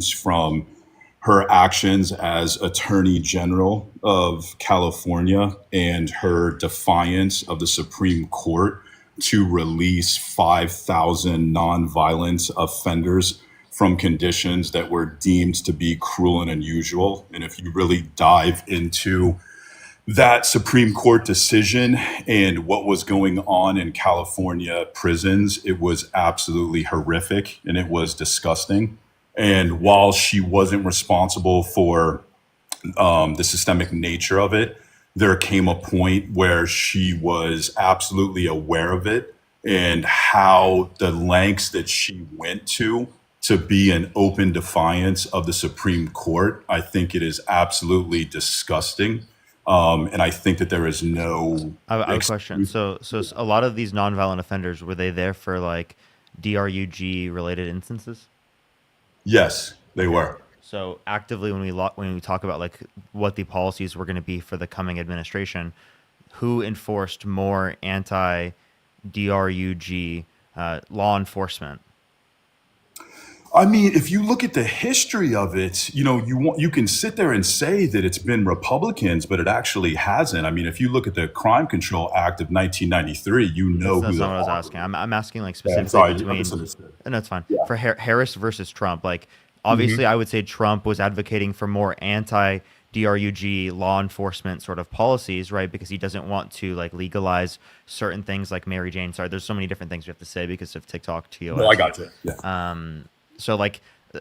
stems from her actions as Attorney General of California and her defiance of the Supreme Court to release 5,000 nonviolent offenders from conditions that were deemed to be cruel and unusual. And if you really dive into that Supreme Court decision and what was going on in California prisons, it was absolutely horrific and it was disgusting. And while she wasn't responsible for the systemic nature of it, there came a point where she was absolutely aware of it and how the lengths that she went to be an open defiance of the Supreme Court. I think it is absolutely disgusting. And I think that there is no. I have a question. So a lot of these nonviolent offenders, were they there for like DRUG related instances? Yes, they were. So actively, when we talk about like what the policies were going to be for the coming administration, who enforced more anti-DRUG law enforcement? I mean, if you look at the history of it, you can sit there and say that it's been Republicans, but it actually hasn't. I mean, if you look at the Crime Control Act of 1993, That's not what I was asking. I'm asking like specifically sorry, between. No, it's fine. Yeah. For Harris versus Trump, like obviously, I would say Trump was advocating for more anti-DRUG law enforcement sort of policies, right? Because he doesn't want to like legalize certain things like Mary Jane. Sorry, there's so many different things we have to say because of TikTok, TOS. No, I got you. Yeah. So like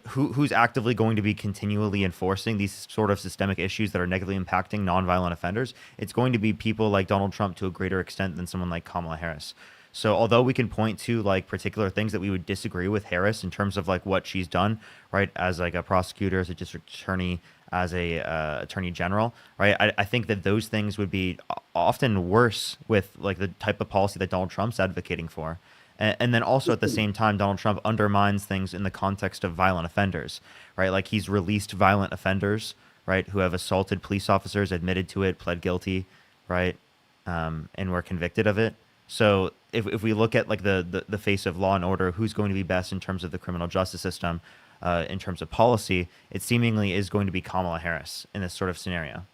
who's actively going to be continually enforcing these sort of systemic issues that are negatively impacting nonviolent offenders? It's going to be people like Donald Trump to a greater extent than someone like Kamala Harris. So although we can point to like particular things that we would disagree with Harris in terms of like what she's done, right, as like a prosecutor, as a district attorney, as a attorney general, right, I think that those things would be often worse with like the type of policy that Donald Trump's advocating for. And then also at the same time, Donald Trump undermines things in the context of violent offenders, right? Like he's released violent offenders, right, who have assaulted police officers, admitted to it, pled guilty, right, and were convicted of it. So if we look at like the face of law and order, who's going to be best in terms of the criminal justice system, in terms of policy, it seemingly is going to be Kamala Harris in this sort of scenario.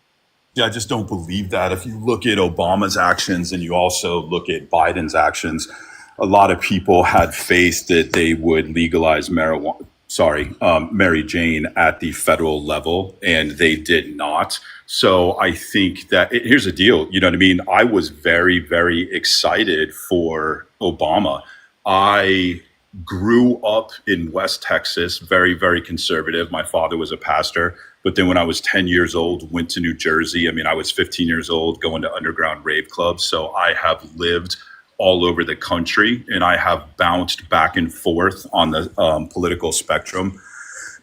Yeah, I just don't believe that. If you look at Obama's actions and you also look at Biden's actions, a lot of people had faith that they would legalize Mary Jane at the federal level, and they did not. So I think that here's the deal. You know what I mean? I was very, very excited for Obama. I grew up in West Texas, very, very conservative. My father was a pastor. But then when I was 10 years old, went to New Jersey. I mean, I was 15 years old going to underground rave clubs. So I have lived all over the country, and I have bounced back and forth on the political spectrum.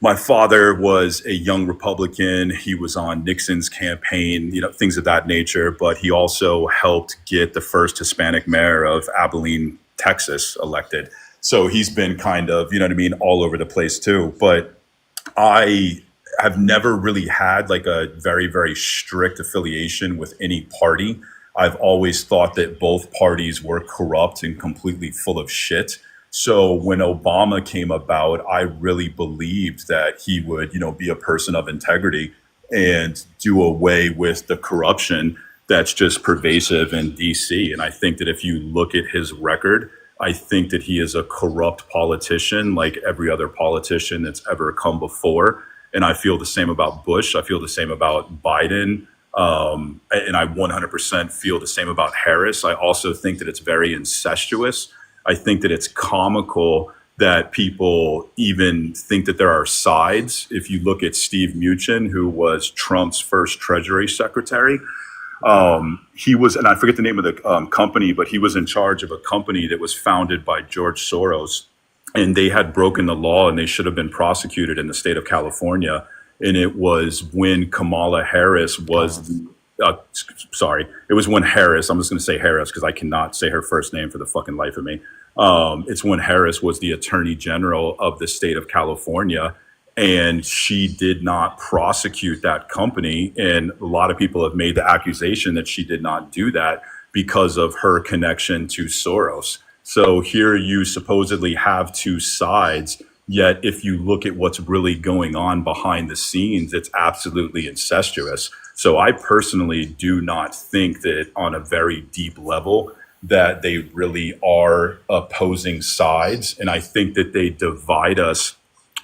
My father was a young Republican. He was on Nixon's campaign, things of that nature. But he also helped get the first Hispanic mayor of Abilene, Texas, elected. So he's been kind of, all over the place too. But I have never really had like a very, very strict affiliation with any party. I've always thought that both parties were corrupt and completely full of shit. So when Obama came about, I really believed that he would, be a person of integrity and do away with the corruption that's just pervasive in DC. And I think that if you look at his record, I think that he is a corrupt politician like every other politician that's ever come before. And I feel the same about Bush. I feel the same about Biden. And I 100% feel the same about Harris. I also think that it's very incestuous. I think that it's comical that people even think that there are sides. If you look at Steve Mnuchin, who was Trump's first Treasury Secretary, he was, and I forget the name of the company, but he was in charge of a company that was founded by George Soros, and they had broken the law and they should have been prosecuted in the state of California. And it was when Kamala Harris was, it was when Harris, I'm just going to say Harris because I cannot say her first name for the fucking life of me. It's when Harris was the attorney general of the state of California, and she did not prosecute that company. And a lot of people have made the accusation that she did not do that because of her connection to Soros. So here you supposedly have two sides Yet, if you look at what's really going on behind the scenes, it's absolutely incestuous. So I personally do not think that on a very deep level that they really are opposing sides. And I think that they divide us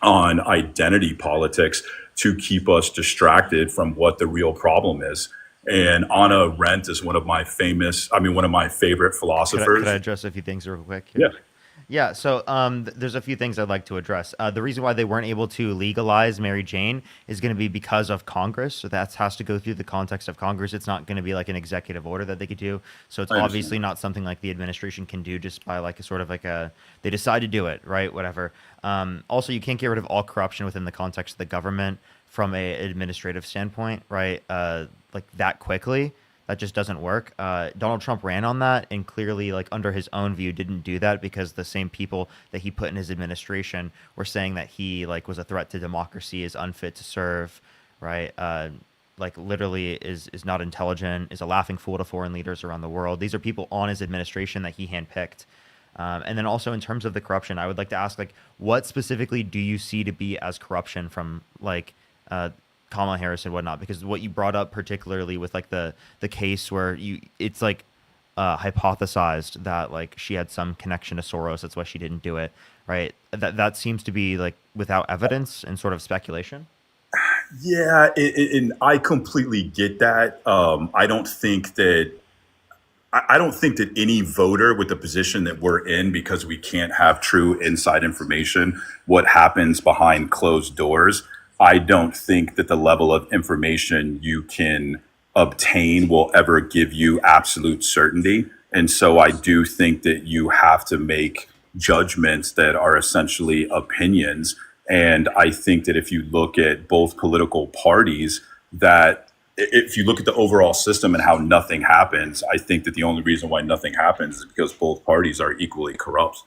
on identity politics to keep us distracted from what the real problem is. And Anna Arendt is one of my favorite Could I philosophers. address a few things real quick here? Yeah. Yeah, so there's a few things I'd like to address. The reason why they weren't able to legalize Mary Jane is going to be because of Congress. So that has to go through the context of Congress. It's not going to be like an executive order that they could do. So it's I understand. obviously not something like the administration can do just by like a sort of like a they decide to do it, right? Whatever. Also, you can't get rid of all corruption within the context of the government from a administrative standpoint, right? Like that quickly. That just doesn't work. Donald Trump ran on that, and clearly, like under his own view, didn't do that because the same people that he put in his administration were saying that he like was a threat to democracy, is unfit to serve, right? Like literally is not intelligent, is a laughing fool to foreign leaders around the world. These are people on his administration that he handpicked. And then also in terms of the corruption, I would like to ask, like, what specifically do you see to be as corruption from like Kamala Harris and whatnot? Because what you brought up particularly with like the case where it's like hypothesized that like she had some connection to Soros, that's why she didn't do it, right? That seems to be like without evidence and sort of speculation. Yeah, and I completely get that. I don't think that any voter with the position that we're in, because we can't have true inside information, what happens behind closed doors, I don't think that the level of information you can obtain will ever give you absolute certainty. And so I do think that you have to make judgments that are essentially opinions. And I think that if you look at both political parties, that if you look at the overall system and how nothing happens, I think that the only reason why nothing happens is because both parties are equally corrupt.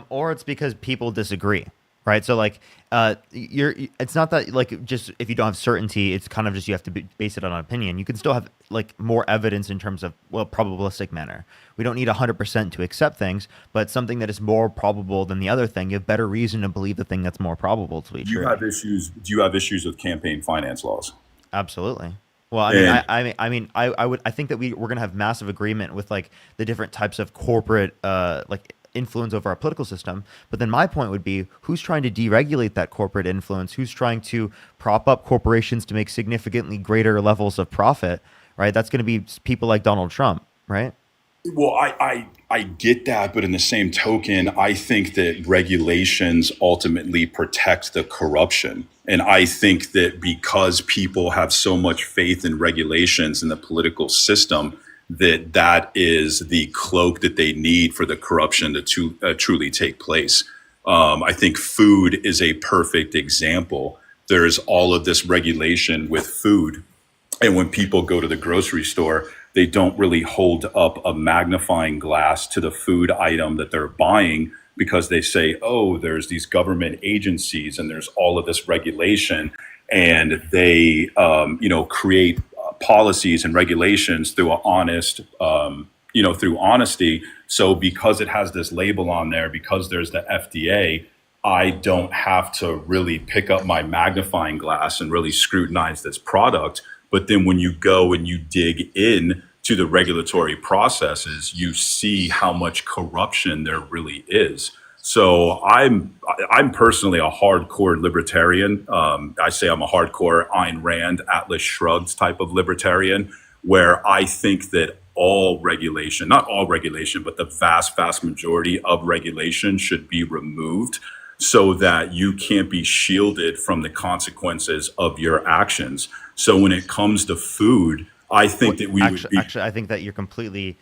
Or it's because people disagree, right? So like, it's not that like just if you don't have certainty, it's kind of just you have to base it on an opinion. You can still have like more evidence in terms of well, probabilistic manner. We don't need 100% to accept things, but something that is more probable than the other thing, you have better reason to believe the thing that's more probable to be true. Do you have issues with campaign finance laws? Absolutely. Well, I mean, And I think that we're gonna have massive agreement with like the different types of corporate like influence over our political system. But then my point would be, who's trying to deregulate that corporate influence? Who's trying to prop up corporations to make significantly greater levels of profit? Right. That's going to be people like Donald Trump. Right. well, I get that, but in the same token, I think that regulations ultimately protect the corruption. And I think that because people have so much faith in regulations in the political system, that is the cloak that they need for the corruption to truly take place. I think food is a perfect example. There's all of this regulation with food, and when people go to the grocery store, they don't really hold up a magnifying glass to the food item that they're buying because they say, oh, there's these government agencies and there's all of this regulation. And they, create policies and regulations through an through honesty. So because it has this label on there, because there's the FDA, I don't have to really pick up my magnifying glass and really scrutinize this product. But then when you go and you dig in to the regulatory processes, you see how much corruption there really is. So I'm personally a hardcore libertarian. I say I'm a hardcore Ayn Rand, Atlas Shrugged type of libertarian, where I think that all regulation, not all regulation, but the vast, vast majority of regulation should be removed so that you can't be shielded from the consequences of your actions. So when it comes to food, I think that we would be. Actually, I think that you're completely.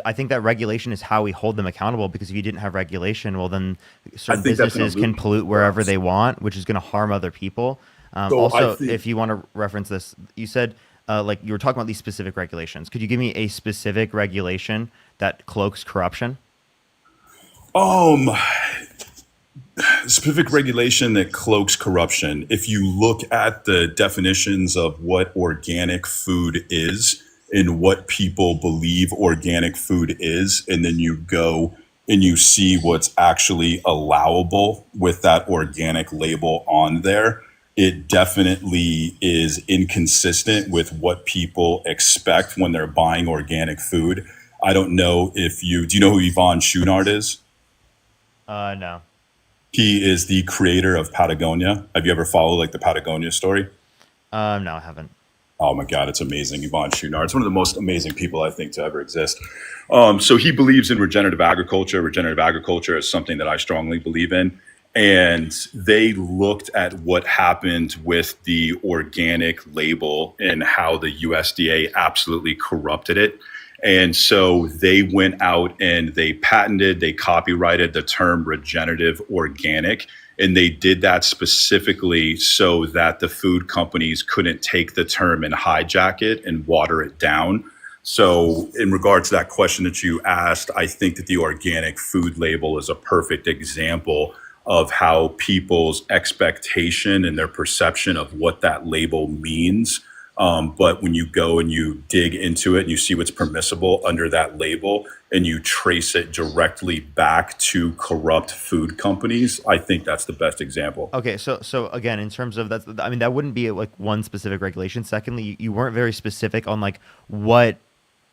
I think that regulation is how we hold them accountable. Because if you didn't have regulation, well, then I certain think that's an businesses can illusion pollute for wherever us. they want, which is going to harm other people. So I Also, think if you want to reference this, you said like you were talking about these specific regulations. Could you give me a specific regulation that cloaks corruption? um specific regulation that cloaks corruption. If you look at the definitions of what organic food is and what people believe organic food is, and then you go and you see what's actually allowable with that organic label on there, it definitely is inconsistent with what people expect when they're buying organic food. I don't know if do you know who Yvon Chouinard is? No. He is the creator of Patagonia. Have you ever followed like the Patagonia story? No, I haven't. Oh my God, it's amazing. Yvon Chouinard. It's one of the most amazing people I think to ever exist. So he believes in regenerative agriculture. Regenerative agriculture is something that I strongly believe in. And they looked at what happened with the organic label and how the USDA absolutely corrupted it. And so they went out and they patented, they copyrighted the term regenerative organic. And they did that specifically so that the food companies couldn't take the term and hijack it and water it down. So in regards to that question that you asked, I think that the organic food label is a perfect example of how people's expectation and their perception of what that label means. But when you go and you dig into it and you see what's permissible under that label and you trace it directly back to corrupt food companies, I think that's the best example. Okay, so again, in terms of that, I mean, that wouldn't be like one specific regulation. Secondly, you weren't very specific on like what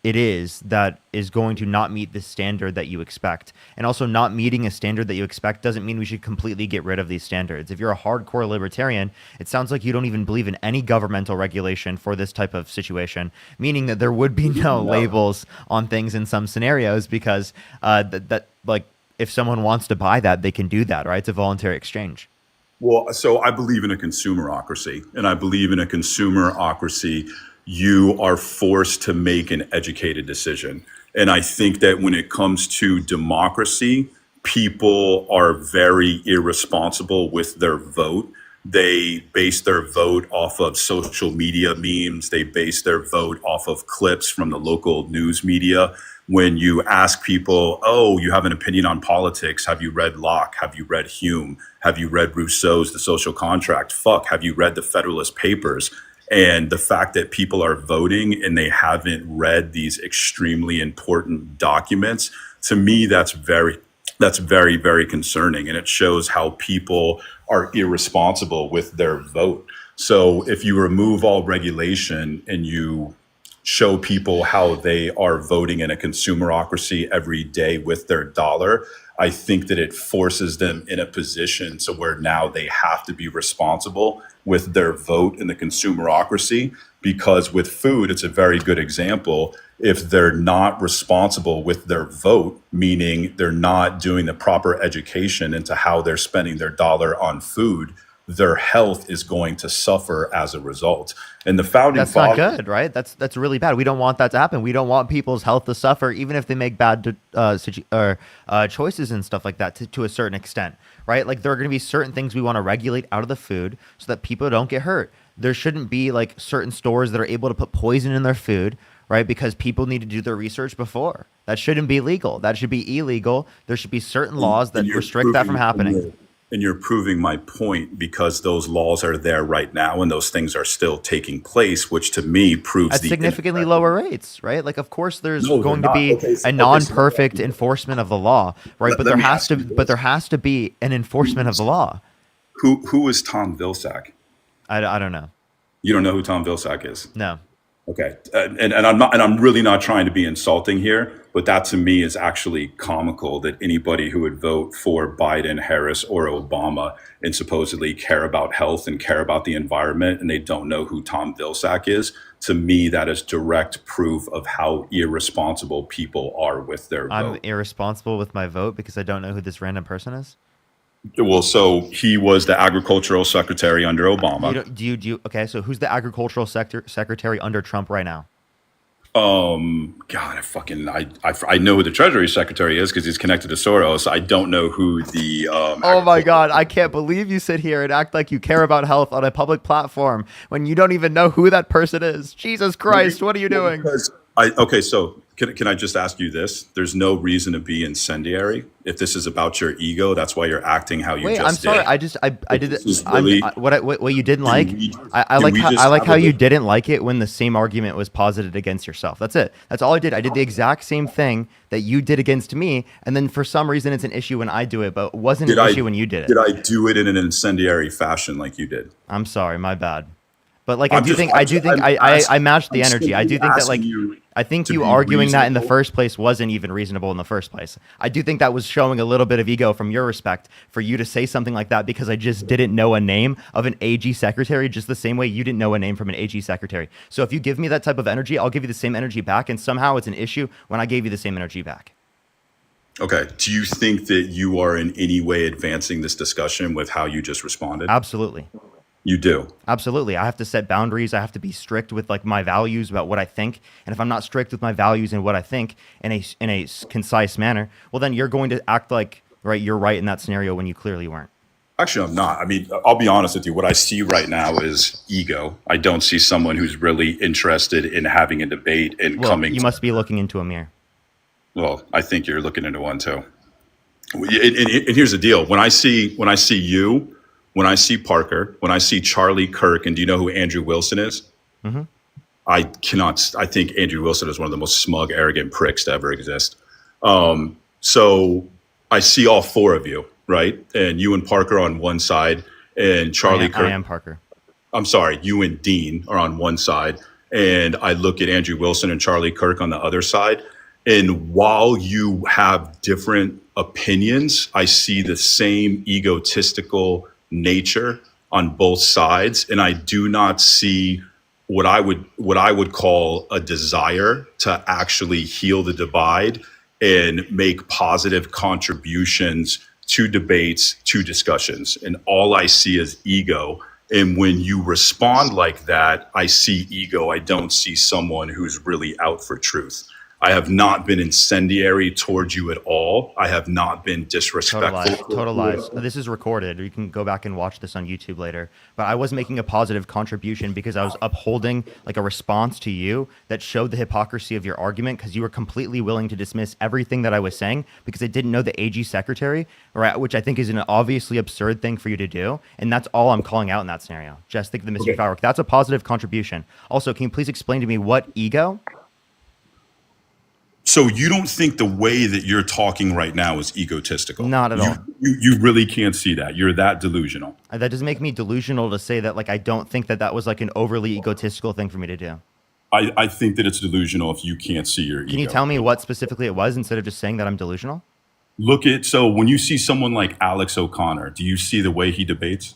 it is that is going to not meet the standard that you expect. And also not meeting a standard that you expect doesn't mean we should completely get rid of these standards. If you're a hardcore libertarian, it sounds like you don't even believe in any governmental regulation for this type of situation, meaning that there would be no labels on things in some scenarios because that like if someone wants to buy that, they can do that, right? It's a voluntary exchange. Well, so I believe in a consumerocracy, and I believe in a consumerocracy you are forced to make an educated decision. And I think that when it comes to democracy, people are very irresponsible with their vote. They base their vote off of social media memes. They base their vote off of clips from the local news media. When you ask people, oh, you have an opinion on politics. Have you read Locke? Have you read Hume? Have you read Rousseau's The Social Contract? Fuck, have you read the Federalist Papers? And the fact that people are voting and they haven't read these extremely important documents, to me, that's very, very concerning. And it shows how people are irresponsible with their vote. So if you remove all regulation and you show people how they are voting in a consumerocracy every day with their dollar, I think that it forces them in a position to where now they have to be responsible with their vote in the consumerocracy. Because with food, it's a very good example. If they're not responsible with their vote, meaning they're not doing the proper education into how they're spending their dollar on food, their health is going to suffer as a result. And the founding That's not good, right? That's really bad. We don't want that to happen. We don't want people's health to suffer, even if they make bad choices and stuff like that to a certain extent, right? Like there are going to be certain things we want to regulate out of the food so that people don't get hurt. There shouldn't be like certain stores that are able to put poison in their food, right? Because people need to do their research before. That shouldn't be legal. That should be illegal. There should be certain laws that restrict that from happening. And you're proving my point because those laws are there right now and those things are still taking place, which to me proves at significantly lower rates, right? Like, of course, there's going to be a non-perfect enforcement of the law, right? But there has to be an enforcement of the law. Who is Tom Vilsack? I don't know. You don't know who Tom Vilsack is? No. Okay, and I'm really not trying to be insulting here, but that to me is actually comical that anybody who would vote for Biden, Harris, or Obama and supposedly care about health and care about the environment and they don't know who Tom Vilsack is. To me, that is direct proof of how irresponsible people are with their vote. I'm irresponsible with my vote because I don't know who this random person is? Well, so he was the agricultural secretary under Obama. Okay, so who's the agricultural secretary under Trump right now? God, I know who the Treasury Secretary is because he's connected to Soros. I don't know who the oh my God, I can't believe you sit here and act like you care about health on a public platform when you don't even know who that person is. Jesus Christ, what are you doing? So Can I just ask you this? There's no reason to be incendiary. If this is about your ego, that's why you're acting how you Wait, just I'm sorry. did. I did This it. is really, What you didn't can like. we, I can like we how just have a you bit, didn't like it when the same argument was posited against yourself. That's it. That's all I did. I did the exact same thing that you did against me, and then for some reason it's an issue when I do it, but it wasn't did an I, issue when you did it. did I do it in an incendiary fashion like you did? I'm sorry, my bad. But like I'm just, I I'm, do just, think I'm I asking, matched the I'm energy. I simply do think that asking like you I think to you be arguing that in the reasonable. first place wasn't even reasonable in the first place. I do think that was showing a little bit of ego from your respect for you to say something like that because I just didn't know a name of an AG secretary just the same way you didn't know a name from an AG secretary. So if you give me that type of energy, I'll give you the same energy back, and somehow it's an issue when I gave you the same energy back. Okay. Do you think that you are in any way advancing this discussion with how you just responded? Absolutely. You do. Absolutely. I have to set boundaries. I have to be strict with like my values about what I think. And if I'm not strict with my values and what I think in a concise manner, well, then you're going to act like, right, you're right in that scenario when you clearly weren't. Actually, I'm not. I mean, I'll be honest with you. What I see right now is ego. I don't see someone who's really interested in having a debate and Well, coming you to, must be looking into a mirror. well, I think you're looking into one too. And here's the deal. When I see you, when I see Parker, when I see Charlie Kirk, and do you know who Andrew Wilson is? Mm-hmm. I think Andrew Wilson is one of the most smug, arrogant pricks to ever exist. So I see all four of you, right? And you and Parker on one side, and Charlie Kirk. I am Parker. I'm sorry, you and Dean are on one side, and I look at Andrew Wilson and Charlie Kirk on the other side. And while you have different opinions, I see the same egotistical nature on both sides, and I do not see what I would call a desire to actually heal the divide and make positive contributions to debates, to discussions. And all I see is ego. And when you respond like that, I see ego. I don't see someone who's really out for truth. I have not been incendiary towards you at all. I have not been disrespectful. Total lies. This is recorded. You can go back and watch this on YouTube later. But I was making a positive contribution because I was upholding like a response to you that showed the hypocrisy of your argument because you were completely willing to dismiss everything that I was saying because I didn't know the AG secretary, right? Which I think is an obviously absurd thing for you to do. And that's all I'm calling out in that scenario. Just think of the mystery Okay. firework. That's a positive contribution. Also, can you please explain to me what ego? So you don't think the way that you're talking right now is egotistical? Not at all. You really can't see that. You're that delusional. That doesn't make me delusional to say that, like, I don't think that that was like an overly egotistical thing for me to do. I think that it's delusional if you can't see your ego. Can you tell me what specifically it was instead of just saying that I'm delusional? So when you see someone like Alex O'Connor, do you see the way he debates?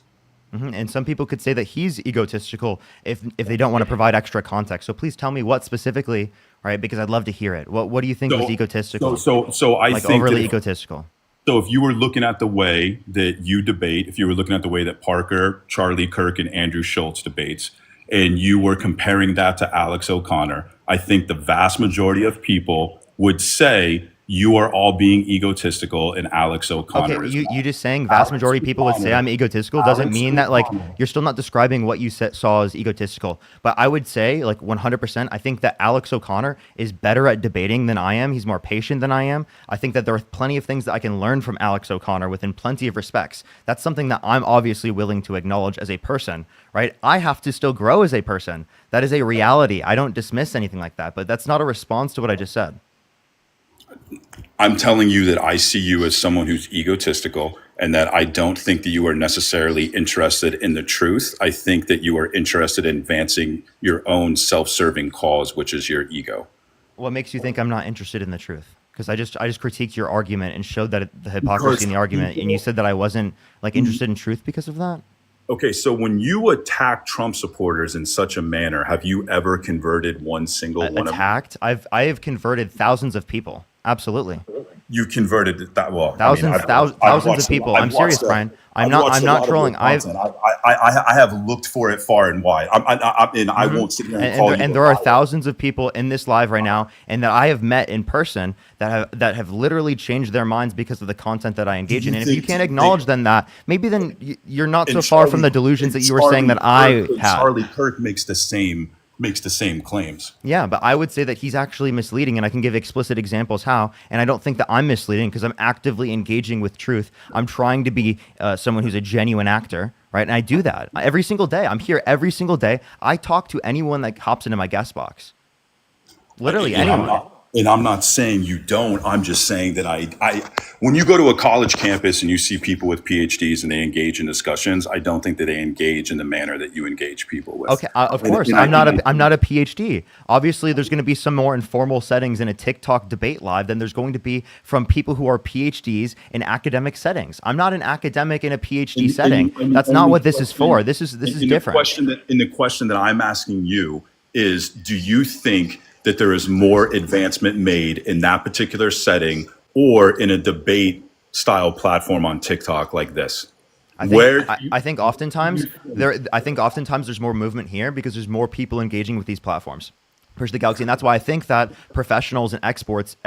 And some people could say that he's egotistical if they don't want to provide extra context. So please tell me what specifically, right? Because I'd love to hear it. What do you think was egotistical? So I like think overly that egotistical. so if you were looking at the way that you debate, if you were looking at the way that Parker, Charlie Kirk, and Andrew Schultz debates, and you were comparing that to Alex O'Connor, I think the vast majority of people would say you are all being egotistical and Alex O'Connor Okay, is you not. just saying vast majority of people would say I'm egotistical doesn't mean that like you're still not describing what you saw as egotistical. But I would say like 100%, I think that Alex O'Connor is better at debating than I am. He's more patient than I am. I think that there are plenty of things that I can learn from Alex O'Connor within plenty of respects. That's something that I'm obviously willing to acknowledge as a person, right? I have to still grow as a person. That is a reality. I don't dismiss anything like that, but that's not a response to what I just said. I'm telling you that I see you as someone who's egotistical and that I don't think that you are necessarily interested in the truth. I think that you are interested in advancing your own self-serving cause, which is your ego. What makes you think I'm not interested in the truth? Because I just critiqued your argument and showed that the hypocrisy in the argument, and you said that I wasn't like interested in truth because of that. Okay, so when you attack Trump supporters in such a manner, have you ever converted one single one of them? Attacked? I have converted thousands of people. Absolutely. You converted that well. Thousands of people. I'm serious, Brian. I'm not trolling. I have looked for it far and wide. I won't sit here and call you. And there are thousands of people in this live right now, and that I have met in person that have literally changed their minds because of the content that I engage in. And if you can't acknowledge that, maybe then you're not so far from the delusions that you were saying that I have. Charlie Kirk makes the same makes the same claims. Yeah, but I would say that he's actually misleading, and I can give explicit examples how. And I don't think that I'm misleading because I'm actively engaging with truth. I'm trying to be someone who's a genuine actor, right? And I do that every single day. I'm here every single day. I talk to anyone that hops into my guest box. Literally anyone. And I'm not saying you don't. I'm just saying that when you go to a college campus and you see people with PhDs and they engage in discussions, I don't think that they engage in the manner that you engage people with. Okay, of course, I'm not a PhD. Obviously, there's going to be some more informal settings in a TikTok debate live than there's going to be from people who are PhDs in academic settings. I'm not an academic in a PhD setting. That's not what this is for. This is different. The question that I'm asking you is, do you think that there is more advancement made in that particular setting or in a debate style platform on TikTok like this? I think oftentimes there's more movement here because there's more people engaging with these platforms. Push the galaxy, and that's why I think that professionals and experts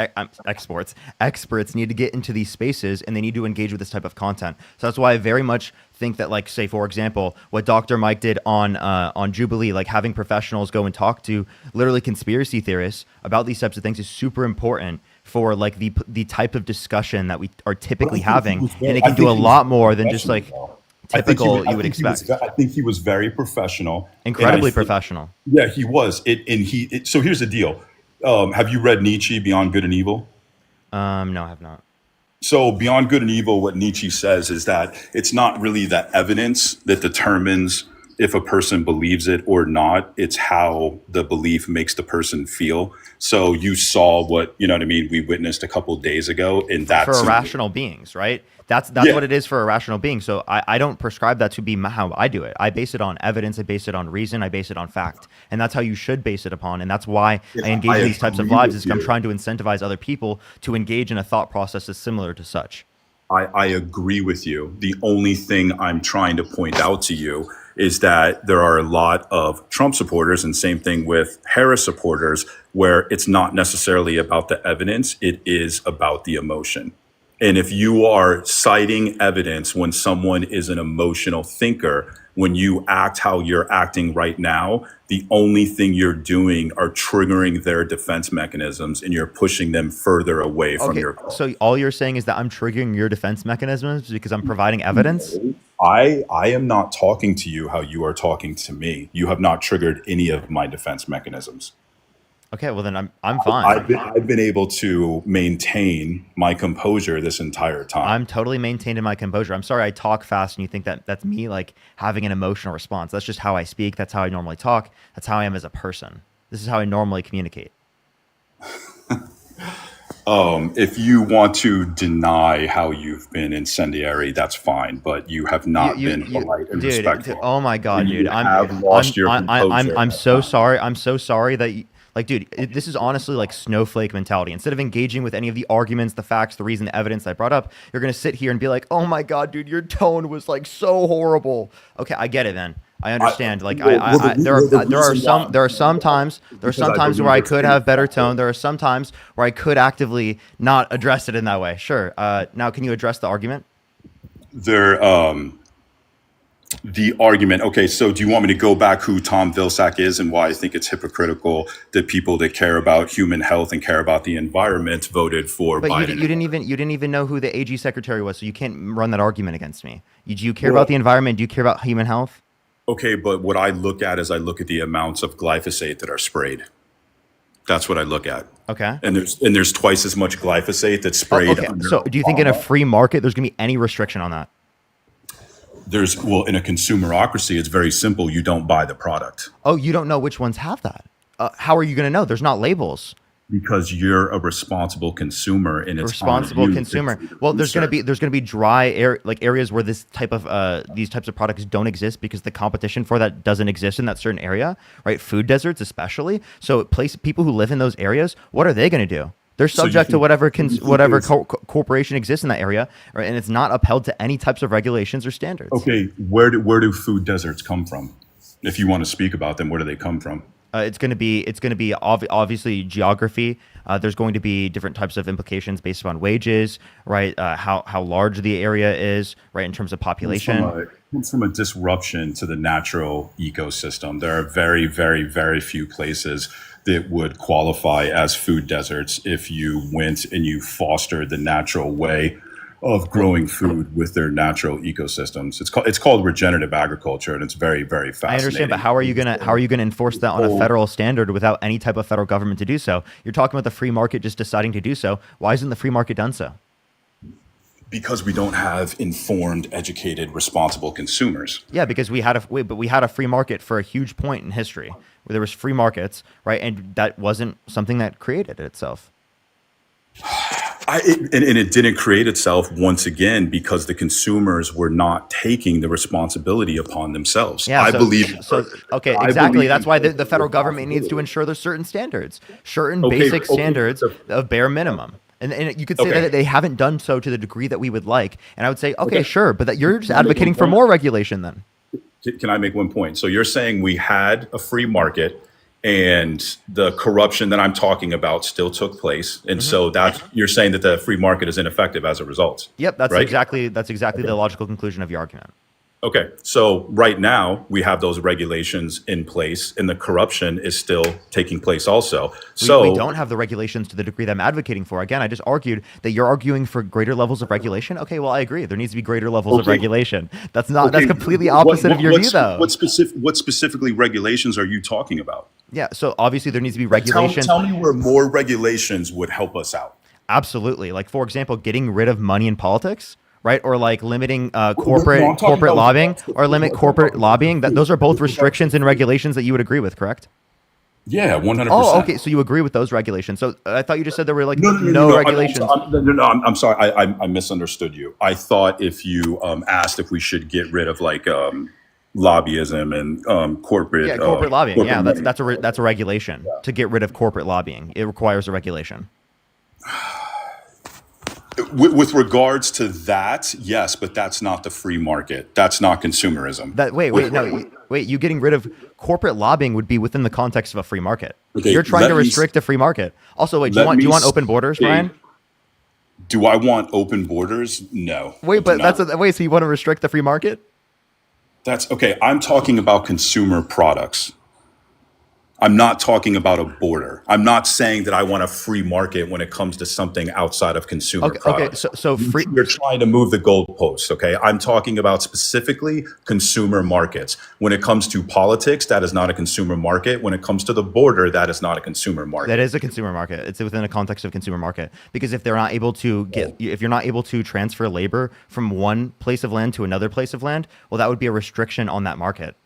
need to get into these spaces and they need to engage with this type of content. So that's why I very much think that, like, say for example, what Dr. Mike did on Jubilee, like having professionals go and talk to literally conspiracy theorists about these types of things is super important for like the type of discussion that we are typically having, and it can do a lot more than just like typical you would expect. I think he was very professional. Incredibly professional. Yeah, he was. So here's the deal. Have you read Nietzsche, Beyond Good and Evil? No, I have not. So Beyond Good and Evil, what Nietzsche says is that it's not really the evidence that determines if a person believes it or not. It's how the belief makes the person feel. So you saw what, you know what I mean, we witnessed a couple of days ago, and that's for irrational beings, right? That's what it is for a rational being. So I don't prescribe that to be how I do it. I base it on evidence. I base it on reason. I base it on fact. And that's how you should base it upon. And that's why I engage in these types of lives, is I'm trying to incentivize other people to engage in a thought process that's similar to such. I agree with you. The only thing I'm trying to point out to you is that there are a lot of Trump supporters, and same thing with Harris supporters, where it's not necessarily about the evidence. It is about the emotion. And if you are citing evidence when someone is an emotional thinker, when you act how you're acting right now, the only thing you're doing are triggering their defense mechanisms, and you're pushing them further away from your goal. So all you're saying is that I'm triggering your defense mechanisms because I'm providing evidence? I am not talking to you how you are talking to me. You have not triggered any of my defense mechanisms. Okay, well then I'm fine. I've been able to maintain my composure this entire time. I'm totally maintaining my composure. I'm sorry I talk fast and you think that that's me like having an emotional response. That's just how I speak. That's how I normally talk. That's how I am as a person. This is how I normally communicate. If you want to deny how you've been incendiary, that's fine, but you have not been polite and respectful. Oh my God, dude! I'm so sorry. I'm so sorry that you, like, dude, this is honestly like snowflake mentality. Instead of engaging with any of the arguments, the facts, the reason, the evidence I brought up, you're gonna sit here and be like, "Oh my God, dude, your tone was like so horrible." Okay, I get it, then. I understand. There are some times where I could have better tone. There are some times where I could actively not address it in that way. Sure. Now, can you address the argument? The argument. Okay, so do you want me to go back who Tom Vilsack is and why I think it's hypocritical that people that care about human health and care about the environment voted for Biden? But you didn't even know who the AG secretary was, so you can't run that argument against me. Do you care about the environment? Do you care about human health? Okay, but what I look at is I look at the amounts of glyphosate that are sprayed. That's what I look at. Okay. And there's twice as much glyphosate that's sprayed. Okay. So do you think in a free market there's going to be any restriction on that? In a consumerocracy, it's very simple. You don't buy the product. Oh, you don't know which ones have that? How are you going to know? There's not labels. Because you're a responsible consumer, and it's responsible consumer. Well, there's going to be dry areas where these types of products don't exist because the competition for that doesn't exist in that certain area, right? Food deserts, especially. So people who live in those areas, what are they going to do? They're subject to whatever corporation exists in that area, right? And it's not upheld to any types of regulations or standards. Okay, where do food deserts come from? If you want to speak about them, where do they come from? Obviously geography. There's going to be different types of implications based upon wages, right? How large the area is, right, in terms of population. Comes from a disruption to the natural ecosystem. There are very, very, very few places that would qualify as food deserts if you went and you fostered the natural way of growing food with their natural ecosystems. It's called regenerative agriculture, and it's very, very fascinating. I understand, but how are you gonna enforce that on a federal standard without any type of federal government to do so? You're talking about the free market just deciding to do so. Why isn't the free market done so? Because we don't have informed, educated, responsible consumers. Yeah, because we had a free market for a huge point in history where there was free markets, right? And that wasn't something that created itself. And it didn't create itself once again because the consumers were not taking the responsibility upon themselves. Yeah, I believe. Okay, exactly. That's why the federal government needs to ensure there's certain standards, basic standards of bare minimum. And you could say that they haven't done so to the degree that we would like. And I would say, sure, but that you're just advocating for more regulation then. Can I make one point? So you're saying we had a free market and the corruption that I'm talking about still took place. And so you're saying that the free market is ineffective as a result. Yep, that's right? exactly the logical conclusion of your argument. Okay, so right now we have those regulations in place and the corruption is still taking place also. We don't have the regulations to the degree that I'm advocating for. Again, I just argued that you're arguing for greater levels of regulation. Okay, well, I agree. There needs to be greater levels of regulation. That's completely opposite of your view, though. What specifically regulations are you talking about? Yeah, so obviously there needs to be regulations. Tell me where more regulations would help us out. Absolutely. Like, for example, getting rid of money in politics. Right, or like limiting corporate lobbying, or limit corporate lobbying. Those are both restrictions and regulations that you would agree with, correct? Yeah, 100%. Oh, okay. So you agree with those regulations. So I thought you just said there were like no regulations. I'm sorry. I misunderstood you. I thought if you asked if we should get rid of like lobbyism and corporate lobbying. Corporate That's a regulation to get rid of corporate lobbying. It requires a regulation. With regards to that, yes, but that's not the free market. That's not consumerism. You getting rid of corporate lobbying would be within the context of a free market. Okay, you're trying to restrict a free market. Also, do you want open borders, Brian? Do I want open borders? No. So you want to restrict the free market? That's okay. I'm talking about consumer products. I'm not talking about a border. I'm not saying that I want a free market when it comes to something outside of consumer products. Okay, so free. You're trying to move the goalposts, okay? I'm talking about specifically consumer markets. When it comes to politics, that is not a consumer market. When it comes to the border, that is not a consumer market. That is a consumer market. It's within a context of consumer market. Because if they're not able to if you're not able to transfer labor from one place of land to another place of land, well, that would be a restriction on that market,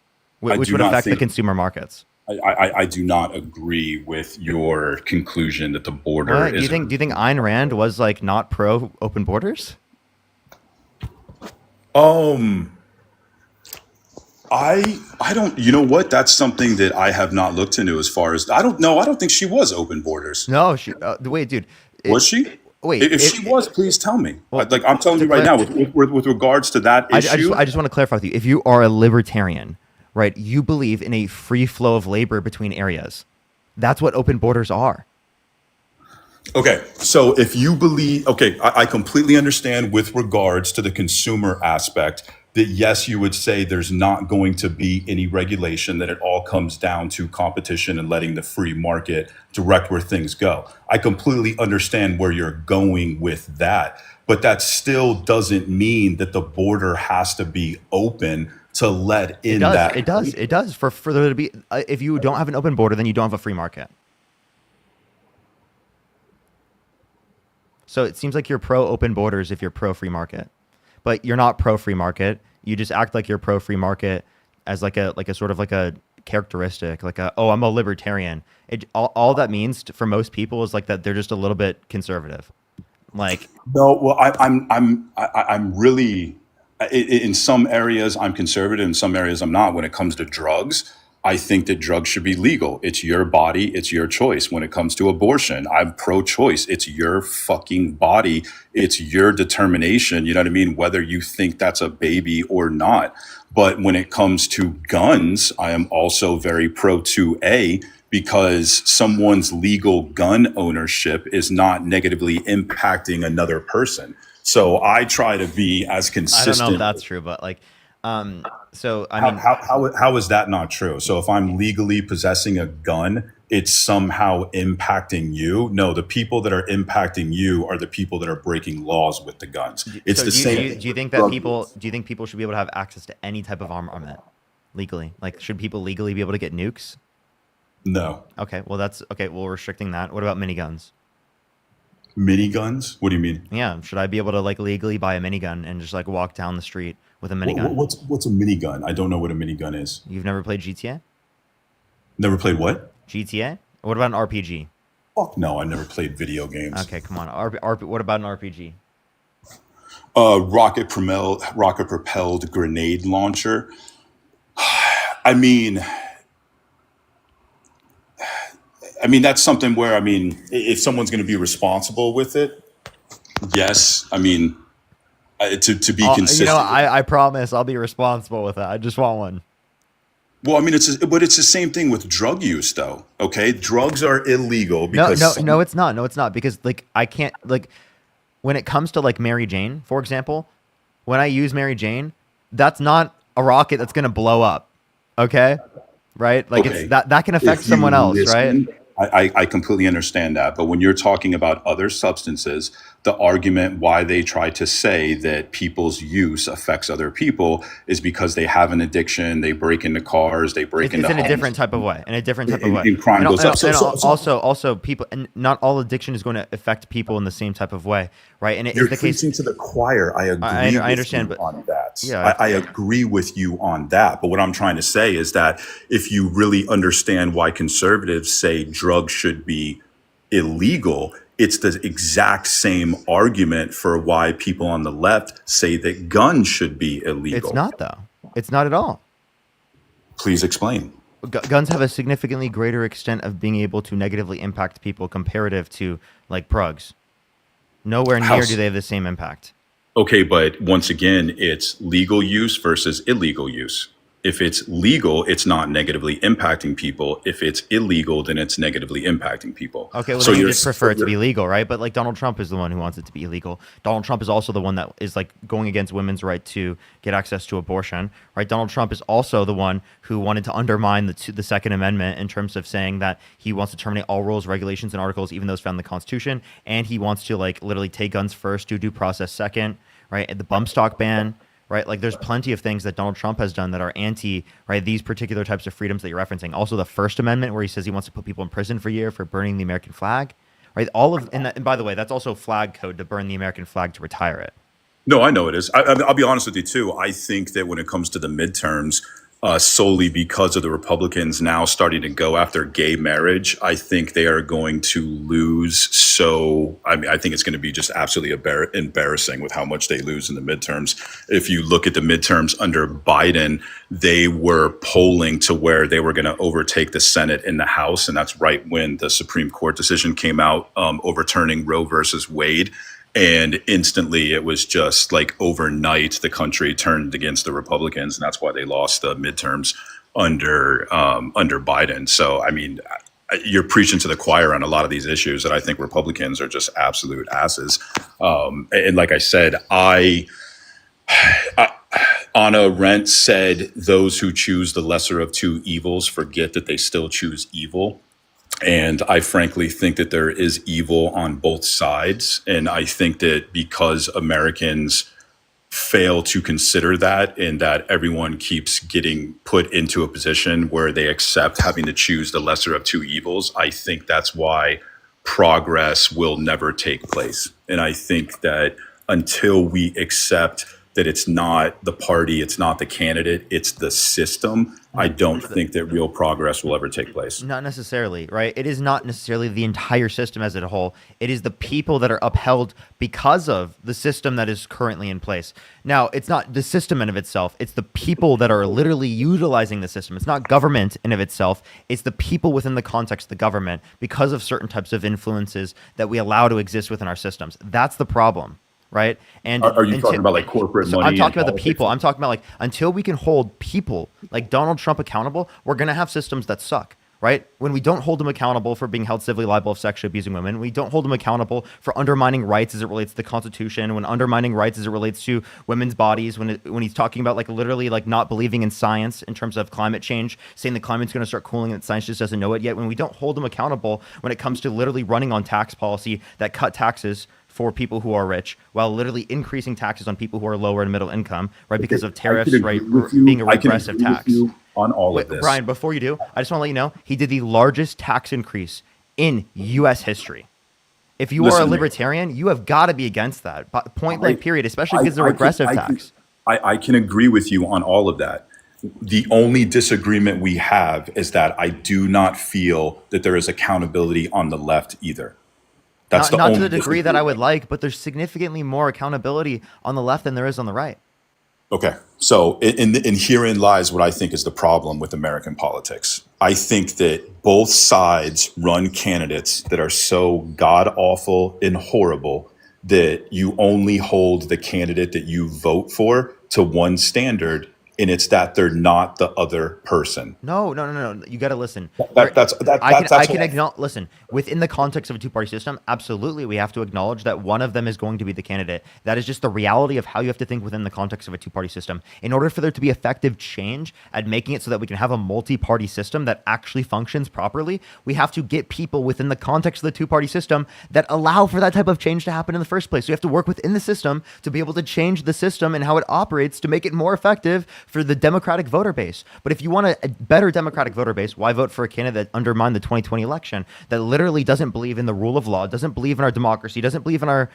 which would affect the consumer markets. I do not agree with your conclusion that the border is. Do you think Ayn Rand was like not pro open borders? I don't. You know what? That's something that I have not looked into. As far as I don't know, I don't think she was open borders. No, she. Wait, dude. Was she? Wait, if she was, please tell me. Well, like I'm telling you right now, with regards to that issue, I just want to clarify with you. If you are a libertarian, right, you believe in a free flow of labor between areas. That's what open borders are. Okay, so if you believe, I completely understand with regards to the consumer aspect that yes, you would say there's not going to be any regulation, that it all comes down to competition and letting the free market direct where things go. I completely understand where you're going with that, but that still doesn't mean that the border has to be open to let in that. It does. For there to be, if you don't have an open border, then you don't have a free market. So it seems like you're pro open borders if you're pro free market, but you're not pro free market. You just act like you're pro free market as like a sort of like a characteristic, like I'm a libertarian. All that means for most people is like that they're just a little bit conservative. Like no, well, I'm really. In some areas, I'm conservative. In some areas, I'm not. When it comes to drugs, I think that drugs should be legal. It's your body. It's your choice. When it comes to abortion, I'm pro-choice. It's your fucking body. It's your determination. You know what I mean? Whether you think that's a baby or not. But when it comes to guns, I am also very pro 2A because someone's legal gun ownership is not negatively impacting another person. So I try to be as I don't know if consistent. that's true, but like, so I How, mean, how is that not true? So if I'm legally possessing a gun, it's somehow impacting you? No, the people that are impacting you are the people that are breaking laws with the guns. It's so the same. do you think that do you think people should be able to have access to any type of armament legally? Like, should people legally be able to get nukes? No. Okay, well that's okay. Well, we're restricting that. What about miniguns? Miniguns? What do you mean? Yeah, should I be able to like legally buy a minigun and just like walk down the street with a minigun? What's a minigun? I don't know what a minigun is. You've never played GTA? Never played what? GTA? What about an RPG? Fuck no, I never played video games. Okay, come on. What about an RPG? Rocket propelled grenade launcher. I mean, that's something where, if someone's going to be responsible with it, yes. I mean, to be consistent. I promise I'll be responsible with that. I just want one. Well, but it's the same thing with drug use, though. Okay, drugs are illegal because No, it's not. No, it's not, because like I can't, like, when it comes to like Mary Jane, for example, when I use Mary Jane, that's not a rocket that's gonna blow up. Okay, right? Like Okay. it's that can affect If you someone else, listen, right? I completely understand that. But when you're talking about other substances, the argument why they try to say that people's use affects other people is because they have an addiction, they break into cars, they break It's into in a homes. different type of way. In a different type of way. And crime goes up. Also, people, and not all addiction is going to affect people in the same type of way, right? And You're it's the case. preaching to the choir. I agree I understand, with but you on that. yeah, I agree with you on that. But what I'm trying to say is that if you really understand why conservatives say drugs should be illegal, it's the exact same argument for why people on the left say that guns should be illegal. it's not though. It's not at all. Please explain. Guns have a significantly greater extent of being able to negatively impact people comparative to like prugs. Nowhere How near s- do they have the same impact. Okay, but once again, it's legal use versus illegal use. If it's legal, it's not negatively impacting people. If it's illegal, then it's negatively impacting people. Okay, well, So then you you're just prefer it to you're- be legal, right? But like Donald Trump is the one who wants it to be illegal. Donald Trump is also the one that is like going against women's right to get access to abortion, right? Donald Trump is also the one who wanted to undermine the Second Amendment in terms of saying that he wants to terminate all rules, regulations, and articles, even those found in the Constitution, and he wants to like literally take guns first, do due process second, right? And the bump stock ban. Right, like there's plenty of things that Donald Trump has done that are anti, right, these particular types of freedoms that you're referencing. Also, the First Amendment, where he says he wants to put people in prison for a year for burning the American flag, right? All of and by the way, that's also flag code to burn the American flag to retire it. No, I know it is. I'll be honest with you too. I think that when it comes to the midterms, solely because of the Republicans now starting to go after gay marriage, I think they are going to lose. So, I think it's going to be just absolutely embarrassing with how much they lose in the midterms. If you look at the midterms under Biden, they were polling to where they were going to overtake the Senate and the House. And that's right when the Supreme Court decision came out, overturning Roe versus Wade. And instantly, it was just like overnight, the country turned against the Republicans, and that's why they lost the midterms under Biden. So, you're preaching to the choir on a lot of these issues that I think Republicans are just absolute asses. And like I said, Anna Arendt said, "Those who choose the lesser of two evils forget that they still choose evil." And I frankly think that there is evil on both sides. And I think that because Americans fail to consider that, and that everyone keeps getting put into a position where they accept having to choose the lesser of two evils, I think that's why progress will never take place. And I think that until we accept that it's not the party, it's not the candidate, it's the system, I don't think that real progress will ever take place. Not necessarily, right? It is not necessarily the entire system as a whole. It is the people that are upheld because of the system that is currently in place. Now, it's not the system in of itself. It's the people that are literally utilizing the system. It's not government in of itself. It's the people within the context of the government because of certain types of influences that we allow to exist within our systems. That's the problem. Right. And Are you talking about like corporate money? I'm talking and about the people. I'm talking about like until we can hold people like Donald Trump accountable, we're going to have systems that suck. right? When we don't hold him accountable for being held civilly liable of sexually abusing women, we don't hold him accountable for undermining rights as it relates to the Constitution, when undermining rights as it relates to women's bodies, when he's talking about like literally like not believing in science in terms of climate change, saying the climate's going to start cooling and that science just doesn't know it yet, when we don't hold him accountable when it comes to literally running on tax policy that cut taxes for people who are rich while literally increasing taxes on people who are lower and middle income, right? Because of tariffs, right? Being a regressive tax. On all of this. Brian, before you do, I just want to let you know, he did the largest tax increase in U.S. history. If you are a libertarian, you have got to be against that. Point blank period, especially because it's a regressive tax. I can agree with you on all of that. The only disagreement we have is that I do not feel that there is accountability on the left either. That's not to the degree that I would like, but there's significantly more accountability on the left than there is on the right. Okay. So in herein lies what I think is the problem with American politics. I think that both sides run candidates that are so god awful and horrible that you only hold the candidate that you vote for to one standard, and it's that they're not the other person. No. You got to listen. I can acknowledge. Listen, within the context of a two-party system, absolutely, we have to acknowledge that one of them is going to be the candidate. That is just the reality of how you have to think within the context of a two-party system. In order for there to be effective change at making it so that we can have a multi-party system that actually functions properly, we have to get people within the context of the two-party system that allow for that type of change to happen in the first place. So you have to work within the system to be able to change the system and how it operates to make it more effective for the Democratic voter base. But if you want a better Democratic voter base, why vote for a candidate that undermined the 2020 election, that literally doesn't believe in the rule of law, doesn't believe in our democracy, doesn't believe in our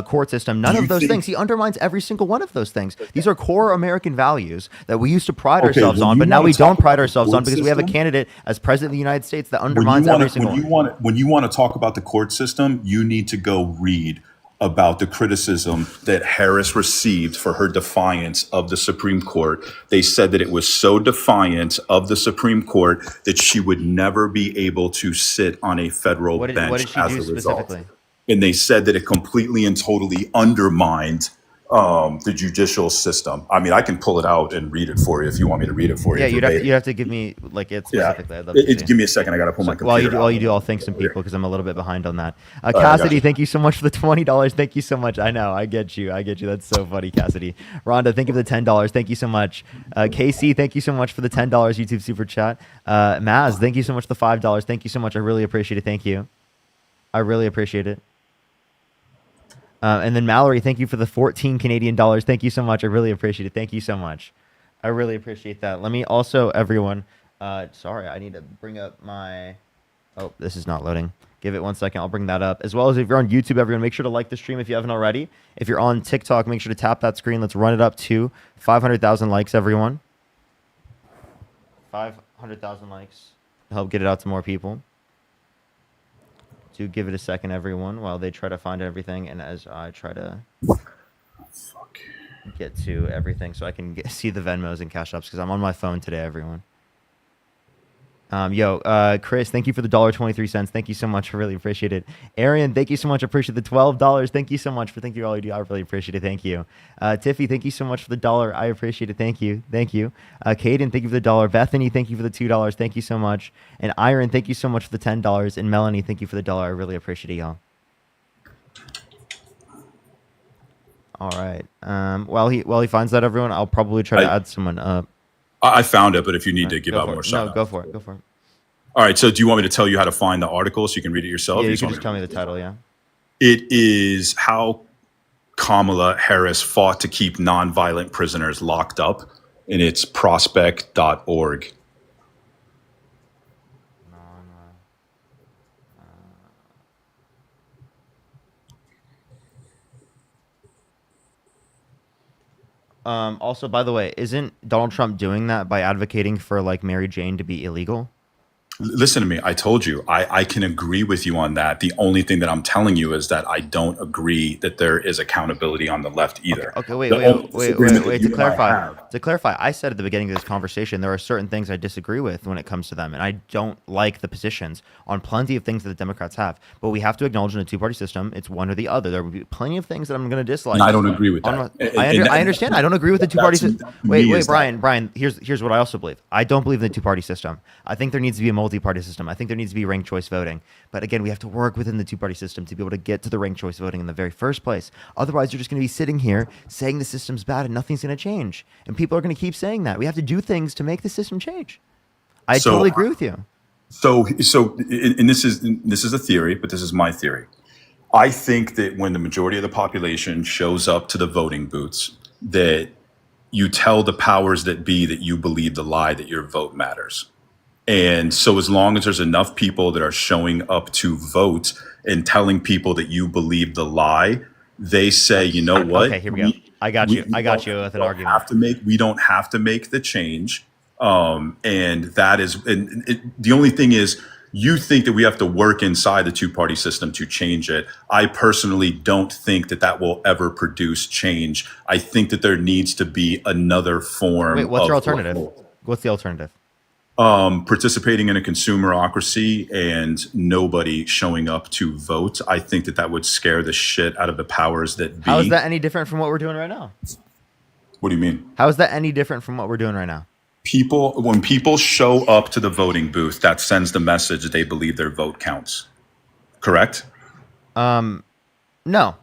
court system, none of those things. He undermines every single one of those things. These are core American values that we used to pride ourselves on, but now we don't pride ourselves on because we have a candidate as president of the United States that undermines every single one. When you want to talk about the court system, you need to go read about the criticism that Harris received for her defiance of the Supreme Court. They said that it was so defiant of the Supreme Court that she would never be able to sit on a federal bench what did she as do a result. specifically? And they said that it completely and totally undermined the judicial system. I mean, I can pull it out and read it for you if you want me to read it for you. Yeah, you'd have to give me like it specifically. Yeah. I'd love to see. Give me a second. I got to pull my computer while you do, I'll thank some people because I'm a little bit behind on that. Cassidy, thank you so much for the $20. Thank you so much. I know, I get you. That's so funny, Cassidy. Rhonda, thank you for the $10. Thank you so much. Casey, thank you so much for the $10 YouTube super chat. Maz, thank you so much for the $5. Thank you so much. I really appreciate it. Thank you. I really appreciate it. And then Mallory, thank you for the 14 Canadian dollars. Thank you so much. I really appreciate it. Thank you so much. I really appreciate that. Let me also, everyone, sorry, I need to bring up my, oh, this is not loading. Give it 1 second. I'll bring that up. As well as if you're on YouTube, everyone, make sure to like the stream if you haven't already. If you're on TikTok, make sure to tap that screen. Let's run it up to 500,000 likes, everyone. 500,000 likes. Help get it out to more people. Do give it a second, everyone, while they try to find everything, and as I try to get to everything so I can see the Venmos and Cash Apps because I'm on my phone today, everyone. Chris, thank you for the $1.23. Thank you so much. I really appreciate it. Arian, thank you so much. I appreciate the $12. Thank you so much for all you do. I really appreciate it. Thank you. Tiffy, thank you so much for the $1. I appreciate it. Thank you. Thank you. Caden, thank you for the $1. Bethany, thank you for the $2. Thank you so much. And Iron, thank you so much for the $10. And Melanie, thank you for the $1. I really appreciate it, y'all. All right. While he finds that, everyone, I'll probably try to add someone up. I found it, but if you need to give out more shout-outs. No, go for it. Go for it. All right. So do you want me to tell you how to find the article so you can read it yourself? Yeah, you can just tell me the title, yeah. It is How Kamala Harris Fought to Keep Nonviolent Prisoners Locked Up, and it's prospect.org. Also, by the way, isn't Donald Trump doing that by advocating for like Mary Jane to be illegal? Listen to me. I told you, I can agree with you on that. The only thing that I'm telling you is that I don't agree that there is accountability on the left either. Okay, wait. To clarify, I said at the beginning of this conversation, there are certain things I disagree with when it comes to them, and I don't like the positions on plenty of things that the Democrats have. But we have to acknowledge in a two-party system, it's one or the other. There will be plenty of things that I'm going to dislike. And I don't agree with that. I understand. I don't agree with the two-party system. Wait, Brian. Here's what I also believe. I don't believe in the two-party system. I think there needs to be a multi-party system. I think there needs to be ranked choice voting. But again, we have to work within the two-party system to be able to get to the ranked choice voting in the very first place. Otherwise, you're just going to be sitting here saying the system's bad and nothing's going to change. And people are going to keep saying that. We have to do things to make the system change. I totally agree with you. And this is a theory, but this is my theory. I think that when the majority of the population shows up to the voting booths, that you tell the powers that be that you believe the lie that your vote matters. And so as long as there's enough people that are showing up to vote and telling people that you believe the lie, they say, you know what? Okay, here we go. I got you with an argument. We don't have to make the change. And that is, the only thing is, you think that we have to work inside the two-party system to change it. I personally don't think that that will ever produce change. I think that there needs to be another form. Wait, what's your alternative? What's the alternative? Participating in a consumerocracy and nobody showing up to vote. I think that that would scare the shit out of the powers that be. How is that any different from what we're doing right now? What do you mean? How is that any different from what we're doing right now? When people show up to the voting booth, that sends the message that they believe their vote counts. Correct? No.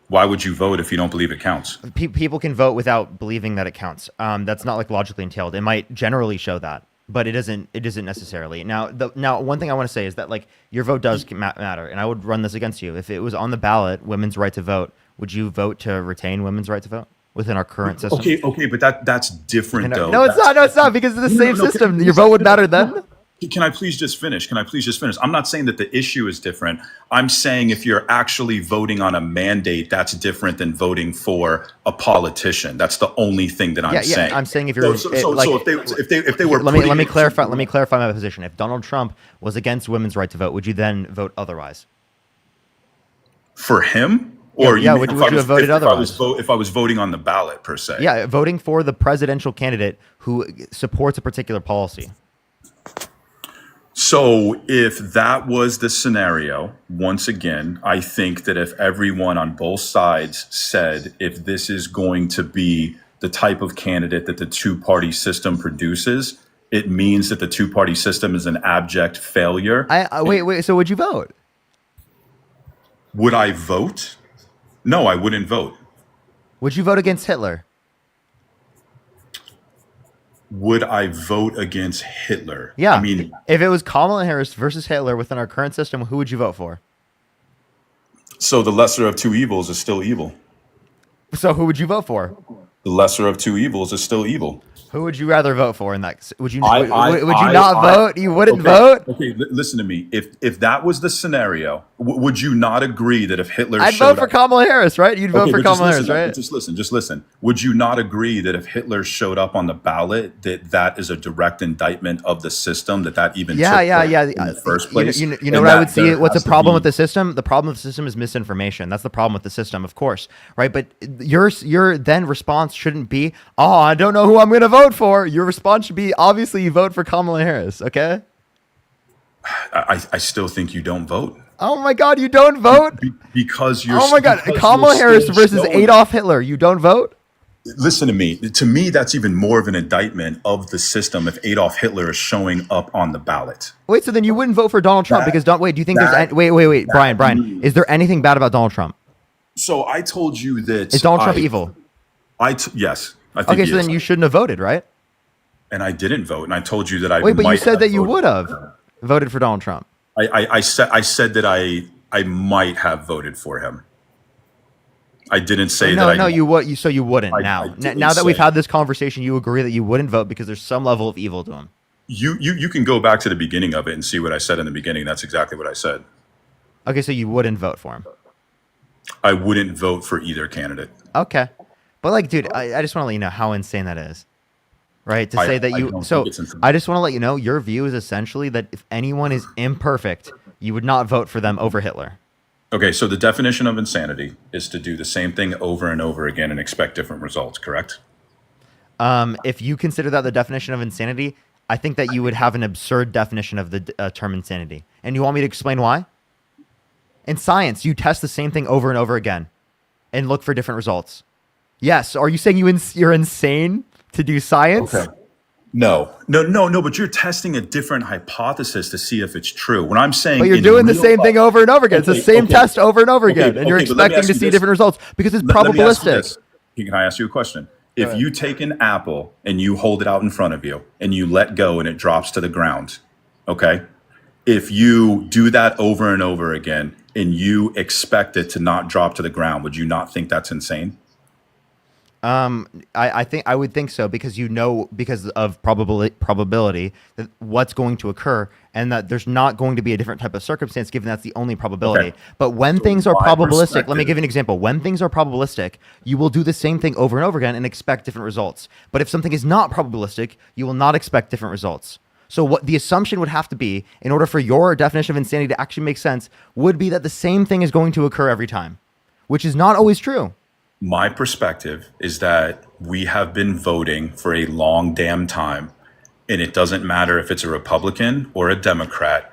Why would you vote if you don't believe it counts? People can vote without believing that it counts. That's not like logically entailed. It might generally show that, but it isn't necessarily. Now, one thing I want to say is that like your vote does matter, and I would run this against you. If it was on the ballot, women's right to vote, would you vote to retain women's right to vote within our current system? Okay, but that's different though. No, it's not because it's the same system. Your vote would matter then. Can I please just finish? I'm not saying that the issue is different. I'm saying if you're actually voting on a mandate, that's different than voting for a politician. That's the only thing that I'm saying. I'm saying if you're if they were let me clarify my position. If Donald Trump was against women's right to vote, would you then vote otherwise? For him? Or would you have voted otherwise? If I was voting on the ballot per se. Yeah, voting for the presidential candidate who supports a particular policy. So if that was the scenario, once again, I think that if everyone on both sides said, if this is going to be the type of candidate that the two-party system produces, it means that the two-party system is an abject failure. Wait. So would you vote? Would I vote? No, I wouldn't vote. Would you vote against Hitler? Would I vote against Hitler? Yeah. I mean, if it was Kamala Harris versus Hitler within our current system, who would you vote for? So the lesser of two evils is still evil. So who would you vote for? The lesser of two evils is still evil. Who would you rather vote for in that? Would you not vote? You wouldn't vote? Okay, listen to me. If that was the scenario, would you not agree that if Hitler I'd vote for Kamala Harris, right? You'd vote for Kamala Harris, right? Just listen. Would you not agree that if Hitler showed up on the ballot, that is a direct indictment of the system, that even took place in the first place? You know what I would see? What's a problem with the system? The problem with the system is misinformation. That's the problem with the system, of course, right? But your then response shouldn't be, oh, I don't know who I'm going to vote for. Your response should be, obviously you vote for Kamala Harris, okay? I still think you don't vote. Oh my God, you don't vote? Because you're... Oh my God, Kamala Harris versus Adolf Hitler, you don't vote? Listen to me. To me, that's even more of an indictment of the system if Adolf Hitler is showing up on the ballot. Wait, so then you wouldn't vote for Donald Trump because... Wait, do you think there's... Wait, Brian, is there anything bad about Donald Trump? So I told you that... Is Donald Trump evil? Yes. I think so then you shouldn't have voted, right? And I didn't vote, and I told you that I Wait, but you said that you would have voted for Donald Trump. I said that I might have voted for him. I didn't say that. No, you would. So you wouldn't now. Now that we've had this conversation, you agree that you wouldn't vote because there's some level of evil to him. You can go back to the beginning of it and see what I said in the beginning. That's exactly what I said. Okay, so you wouldn't vote for him. I wouldn't vote for either candidate. Okay, but like, dude, I just want to let you know how insane that is. Right, to say that you... So I just want to let you know, your view is essentially that if anyone is imperfect, you would not vote for them over Hitler. Okay, so the definition of insanity is to do the same thing over and over again and expect different results, correct? If you consider that the definition of insanity, I think that you would have an absurd definition of the term insanity. And you want me to explain why? In science, you test the same thing over and over again and look for different results. Yes, are you saying you're insane to do science? Okay. No. But you're testing a different hypothesis to see if it's true. When I'm saying, But you're in doing the real same thing life, over and over again. It's the same test over and over again, and you're but let me expecting ask to you see this. different results because it's Let me ask you probabilistic. this. Can I ask you a question? Go If ahead. you take an apple and you hold it out in front of you and you let go and it drops to the ground, okay? If you do that over and over again and you expect it to not drop to the ground, would you not think that's insane? I think I would think so because because of probability that what's going to occur and that there's not going to be a different type of circumstance given that's the only probability. Okay. But when So things are my probabilistic, let me perspective, give you an example. When things are probabilistic, you will do the same thing over and over again and expect different results. But if something is not probabilistic, you will not expect different results. So what the assumption would have to be in order for your definition of insanity to actually make sense would be that the same thing is going to occur every time, which is not always true. my perspective is that we have been voting for a long damn time, and it doesn't matter if it's a Republican or a Democrat,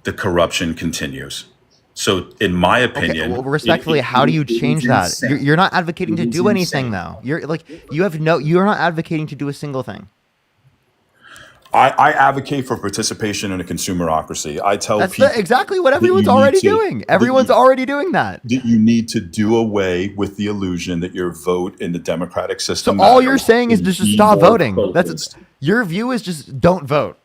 the corruption continues. So, in my Okay, opinion, well, respectfully, how do you it is change that? insane. You're not advocating It to is do anything, insane. though. You're not advocating to do a single thing. I advocate for participation in a consumerocracy. I tell That's people exactly what that you everyone's need already to doing. Everyone's already doing that. that you need to do away with the illusion that your vote in the democratic So system all you're matters saying is and just to be stop more voting. That's focused. your view is just don't vote.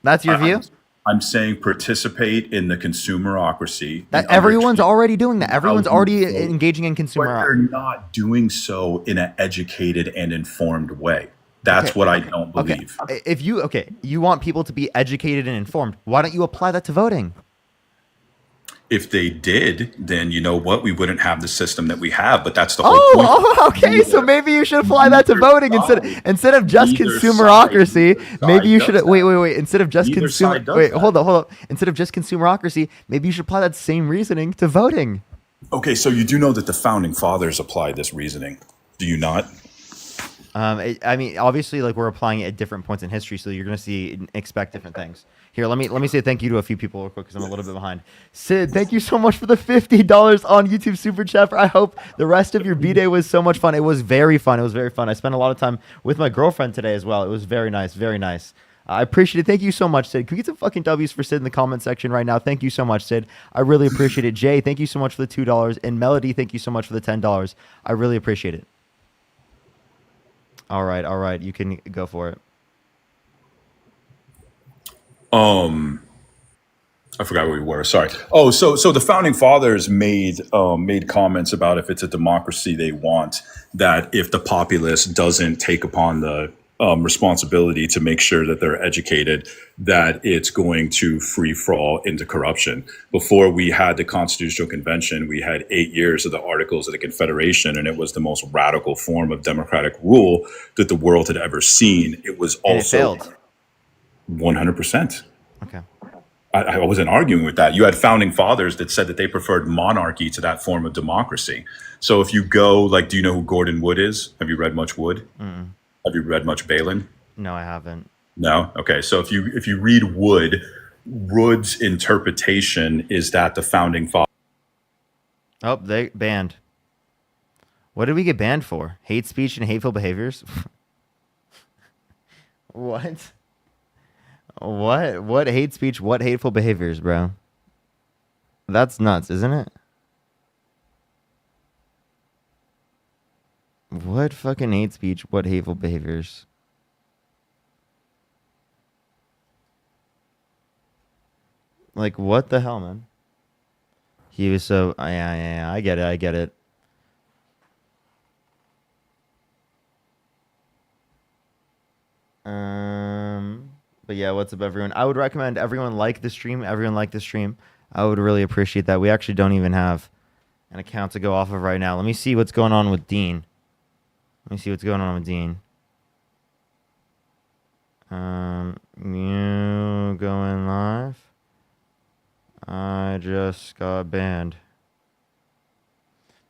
That's your I, view? I'm I'm saying participate in the consumerocracy That and everyone's understand already doing that. how Everyone's you already vote, engaging in but consumer. they're not doing so in an educated and informed way. Okay, That's what I don't okay. believe. If you want people to be educated and informed, why don't you apply that to voting? If they did, then you know what? We wouldn't have the system that we have. But that's the whole point. Okay. So maybe you should apply that to Neither voting side, instead of just consumerocracy. Maybe you should does wait, that. wait, wait. Instead of just Neither consumer, side does wait, that. hold up. Instead of just consumerocracy, maybe you should apply that same reasoning to voting. Okay, so you do know that the founding fathers applied this reasoning. Do you not? I mean, obviously, like we're applying it at different points in history, so you're going to expect different things. Here, let me say thank you to a few people real quick because I'm a little bit behind. Sid, thank you so much for the $50 on YouTube Super Chat. I hope the rest of your B-Day was so much fun. It was very fun. It was very fun. I spent a lot of time with my girlfriend today as well. It was very nice, very nice. I appreciate it. Thank you so much, Sid. Can we get some fucking W's for Sid in the comment section right now? Thank you so much, Sid. I really appreciate it. Jay, thank you so much for the $2. And Melody, thank you so much for the $10. I really appreciate it. All right. You can go for it. I forgot where we were. Sorry. Oh, so the founding fathers made comments about if it's a democracy they want, that if the populace doesn't take upon the responsibility to make sure that they're educated, that it's going to free fall into corruption. Before we had the Constitutional Convention, we had 8 years of the Articles of the Confederation, and it was the most radical form of democratic rule that the world had ever seen. It was And it also failed. 100%. Okay. I wasn't arguing with that. You had founding fathers that said that they preferred monarchy to that form of democracy. So if you go, like, do you know who Gordon Wood is? Have you read much Wood? Mm-mm. Have you read much Balin? No, I haven't. No? Okay. So if you read Wood, Wood's interpretation is that the founding fathers. Oh, they banned. What did we get banned for? Hate speech and hateful behaviors? What? What hate speech? What hateful behaviors, bro? That's nuts, isn't it? What fucking hate speech? What hateful behaviors? Like, what the hell, man? He was so... Yeah, I get it. But yeah, what's up, everyone? I would recommend everyone like the stream. I would really appreciate that. We actually don't even have an account to go off of right now. Let me see what's going on with Dean. You going live? I just got banned.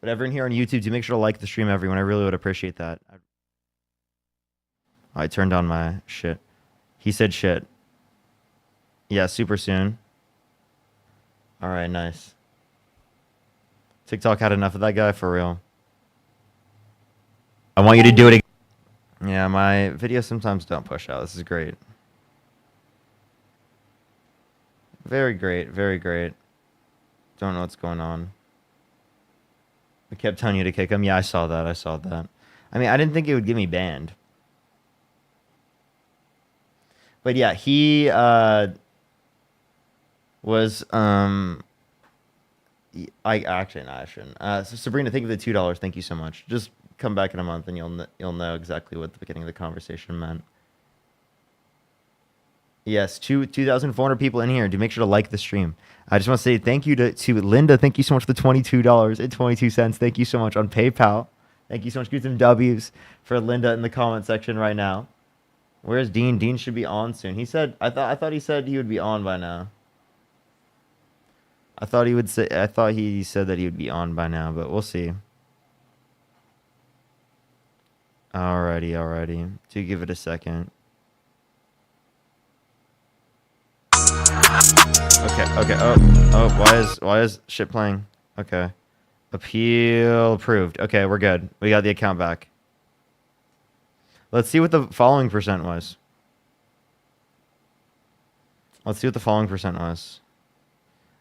But everyone here on YouTube, do make sure to like the stream, everyone. I really would appreciate that. I turned on my shit. He said shit. Yeah, super soon. All right, nice. TikTok had enough of that guy for real. I want you to do it again. Yeah, my videos sometimes don't push out. This is great. Very great. Very great. Don't know what's going on. I kept telling you to kick him. Yeah, I saw that. I saw that. I mean, I didn't think it would get me banned. But yeah, he was actually no, I shouldn't. So Sabrina, thank you for the $2. Thank you so much. Just come back in a month and you'll know exactly what the beginning of the conversation meant. Yes, 2,400 people in here. Do make sure to like the stream. I just want to say thank you to Linda. Thank you so much for the $22.22. Thank you so much on PayPal. Thank you so much. Give some W's for Linda in the comment section right now. Where's Dean? Dean should be on soon. He said I thought he said he would be on by now. I thought he said that he would be on by now, but we'll see. Alrighty. Do give it a second. Okay. Oh, why is shit playing? Okay. Appeal approved. Okay, we're good. We got the account back. Let's see what the following percent was.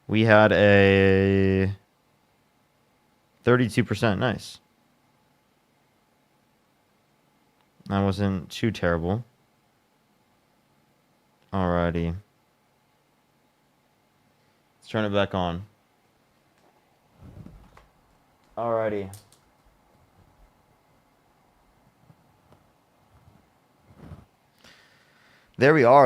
We had a 32%. Nice. That wasn't too terrible. Alrighty. Let's turn it back on. Alrighty. There we are.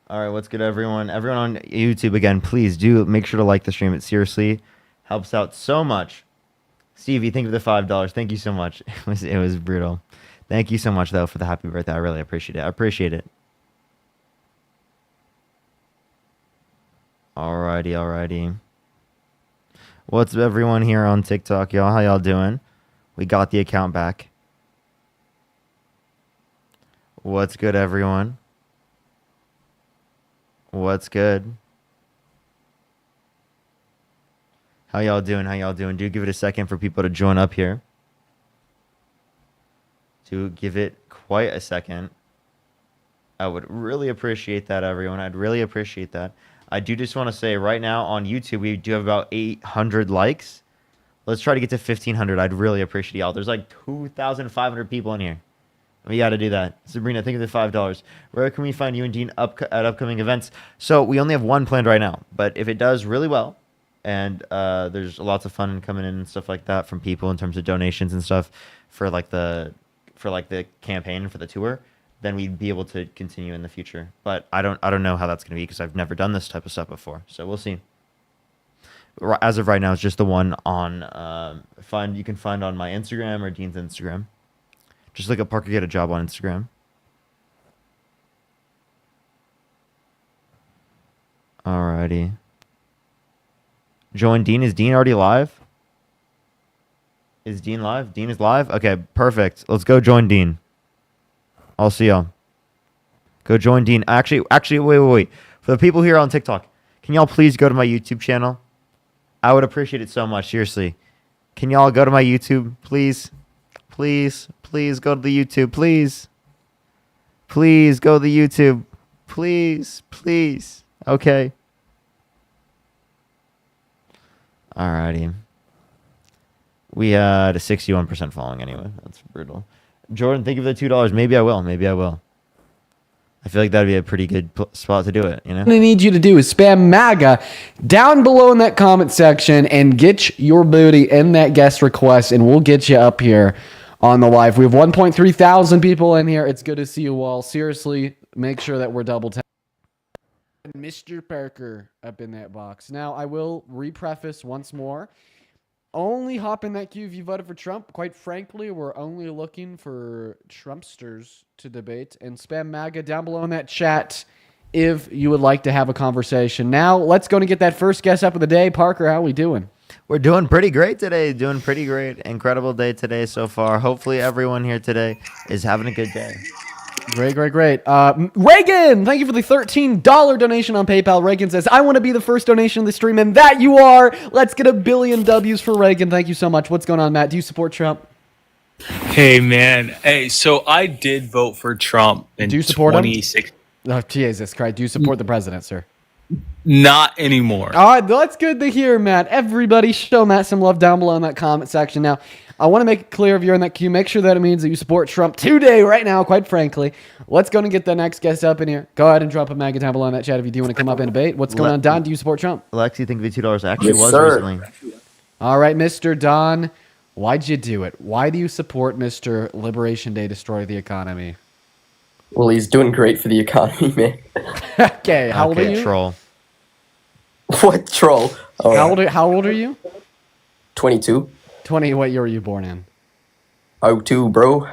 All right, what's good, everyone? Everyone on YouTube, again, please do make sure to like the stream. It seriously helps out so much. Stevie, thank you for the $5. Thank you so much. It was brutal. Thank you so much, though, for the happy birthday. I really appreciate it. Alrighty. What's up, everyone here on TikTok, y'all? How y'all doing? We got the account back. What's good, everyone? What's good? How y'all doing? Do give it a second for people to join up here. Do give it quite a second. I would really appreciate that, everyone. I'd really appreciate that. I do just want to say right now on YouTube, we do have about 800 likes. Let's try to get to 1,500. I'd really appreciate y'all. There's like 2,500 people in here. We got to do that. Sabrina, think of the $5. Where can we find you and Dean at upcoming events? So we only have one planned right now, but if it does really well, and there's lots of fun coming in and stuff like that from people in terms of donations and stuff for the campaign for the tour, then we'd be able to continue in the future. But I don't know how that's going to be because I've never done this type of stuff before. So we'll see. As of right now, it's just the one on you can find on my Instagram or Dean's Instagram. Just look at Parkergetajob on Instagram. Alrighty. Join Dean. Is Dean already live? Is Dean live? Dean is live? Okay, perfect. Let's go join Dean. I'll see y'all. Go join Dean. Actually, wait. For the people here on TikTok, can y'all please go to my YouTube channel? I would appreciate it so much, seriously. Can y'all go to my YouTube, please? Please go to the YouTube, please. Please go to the YouTube. Please. Okay. Alrighty. We had a 61% following anyway. That's brutal. Jordan, thank you for the $2. Maybe I will. I feel like that'd be a pretty good spot to do it, you know? What I need you to do is spam MAGA down below in that comment section and get your booty in that guest request, and we'll get you up here on the live. We have 1.3 thousand people in here. It's good to see you all. Seriously, make sure that we're double tapping. Mr. Parker up in that box. Now, I will re-preface once more. Only hop in that queue if you voted for Trump. Quite frankly, we're only looking for Trumpsters to debate. And spam MAGA down below in that chat if you would like to have a conversation. Now, let's go and get that first guest up of the day. Parker, how are we doing? We're doing pretty great today. Incredible day today so far. Hopefully everyone here today is having a good day. Great. Reagan, thank you for the $13 donation on PayPal. Reagan says, I want to be the first donation of the stream, and that you are. Let's get a billion W's for Reagan. Thank you so much. What's going on, Matt? Do you support Trump? Hey man, hey. So I did vote for Trump in Do you support him? 2016. Oh, Jesus Christ. Do you support the president, sir? Not anymore. All right, that's good to hear, Matt. Everybody show Matt some love down below in that comment section. Now, I want to make it clear if you're in that queue, make sure that it means that you support Trump today, right now, quite frankly. Let's go and get the next guest up in here. Go ahead and drop a maggot down below in that chat if you do want to come up and debate. What's going on, Don? Do you support Trump? Lexi, think the $2 actually Yes, was sir. recently. All right, Mr. Don, why'd you do it? Why do you support Mr. Liberation Day Destroy the Economy? Well, he's doing great for the economy, man. Okay, how old are Okay, you? troll. What troll? Oh, How old are you? 22. 20. What year were you born in? Oh, 2, bro.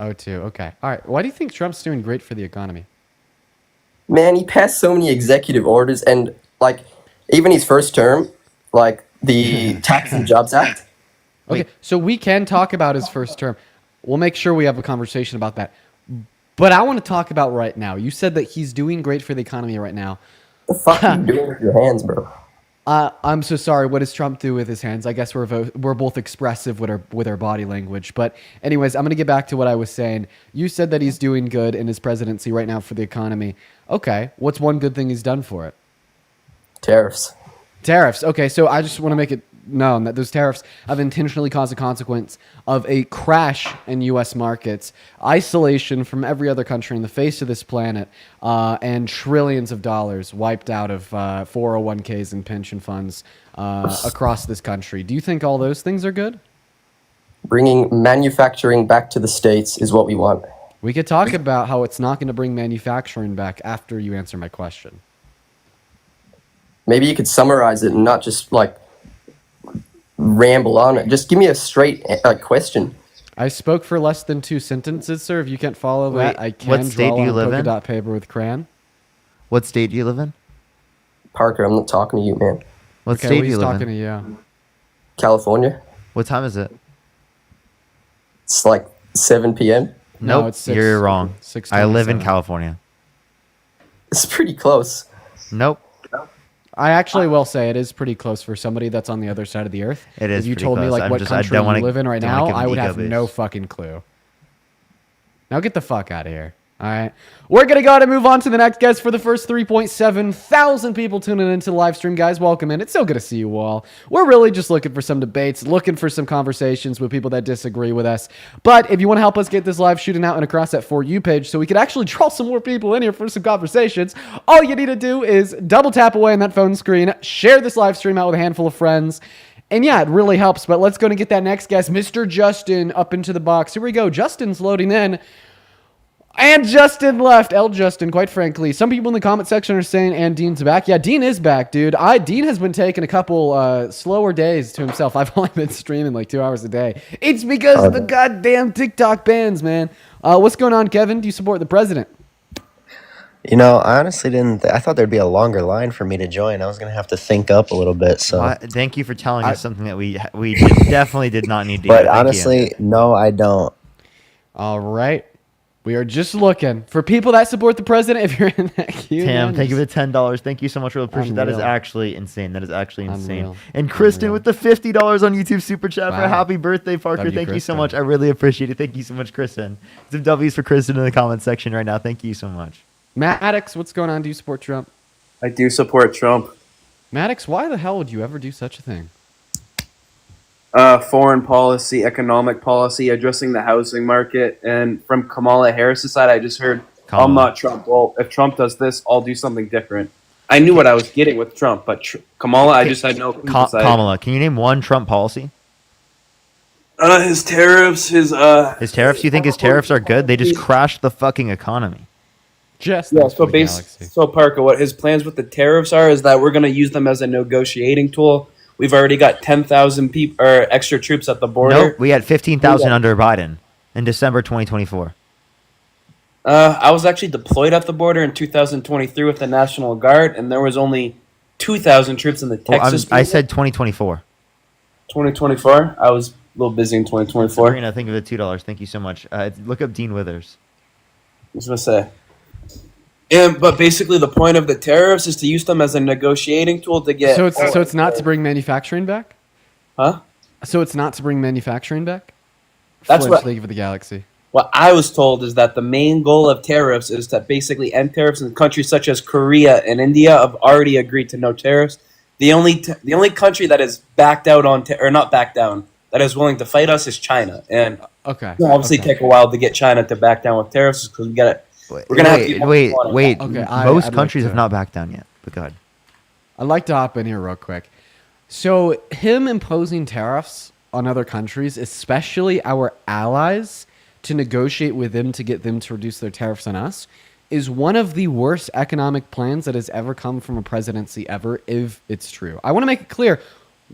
Oh, 02. Okay. All right. Why do you think Trump's doing great for the economy? Man, he passed so many executive orders, and like even his first term, like the Tax and Jobs Act. Okay, so we can talk about his first term. We'll make sure we have a conversation about that. But I want to talk about right now. You said that he's doing great for the economy right now. The fuck are you doing with your hands, bro? I'm so sorry. What does Trump do with his hands? I guess we're both expressive with our body language. But anyways, I'm gonna get back to what I was saying. You said that he's doing good in his presidency right now for the economy. Okay, what's one good thing he's done for it? Tariffs. Tariffs. Okay, so I just want to make it known that those tariffs have intentionally caused a consequence of a crash in U.S. markets, isolation from every other country on the face of this planet, and trillions of dollars wiped out of 401ks and pension funds across this country. Do you think all those things are good? Bringing manufacturing back to the States is what we want. We could talk about how it's not going to bring manufacturing back after you answer my question. Maybe you could summarize it and not just like ramble on it. Just give me a straight question. I spoke for less than 2 sentences, sir. If you can't follow that, Wait, I can what state draw do you on live polka in? dot paper with crayon. What state do you live in? Parker, I'm not talking to you, man. What Okay, state well, do he's you live talking in? to you. California. What time is it? It's like 7 p.m. No, Nope, it's 6 you're wrong. 6:27. I live in California. It's pretty close. Nope. I actually will say it is pretty close for somebody that's on the other side of the earth. It is If you pretty told me close. like I'm what just- I country don't you wanna- live in right don't wanna now, give an I would ego have boost. no fucking clue. Now get the fuck out of here. All right. We're going to go ahead and move on to the next guest for the first 3.7 thousand people tuning into the live stream. Guys, welcome in. It's so good to see you all. We're really just looking for some debates, looking for some conversations with people that disagree with us. But if you want to help us get this live shooting out and across that For You page so we could actually draw some more people in here for some conversations, all you need to do is double tap away on that phone screen, share this live stream out with a handful of friends. And yeah, it really helps. But let's go and get that next guest, Mr. Justin, up into the box. Here we go. Justin's loading in. And Justin left. Justin, quite frankly. Some people in the comment section are saying, and Dean's back. Yeah, Dean is back, dude. Dean has been taking a couple slower days to himself. I've only been streaming like 2 hours a day. It's because of the goddamn TikTok bans, man. What's going on, Kevin? Do you support the president? You know, I honestly didn't. I thought there'd be a longer line for me to join. I was gonna have to think up a little bit. So, Thank you for telling us something that we definitely did not need to but hear. Thank you. honestly, no, I don't. All right. We are just looking for people that support the president. If you're in that queue, Tam, man, thank you just- for the $10. Thank you so much. Really appreciate it. That is Unreal. actually insane. That is actually insane. Unreal. And Kristen Unreal. with the $50 on YouTube super chat for Wow. happy birthday, Parker. W, Thank you so Kristen. much. I really appreciate it. Thank you so much, Kristen. Some W's for Kristen in the comment section right now. Thank you so much. Maddox, what's going on? Do you support Trump? I do support Trump. Maddox, why the hell would you ever do such a thing? Foreign policy, economic policy, addressing the housing market. And from Kamala Harris' side, I just heard, Kamala. I'm not Trump. Well, if Trump does this, I'll do something different. I knew what I was getting with Trump, but Kamala, I just had no clue. Kamala, can you name one Trump policy? His tariffs, His tariffs? You think his tariffs are good? They just crashed the fucking economy. Just Yeah, thanks so for the galaxy. so Parker, what his plans with the tariffs are is that we're going to use them as a negotiating tool. We've already got 10,000 people or extra troops at the border. Nope, we had 15,000 Yeah. under Biden in December 2024. I was actually deployed at the border in 2023 with the National Guard, and there was only 2,000 troops in the Well, Texas. I said 2024. 2024. I was a little busy in 2024. Sabrina, think of it $2. Thank you so much. Look up Dean Withers. I was gonna say. But basically, the point of the tariffs is to use them as a negotiating tool to get. So it's not to bring manufacturing back? Huh? So it's not to bring manufacturing back? That's Flinch, what thank you for the galaxy. what I was told is that the main goal of tariffs is to basically end tariffs, and countries such as Korea and India have already agreed to no tariffs. The only country that is backed out on or not backed down that is willing to fight us is China, and Okay. it'll obviously okay. take a while to get China to back down with tariffs because we're gonna have to wait. Okay, Most I'd countries like have to- not backed down yet. But go ahead. I'd like to hop in here real quick. So, him imposing tariffs on other countries, especially our allies, to negotiate with them to get them to reduce their tariffs on us, is one of the worst economic plans that has ever come from a presidency ever, if it's true. I want to make it clear,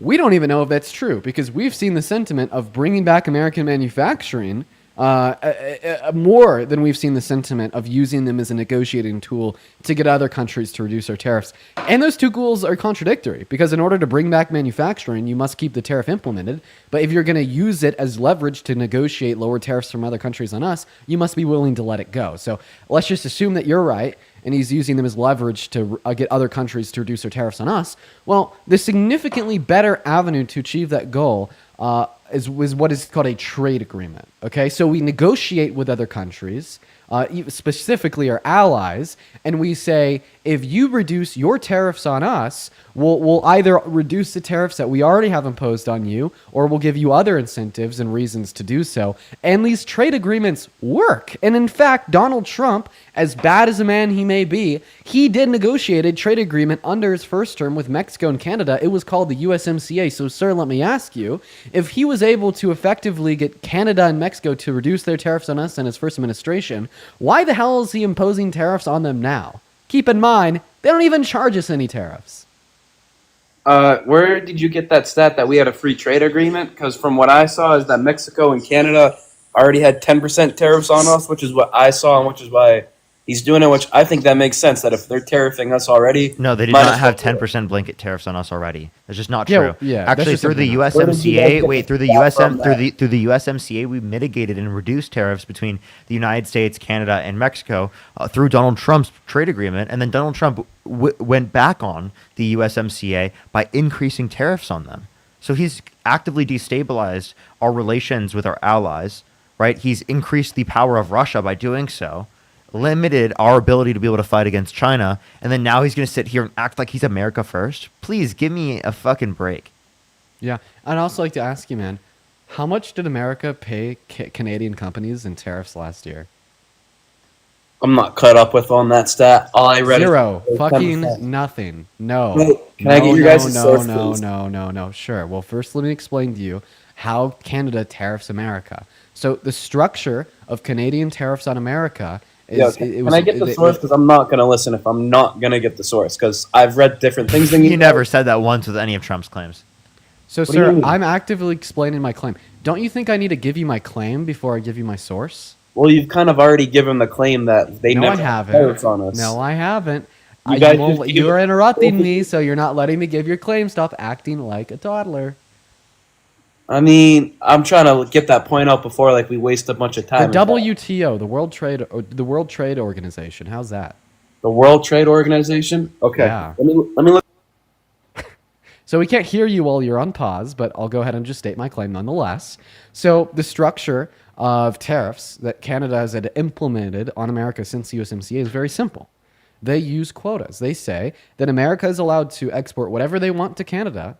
we don't even know if that's true because we've seen the sentiment of bringing back American manufacturing more than we've seen the sentiment of using them as a negotiating tool to get other countries to reduce their tariffs. And those two goals are contradictory because in order to bring back manufacturing, you must keep the tariff implemented. But if you're going to use it as leverage to negotiate lower tariffs from other countries on us, you must be willing to let it go. So let's just assume that you're right and he's using them as leverage to get other countries to reduce their tariffs on us. Well, the significantly better avenue to achieve that goal is what is called a trade agreement. Okay, so we negotiate with other countries, specifically our allies, and we say, if you reduce your tariffs on us, we'll either reduce the tariffs that we already have imposed on you, or we'll give you other incentives and reasons to do so. And these trade agreements work. And in fact, Donald Trump, as bad as a man he may be, he did negotiate a trade agreement under his first term with Mexico and Canada. It was called the USMCA. So, sir, let me ask you, if he was able to effectively get Canada and Mexico to reduce their tariffs on us in his first administration, why the hell is he imposing tariffs on them now? Keep in mind, they don't even charge us any tariffs. Where did you get that stat that we had a free trade agreement? Because from what I saw is that Mexico and Canada already had 10% tariffs on us, which is what I saw, and which is why he's doing it, which I think that makes sense, that if they're tariffing us already... No, they did might not as have well do it. 10% blanket tariffs on us already. That's just not Yeah, true. yeah, that's Actually, just through the something else. Where did you guys USMCA, get wait, through the that from that? through the USMCA, we mitigated and reduced tariffs between the United States, Canada, and Mexico through Donald Trump's trade agreement, and then Donald Trump went back on the USMCA by increasing tariffs on them. So he's actively destabilized our relations with our allies, right? He's increased the power of Russia by doing so, limited our ability to be able to fight against China, and then now he's going to sit here and act like he's America first? Please give me a fucking break. Yeah, I'd also like to ask you, man, how much did America pay Canadian companies in tariffs last year? I'm not caught up with on that stat. All I read Zero. is Fucking 10%. nothing. No. Wait, can I get your guys' source, please? No. Sure. Well, first let me explain to you how Canada tariffs America. So the structure of Canadian tariffs on America is... Yeah, can I get the source? Because I'm not going to listen if I'm not going to get the source, because I've read different things than you. He never said that once with any of Trump's claims. So, do you sir, mean? I'm actively explaining my claim. Don't you think I need to give you my claim before I give you my source? Well, you've kind of already given the claim that they No, never I had haven't. tariffs on us. No, I haven't. You guys just give You're it- interrupting me, so you're not letting me give your claim. Stop acting like a toddler. I mean, I'm trying to get that point out before like we waste a bunch of time. The WTO, the World Trade Organization. How's that? The World Trade Organization. Okay. Yeah. Let me look. So we can't hear you while you're on pause, but I'll go ahead and just state my claim nonetheless. So the structure of tariffs that Canada has had implemented on America since the USMCA is very simple. They use quotas. They say that America is allowed to export whatever they want to Canada,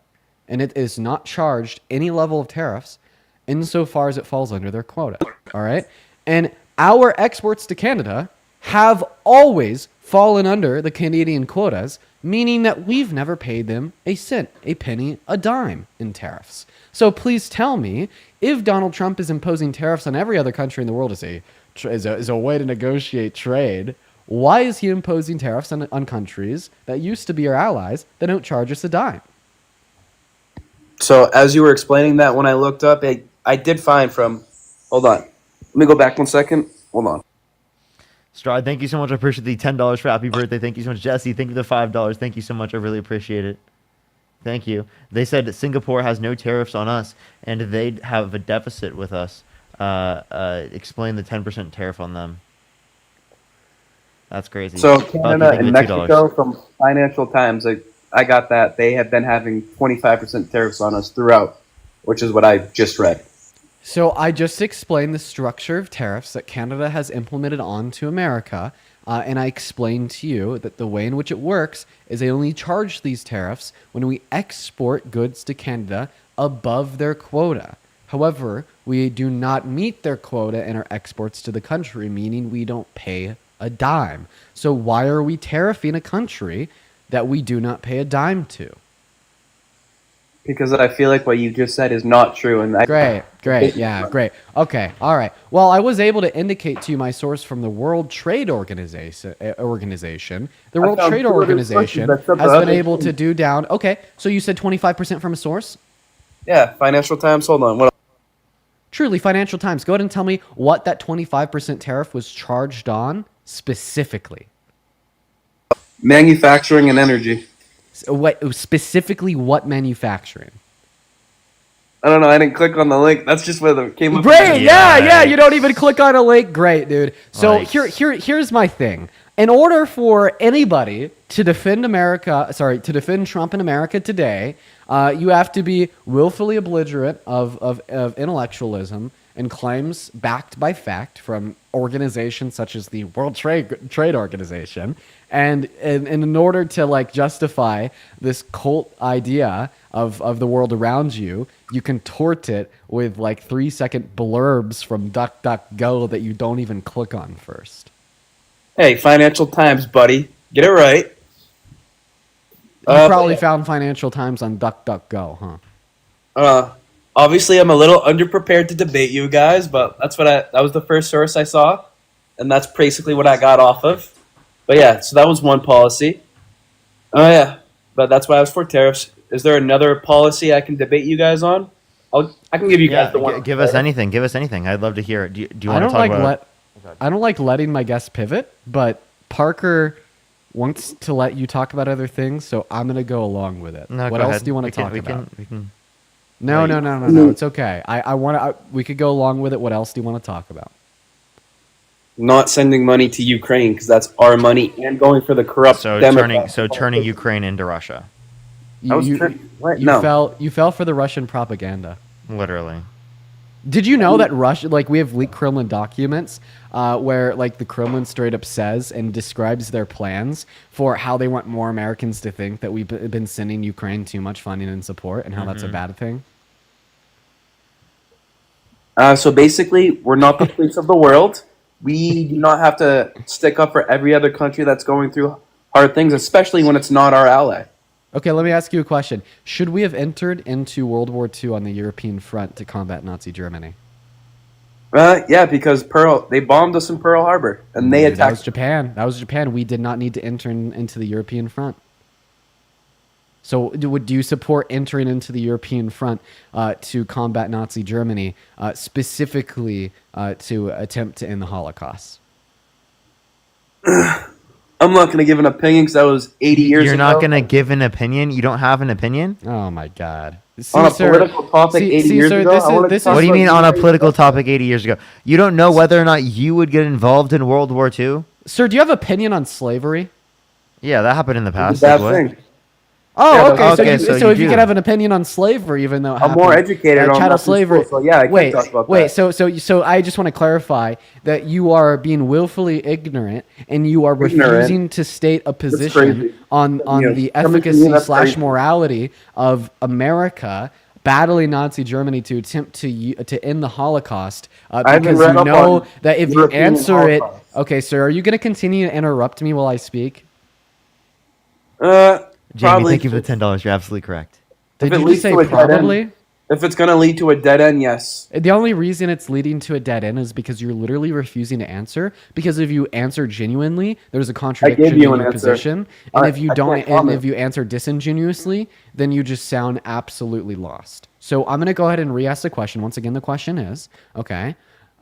and it is not charged any level of tariffs insofar as it falls under their quota. All right? And our exports to Canada have always fallen under the Canadian quotas, meaning that we've never paid them a cent, a penny, a dime in tariffs. So please tell me, if Donald Trump is imposing tariffs on every other country in the world as a way to negotiate trade, why is he imposing tariffs on countries that used to be our allies that don't charge us a dime? So as you were explaining that, when I looked up, I did find from. Hold on. Let me go back 1 second. Hold on. Stride, thank you so much. I appreciate the $10 for happy birthday. Thank you so much, Jesse. Thank you for the $5. Thank you so much. I really appreciate it. Thank you. They said that Singapore has no tariffs on us, and they have a deficit with us. Explain the 10% tariff on them. That's crazy. So Bucky, Canada thank you and for $2. Mexico, from Financial Times, I got that they have been having 25% tariffs on us throughout, which is what I just read. So I just explained the structure of tariffs that Canada has implemented onto America, and I explained to you that the way in which it works is they only charge these tariffs when we export goods to Canada above their quota. However, we do not meet their quota in our exports to the country, meaning we don't pay a dime. So why are we tariffing a country that we do not pay a dime to? Because I feel like what you just said is not true, and Great, yeah, great. Okay, all right. Well, I was able to indicate to you my source from the World Trade Organization. The World found Trade 200 Organization sources has that been other able to things. do down. Okay, so you said 25% from a source? Yeah, Financial Times. Hold on. What? Truly, Financial Times. Go ahead and tell me what that 25% tariff was charged on specifically. Manufacturing and energy. Specifically, what manufacturing? I don't know. I didn't click on the link. That's just where it came up. Great, yeah. You Yikes. don't even click on a link. Great, dude. So Yikes. here's my thing. In order for anybody to defend Trump in America today, you have to be willfully belligerent of intellectualism and claims backed by fact from organizations such as the World Trade Organization. And in order to like justify this cult idea of the world around you, you contort it with like 3-second blurbs from DuckDuckGo that you don't even click on first. Hey, Financial Times, buddy. Get it right. You probably found Financial Times on DuckDuckGo, huh? Obviously, I'm a little underprepared to debate you guys, but that was the first source I saw, and that's basically what I got off of. But yeah, so that was one policy. Oh yeah, but that's why I was for tariffs. Is there another policy I can debate you guys on? I can give you guys the one. Give us anything. Give us anything. I'd love to hear it. Do you want to talk about? I don't like letting my guests pivot, but Parker wants to let you talk about other things, so I'm going to go along with it. No, what go else ahead. do you want to We can- talk we about? can- we can- No, it's okay. I want to. We could go along with it. What else do you want to talk about? Not sending money to Ukraine because that's our money, and going for the corrupt So Democrats. turning Ukraine into Russia, You fell for the Russian propaganda. literally. Did you know that Russia, like we have leaked Kremlin documents where like the Kremlin straight up says and describes their plans for how they want more Americans to think that we've been sending Ukraine too much funding and support and how that's a bad thing? So basically, we're not the police of the world. We do not have to stick up for every other country that's going through hard things, especially when it's not our ally. Okay, let me ask you a question. Should we have entered into World War II on the European front to combat Nazi Germany? Yeah, because they bombed us in Pearl Harbor, and they That attacked. was Japan. That was Japan. We did not need to enter into the European front. So do you support entering into the European front to combat Nazi Germany, specifically to attempt to end the Holocaust? I'm not going to give an opinion because that was 80 years You're ago. not going to give an opinion? You don't have an opinion? Oh my God! On a political topic 80 years ago? What do you mean on a political topic 80 years ago? You don't know whether or not you would get involved in World War II? Sir, do you have opinion on slavery? Yeah, that happened in the past. Bad Like, what? thing. Oh, Yeah, okay. okay, So so if you you do. could have an opinion on slavery, even though it I'm more happened, educated on chattel that in slavery. school, so yeah, I can talk about wait. that. So I just want to clarify that you are being willfully ignorant, and you are Ignorant? refusing to state a crazy. position on Yeah, the coming from you, that's efficacy / crazy. morality of America battling Nazi Germany to attempt to end the Holocaust, haven't because read you up know on that if you European answer it, Holocaust. okay, sir, are you going to continue to interrupt me while I speak? Jamie, Probably. thank you for the $10. You're absolutely correct. Did it you leads just say to a dead end. probably? If it's going to lead to a dead end, yes. The only reason it's leading to a dead end is because you're literally refusing to answer. Because if you answer genuinely, there's a contradiction you in an your answer. position, and if you I don't, can't and comment. if you answer disingenuously, then you just sound absolutely lost. So I'm gonna go ahead and re-ask the question. Once again, the question is, okay,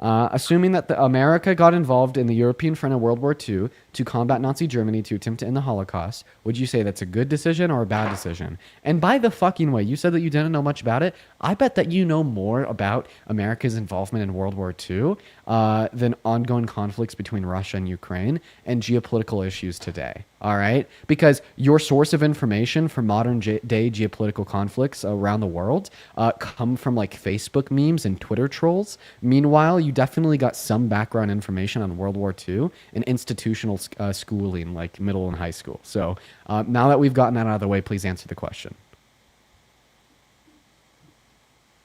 assuming that America got involved in the European front of World War II to combat Nazi Germany to attempt to end the Holocaust, would you say that's a good decision or a bad decision? And by the fucking way, you said that you didn't know much about it. I bet that you know more about America's involvement in World War II than ongoing conflicts between Russia and Ukraine and geopolitical issues today. All right, because your source of information for day geopolitical conflicts around the world come from like Facebook memes and Twitter trolls. Meanwhile, you definitely got some background information on World War II and institutional schooling, like middle and high school. So now that we've gotten that out of the way, please answer the question.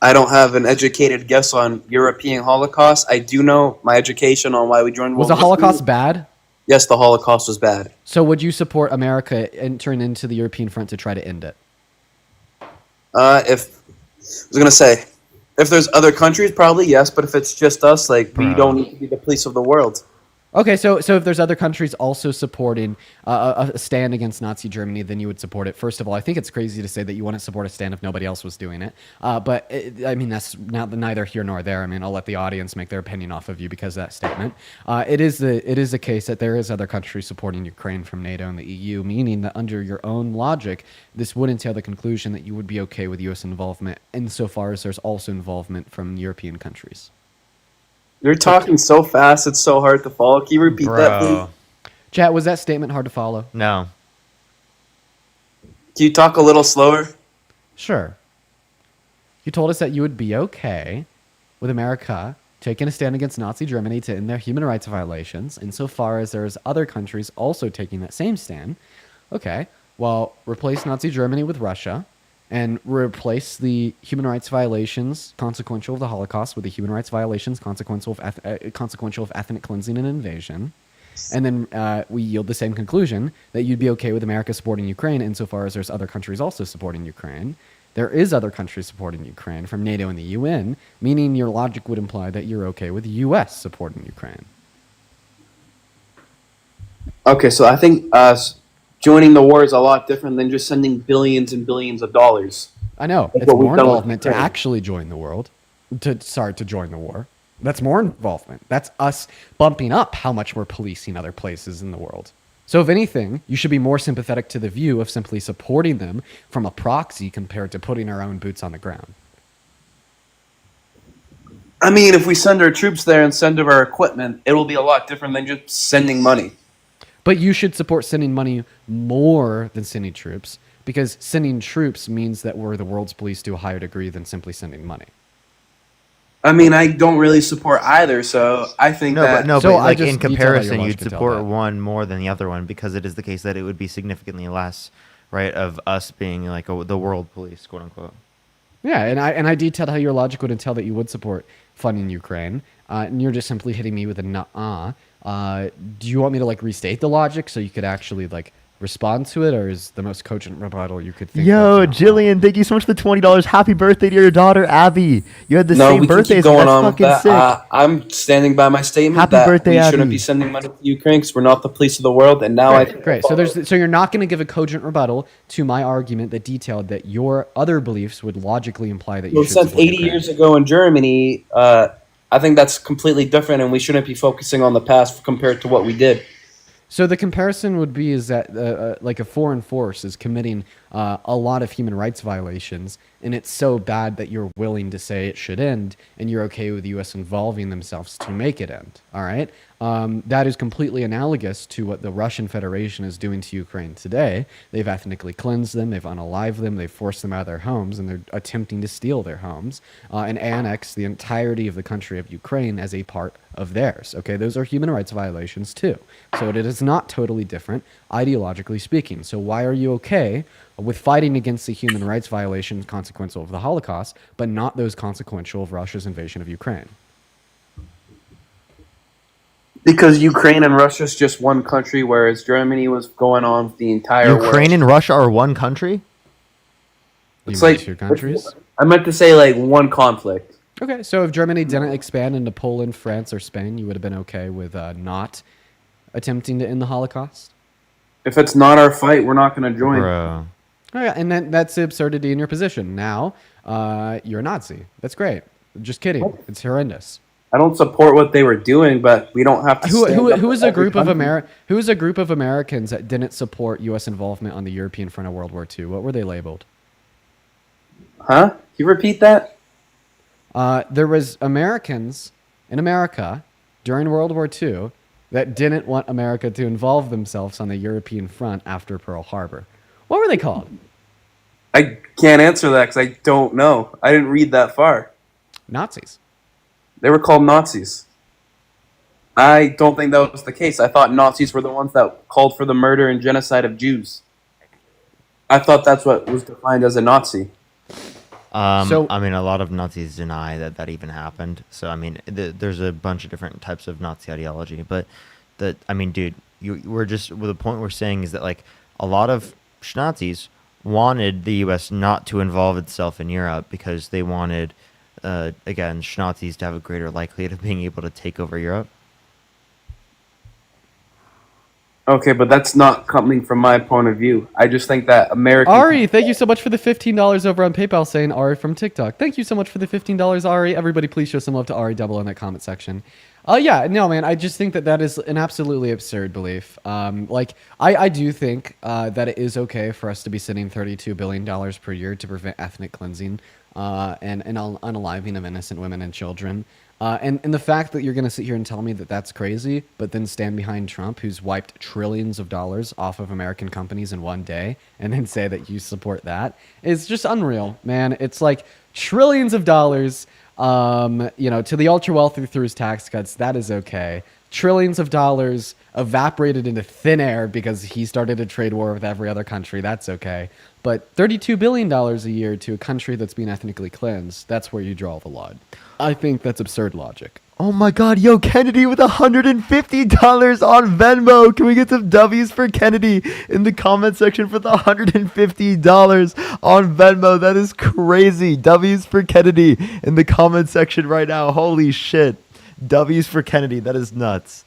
I don't have an educated guess on European Holocaust. I do know my education on why we joined Was World the War II. Holocaust bad? Yes, the Holocaust was bad. So would you support America entering into the European front to try to end it? If I was gonna say, if there's other countries, probably yes. But if it's just us, like we don't need to be the police of the world. Okay, so if there's other countries also supporting a stand against Nazi Germany, then you would support it. First of all, I think it's crazy to say that you wouldn't support a stand if nobody else was doing it. But I mean, that's neither here nor there. I mean, I'll let the audience make their opinion off of you because of that statement. It is the case that there is other countries supporting Ukraine from NATO and the EU, meaning that under your own logic, this would entail the conclusion that you would be okay with U.S. involvement insofar as there's also involvement from European countries. You're talking so fast; it's so hard to follow. Can you repeat that, please? Chat, was that statement hard to follow? No. Can you talk a little slower? Sure. You told us that you would be okay with America taking a stand against Nazi Germany to end their human rights violations, insofar as there's other countries also taking that same stand. Okay, well, replace Nazi Germany with Russia, and replace the human rights violations consequential of the Holocaust with the human rights violations consequential of ethnic cleansing and invasion. And then we yield the same conclusion that you'd be okay with America supporting Ukraine insofar as there's other countries also supporting Ukraine. There is other countries supporting Ukraine from NATO and the UN, meaning your logic would imply that you're okay with the U.S. supporting Ukraine. Okay, so I think joining the war is a lot different than just sending billions and billions of dollars. I know. That's It's what we've more done with involvement to Ukraine. actually join the world. To join the war. That's more involvement. That's us bumping up how much we're policing other places in the world. So if anything, you should be more sympathetic to the view of simply supporting them from a proxy compared to putting our own boots on the ground. I mean, if we send our troops there and send our equipment, it will be a lot different than just sending money. But you should support sending money more than sending troops, because sending troops means that we're the world's police to a higher degree than simply sending money. I mean, I don't really support either, so I think that... So I like just- in you tell how your comparison, logic you'd could tell support that. one more than the other one because it is the case that it would be significantly less, right, of us being like the world police, quote unquote. Yeah, and I detailed how your logic would entail that you would support funding Ukraine, and you're just simply hitting me with a nuh-uh. Do you want me to like restate the logic so you could actually like respond to it, or is the most cogent rebuttal you could think Yo, of? Jillian, thank you so much for the $20. Happy birthday to your daughter, Abby. You had the No, same we can birthday, keep so going that's on with fucking that. sick. I'm standing by my statement Happy that birthday, we shouldn't Abby. be sending money to Ukraine because we're not the police of the world. And now Great. So you're not going to give a cogent rebuttal to my argument that detailed that your other beliefs would logically imply that you should since support 80 Ukraine. years ago in Germany, I think that's completely different, and we shouldn't be focusing on the past compared to what we did. So the comparison would be is that like a foreign force is committing a lot of human rights violations, and it's so bad that you're willing to say it should end, and you're okay with the U.S. involving themselves to make it end. All right, that is completely analogous to what the Russian Federation is doing to Ukraine today. They've ethnically cleansed them, they've unalived them, they've forced them out of their homes, and they're attempting to steal their homes and annex the entirety of the country of Ukraine as a part of theirs. Okay, those are human rights violations too. So it is not totally different, ideologically speaking. So why are you okay with fighting against the human rights violations consequential of the Holocaust, but not those consequential of Russia's invasion of Ukraine? Because Ukraine and Russia is just one country, whereas Germany was going on with the entire world. Ukraine and Russia are one country? It's You mean like two countries? I meant to say like one conflict. Okay, so if Germany didn't expand into Poland, France, or Spain, you would have been okay with not attempting to end the Holocaust? If it's not our fight, we're not going to join. Bro. Oh, yeah, and that's the absurdity in your position. Now, you're a Nazi. That's great. Just kidding. It's horrendous. I don't support what they were doing, but we don't have to. Who is a group of Who is a group of Americans that didn't support U.S. involvement on the European front of World War II? What were they labeled? Huh? Can you repeat that? There was Americans in America during World War II that didn't want America to involve themselves on the European front after Pearl Harbor? What were they called? I can't answer that because I don't know. I didn't read that far. Nazis. They were called Nazis. I don't think that was the case. I thought Nazis were the ones that called for the murder and genocide of Jews. I thought that's what was defined as a Nazi. So- I mean, a lot of Nazis deny that that even happened. So, I mean, there's a bunch of different types of Nazi ideology. But, I mean, dude, we're just, well, the point we're saying is that, like, a lot of Nazis wanted the U.S. not to involve itself in Europe because they wanted, again, Nazis to have a greater likelihood of being able to take over Europe. Okay, but that's not coming from my point of view. I just think that American... Ari, thank you so much for the $15 over on PayPal, saying Ari from TikTok. Thank you so much for the $15, Ari. Everybody, please show some love to Ari Double in that comment section. Yeah, no, man, I just think that that is an absolutely absurd belief. I do think that it is okay for us to be sending $32 billion per year to prevent ethnic cleansing and unaliving of innocent women and children. And the fact that you're going to sit here and tell me that that's crazy, but then stand behind Trump, who's wiped trillions of dollars off of American companies in one day, and then say that you support that, is just unreal, man. It's like trillions of dollars, to the ultra wealthy through his tax cuts. That is okay. Trillions of dollars evaporated into thin air because he started a trade war with every other country. That's okay. But $32 billion a year to a country that's being ethnically cleansed, that's where you draw the line. I think that's absurd logic. Oh my god, yo, Kennedy with $150 on Venmo. Can we get some W's for Kennedy in the comment section for the $150 on Venmo? That is crazy. W's for Kennedy in the comment section right now. Holy shit. W's for Kennedy. That is nuts.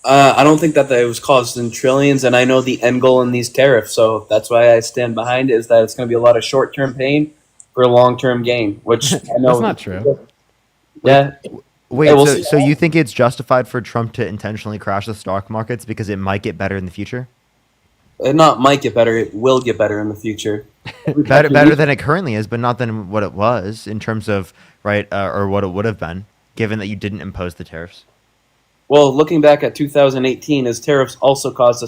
I don't think that it was caused in trillions, and I know the end goal in these tariffs, so that's why I stand behind it, is that it's going to be a lot of short-term pain for a long-term gain, which I know... That's not true. Yeah. Wait, Yeah, we'll so, see. so you think it's justified for Trump to intentionally crash the stock markets because it might get better in the future? It not might get better, it will get better in the future. Better than it currently is, but not than what it was in terms of, right, or what it would have been, given that you didn't impose the tariffs. Well, looking back at 2018, as tariffs also caused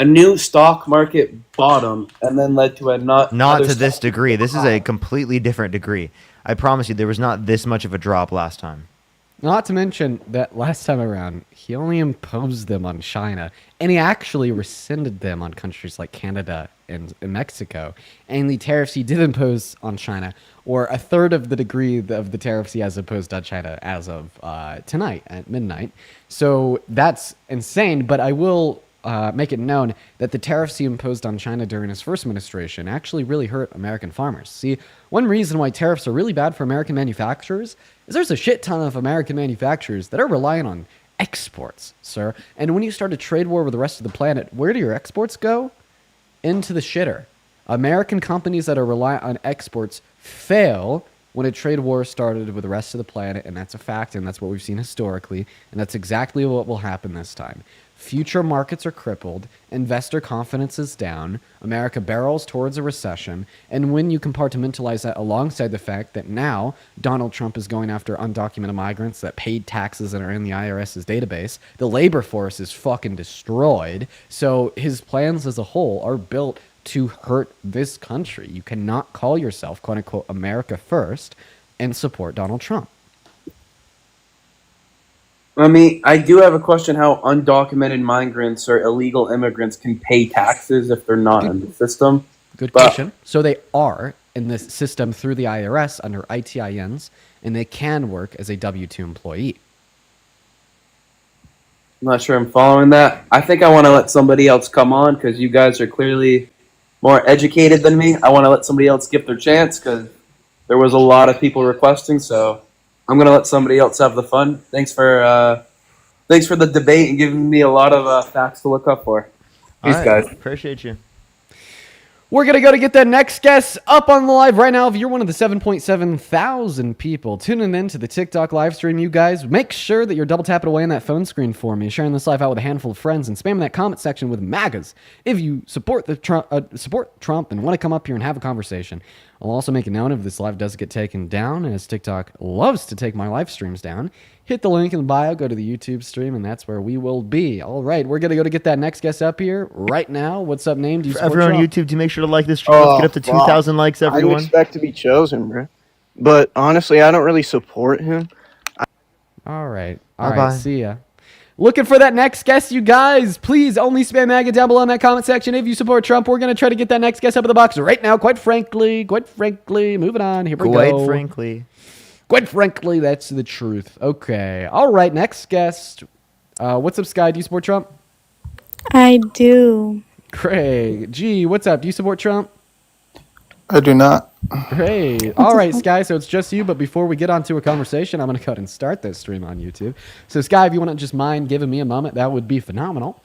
a new stock market bottom, and then led to a Not to this degree. This is a completely different degree. I promise you, there was not this much of a drop last time. Not to mention that last time around, he only imposed them on China, and he actually rescinded them on countries like Canada and Mexico. And the tariffs he did impose on China were a third of the degree of the tariffs he has imposed on China as of tonight at midnight. So that's insane, but I will make it known that the tariffs he imposed on China during his first administration actually really hurt American farmers. See, one reason why tariffs are really bad for American manufacturers is there's a shit ton of American manufacturers that are relying on exports, sir. And when you start a trade war with the rest of the planet, where do your exports go? Into the shitter. American companies that are reliant on exports fail when a trade war started with the rest of the planet, and that's a fact, and that's what we've seen historically, and that's exactly what will happen this time. Future markets are crippled, investor confidence is down, America barrels towards a recession, and when you compartmentalize that alongside the fact that now Donald Trump is going after undocumented migrants that paid taxes and are in the IRS's database, the labor force is fucking destroyed, so his plans as a whole are built to hurt this country. You cannot call yourself, quote unquote, America first and support Donald Trump. I mean, I do have a question how undocumented migrants or illegal immigrants can pay taxes if they're not in the system. Good question. So they are in this system through the IRS under ITINs, and they can work as a W-2 employee. I'm not sure I'm following that. I think I want to let somebody else come on because you guys are clearly more educated than me. I want to let somebody else give their chance because there was a lot of people requesting, so I'm going to let somebody else have the fun. Thanks for the debate and giving me a lot of facts to look up for. Peace, All right, guys. Appreciate you. We're going to go to get that next guest up on the live right now. If you're one of the 7.7 thousand people tuning in to the TikTok live stream, you guys, make sure that you're double tapping away on that phone screen for me, sharing this live out with a handful of friends, and spamming that comment section with MAGAs if you support Trump and want to come up here and have a conversation. I'll also make a note if this live does get taken down, as TikTok loves to take my live streams down. Hit the link in the bio, go to the YouTube stream, and that's where we will be. All right, we're going to go to get that next guest up here right now. What's up, name? Do you For support everyone on Trump? YouTube, do make sure to like this stream. Let's get up to 2,000 likes, I didn't everyone. expect to be chosen, bro. But honestly, I don't really support him. All right. Bye-bye. See ya. Looking for that next guest, you guys. Please only spam MAGA down below in that comment section. If you support Trump, we're going to try to get that next guest up in the box right now. Quite frankly, moving on. Here we go. Quite frankly, that's the truth. Okay. All right. Next guest. What's up, Sky? Do you support Trump? I do. Great. G, what's up? Do you support Trump? I do not. Great. All right, Sky, so it's just you, but before we get on to a conversation, I'm going to go ahead and start this stream on YouTube. So, Sky, if you want to just mind giving me a moment, that would be phenomenal.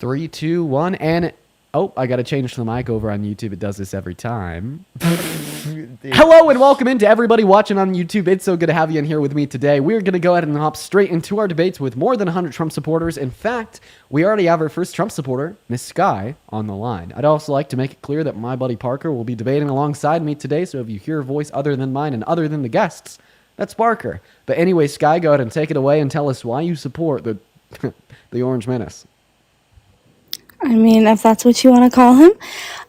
3, 2, 1, and... Oh, I got to change the mic over on YouTube. It does this every time. Hello and welcome into everybody watching on YouTube. It's so good to have you in here with me today. We're going to go ahead and hop straight into our debates with more than 100 Trump supporters. In fact, we already have our first Trump supporter, Miss Sky, on the line. I'd also like to make it clear that my buddy Parker will be debating alongside me today, so if you hear a voice other than mine and other than the guests, that's Parker. But anyway, Sky, go ahead and take it away and tell us why you support the the Orange Menace. I mean, if that's what you want to call him.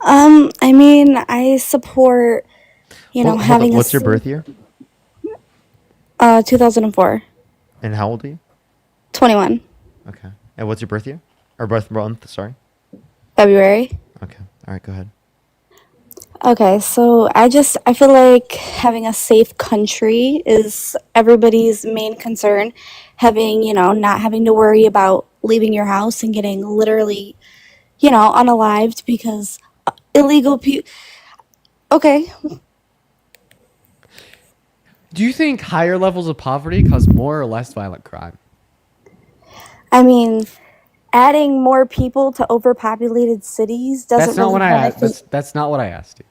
I mean, I support, having What's your birth year? 2004. And how old are you? 21. Okay. And what's your birth year? Or birth month, sorry. February. Okay. All right, go ahead. Okay, so I feel like having a safe country is everybody's main concern. Having, not having to worry about leaving your house and getting literally, unalived because illegal people. Okay. Do you think higher levels of poverty cause more or less violent crime? I mean, adding more people to overpopulated cities doesn't. That's not really what I benefit- asked. That's not what I asked you.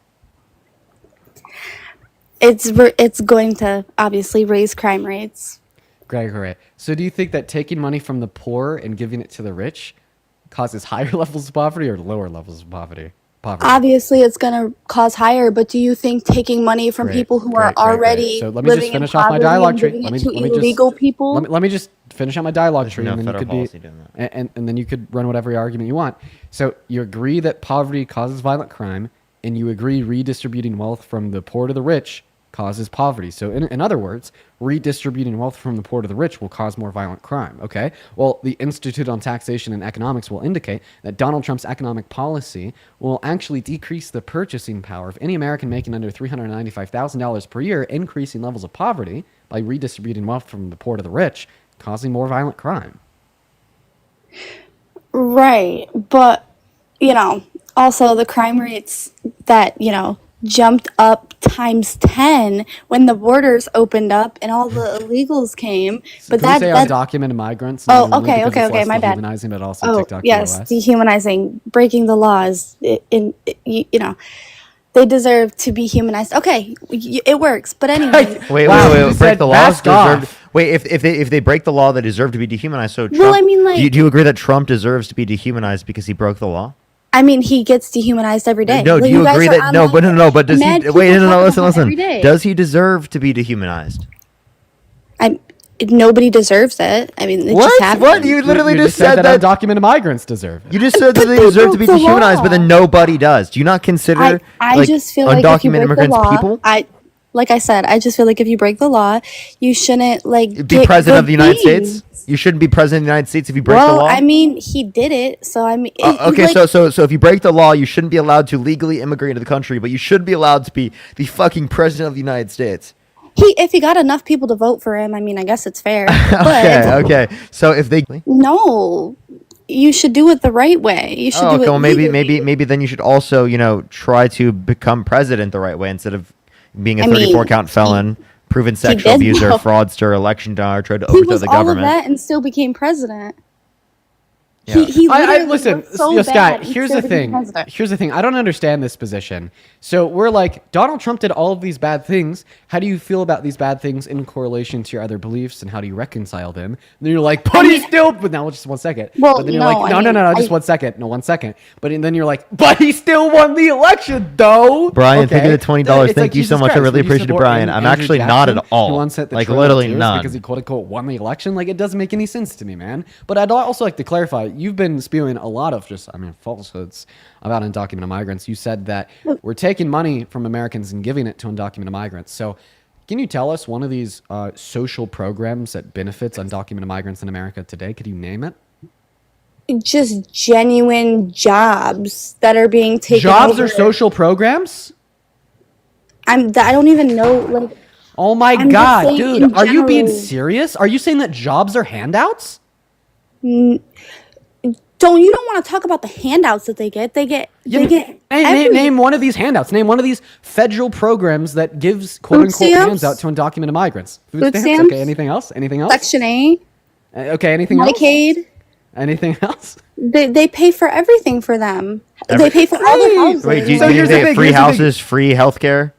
It's going to obviously raise crime rates. Great. So do you think that taking money from the poor and giving it to the rich causes higher levels of poverty or lower levels of poverty? Obviously, it's going to cause higher, but do you think taking money from people who are already So let me just living finish in off my poverty dialogue and tree. giving Let it me, to let me just, illegal people? let me just finish out my dialogue tree, no and then you federal could policy be, doing that. and then you could run whatever argument you want. So you agree that poverty causes violent crime, and you agree redistributing wealth from the poor to the rich causes poverty. So in other words, redistributing wealth from the poor to the rich will cause more violent crime. Okay. Well, the Institute on Taxation and Economics will indicate that Donald Trump's economic policy will actually decrease the purchasing power of any American making under $395,000 per year, increasing levels of poverty by redistributing wealth from the poor to the rich, causing more violent crime. Right, but also the crime rates that jumped up times 10 when the borders opened up and all the illegals came. But Can we say undocumented migrants? Oh, not only okay, because it's less my bad. dehumanizing, but also Oh, TikTok yes, TOS? dehumanizing, breaking the laws. They deserve to be humanized. Okay, it works. But anyway, Wait, Wow, you break said the laws. back off. Wait, if they break the law, they deserve to be dehumanized. So Trump, Well, I mean, like- do you agree that Trump deserves to be dehumanized because he broke the law? I mean, he gets dehumanized every day. No, Like, do you guys agree are that on, no? like, But no. But does mad he? people Wait, no. talk Listen, about it every listen. day. Does he deserve to be dehumanized? Nobody deserves it. I mean, it What? just happens. What? You literally You just said that. undocumented migrants deserve it. You just said that they they deserve to be broke the dehumanized, but law. then nobody does. Do you not consider I just feel like if you undocumented break the immigrants law, people? like I said, I just feel like if you break the law, you shouldn't Be get president of the good United things. States? You shouldn't be president of the United States if you break the Well, law. I mean, he did it, so I mean, Okay, so if you break the law, you shouldn't be allowed to legally immigrate into the country, but you should be allowed to be the fucking president of the United States. if he got enough people to vote for him, I mean, I guess it's fair. But Okay. So if they no, you should do it the right way. You should do okay, it. well maybe legally. then you should also try to become president the right way instead of being a I mean, 34 count felon, proven sexual did, abuser, though. fraudster, election denier, tried to He overthrow was the all of government. that and still became president. He literally listen, was so Scott. bad, he Here's the deserved to be thing. president. Here's the thing. I don't understand this position. So we're like, Donald Trump did all of these bad things. How do you feel about these bad things in correlation to your other beliefs, and how do you reconcile them? And then you're like, but he's still. But now, just 1 second. Well, but then you're no, like, I no, mean, just 1 second. No, 1 second. But then you're like, but he still won the election, though. Brian, thank you Okay. for the $20. It's Thank you so Jesus much. I Christ, really would you appreciate it, support Brian. I'm Andrew actually not at Jackson, all. who once set the Like, trail literally to Jews none. because he quote unquote won the election. Like, it doesn't make any sense to me, man. But I'd also like to clarify. You've been spewing a lot of falsehoods about undocumented migrants. You said that we're taking money from Americans and giving it to undocumented migrants. So can you tell us one of these social programs that benefits undocumented migrants in America today? Could you name it? Just genuine jobs that are being taken Jobs over. or social programs? I don't even know, like, Oh my I'm just God, saying dude. in Are you being general. serious? Are you saying that jobs are handouts? You don't want to talk about the handouts that they get. They get Name one of these handouts. Name one of these federal programs that gives quote unquote stamps? hands out to undocumented migrants. Food stamps? Okay, anything else? Anything else? Section 8, Okay, anything else? Medicaid. Anything else? They pay for everything for them. They pay for all their houses. Wait, do you So think here's the they thing, have free here's the thing. houses, free healthcare?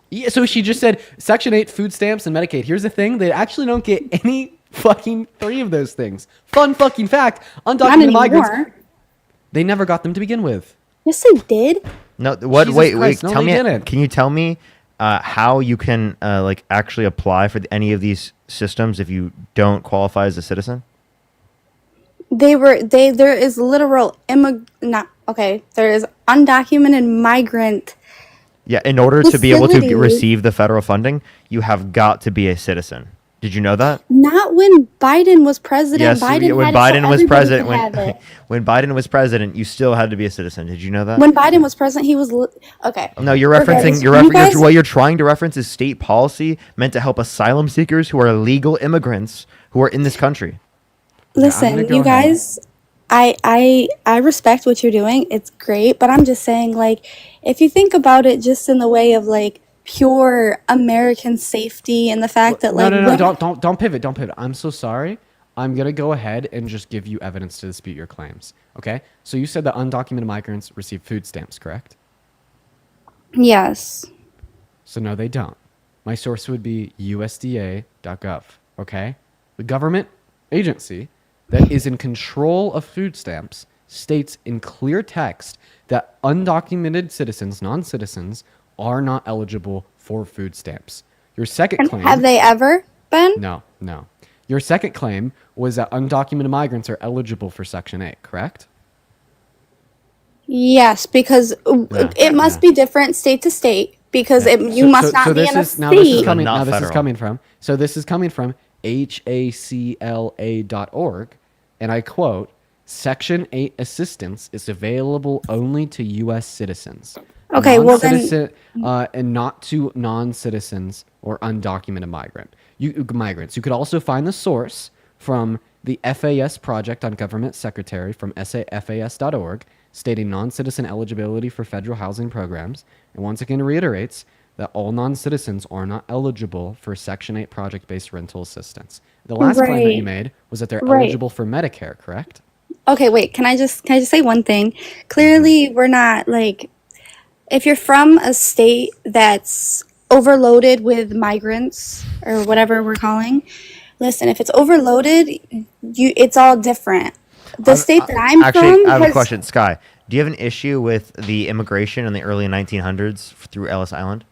Yeah, so she just said Section 8 food stamps and Medicaid. Here's the thing. They actually don't get any fucking 3 of those things. Fun fucking fact. Not Undocumented migrants, anymore. they never got them to begin with. Yes, they did. No, what? Jesus Wait, Christ, no, tell they me. didn't. Can you tell me how you can like actually apply for any of these systems if you don't qualify as a citizen? There is literal there is undocumented migrant. Yeah, in order to be able to Facility. receive the federal funding, you have got to be a citizen. Did you know that? Not when Biden was president. Yes, Biden when had it so Biden was everybody president, could have it. when Biden was president, you still had to be a citizen. Did you know that? When Biden was president, he was okay. No, you're Regardless, referencing. you guys- What you're trying to reference is state policy meant to help asylum seekers who are legal immigrants who are in this country. Listen, gonna go you ahead. guys, I respect what you're doing. It's great, but I'm just saying, like, if you think about it just in the way of like pure American safety and the fact that like No, women- don't pivot, don't pivot. I'm so sorry. I'm gonna go ahead and just give you evidence to dispute your claims. Okay? So you said that undocumented migrants receive food stamps, correct? Yes. So no, they don't. My source would be USDA.gov. Okay? The government agency that is in control of food stamps states in clear text that undocumented citizens, non-citizens, are not eligible for food stamps. Your second claim... Have they ever been? No. Your second claim was that undocumented migrants are eligible for Section 8, correct? Yes, because it must be different state to state because you must not be in a state. This is coming, Not now this is federal. coming from. So this is coming from HACLA.org, and I quote, Section 8 assistance is available only to U.S. citizens. Okay, well then- Non-citizen, and not to non-citizens or undocumented migrants. You could also find the source from the FAS Project on Government Secretary from FAS.org, stating non-citizen eligibility for federal housing programs, and once again reiterates that all non-citizens are not eligible for Section 8 project-based rental assistance. The last claim that you Right. made was that they're Right. eligible for Medicare, correct? Okay, wait. Can I just say one thing? Clearly, we're not like if you're from a state that's overloaded with migrants or whatever we're calling. Listen, if it's overloaded, it's all different. The state that I'm Actually, from I have a has- question, Sky. Do you have an issue with the immigration in the early 1900s through Ellis Island?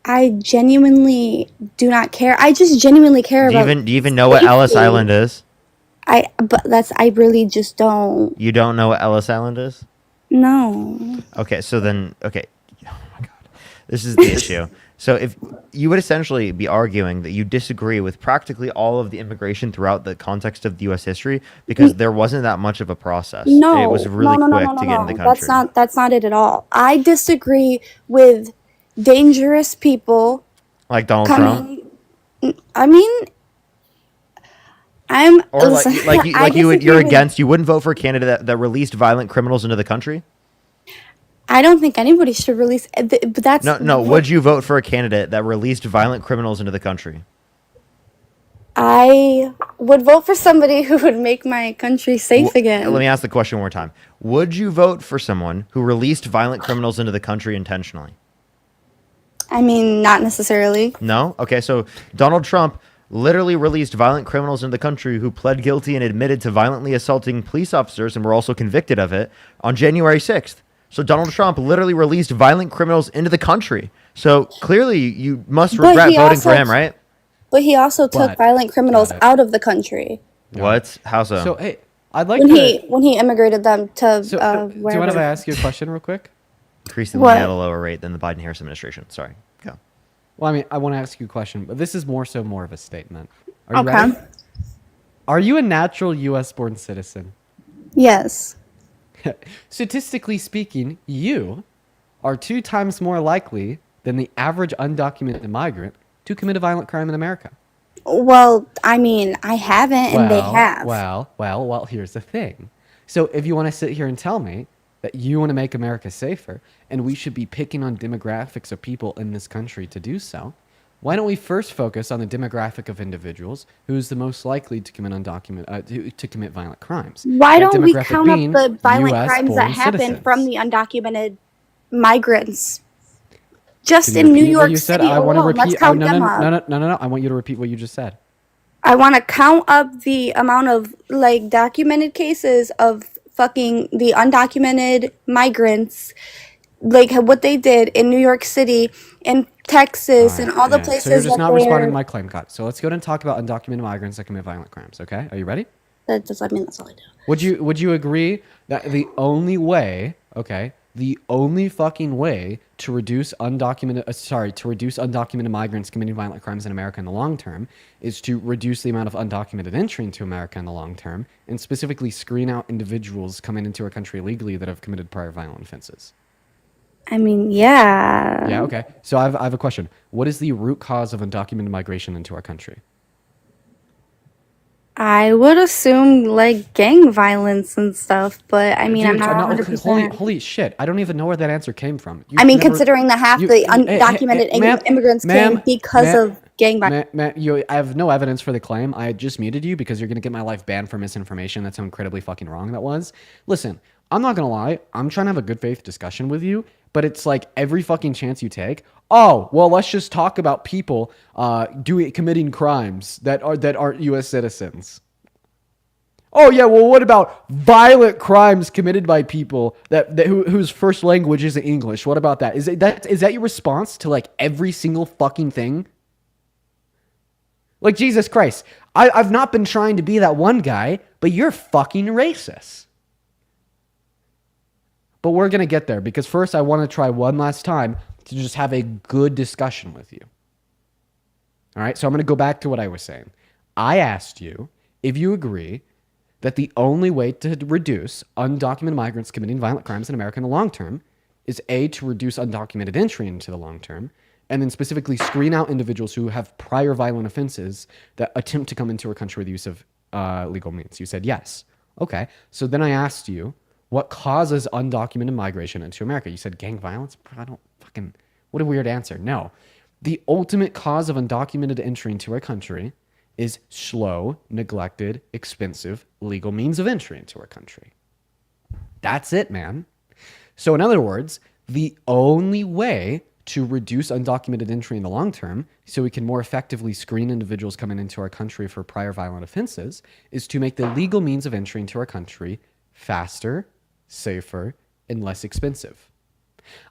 I genuinely do not care. I just genuinely care Do you about. even know what Ellis safety. Island is? I really just don't. You don't know what Ellis Island is? No. Okay, so then, oh my God, this is the issue. So if you would essentially be arguing that you disagree with practically all of the immigration throughout the context of the U.S. history because there wasn't that much of a process. No, It was really no, quick to get in the country. That's not it at all. I disagree with dangerous people Like Donald Trump? coming. I mean, I'm Or listen, I you're disagree with- against, you wouldn't vote for a candidate that released violent criminals into the country? I don't think anybody should release. But that's No. Would you vote for a candidate that released violent criminals into the country? I I would vote for somebody who would make my country safe again. Let me ask the question one more time. Would you vote for someone who released violent criminals into the country intentionally? I mean, not necessarily. No? Okay, so Donald Trump literally released violent criminals into the country who pled guilty and admitted to violently assaulting police officers and were also convicted of it on January 6th. So Donald Trump literally released violent criminals into the country. So clearly you must regret voting for him, right? But he also took violent criminals out of the country. What? How so? So hey, I'd like when he immigrated them to do you mind if wherever. I ask you a question real quick? Increasingly at a lower rate than the Biden-Harris administration. Sorry. Go. Well, I mean, I want to ask you a question, but this is more of a statement. Are you ready? Are you a natural U.S.-born citizen? Yes. Statistically speaking, you are 2 times more likely than the average undocumented migrant to commit a violent crime in America. Well, I mean, I haven't, and they have. Well, here's the thing. So if you want to sit here and tell me that you want to make America safer, and we should be picking on demographics of people in this country to do so, why don't we first focus on the demographic of individuals who's the most likely to commit to commit violent crimes? Why don't we count up the violent crimes that happen from the undocumented migrants? Just in New York City alone, let's count them up. No. I want you to repeat what you just said. I want to count up the amount of documented cases of fucking the undocumented migrants, like what they did in New York City, in Texas, and all the places. So you're just not responding to my claim, Kat. So let's go ahead and talk about undocumented migrants that commit violent crimes. Okay, are you ready? That's all I do. Would you agree that the only way, the only fucking way to reduce undocumented migrants committing violent crimes in America in the long term is to reduce the amount of undocumented entry into America in the long term, and specifically screen out individuals coming into our country illegally that have committed prior violent offenses? I mean, yeah. Yeah, okay. So I have a question. What is the root cause of undocumented migration into our country? I would assume gang violence and stuff, but I mean, Dude, I'm not 100%. Holy shit! I don't even know where that answer came from. Considering that half the undocumented immigrants came because of gang violence. I have no evidence for the claim. I just muted you because you're gonna get my life banned for misinformation. That's how incredibly fucking wrong that was. Listen, I'm not gonna lie. I'm trying to have a good faith discussion with you, but it's like every fucking chance you take. Oh, well, let's just talk about people committing crimes that aren't U.S. citizens. Oh yeah, well, what about violent crimes committed by people whose first language isn't English? What about that? Is that your response to every single fucking thing? Jesus Christ, I've not been trying to be that one guy, but you're fucking racist. But we're gonna get there because first I want to try one last time to just have a good discussion with you. All right, so I'm going to go back to what I was saying. I asked you if you agree that the only way to reduce undocumented migrants committing violent crimes in America in the long term is A, to reduce undocumented entry into the long term, and then specifically screen out individuals who have prior violent offenses that attempt to come into our country with the use of legal means. You said yes. Okay, so then I asked you, what causes undocumented migration into America? You said gang violence? What a weird answer. No. The ultimate cause of undocumented entry into our country is slow, neglected, expensive legal means of entry into our country. That's it, man. So in other words, the only way to reduce undocumented entry in the long term so we can more effectively screen individuals coming into our country for prior violent offenses is to make the legal means of entry into our country faster, safer, and less expensive.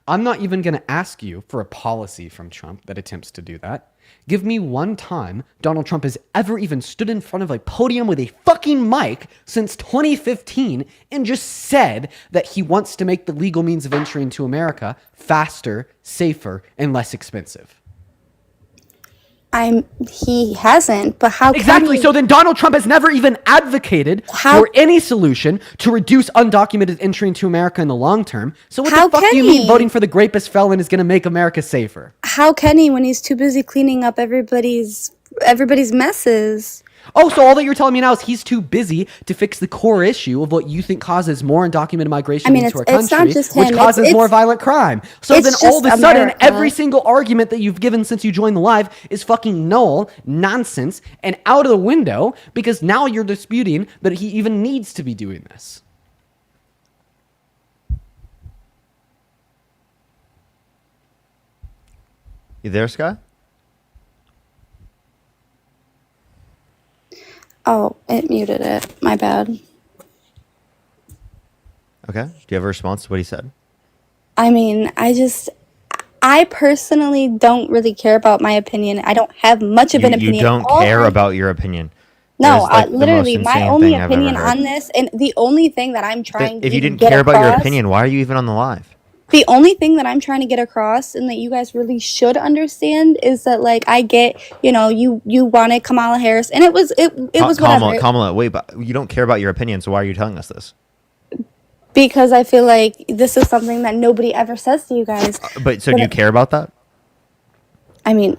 I'm not even going to ask you for a policy from Trump that attempts to do that. Give me one time Donald Trump has ever even stood in front of a podium with a fucking mic since 2015 and just said that he wants to make the legal means of entry into America faster, safer, and less expensive. He hasn't, but how exactly? So then Donald Trump has never even advocated for any solution to reduce undocumented entry into America in the long term. So what the fuck do you mean voting for the rapist felon is going to make America safer? How can he when he's too busy cleaning up everybody's everybody's messes. Oh, so all that you're telling me now is he's too busy to fix the core issue of what you think causes more undocumented migration into our it's country, not just him. which causes more violent crime. So then it's all of just a sudden, America. every single argument that you've given since you joined the live is fucking null, nonsense, and out of the window because now you're disputing that he even needs to be doing this. You there, Sky? Oh, it muted it. My bad. Okay. Do you have a response to what he said? I mean, I personally don't really care about my opinion. I don't have much of an opinion. You don't care about your opinion. No, That is, the literally, most my insane only thing I've ever opinion heard. on this, and the only thing that I'm trying to If you didn't get care about your across- opinion, why are you even on the live? The only thing that I'm trying to get across and that you guys really should understand is that, like, I get, you wanted Kamala Harris, and it was whatever. Kamala, wait, but you don't care about your opinion, so why are you telling us this? Because I feel like this is something that nobody ever says to you guys. But do you care about that? I mean,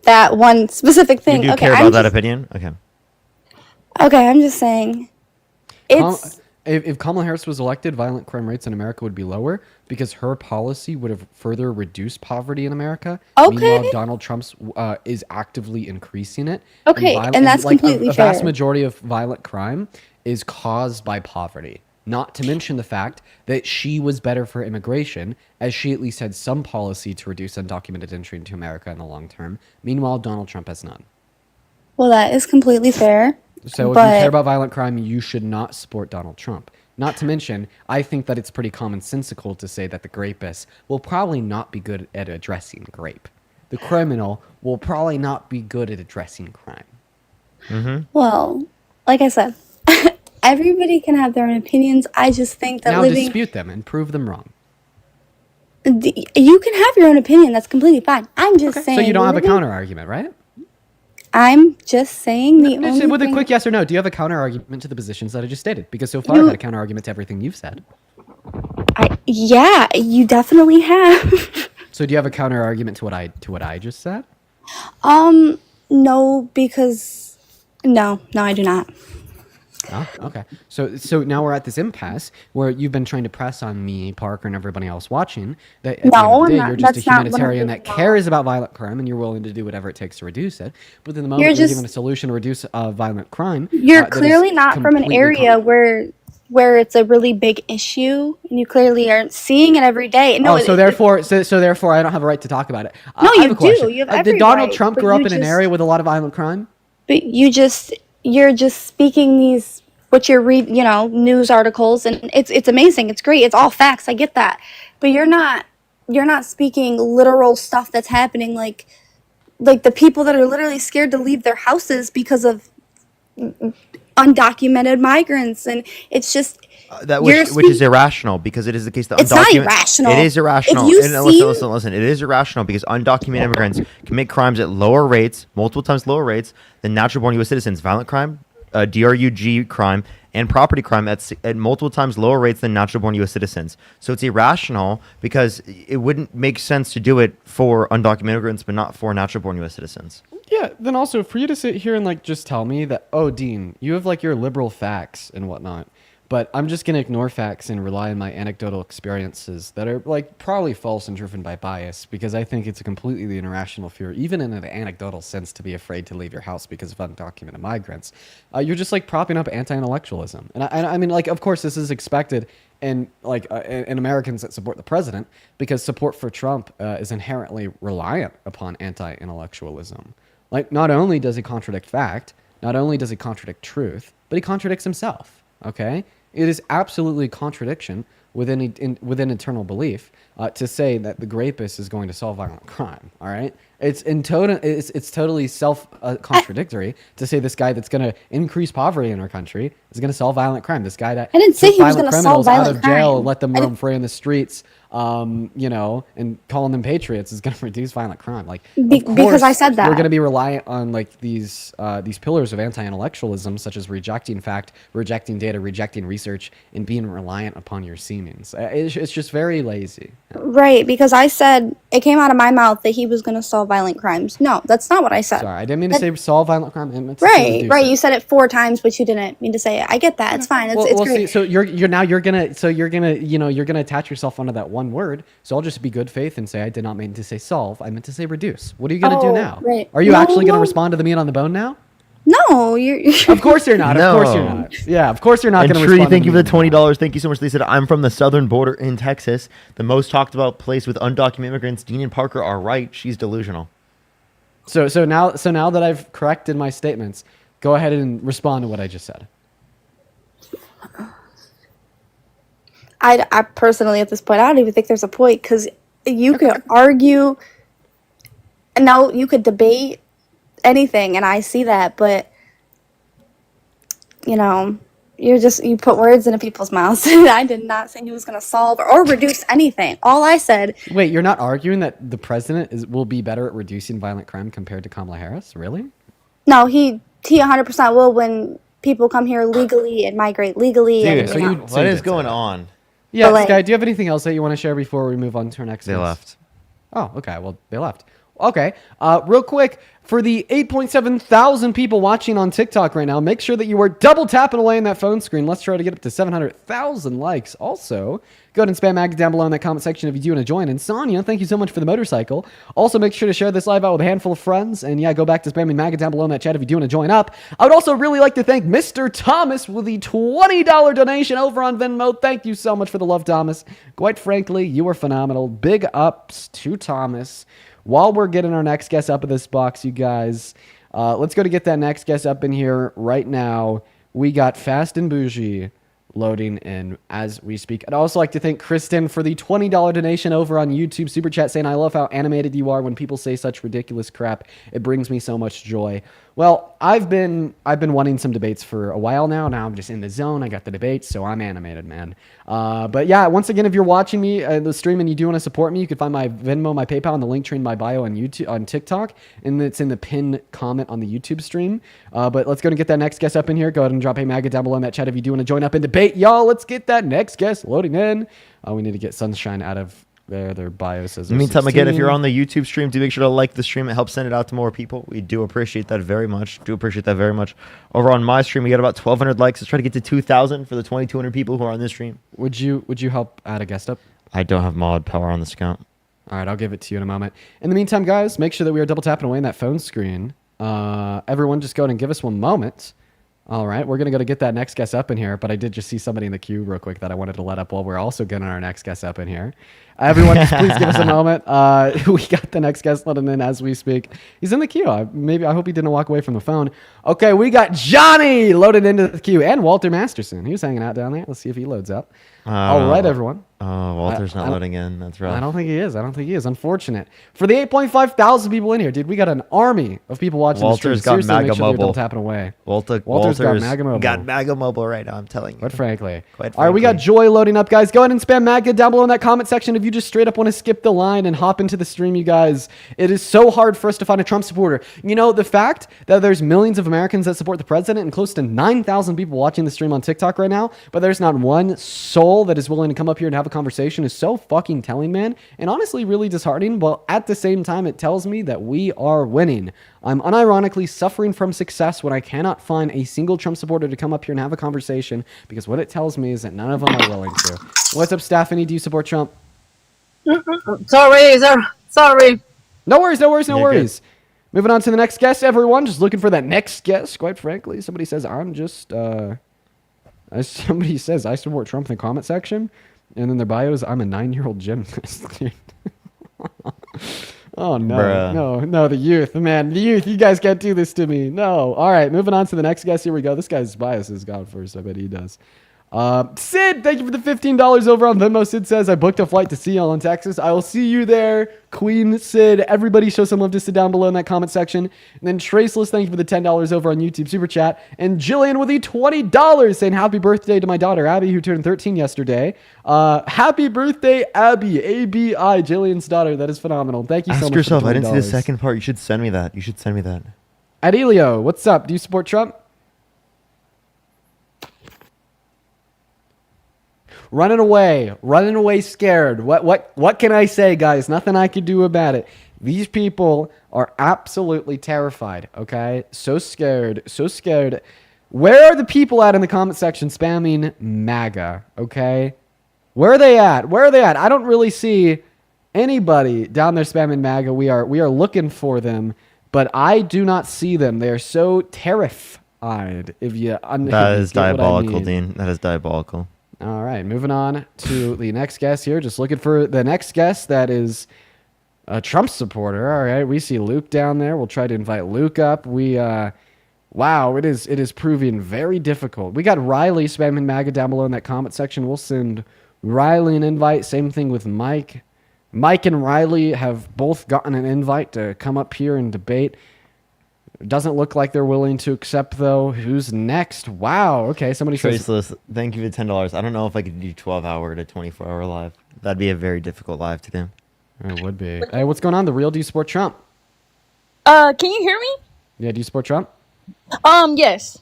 that one specific thing. You do Okay, care about that opinion? Okay. Okay, I'm just saying. If Kamala Harris was elected, violent crime rates in America would be lower because her policy would have further reduced poverty in America. Okay. Meanwhile, Donald Trump's is actively increasing it. Okay, and that's completely a vast fair. majority of violent crime is caused by poverty. Not to mention the fact that she was better for immigration, as she at least had some policy to reduce undocumented entry into America in the long term. Meanwhile, Donald Trump has none. Well, that is completely fair. So if you care about violent crime, you should not support Donald Trump. Not to mention, I think that it's pretty commonsensical to say that the rapist will probably not be good at addressing rape. The criminal will probably not be good at addressing crime. Mm-hmm. Well, like I said, everybody can have their own opinions. I just think that Now living... dispute them and prove them wrong. You can have your own opinion. That's completely fine. I'm just saying... So you don't have a living- counter argument, right? I'm just saying the only With a thing... quick yes or no, do you have a counter argument to the positions that I just stated? Because so far I've had a counter argument to everything you've said. Yeah, you definitely have. So do you have a counter argument to what I just said? No, because... No, I do not. Oh, okay. So now we're at this impasse where you've been trying to press on me, Parker, and everybody else watching that at the end of the day, you're just a humanitarian that cares about violent crime and you're willing to do whatever it takes to reduce it. But in the moment you're given a solution to reduce violent crime, you're clearly not from an area where it's a really big issue, and you clearly aren't seeing it every day. No, so therefore I don't have a right to talk about it. No, I have you a question. do. You have every Did Donald right, Trump but grow up you in an just- area with a lot of violent crime? But you're just speaking these what you're read, news articles, and it's amazing. It's great. It's all facts. I get that. But you're not speaking literal stuff that's happening like the people that are literally scared to leave their houses because of undocumented migrants, and it's just which is irrational because it is the case that it's not irrational. It is irrational. If you Listen. It is irrational because undocumented immigrants commit crimes at lower rates, multiple times lower rates than natural-born U.S. citizens. Violent crime, DRUG crime, and property crime at multiple times lower rates than natural-born U.S. citizens. So it's irrational because it wouldn't make sense to do it for undocumented immigrants, but not for natural-born U.S. citizens. Yeah, then also for you to sit here and just tell me that, oh, Dean, you have your liberal facts and whatnot, but I'm just going to ignore facts and rely on my anecdotal experiences that are probably false and driven by bias, because I think it's a completely irrational fear, even in an anecdotal sense, to be afraid to leave your house because of undocumented migrants. You're just propping up anti-intellectualism. And I mean, of course, this is expected in Americans that support the president, because support for Trump is inherently reliant upon anti-intellectualism. Not only does he contradict fact, not only does he contradict truth, but he contradicts himself. Okay, it is absolutely a contradiction within internal belief to say that the rapist is going to solve violent crime. All right, it's totally self-contradictory to say this guy that's going to increase poverty in our country is going to solve violent crime. This guy that I didn't say he was violent going to solve criminals out violent of jail, crime. let them roam free in the streets, and calling them patriots is going to reduce violent crime. Of because I said that. We're going to be reliant on these pillars of anti-intellectualism, such as rejecting fact, rejecting data, rejecting research, and being reliant upon your seemings. It's just very lazy. Right, because I said it came out of my mouth that he was going to solve violent crimes. No, that's not what I said. Sorry, I didn't mean to say solve violent crime. I meant to say Right, reduce right. it. You said it 4 times, but you didn't mean to say it. I get that. It's fine. It's great. See, so you're gonna attach yourself onto that one word. So I'll just be good faith and say I did not mean to say solve. I meant to say reduce. What are you gonna do now? Right. Are you No, actually gonna no. respond to the meat on the bone now? No, you're. Of course you're not. Of course you're No. not. Yeah, of course you're not And gonna Trudy, respond. thank to you the for the meat on $20. Thank you so much. They said, I'm from the southern border in Texas. The most talked about place with undocumented immigrants. Dean and Parker are right. She's delusional. So now that I've corrected my statements, go ahead and respond to what I just said. I personally, at this point, I don't even think there's a point, because you could argue, and now you could debate anything, and I see that, but you put words into people's mouths. I did not say he was going to solve or reduce anything. All I said. Wait, you're not arguing that the president will be better at reducing violent crime compared to Kamala Harris? Really? No, he 100% will when people come here legally and migrate legally. Dude, and, so you you- know. What is going on? Yeah, But, like- Sky, do you have anything else that you want to share before we move on to our next They guest? left. Oh, okay. Well, they left. Okay. Real quick, for the 8.7 thousand people watching on TikTok right now, make sure that you are double tapping away in that phone screen. Let's try to get up to 700,000 likes. Also, go ahead and spam mag down below in that comment section if you do want to join. And Sonia, thank you so much for the motorcycle. Also, make sure to share this live out with a handful of friends. And yeah, go back to spamming mag down below in that chat if you do want to join up. I would also really like to thank Mr. Thomas with the $20 donation over on Venmo. Thank you so much for the love, Thomas. Quite frankly, you are phenomenal. Big ups to Thomas. While we're getting our next guest up in this box, you guys, let's go to get that next guest up in here right now. We got Fast and Bougie loading in as we speak. I'd also like to thank Kristen for the $20 donation over on YouTube Super Chat, saying, I love how animated you are when people say such ridiculous crap. It brings me so much joy. Well, I've been wanting some debates for a while now. Now I'm just in the zone. I got the debates, so I'm animated, man. But yeah, once again, if you're watching me the stream and you do want to support me, you can find my Venmo, my PayPal, and the link tree in my bio on YouTube, on TikTok, and it's in the pinned comment on the YouTube stream. But let's go and get that next guest up in here. Go ahead and drop a maggot down below in that chat if you do want to join up and debate, y'all. Let's get that next guest loading in. We need to get Sunshine out of their bio says. In the meantime, again, if you're on the YouTube stream, do make sure to like the stream. It helps send it out to more people. We do appreciate that very much. Over on my stream, we got about 1,200 likes. Let's try to get to 2,000 for the 2,200 people who are on this stream. Would you help add a guest up? I don't have mod power on this account. All right, I'll give it to you in a moment. In the meantime, guys, make sure that we are double tapping away in that phone screen. Everyone, just go ahead and give us one moment. All right, we're going to go to get that next guest up in here, but I did just see somebody in the queue real quick that I wanted to let up while we're also getting our next guest up in here. Everyone, just please give us a moment. We got the next guest letting in as we speak. He's in the queue. I hope he didn't walk away from the phone. Okay, we got Johnny loaded into the queue and Walter Masterson. He was hanging out down there. Let's see if he loads up. All right, everyone. Oh, Walter's not loading in. That's right. I don't think he is. Unfortunate. For the 8.5 thousand people in here, dude, we got an army of people watching Walter's the stream. got Seriously, MAGA make sure they're mobile. double tapping away. Walter's got MAGA mobile. Got MAGA mobile right now, I'm telling you. Quite frankly. Quite All right, we got frankly. Joy loading up, guys. Go ahead and spam MAGA down below in that comment section if you just straight up want to skip the line and hop into the stream, you guys. It is so hard for us to find a Trump supporter. You know, the fact that there's millions of Americans that support the president and close to 9,000 people watching the stream on TikTok right now, but there's not one soul that is willing to come up here and have a conversation is so fucking telling, man. And honestly, really disheartening. But at the same time, it tells me that we are winning. I'm unironically suffering from success when I cannot find a single Trump supporter to come up here and have a conversation, because what it tells me is that none of them are willing to. What's up, Stephanie? Do you support Trump? Sorry. No worries. You're Worries. Moving on to the next guest, everyone. Just looking for that next guest, quite frankly. Somebody says, somebody says, I support Trump in the comment section. And then their bio is, I'm a 9-year-old gymnast. Oh, no. Bruh. No, the youth. Man, the youth. You guys can't do this to me. No. All right, moving on to the next guest. Here we go. This guy's bias is God first. I bet he does. Sid, thank you for the $15 over on Venmo. Sid says, I booked a flight to see y'all in Texas. I will see you there, Queen Sid. Everybody show some love to Sid down below in that comment section. And then Traceless, thank you for the $10 over on YouTube Super Chat. And Jillian with the $20 saying happy birthday to my daughter, Abby, who turned 13 yesterday. Happy birthday, Abby, A-B-I, Jillian's daughter. That is phenomenal. Thank you so much. Ask yourself, for I the didn't see the $20. second part. You should send me that. Adelio, what's up? Do you support Trump? Running away scared. What can I say, guys? Nothing I could do about it. These people are absolutely terrified, okay? So scared, so scared. Where are the people at in the comment section spamming MAGA, okay? Where are they at? Where are they at? I don't really see anybody down there spamming MAGA. We are looking for them, but I do not see them. They are so terrified. If you That is diabolical, Dean. That is diabolical. All right, moving on to the next guest here. Just looking for the next guest that is a Trump supporter. All right, we see Luke down there. We'll try to invite Luke up. Wow, it is proving very difficult. We got Riley spamming MAGA down below in that comment section. We'll send Riley an invite. Same thing with Mike. Mike and Riley have both gotten an invite to come up here and debate. It doesn't look like they're willing to accept, though. Who's next? Wow. Okay, somebody says... Traceless, thank you for $10. I don't know if I could do 12-hour to 24-hour live. That'd be a very difficult live to do. It would be. Hey, what's going on? The Real, do you support Trump? Can you hear me? Yeah, do you support Trump? Yes.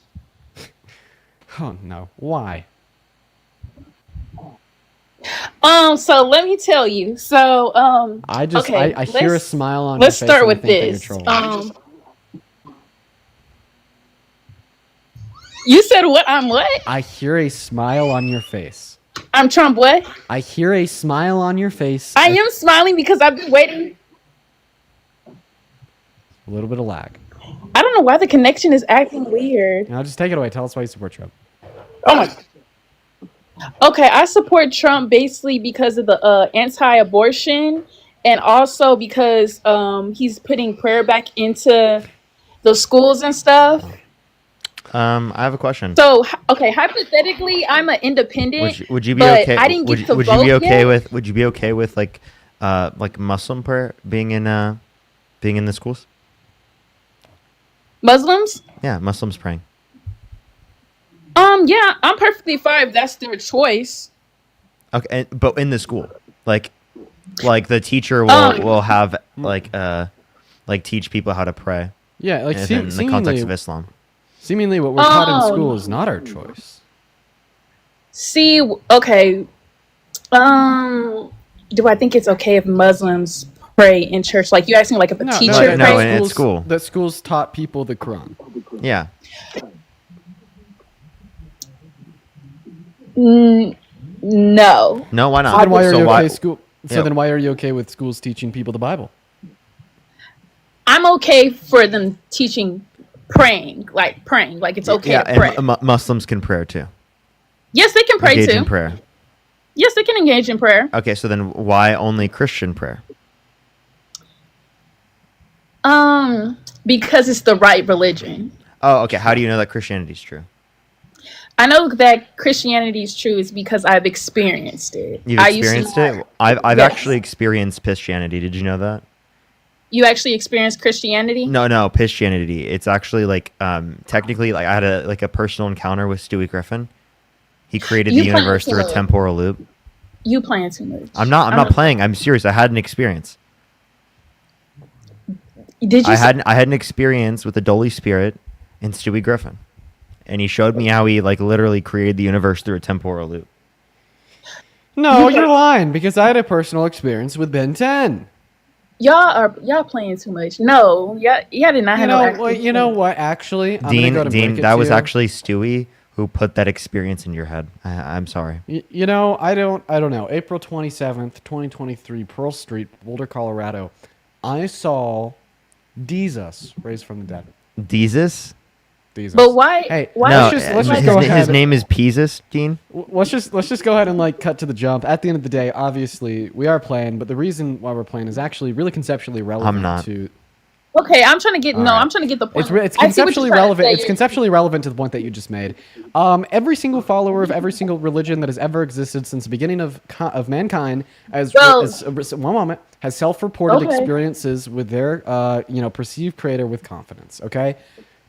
Oh, no. Why? So let me tell you. So, I just, okay, I hear a smile on let's your face. start and I with think that you're this. trolling. You said what? I'm what? I hear a smile on your face. I'm Trump what? I hear a smile on your face. I am smiling because I've been waiting. A little bit of lag. I don't know why the connection is acting weird. Now just take it away. Tell us why you support Trump. Oh my. Okay, I support Trump basically because of the anti-abortion, and also because he's putting prayer back into the schools and stuff. I have a question. So, okay, hypothetically, I'm an independent. Would you be but okay? I didn't get to would vote you be okay yet. with? Would you be okay with like Muslim prayer being in the schools? Muslims? Yeah, Muslims praying. Yeah, I'm perfectly fine if that's their choice. Okay, but in the school, like the teacher will have like teach people how to pray. Yeah, like in the context of Islam. Seemingly, what we're taught in school is not our choice. See, okay. Do I think it's okay if Muslims pray in church? Like you asking, like if a teacher prays? In school. That schools taught people the Quran. Yeah. No. No, why not? So then why are So you why- okay? Then why are you okay with schools teaching people the Bible? I'm okay for them teaching praying. Like it's okay Yeah, to pray. and Muslims can pray too. Yes, they can pray Engage too. in prayer. Yes, they can engage in prayer. Okay, so then why only Christian prayer? Because it's the right religion. Oh, okay. How do you know that Christianity is true? I know that Christianity is true is because I've experienced it. You've experienced it? I've Yes. actually experienced Christianity. Did you know that? You actually experienced Christianity? No, Christianity. It's actually like technically like I had a personal encounter with Stewie Griffin. He created the universe through a temporal loop. You playing too much. I'm not playing. I'm serious. I had an experience. Did you? I had an experience with the Dolly Spirit and Stewie Griffin, and he showed me how he like literally created the universe through a temporal loop. No, you're lying because I had a personal experience with Ben 10. Y'all playing too much. No, y'all did not have You know what? Actually, I'm Dean, gonna go Dean, break it that to was you. actually Stewie who put that experience in your head. I'm sorry. You know, I don't know. April 27th, 2023, Pearl Street, Boulder, Colorado. I saw Jesus raised from the dead. Jesus? Jesus. But why? Hey, why? No, let's just go ahead. his name is Peasus, Dean. Let's just go ahead and like cut to the jump. At the end of the day, obviously we are playing, but the reason why we're playing is actually really conceptually relevant. I'm not. To. Okay, I'm trying to get. All No, right. I'm trying to get the point. It's I see what conceptually you're trying to relevant. say. It's conceptually relevant to the point that you just made. Every single follower of every single religion that has ever existed since the beginning of mankind, has one moment, has self-reported Okay. experiences with their perceived creator with confidence. Okay.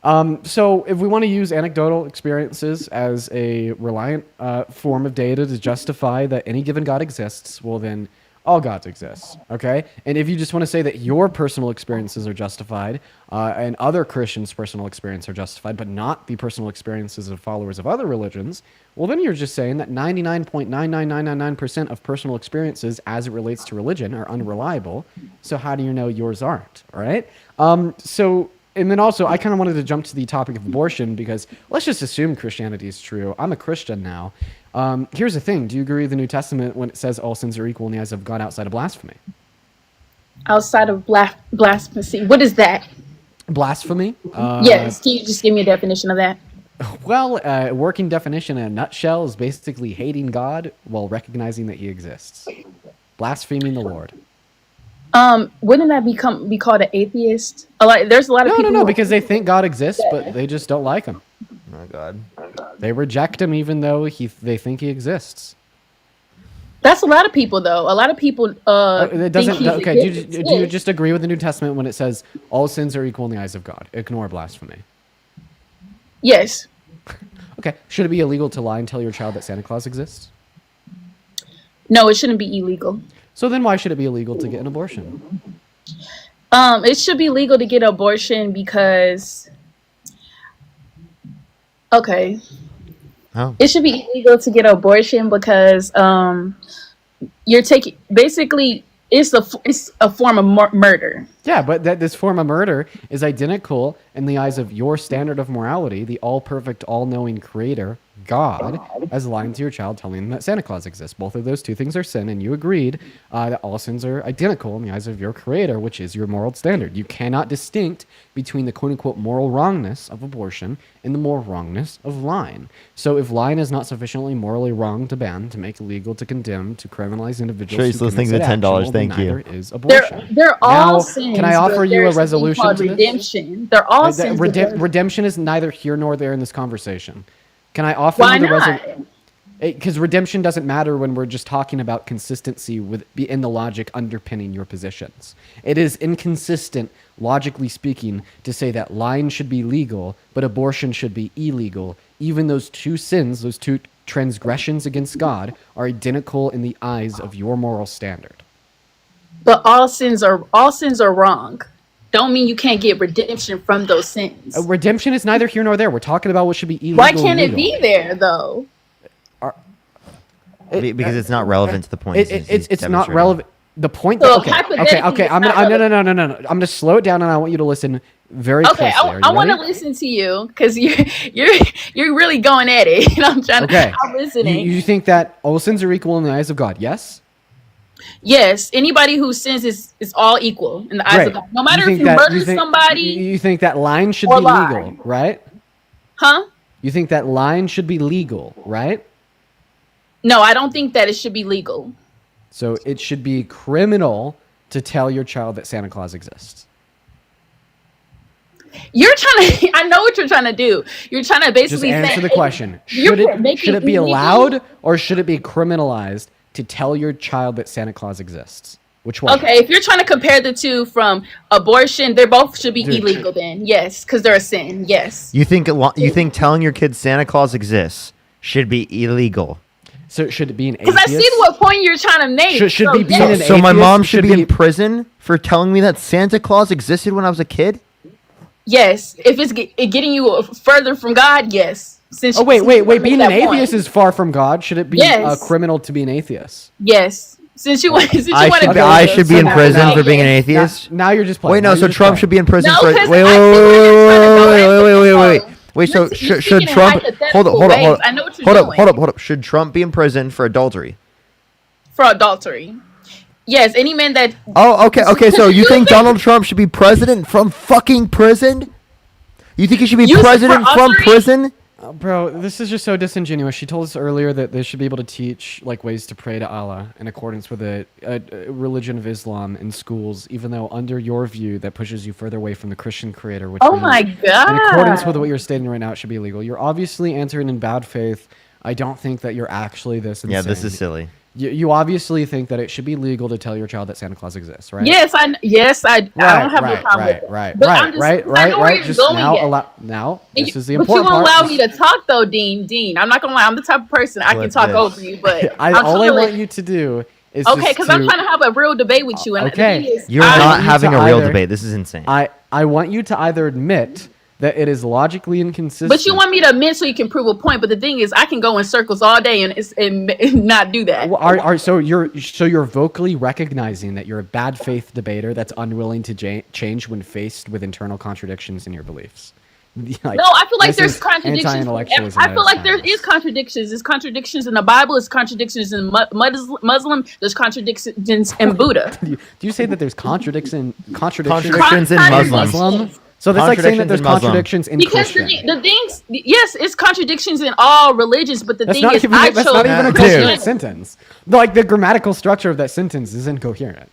So if we want to use anecdotal experiences as a reliant form of data to justify that any given God exists, well then All gods exist, okay? And if you just want to say that your personal experiences are justified and other Christians' personal experiences are justified, but not the personal experiences of followers of other religions, well, then you're just saying that 99.99999% of personal experiences as it relates to religion are unreliable. So how do you know yours aren't, all right? And then also, I kind of wanted to jump to the topic of abortion because let's just assume Christianity is true. I'm a Christian now. Here's the thing. Do you agree with the New Testament when it says all sins are equal in the eyes of God outside of blasphemy? Outside of blasphemy. What is that? Blasphemy? Yes. Can you just give me a definition of that? Well, a working definition in a nutshell is basically hating God while recognizing that he exists. Blaspheming the Lord. Wouldn't that be called an atheist? There's a lot of people. No, because they think God exists, but they just don't like him. Oh God. They reject him even though they think he exists. That's a lot of people, though. A lot of people it doesn't. think Okay, do you just agree with the New Testament when it says all sins are equal in the eyes of God? Ignore blasphemy. Yes. Okay. Should it be illegal to lie and tell your child that Santa Claus exists? No, it shouldn't be illegal. So then why should it be illegal to get an abortion? It should be legal to get an abortion because it should be illegal to get an abortion because you're taking basically it's a form of murder. Yeah, but this form of murder is identical in the eyes of your standard of morality, the all-perfect, all-knowing creator, God, as lying to your child telling them that Santa Claus exists. Both of those two things are sin, and you agreed that all sins are identical in the eyes of your creator, which is your moral standard. You cannot distinct between the quote-unquote moral wrongness of abortion and the moral wrongness of lying. So if lying is not sufficiently morally wrong to ban, to make illegal, to condemn, to criminalize individuals Trace listening to $10. Thank you. Neither is abortion. They're all sins. Can I offer you a resolution to this? Redemption. They're all sins. Redemption is neither here nor there in this conversation. Can I offer you the resolution? Because redemption doesn't matter when we're just talking about consistency in the logic underpinning your positions. It is inconsistent, logically speaking, to say that lying should be legal, but abortion should be illegal. Even those two sins, those two transgressions against God, are identical in the eyes of your moral standard. But all sins are wrong. Don't mean you can't get redemption from those sins. Redemption is neither here nor there. We're talking about what should be illegal. Why can't it be there though? Because it's not relevant to the point. It's not relevant. The point. So Okay. I'm gonna slow it down, and I want you to listen very closely. I want to listen to you because you're really going at it, and I'm trying. Okay. I'm listening. You think that all sins are equal in the eyes of God? Yes. Yes, anybody who sins is all equal in the eyes of God. No matter if you murder somebody. You think that lying should be legal, right? Huh? You think that lying should be legal, right? No, I don't think that it should be legal. So it should be criminal to tell your child that Santa Claus exists. You're trying to. I know what you're trying to do. You're trying to basically just answer the question. Should it be allowed or should it be criminalized to tell your child that Santa Claus exists? Which one? Okay, if you're trying to compare the two from abortion, they both should be illegal then. Yes, because they're a sin. Yes. You think telling your kids Santa Claus exists should be illegal? So should it be an atheist? Because I see what point you're trying to make. Should be being an atheist? So my mom should be in prison for telling me that Santa Claus existed when I was a kid? Yes. If it's getting you further from God, yes. Wait. Being an atheist is far from God. Should it be criminal to be an atheist? Yes. I should be in prison for being an atheist? Now you're just playing. Wait, no, so Trump should be in prison No, for... 'cause Wait, so should Trump... Hold up. Should Trump be in prison for adultery? For adultery. Yes, any man that... Oh, okay, so you think Donald Trump should be president from fucking prison? You think he should be president from prison? Bro, this is just so disingenuous. She told us earlier that they should be able to teach ways to pray to Allah in accordance with a religion of Islam in schools, even though under your view that pushes you further away from the Christian creator, which my God. In accordance with what you're stating right now, it should be illegal. You're obviously answering in bad faith. I don't think that you're actually this insane. Yeah, this is silly. You obviously think that it should be legal to tell your child that Santa Claus exists, right? Yes, I don't have no problem with it. Right. Just now, this is the important part. But you won't allow me to talk though, Dean. I'm not gonna lie. I'm the type of person I can talk over you, but all I want you to do is Okay, just because I'm trying to have a real debate with you. And Okay. the thing is, You're I not want you having to a real either- debate. This is insane. I want you to either admit that it is logically inconsistent. But you want me to admit so you can prove a point. But the thing is, I can go in circles all day and not do that. So you're vocally recognizing that you're a bad faith debater that's unwilling to change when faced with internal contradictions in your beliefs. Like, No, I feel like this there's is contradictions. anti-intellectualism I feel like at there its is contradictions. There's contradictions in the Bible. There's contradictions in Muslim. There's contradictions in Buddha. Do you say that there's contradictions Contradictions in Muslim. So that's like saying that there's Contradictions in Muslim. contradictions in Because Christian. the things, yes, it's contradictions in all religions. But the That's thing not is, even, I that's chose not even a Dude. coherent sentence. Like the grammatical structure of that sentence is incoherent.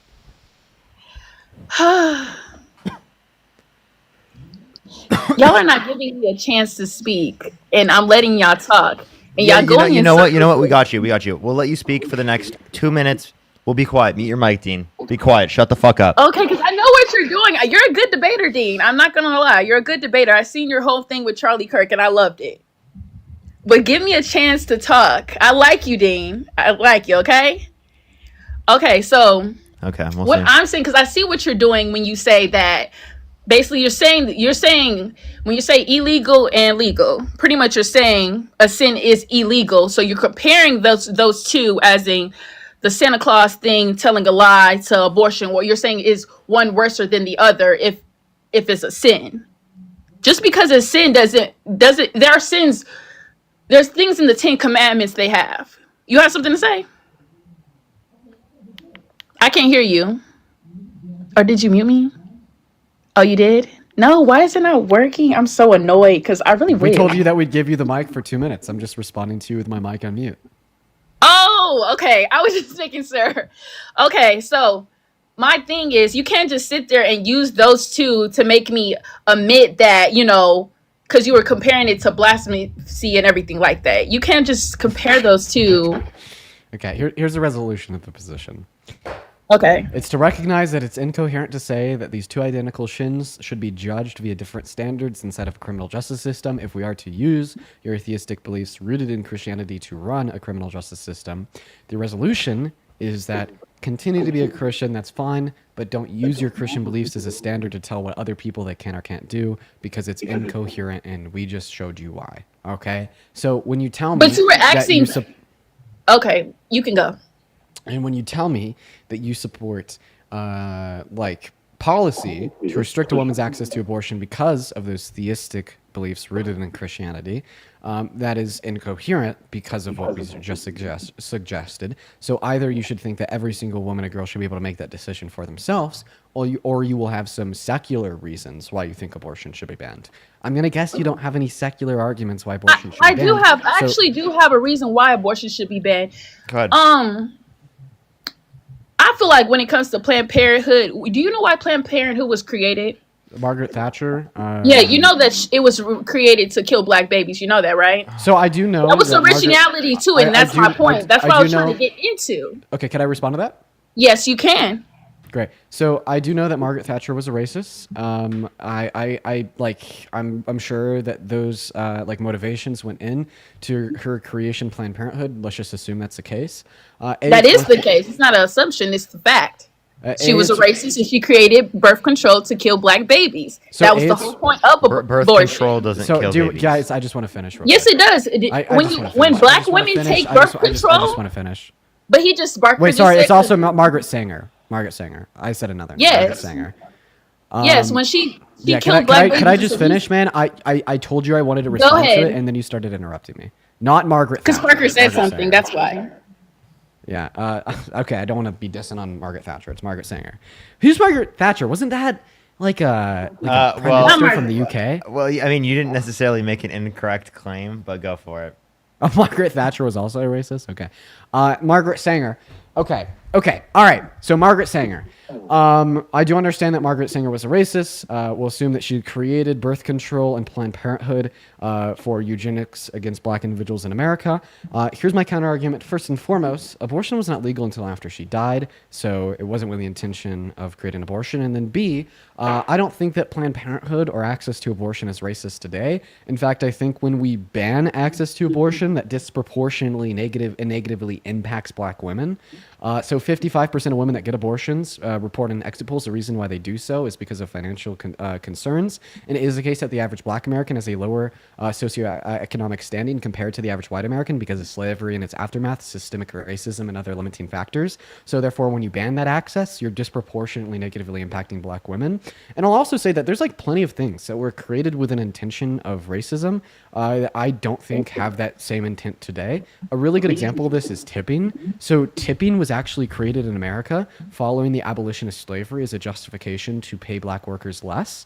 Y'all are not giving me a chance to speak, and I'm letting y'all talk. And y'all You going know in what? You know what? circles. We got you. We got you. We'll let you speak for the next 2 minutes. We'll be quiet. Mute your mic, Dean. Be quiet. Shut the fuck up. Okay, because I know what you're doing. You're a good debater, Dean. I'm not gonna lie. You're a good debater. I seen your whole thing with Charlie Kirk, and I loved it. But give me a chance to talk. I like you, Dean. I like you. Okay. Okay. So Okay. We'll what see. I'm saying, because I see what you're doing when you say that. Basically, you're saying when you say illegal and legal, pretty much you're saying a sin is illegal. So you're comparing those two, as in the Santa Claus thing, telling a lie, to abortion. What you're saying is one worse than the other if it's a sin. Just because a sin doesn't there are sins. There's things in the 10 Commandments they have. You have something to say? I can't hear you. Or did you mute me? Oh, you did? No, why is it not working? I'm so annoyed because I really We wish. told you that we'd give you the mic for 2 minutes. I'm just responding to you with my mic on mute. Oh, okay. I was just making sure. Okay, so my thing is, you can't just sit there and use those two to make me admit that, because you were comparing it to blasphemy and everything like that. You can't just compare those two. Okay, here's the resolution of the position. Okay. It's to recognize that it's incoherent to say that these two identical shins should be judged via different standards inside of a criminal justice system if we are to use your theistic beliefs rooted in Christianity to run a criminal justice system. The resolution is that continue to be a Christian, that's fine, but don't use your Christian beliefs as a standard to tell what other people they can or can't do because it's incoherent and we just showed you why. Okay? So when you tell me But you were that asking. Okay, you can go. and when you tell me that you support policy to restrict a woman's access to abortion because of those theistic beliefs rooted in Christianity, that is incoherent because of what we just suggested. So either you should think that every single woman or girl should be able to make that decision for themselves, or you will have some secular reasons why you think abortion should be banned. I'm gonna guess you don't have any secular arguments why abortion should be banned. I actually do have a reason why abortion should be banned. Go ahead. I feel like when it comes to Planned Parenthood, do you know why Planned Parenthood was created? Margaret Thatcher. Yeah, you know that it was created to kill black babies. You know that, right? So I do know That was that originality too, and that's my point. That's what I was trying to get into. Okay, can I respond to that? Yes, you can. Great. So I do know that Margaret Thatcher was a racist. I'm sure that those motivations went in to her creation, Planned Parenthood. Let's just assume that's the case. That is the case. It's not an assumption. It's the fact. She was a racist and she created birth control to kill black babies. So that was the whole point of birth abortion. control doesn't kill babies. Guys, I just want to finish. Real Yes, quick. it does. When black women take birth I just control, want to finish. but he just sparked. Wait, sorry. It's also Margaret Sanger. Margaret Sanger. I said another name. Margaret Yes. Sanger. Yes, when she Yeah, killed black babies. could I just finish, man? I told you I wanted to respond to ahead. it, and then you started interrupting me. Not Margaret. Because Thatcher, Parker said Margaret something. Sanger. That's why. Yeah. Okay. I don't want to be dissing on Margaret Thatcher. It's Margaret Sanger. Who's Margaret Thatcher? Wasn't that like a prime minister from the UK? Well, I mean, you didn't necessarily make an incorrect claim, but go for it. Oh, Margaret Thatcher was also a racist. Okay. Margaret Sanger. Okay. All right. So Margaret Sanger. I do understand that Margaret Sanger was a racist. We'll assume that she created birth control and Planned Parenthood for eugenics against black individuals in America. Here's my counter argument. First and foremost, abortion was not legal until after she died, so it wasn't with the intention of creating abortion. And then B, I don't think that Planned Parenthood or access to abortion is racist today. In fact, I think when we ban access to abortion, that disproportionately negatively impacts black women. So 55% of women that get abortions report in exit polls the reason why they do so is because of financial concerns. And it is the case that the average black American has a lower socioeconomic standing compared to the average white American because of slavery and its aftermath, systemic racism, and other limiting factors. So therefore, when you ban that access, you're disproportionately negatively impacting black women. And I'll also say that there's like plenty of things that were created with an intention of racism that I don't think have that same intent today. A really good example of this is tipping. So tipping was actually created in America following the abolition of slavery as a justification to pay black workers less.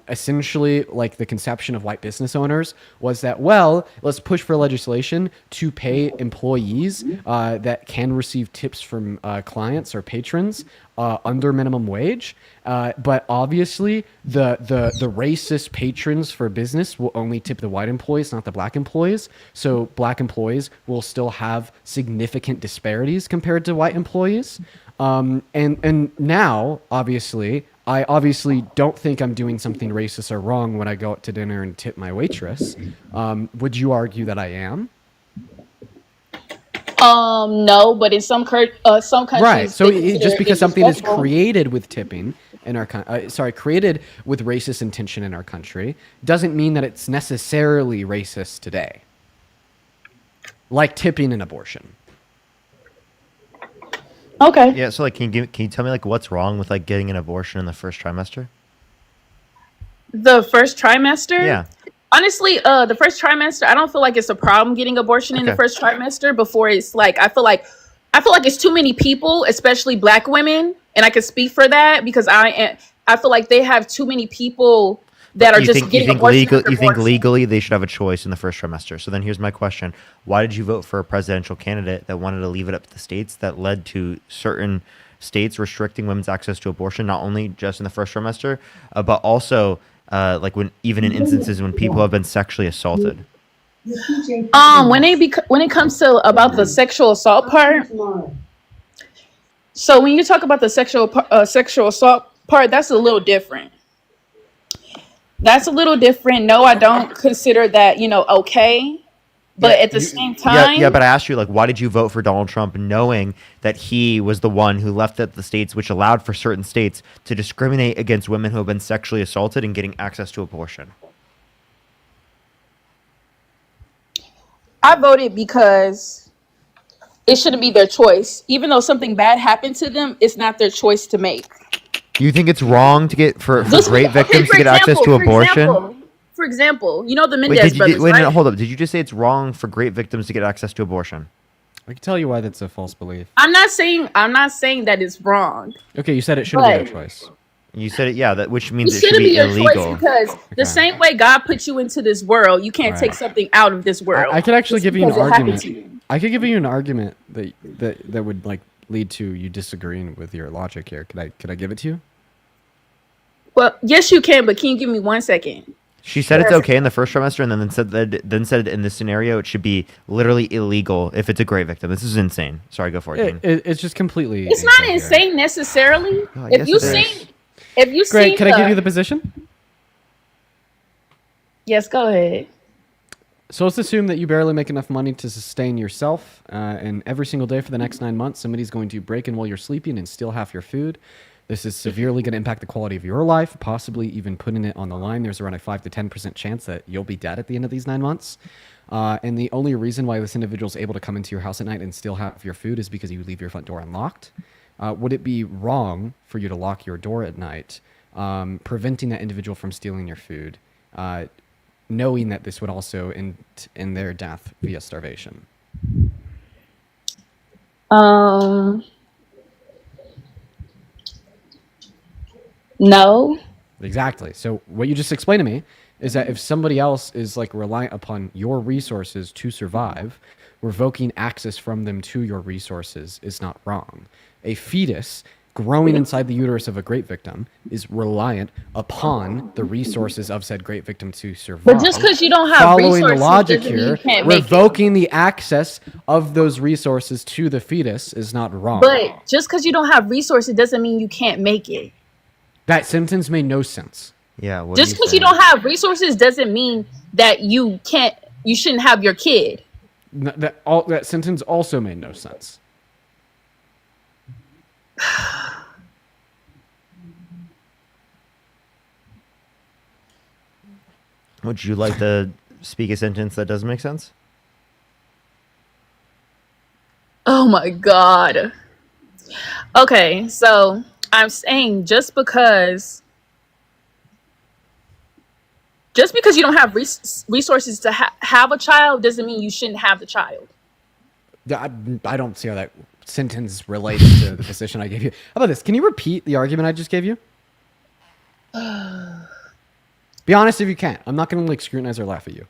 Essentially, like the conception of white business owners was that, well, let's push for legislation to pay employees that can receive tips from clients or patrons under minimum wage. But obviously, the racist patrons for business will only tip the white employees, not the black employees. So black employees will still have significant disparities compared to white employees. And now, obviously, I obviously don't think I'm doing something racist or wrong when I go out to dinner and tip my waitress. Would you argue that I am? No, but in some countries, Right. So they consider just because it something is disrespectful. created with tipping in our created with racist intention in our country doesn't mean that it's necessarily racist today. Like tipping an abortion. Okay. Yeah. So like, can you tell me like what's wrong with like getting an abortion in the first trimester? The first trimester? Yeah. Honestly, the first trimester, I don't feel like it's a problem getting abortion in the first trimester. Before it's like, I feel like it's too many people, especially black women, and I can speak for that because I feel like they have too many people that are just getting abortion. You think legally they should have a choice in the first trimester? So then here's my question: why did you vote for a presidential candidate that wanted to leave it up to the states, that led to certain states restricting women's access to abortion, not only just in the first trimester, but also like when even in instances when people have been sexually assaulted? When it comes to about the sexual assault part, so when you talk about the sexual assault part, that's a little different. That's a little different. No, I don't consider that, okay. But at the same time, yeah. But I asked you, like, why did you vote for Donald Trump, knowing that he was the one who left it the states, which allowed for certain states to discriminate against women who have been sexually assaulted and getting access to abortion? I voted because it shouldn't be their choice. Even though something bad happened to them, it's not their choice to make. You think it's wrong to get for rape victims to get access to abortion? For example, the Mendez brothers, wait, right? no, hold up. Did you just say it's wrong for rape victims to get access to abortion? I can tell you why that's a false belief. I'm not saying that it's wrong. Okay, you said it shouldn't be their choice. You said it, yeah. Which means It it should shouldn't be be your illegal. choice because the same way God put you into this world, you can't take something out of this world. I could actually give you an because it happened argument. to you. I could give you an argument that would like lead to you disagreeing with your logic here. Could I give it to you? Well, yes, you can, but can you give me 1 second? She said it's okay in the first trimester, and then said in this scenario it should be literally illegal if it's a rape victim. This is insane. Sorry, go for it. Dean. It's just completely. It's not insane necessarily. If you see, Great. Can I give you the position? Yes, go ahead. So let's assume that you barely make enough money to sustain yourself, and every single day for the next 9 months, somebody's going to break in while you're sleeping and steal half your food. This is severely going to impact the quality of your life, possibly even putting it on the line. There's around a 5 to 10% chance that you'll be dead at the end of these 9 months. And the only reason why this individual is able to come into your house at night and steal half your food is because you leave your front door unlocked. Would it be wrong for you to lock your door at night, preventing that individual from stealing your food, knowing that this would also end in their death via starvation? No. Exactly. So what you just explained to me is that if somebody else is like reliant upon your resources to survive, revoking access from them to your resources is not wrong. A fetus growing inside the uterus of a rape victim is reliant upon the resources of said rape victim to survive. But just because you don't have following resources the logic doesn't mean here, you can't make it. revoking the access of those resources to the fetus is not wrong. But just because you don't have resources doesn't mean you can't make it. That sentence made no sense. Yeah. Just because you don't have resources doesn't mean that you shouldn't have your kid. That sentence also made no sense. Would you like to speak a sentence that doesn't make sense? Oh my God. Okay, so I'm saying just because you don't have resources to have a child doesn't mean you shouldn't have the child. I don't see how that sentence relates to the position I gave you. How about this? Can you repeat the argument I just gave you? Be honest if you can. I'm not going to like scrutinize or laugh at you.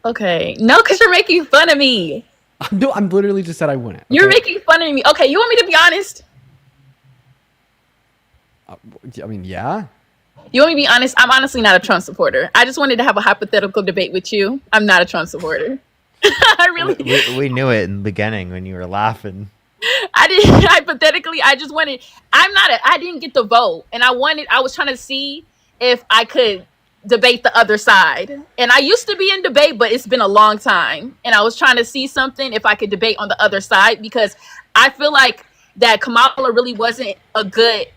Okay. No, because you're making fun of me. I'm literally just said I wouldn't. Okay? You're making fun of me. Okay, you want me to be honest? I mean, yeah. You want me to be honest? I'm honestly not a Trump supporter. I just wanted to have a hypothetical debate with you. I'm not a Trump supporter. I really. We knew it in the beginning when you were laughing. I didn't hypothetically. I just wanted. I didn't get the vote, and I was trying to see if I could debate the other side. And I used to be in debate, but it's been a long time. And I was trying to see something if I could debate on the other side because I feel like that Kamala really wasn't a good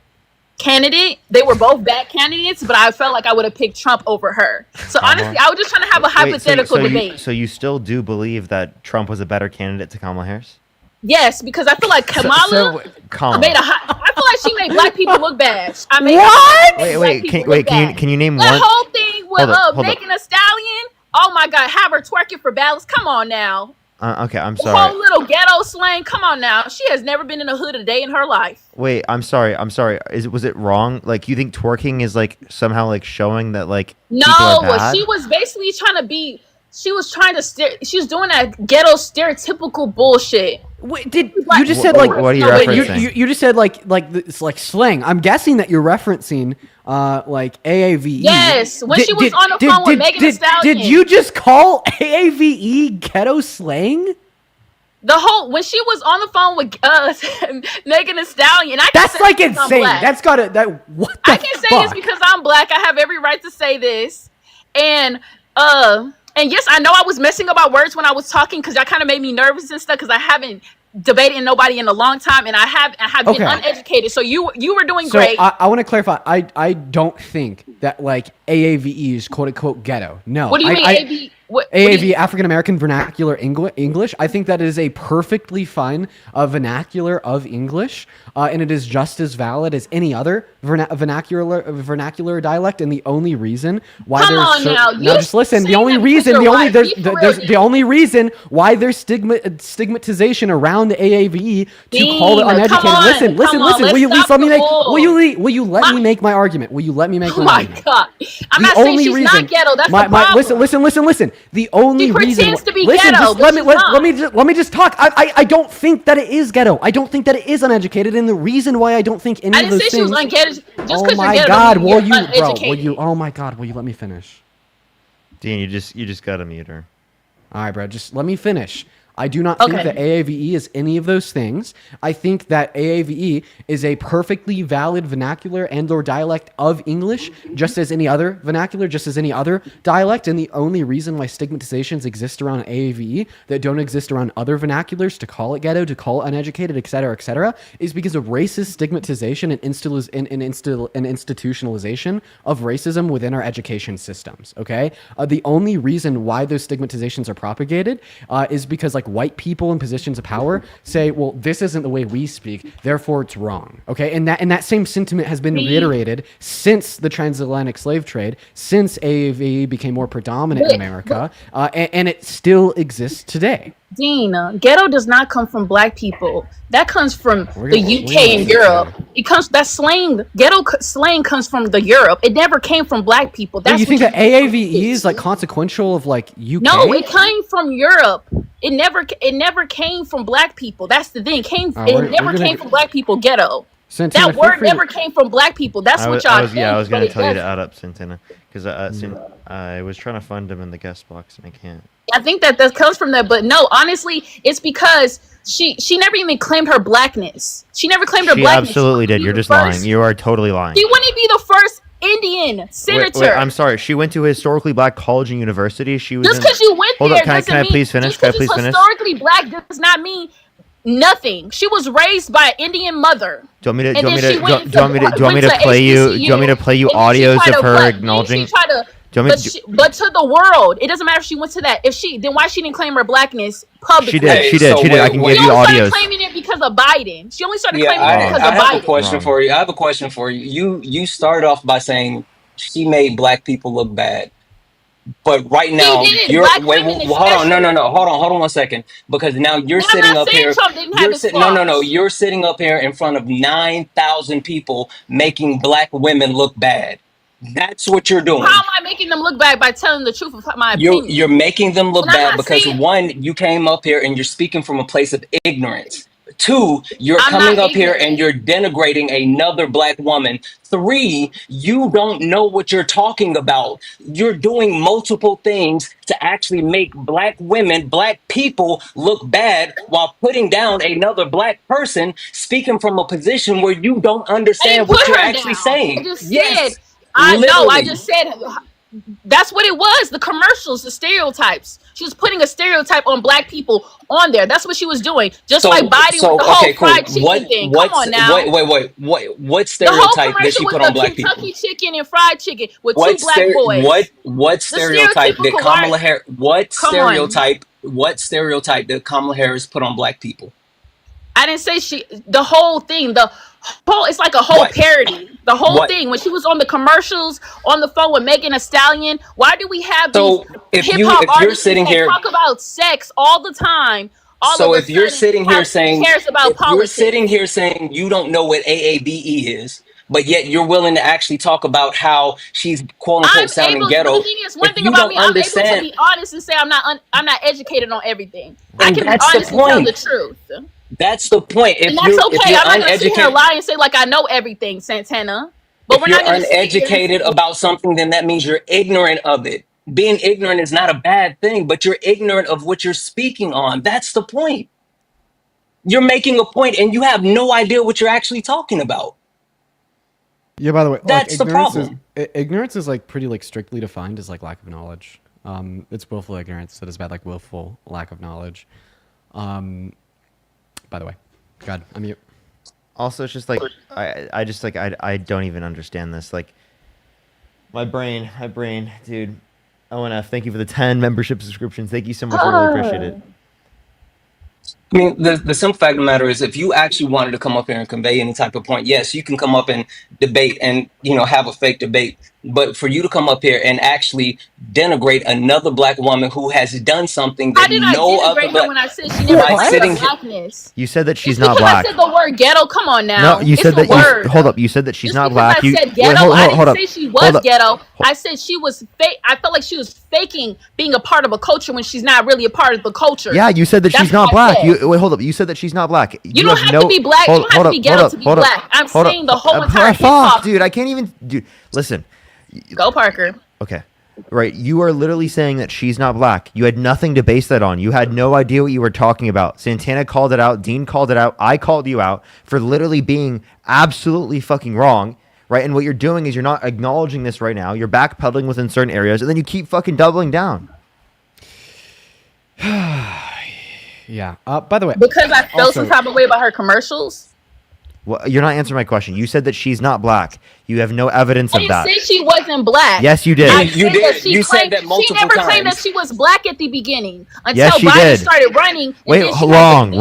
candidate. They were both bad candidates, but I felt like I would have picked Trump over her. So honestly, I was just trying to have a hypothetical debate. So you still do believe that Trump was a better candidate to Kamala Harris? Yes, because I feel like Kamala Kamala. I feel like she made black people look bad. Can you name one? The whole thing with Hold Megan Thee Stallion. Oh my God, have her twerking for ballots. Come on now. Okay, I'm The sorry. whole little ghetto slang. Come on now. She has never been in a hood a day in her life. Wait, I'm sorry. Was it wrong? Like, you think twerking is like somehow like showing that like people are bad? She was basically trying to be. She was doing that ghetto stereotypical bullshit. Wait, you just said like what are you referencing? You just said like it's like slang. I'm guessing that you're referencing like AAVE. Yes, when she was on the phone with Megan Thee Stallion. Did you just call AAVE ghetto slang? When she was on the phone with Megan Thee Stallion, that's like insane. That's gotta what the I can say this because I'm black. I have every right to say this, and yes, I know I was messing up my words when I was talking because that kind of made me nervous and stuff because I haven't debated nobody in a long time and I have been uneducated. So you were doing great. I want to clarify. I don't think that like AAVE is quote unquote ghetto. No. What do you mean AAVE, African American Vernacular English. I think that it is a perfectly fine vernacular of English, and it is just as valid as any other vernacular dialect. And the only reason why just listen. The only reason why there's stigmatization around AAVE to call it uneducated. Listen. Will you at least let me make? Will you let me make my argument? Will you let me make my argument? God, I'm not saying she's not ghetto. That's the problem. Listen. The only reason. Pretends to be ghetto. Let me just talk. I don't think that it is ghetto. I don't think that it is uneducated. And the reason why I don't think any of those things. She was uneducated. Just oh my God! Will you? Oh my God! Will you let me finish? Dean, you just gotta mute her. All right, bro. Just let me finish. I do not think that AAVE is any of those things. I think that AAVE is a perfectly valid vernacular and or dialect of English, just as any other vernacular, just as any other dialect. And the only reason why stigmatizations exist around AAVE that don't exist around other vernaculars, to call it ghetto, to call it uneducated, et cetera, is because of racist stigmatization and institutionalization of racism within our education systems, okay? The only reason why those stigmatizations are propagated is because like white people in positions of power say, well, this isn't the way we speak, therefore it's wrong. Okay, and that same sentiment has been reiterated since the transatlantic slave trade, since AAVE became more predominant in America, and it still exists today. Dean, ghetto does not come from black people. That comes from the UK and Europe. That slang, ghetto slang comes from the Europe. It never came from black people. That's you think that AAVE is like consequential of like UK? No, it came from Europe. It never came from black people. That's the thing. It never came from black people. Ghetto. Santana, that word never came from black people. That's what y'all think. I was going to tell you to add up Santana because I was trying to find him in the guest box and I can't. I think that comes from that, but no, honestly, it's because she never even claimed her blackness. She never claimed her blackness. She absolutely did. You're just lying. You are totally lying. She wouldn't be the first Indian senator. Wait, I'm sorry. She went to a historically black college and university. She was just because you went there. Hold up. Can I please finish? Just because she's historically black does not mean Nothing. She was raised by an Indian mother. Do you want me to? And Do you want then me she to? went Do you want me to? Do you want me to to play you? Do you want me to HBCU, play you and then she audios tried of to her what? Then acknowledging? she tried to, Do you want me to? but to the world, it doesn't matter if she went to that. If she, then why she didn't claim her blackness publicly? She did. She Hey, did. so She did. I wait, can wait. give She you only started audios. claiming it because of Biden. She only started Yeah, claiming it because I of have a Biden. question Wrong. for you. I have a question for you. You started off by saying she made black people look bad. But right She now, did. you're Black wait, women hold on, no, especially. hold on 1 second, because now you're And I'm sitting not up saying here, Trump didn't have you're his sitting, no, flaws. you're sitting up here in front of 9,000 people making black women look bad. That's what you're How doing. am I making them look bad by telling the truth of my You're opinion? making them look And I'm bad not because saying one, you came up here and you're speaking from a place of ignorance. Two, you're I'm coming not up here and ignorant. you're denigrating another black woman. Three, you don't know what you're talking about. You're doing multiple things to actually make black women, black people look bad while putting down another black person speaking from a position where you don't I didn't understand put what you're her actually down. I saying. just said, Yes, I know. I literally. just said that's what it was. The commercials, the stereotypes. She was putting a stereotype on black people on there. That's what she was doing. Just like Biden with the whole Okay, cool. fried chicken thing. Come What's on now. what The whole stereotype did commercial she was put on the black people? Kentucky chicken and fried chicken with two black boys. What The stereotype did stereotypical Kamala white. Harris Come on. what stereotype did Kamala Harris put on black people? I didn't say she. The whole thing. The whole. It's like a whole What? parody. The whole What? thing. When she was on the commercials on the phone with Megan Thee Stallion. Why do we have these So if hip hop you're artists sitting that here, talk about sex all the time? All so of a if you're sudden, sitting here who cares about if you're sitting politics? here saying you don't know what AABE is, but yet you're willing to actually talk about how she's quote I'm unquote sounding able. But the ghetto, thing is, one if thing you about me, don't I'm able to understand, be honest and say I'm not educated on everything. I then can be that's the honest and tell the point. truth. That's the point. And that's If okay. you're I'm not gonna sit here and uneducated, lie and say like I know everything, Santana. But if we're you're not gonna sit here and uneducated about something, then that means you're ignorant of it. Being ignorant is not a bad thing, but you're ignorant of what you're speaking on. That's the point. You're making a point and you have no idea what you're actually talking about. Yeah, by the way, like That's the problem. ignorance is like pretty like strictly defined as like lack of knowledge. It's willful ignorance that is bad, like willful lack of knowledge. By the way, God, I'm mute. Also, it's just like I just like I don't even understand this. Like my brain, dude. ONF, thank you for the 10 membership subscriptions. Thank you so much. I really appreciate it. I mean, the simple fact of the matter is, if you actually wanted to come up here and convey any type of point, yes, you can come up and debate and, have a fake debate. But for you to come up here and actually denigrate another black woman who has done something How that did I no other denigrate her black, when I said she never by claimed sitting her here, blackness? You said that she's It's not because black. I said the word ghetto. Come on now. No, you It's said the that. word. Hold up. You said that she's Just not because black. I You said ghetto, wait, hold I didn't up. say she Hold was up. ghetto. I said she was fake. I felt like she was faking being a part of a culture when she's not really a part of the culture. Yeah, you said that That's she's not what I black. said. Wait, hold up. You said that she's not black. You don't have to be black. You don't have to be ghetto to be black. I'm saying the whole entire hip Fuck, hop. dude. I can't even. Dude, listen. Go Parker. Okay. Right. You are literally saying that she's not black. You had nothing to base that on. You had no idea what you were talking about. Santana called it out. Dean called it out. I called you out for literally being absolutely fucking wrong. Right. And what you're doing is you're not acknowledging this right now. You're backpedaling within certain areas and then you keep fucking doubling down. Yeah. By the way, Because I felt also- some type of way about her commercials. Well, you're not answering my question. You said that she's not black. You have no evidence I of didn't that. say she wasn't black. Yes, you did. I You said did. that she You said claimed, that multiple She never claimed that times. she was black at the beginning until Yes, she Biden did. started running. and Wait, then she wrong.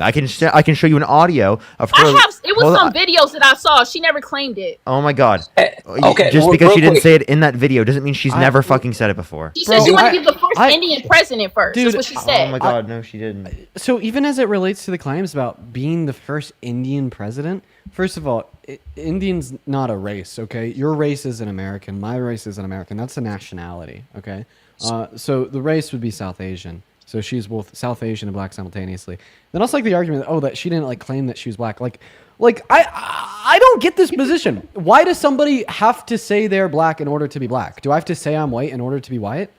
had I can show you an audio of her. I have. It was Hold some on. videos that I saw. She never claimed it. Oh my god. okay, Just real- because real she didn't quick. say it in that video doesn't mean she's never fucking said it before. She said she wanted to be the first Indian president first. Dude, That's what she said. Oh my god, no, she didn't. So even as it relates to the claims about being the first Indian president, first of all, Indian's not a race, okay? Your race is an American. My race is an American. That's a nationality, okay? So the race would be South Asian. So she's both South Asian and black simultaneously. Then also like the argument that, that she didn't like claim that she was black. Like I don't get this position. Why does somebody have to say they're black in order to be black? Do I have to say I'm white in order to be white?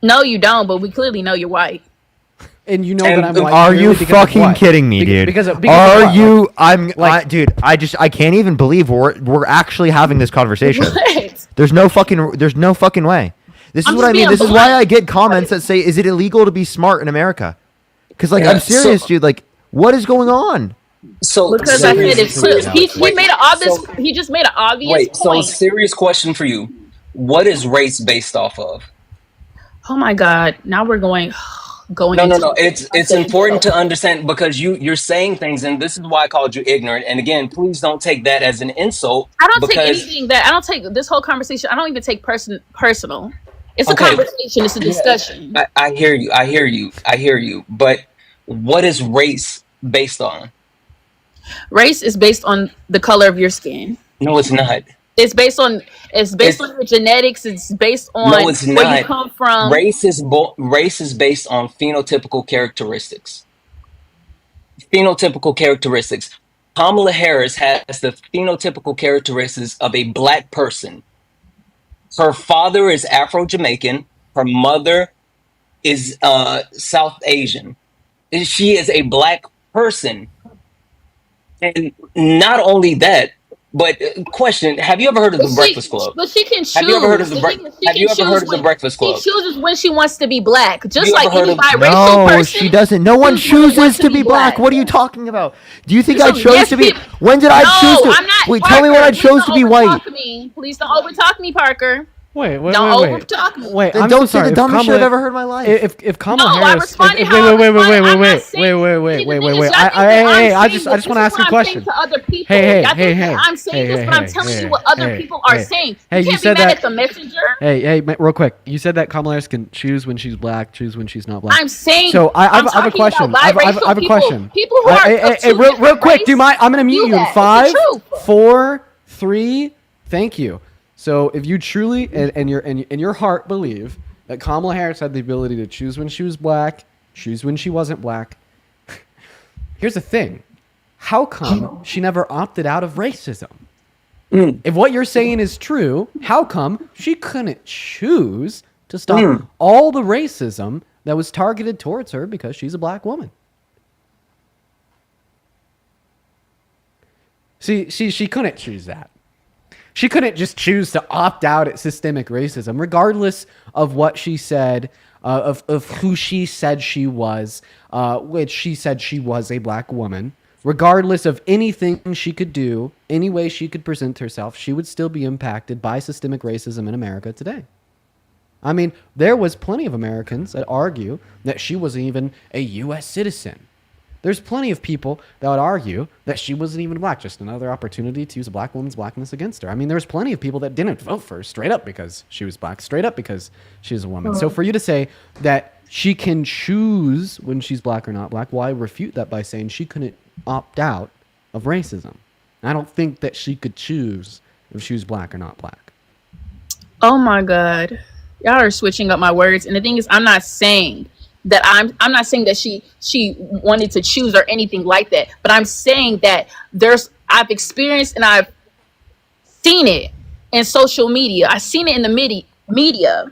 No, you don't. But we clearly know you're white. And you know that I'm white. Are you purely because of fucking what? kidding me, dude? Because of Are what? you? Like- Dude. I can't even believe we're actually having this conversation. What? There's no fucking way. This is I'm what just I mean. being This is why blunt. I get comments that say, "Is it illegal to be smart in America?" Because like Yeah, I'm serious, dude. Like, what is going on? So Because I said it's serious, he made an obvious. so He just made an obvious wait, so point. serious question for you. What is race based off of? Oh my God! Now we're going No, into. no. It's important to understand because you're saying things, and this is why I called you ignorant. And again, please don't take that as an insult. I don't take Because anything that I don't take this whole conversation. I don't even take personal. It's a okay, conversation. It's a discussion. I hear you. I hear you. But what is race based on? Race is based on the color of your skin. No, it's not. It's based on It's your genetics. It's based on no, it's where you not. come from. Race is based on phenotypical characteristics. Phenotypical characteristics. Kamala Harris has the phenotypical characteristics of a black person. Her father is Afro-Jamaican. Her mother is South Asian. She is a black person. And not only that, but question, have you ever heard of the Breakfast Club? But she can choose. Have you ever heard of the She Breakfast? can Have you ever choose heard of the when- Breakfast Club? She chooses when she wants to be black, just You like ever heard any of- biracial No, person. she doesn't. No one chooses when they want chooses to be black. What are you talking about? Do you think I chose Yes, to be? people- When did I No, choose to? I'm not. Wait, tell me when I Parker, chose please to be don't white. overtalk me. Please don't overtalk me, Parker. Wait, Don't overtalk me. Wait, Then I'm don't so say sorry. the If dumbest shit I've Kamala- ever heard in my life. If Kamala No, I Harris, responded if, how I responded. I'm not wait, saying- wait, See, the wait, thing is, wait. y'all think that I'm I saying just this. want to This ask is a what I'm saying question. to other people. Hey, Y'all think that hey, I'm saying this, but I'm telling you what other people are saying. Hey, You you can't said be mad that- at the messenger. Hey, real quick. You said that Kamala Harris can choose when she's black, choose when she's not black. I'm saying. So I have a talking question. about I have biracial a question. People who are of two real different quick. Do you race mind? I'm gonna mute do you in that. It's 5, the truth. 4, 3. Thank you. So if you truly and your heart believe that Kamala Harris had the ability to choose when she was black, choose when she wasn't black, here's the thing: how come she never opted out of racism? If what you're saying is true, how come she couldn't choose to stop all the racism that was targeted towards her because she's a black woman? See, she couldn't choose that. She couldn't just choose to opt out at systemic racism, regardless of what she said, of who she said she was, which she said she was a black woman. Regardless of anything she could do, any way she could present herself, she would still be impacted by systemic racism in America today. I mean, there was plenty of Americans that argue that she wasn't even a U.S. citizen. There's plenty of people that would argue that she wasn't even black, just another opportunity to use a black woman's blackness against her. I mean, there's plenty of people that didn't vote for her straight up because she was black, straight up because she was a woman. So for you to say that she can choose when she's black or not black, well, I refute that by saying she couldn't opt out of racism. I don't think that she could choose if she was black or not black. Oh my God, y'all are switching up my words. And the thing is, I'm not saying that I'm not saying that she wanted to choose or anything like that. But I'm saying that I've experienced and I've seen it in social media. I've seen it in the media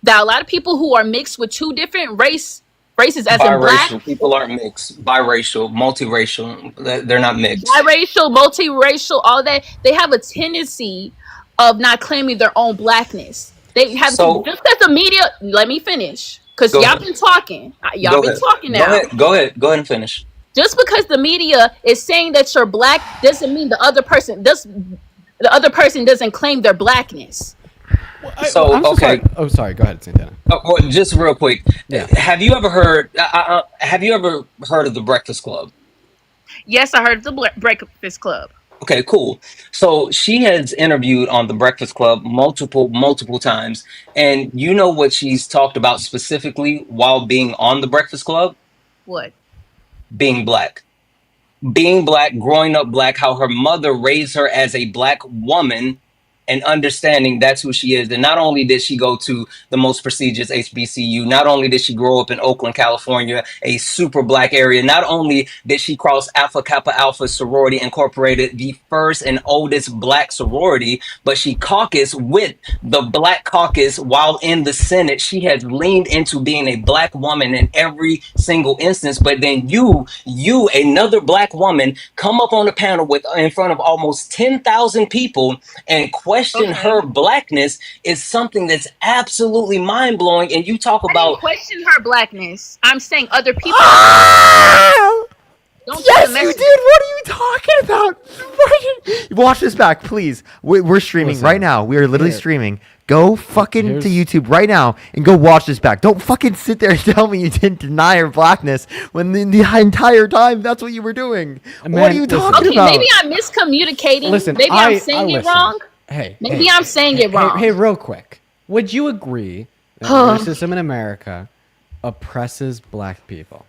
that a lot of people who are mixed with two different races, as in black, Biracial people aren't mixed. Biracial, multiracial, they're not mixed. biracial, multiracial, all that, they have a tendency of not claiming their own blackness. They have So- just as the media. Let me finish, because Go y'all ahead. been talking. Y'all Go been ahead. talking now. Go ahead and finish. Just because the media is saying that you're black doesn't mean the other person doesn't claim their blackness. So, I'm so okay. sorry. Oh, sorry. Go ahead, Santana. Well, just real quick. Yeah. Have you ever heard of the Breakfast Club? Yes, I heard the Breakfast Club. Okay, cool. So she has interviewed on the Breakfast Club multiple times, and you know what she's talked about specifically while being on the Breakfast Club? What? Being black. Being black, growing up black, how her mother raised her as a black woman, and understanding that's who she is. And not only did she go to the most prestigious HBCU, not only did she grow up in Oakland, California, a super black area, not only did she cross Alpha Kappa Alpha sorority, incorporated the first and oldest black sorority, but she caucused with the Black Caucus while in the Senate. She has leaned into being a black woman in every single instance. But then you, another black woman, come up on the panel in front of almost 10,000 people and question question her blackness is something that's absolutely mind blowing. And you talk I didn't about question her blackness. I'm saying other people. Don't Yes, you did. What are you talking about? Watch this back, please. We're streaming Listen, right now. We are literally here. streaming. Go fucking Here's- to YouTube right now and go watch this back. Don't fucking sit there and tell me you didn't deny her blackness when the entire time that's what you were doing. What Man, are you listen. talking Okay, about? maybe I'm miscommunicating. Listen, maybe I'm saying it listen. wrong. Hey, Maybe hey, I'm saying it wrong. Hey, real quick. Would you agree that racism in America oppresses black people?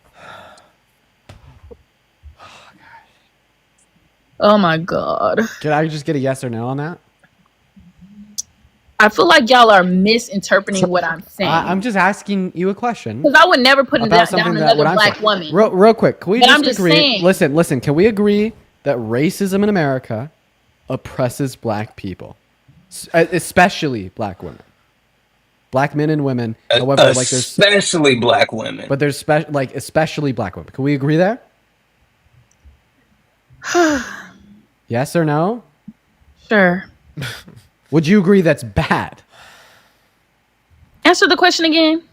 Oh my god. Can I just get a yes or no on that? I feel like y'all are misinterpreting what I'm saying. I'm just asking you a question. Because I would never put it about down something that another what I'm black saying. woman. Real quick, can we But just I'm just agree? saying. Listen. Can we agree that racism in America oppresses black people, especially black women, black men and women? However, like there's especially black women. but there's especially black women. Can we agree there? Yes or no? Sure. Would you agree that's bad? Answer the question again.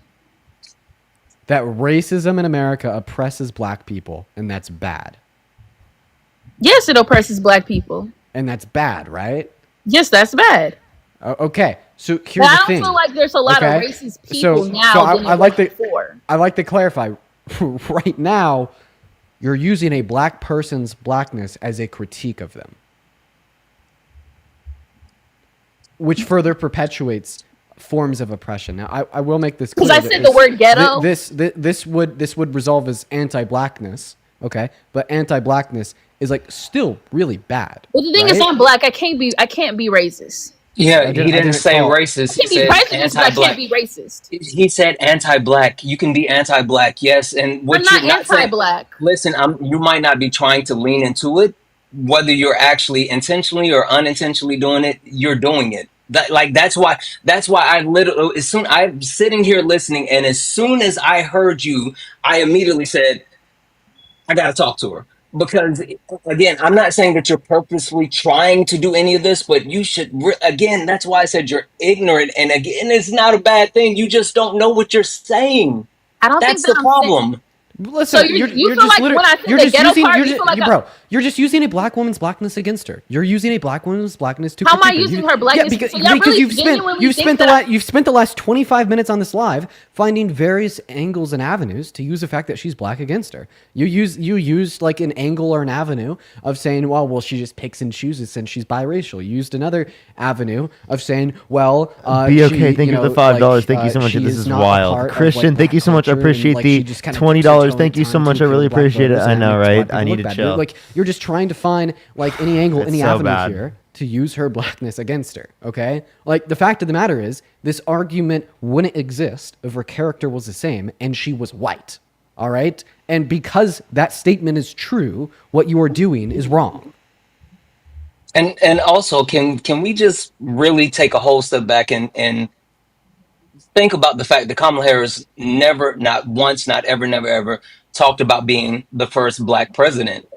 That racism in America oppresses black people, and that's bad. Yes, it oppresses black people. And that's bad, right? Yes, that's bad. Okay, so here's But I the don't thing. feel like there's a lot of Okay? racist people now So than I like to before. I like to clarify. Right now, you're using a black person's blackness as a critique of them, which further perpetuates forms of oppression. Now, I will make this clear. Because I that said the word ghetto. This would resolve as anti-blackness, okay? But anti-blackness is like still really bad. Well, the thing is, right? I'm black. I can't be racist. Yeah, he didn't didn't say call it. racist. I He can be said prejudiced, but I anti-black. can't be racist. He said anti-black. You can be anti-black, yes. And what I'm not you're not saying, anti-black. listen, you might not be trying to lean into it. Whether you're actually intentionally or unintentionally doing it, you're doing it. That's why I literally, as soon I'm sitting here listening, and as soon as I heard you, I immediately said, I gotta talk to her. Because again, I'm not saying that you're purposely trying to do any of this, but you should again, that's why I said you're ignorant, and again, it's not a bad thing. You just don't know what you're saying. I don't That's think the that I'm saying- problem. Listen, So you feel like when I said the ghetto part, you feel like you're just using a black woman's blackness against her. You're using a black woman's blackness to How am I critique using You- her blackness? Yeah, because, So y'all really genuinely you've think spent that you've spent the last 25 minutes on this live finding various angles and avenues to use the fact that she's black against her. You used like an angle or an avenue of saying, well, she just picks and chooses since she's biracial. You used another avenue of saying, well, Be okay. Thank you for the $5. Thank you so much. This is wild. Christian, thank you so much. I appreciate the $20. Thank you so much. I really appreciate it. I know, right? I need to chill. You're just trying to find like any angle, It's any so avenue bad. here to use her blackness against her. Okay, like the fact of the matter is, this argument wouldn't exist if her character was the same and she was white. All right, and because that statement is true, what you are doing is wrong. And also, can we just really take a whole step back and think about the fact that Kamala Harris never, not once, not ever, never, ever talked about being the first black president,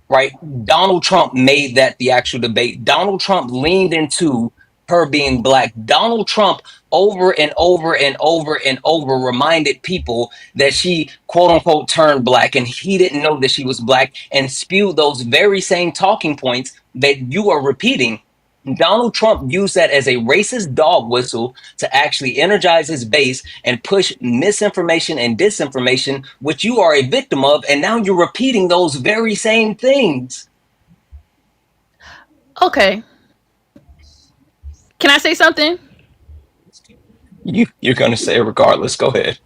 right? Donald Trump made that the actual debate. Donald Trump leaned into her being black. Donald Trump over and over and over and over reminded people that she quote unquote turned black and he didn't know that she was black, and spewed those very same talking points that you are repeating. Donald Trump used that as a racist dog whistle to actually energize his base and push misinformation and disinformation, which you are a victim of, and now you're repeating those very same things. Okay. Can I say something? You're gonna say it regardless. Go ahead.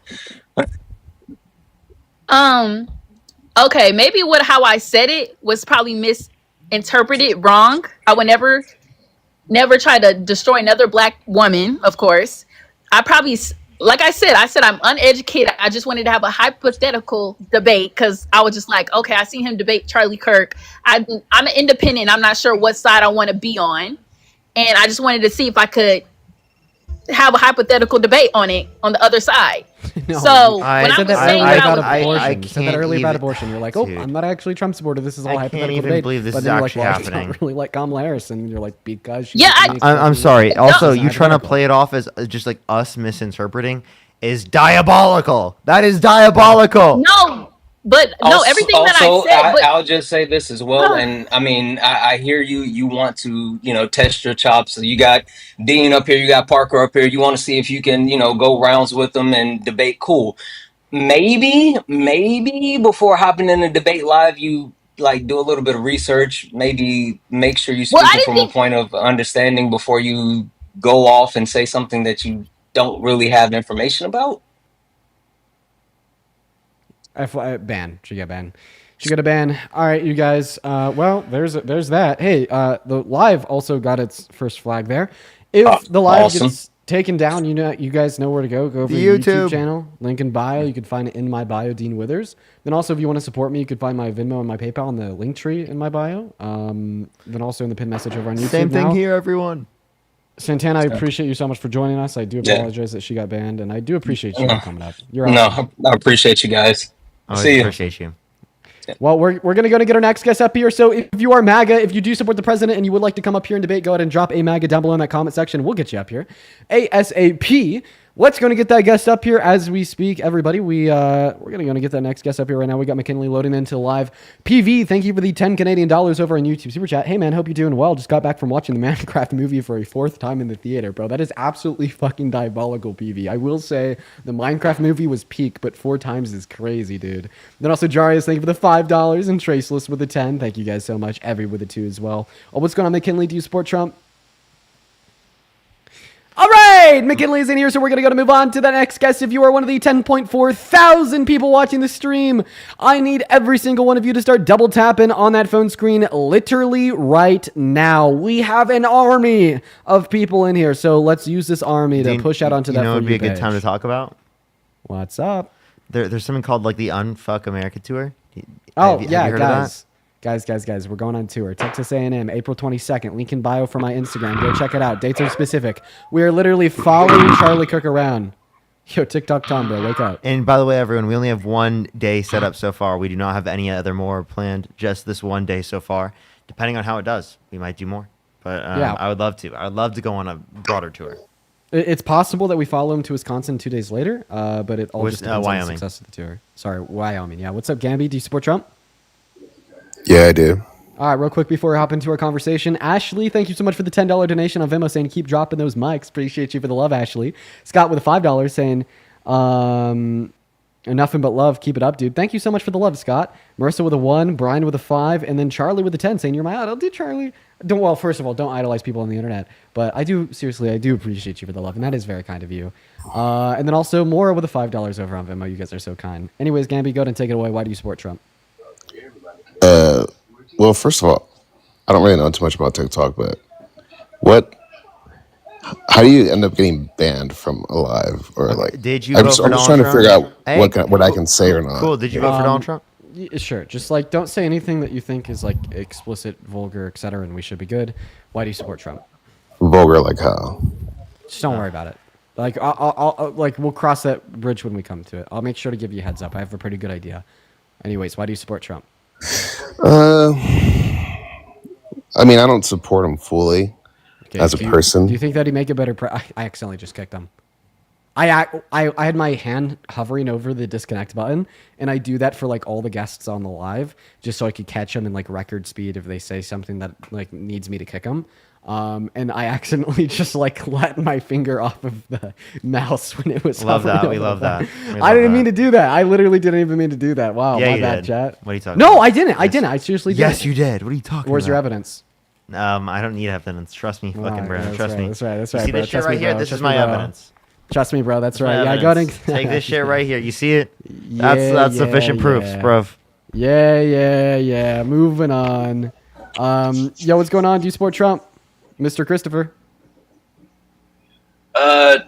Okay, maybe how I said it was probably misinterpreted wrong. I would never try to destroy another black woman, of course. I probably, like I said I'm uneducated. I just wanted to have a hypothetical debate because I was just like, okay, I seen him debate Charlie Kirk. I'm an independent. I'm not sure what side I want to be on. And I just wanted to see if I could have a hypothetical debate on it on the other side. No, So I when I said was that saying earlier that I about was abortion. You said that can't earlier about even- abortion. You're like, oh, Dude. I'm not actually a Trump supporter. This is all I can't hypothetical even debate. believe this but is then you're actually like, well, I happening. don't really like Kamala Harris, and you're like, because she. Yeah, I'm sorry. Also, It's you trying to hypothetical. play it off as just like us misinterpreting is diabolical. That is diabolical. no, but no, Also, everything that I also, said. But I'll just say this as well, and I mean, I hear you. You want to, test your chops. So you got Dean up here, you got Parker up here. You want to see if you can, go rounds with them and debate. Cool. Maybe before hopping in a debate live, you like do a little bit of research. Maybe make sure you're well, I speaking didn't from a think. point of understanding before you go off and say something that you don't really have information about. Ban. She got banned. She got a ban. All right, you guys. Well, there's that. Hey, the live also got its first flag there. If the live Awesome. gets taken down, you guys know where to go. Go over to the YouTube channel. Link in bio. You can find it in my bio, Dean Withers. Then also, if you want to support me, you could find my Venmo and my PayPal in the link tree in my bio. Then also in the pinned message over on YouTube. Same thing now. here, everyone. Santana, I appreciate you so much for joining us. I do apologize that she got banned, and I do appreciate you coming up. You're awesome. No, I appreciate you guys. Always See you. appreciate you. Well, we're going to go and get our next guest up here. So if you are MAGA, if you do support the president and you would like to come up here and debate, go ahead and drop a MAGA down below in that comment section. We'll get you up here. ASAP. Let's go and get that guest up here as we speak, everybody. We're going to go and get that next guest up here right now. We got McKinley loading into live. PV, thank you for the 10 Canadian dollars over on YouTube Super Chat. Hey, man, hope you're doing well. Just got back from watching the Minecraft movie for a 4th time in the theater, bro. That is absolutely fucking diabolical, PV. I will say the Minecraft movie was peak, but 4 times is crazy, dude. Then also Jarius, thank you for the $5 and Traceless with the 10. Thank you guys so much. Every with the 2 as well. Oh, what's going on, McKinley? Do you support Trump? All right, McKinley's in here, so we're going to move on to the next guest. If you are one of the 10.4 thousand people watching the stream, I need every single one of you to start double tapping on that phone screen literally right now. We have an army of people in here, so let's use this army to push out onto that. You know, For it'd be a good page. time to talk about. What's up? There's something called like the Unfuck America tour. Oh, Have you yeah, heard of that? Guys, we're going on tour. Texas A&M, April 22nd. Link in bio for my Instagram. Go check it out. Dates are specific. We are literally following Charlie Cook around. Yo, TikTok Tom, bro, wake up. And by the way, everyone, we only have 1 day set up so far. We do not have any other more planned. Just this 1 day so far. Depending on how it does, we might do more. But Yeah. I would love to. I would love to go on a broader tour. It's possible that we follow him to Wisconsin 2 days later, but it all Wis- just depends on the Wyoming. success of the tour. Sorry, Wyoming. Yeah, what's up, Gamby? Do you support Trump? Yeah, I do. All right, real quick before we hop into our conversation, Ashley, thank you so much for the $10 donation on Venmo saying keep dropping those mics. Appreciate you for the love, Ashley. Scott with a $5 saying nothing but love. Keep it up, dude. Thank you so much for the love, Scott. Marissa with a 1, Brian with a 5, and then Charlie with a 10 saying you're my idol. Dude, Charlie. First of all, don't idolize people on the internet. But I do appreciate you for the love, and that is very kind of you. And then also Maura with a $5 over on Venmo. You guys are so kind. Anyways, Gamby, go ahead and take it away. Why do you support Trump? Well, first of all, I don't really know too much about TikTok, but how do you end up getting banned from a live or like? Did you I'm vote just, for I'm just Donald trying to Trump? figure out Hey, what I can say or not. Cool. Did you vote for Donald Trump? Sure. Just like don't say anything that you think is like explicit, vulgar, etc., and we should be good. Why do you support Trump? Vulgar like how? Just don't worry about it. Like I'll like we'll cross that bridge when we come to it. I'll make sure to give you a heads up. I have a pretty good idea. Anyways, why do you support Trump? I mean, I don't support him fully as a person. Do you think that he'd make a better? I accidentally just kicked him. I had my hand hovering over the disconnect button, and I do that for like all the guests on the live, just so I could catch them in like record speed if they say something that like needs me to kick them. And I accidentally just like let my finger off of the mouse when it was. Love that. hovering We over love the that. button. We I love didn't that. mean to do that. I literally didn't even mean to do that. Wow, Yeah, my you bad, did. chat. What are you talking No, about? I didn't. I didn't. I seriously didn't. Yes, you did. What are you talking Where's about? your evidence? I don't need evidence. Trust me, fucking Alright, bro. that's Trust right, me. That's right. That's You right. see bro. this shit Trust right me, here? bro. This Trust is me, my bro. evidence. Trust me, bro. That's My right. Yeah, go ahead. evidence. Take this shit right here. You see it? Yeah, That's sufficient proofs, yeah. bruv. Yeah. Moving on. Yo, what's going on? Do you support Trump, Mr. Christopher?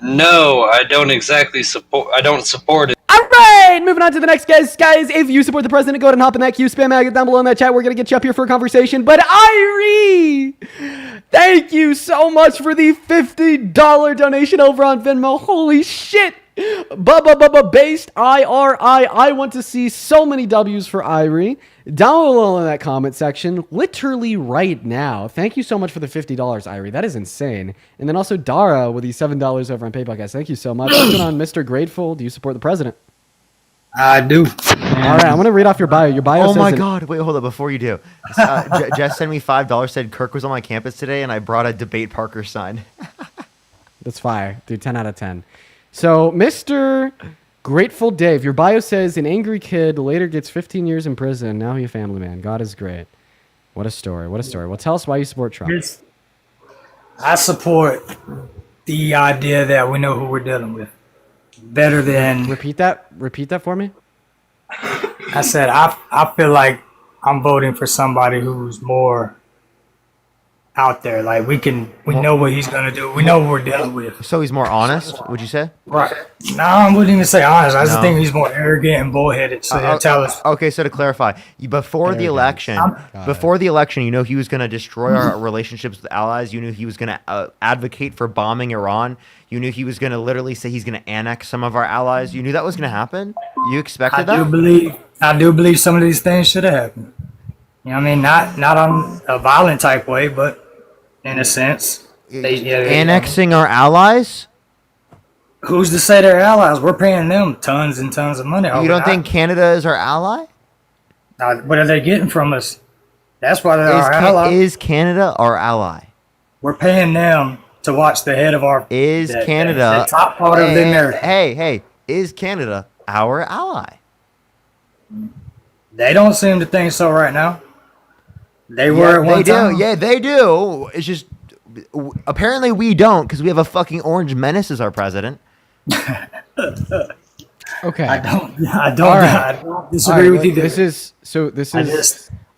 No, I don't exactly support. I don't support it. All right, moving on to the next guest. Guys, if you support the president, go ahead and hop in that queue, spam mag down below in that chat. We're going to get you up here for a conversation. But Irie, thank you so much for the $50 donation over on Venmo. Holy shit. Based IRI. I want to see so many W's for Irie. Down below in that comment section, literally right now. Thank you so much for the $50, Irie. That is insane. And then also Dara with the $7 over on PayPal, guys. Thank you so much. What's going on, Mr. Grateful? Do you support the president? I do. All right, I'm going to read off your bio. Your bio Oh says... my God. Wait, hold up. Before you do. Jess sent me $5, said Kirk was on my campus today, and I brought a Debate Parker sign. That's fire. Dude, 10 out of 10. So, Mr. Grateful Dave, your bio says an angry kid later gets 15 years in prison. Now he's a family man. God is great. What a story. What a story. Well, tell us why you support Trump. I support the idea that we know who we're dealing with better than. Repeat that for me. I said I feel like I'm voting for somebody who's more out there. Like we know what he's gonna do. We know what we're dealing with. So he's more honest, would you say? Right. No, I wouldn't even say honest. I just think he's more arrogant and bullheaded. So they'll tell us. Okay, so to clarify, before the election, you know he was going to destroy our relationships with allies. You knew he was going to advocate for bombing Iran. You knew he was going to literally say he's going to annex some of our allies. You knew that was going to happen. You expected that? I do believe some of these things should have happened. You know what I mean? Not on a violent type way, but in a sense. Annexing our allies? Who's to say they're allies? We're paying them tons and tons of money. You don't think Canada is our ally? What are they getting from us? That's why they're our ally. Is Canada our ally? We're paying them to watch the head of our... Canada... the top part of the America. Hey, is Canada our ally? They don't seem to think so right now. They were at one time. Yeah, they do. It's just... Apparently we don't, because we have a fucking orange menace as our president. Okay. I don't disagree with you.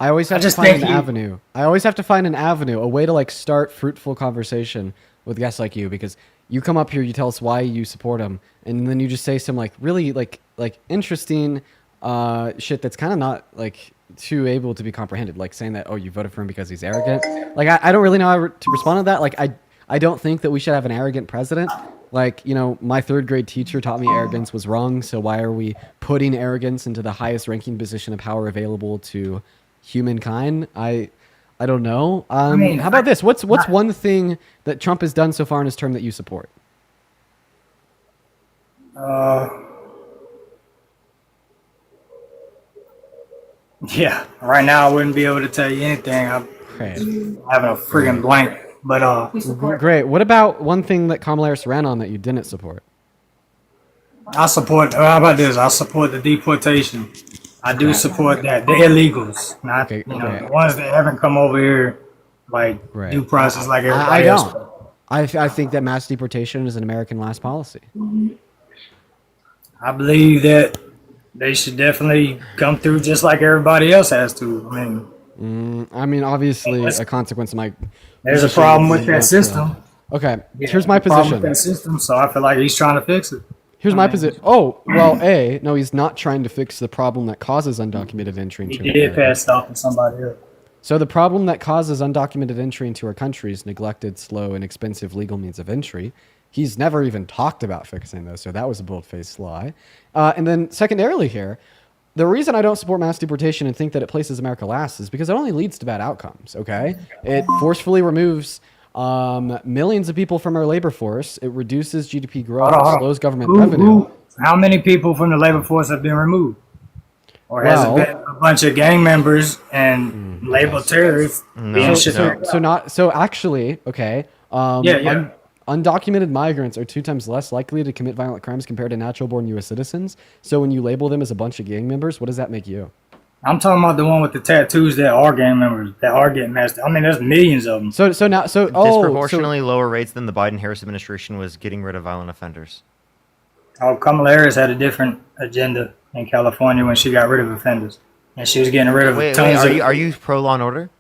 I always have to find an avenue. I always have to find an avenue, a way to like start fruitful conversation with guests like you, because you come up here, you tell us why you support him, and then you just say some like really like interesting shit that's kind of not like too able to be comprehended, like saying that, oh, you voted for him because he's arrogant. Like I don't really know how to respond to that. Like I don't think that we should have an arrogant president. Like, you know, my third grade teacher taught me arrogance was wrong, so why are we putting arrogance into the highest ranking position of power available to humankind? I don't know. How about this? What's one thing that Trump has done so far in his term that you support? Yeah, right now I wouldn't be able to tell you anything. I'm having a friggin' blank. But great. What about one thing that Kamala Harris ran on that you didn't support? I support. How about this? I support the deportation. I do support that. The illegals, not the ones that haven't come over here like due process like everybody else. I don't. I think that mass deportation is an American last policy. I believe that they should definitely come through just like everybody else has to. I mean, obviously, a consequence might. There's a problem with that system. Okay, here's my position. With that system, so I feel like he's trying to fix it. Here's my position. Oh, well, no, he's not trying to fix the problem that causes undocumented entry into He did pass it off to somebody else. So the problem that causes undocumented entry into our country is neglected, slow, and expensive legal means of entry. He's never even talked about fixing those, so that was a bold-faced lie. And then secondarily here, the reason I don't support mass deportation and think that it places America last is because it only leads to bad outcomes, okay? It forcefully removes millions of people from our labor force. It reduces GDP growth, slows government revenue. How many people from the labor force have been removed? Or has it been a bunch of gang members and labeled terrorists? Undocumented migrants are 2 times less likely to commit violent crimes compared to natural-born U.S. citizens. So when you label them as a bunch of gang members, what does that make you? I'm talking about the one with the tattoos that are gang members, that are getting messed up. I mean, there's millions of them. Disproportionately lower rates than the Biden-Harris administration was getting rid of violent offenders. Oh, Kamala Harris had a different agenda in California when she got rid of offenders, and she was getting rid of tons of. Are you pro law and order?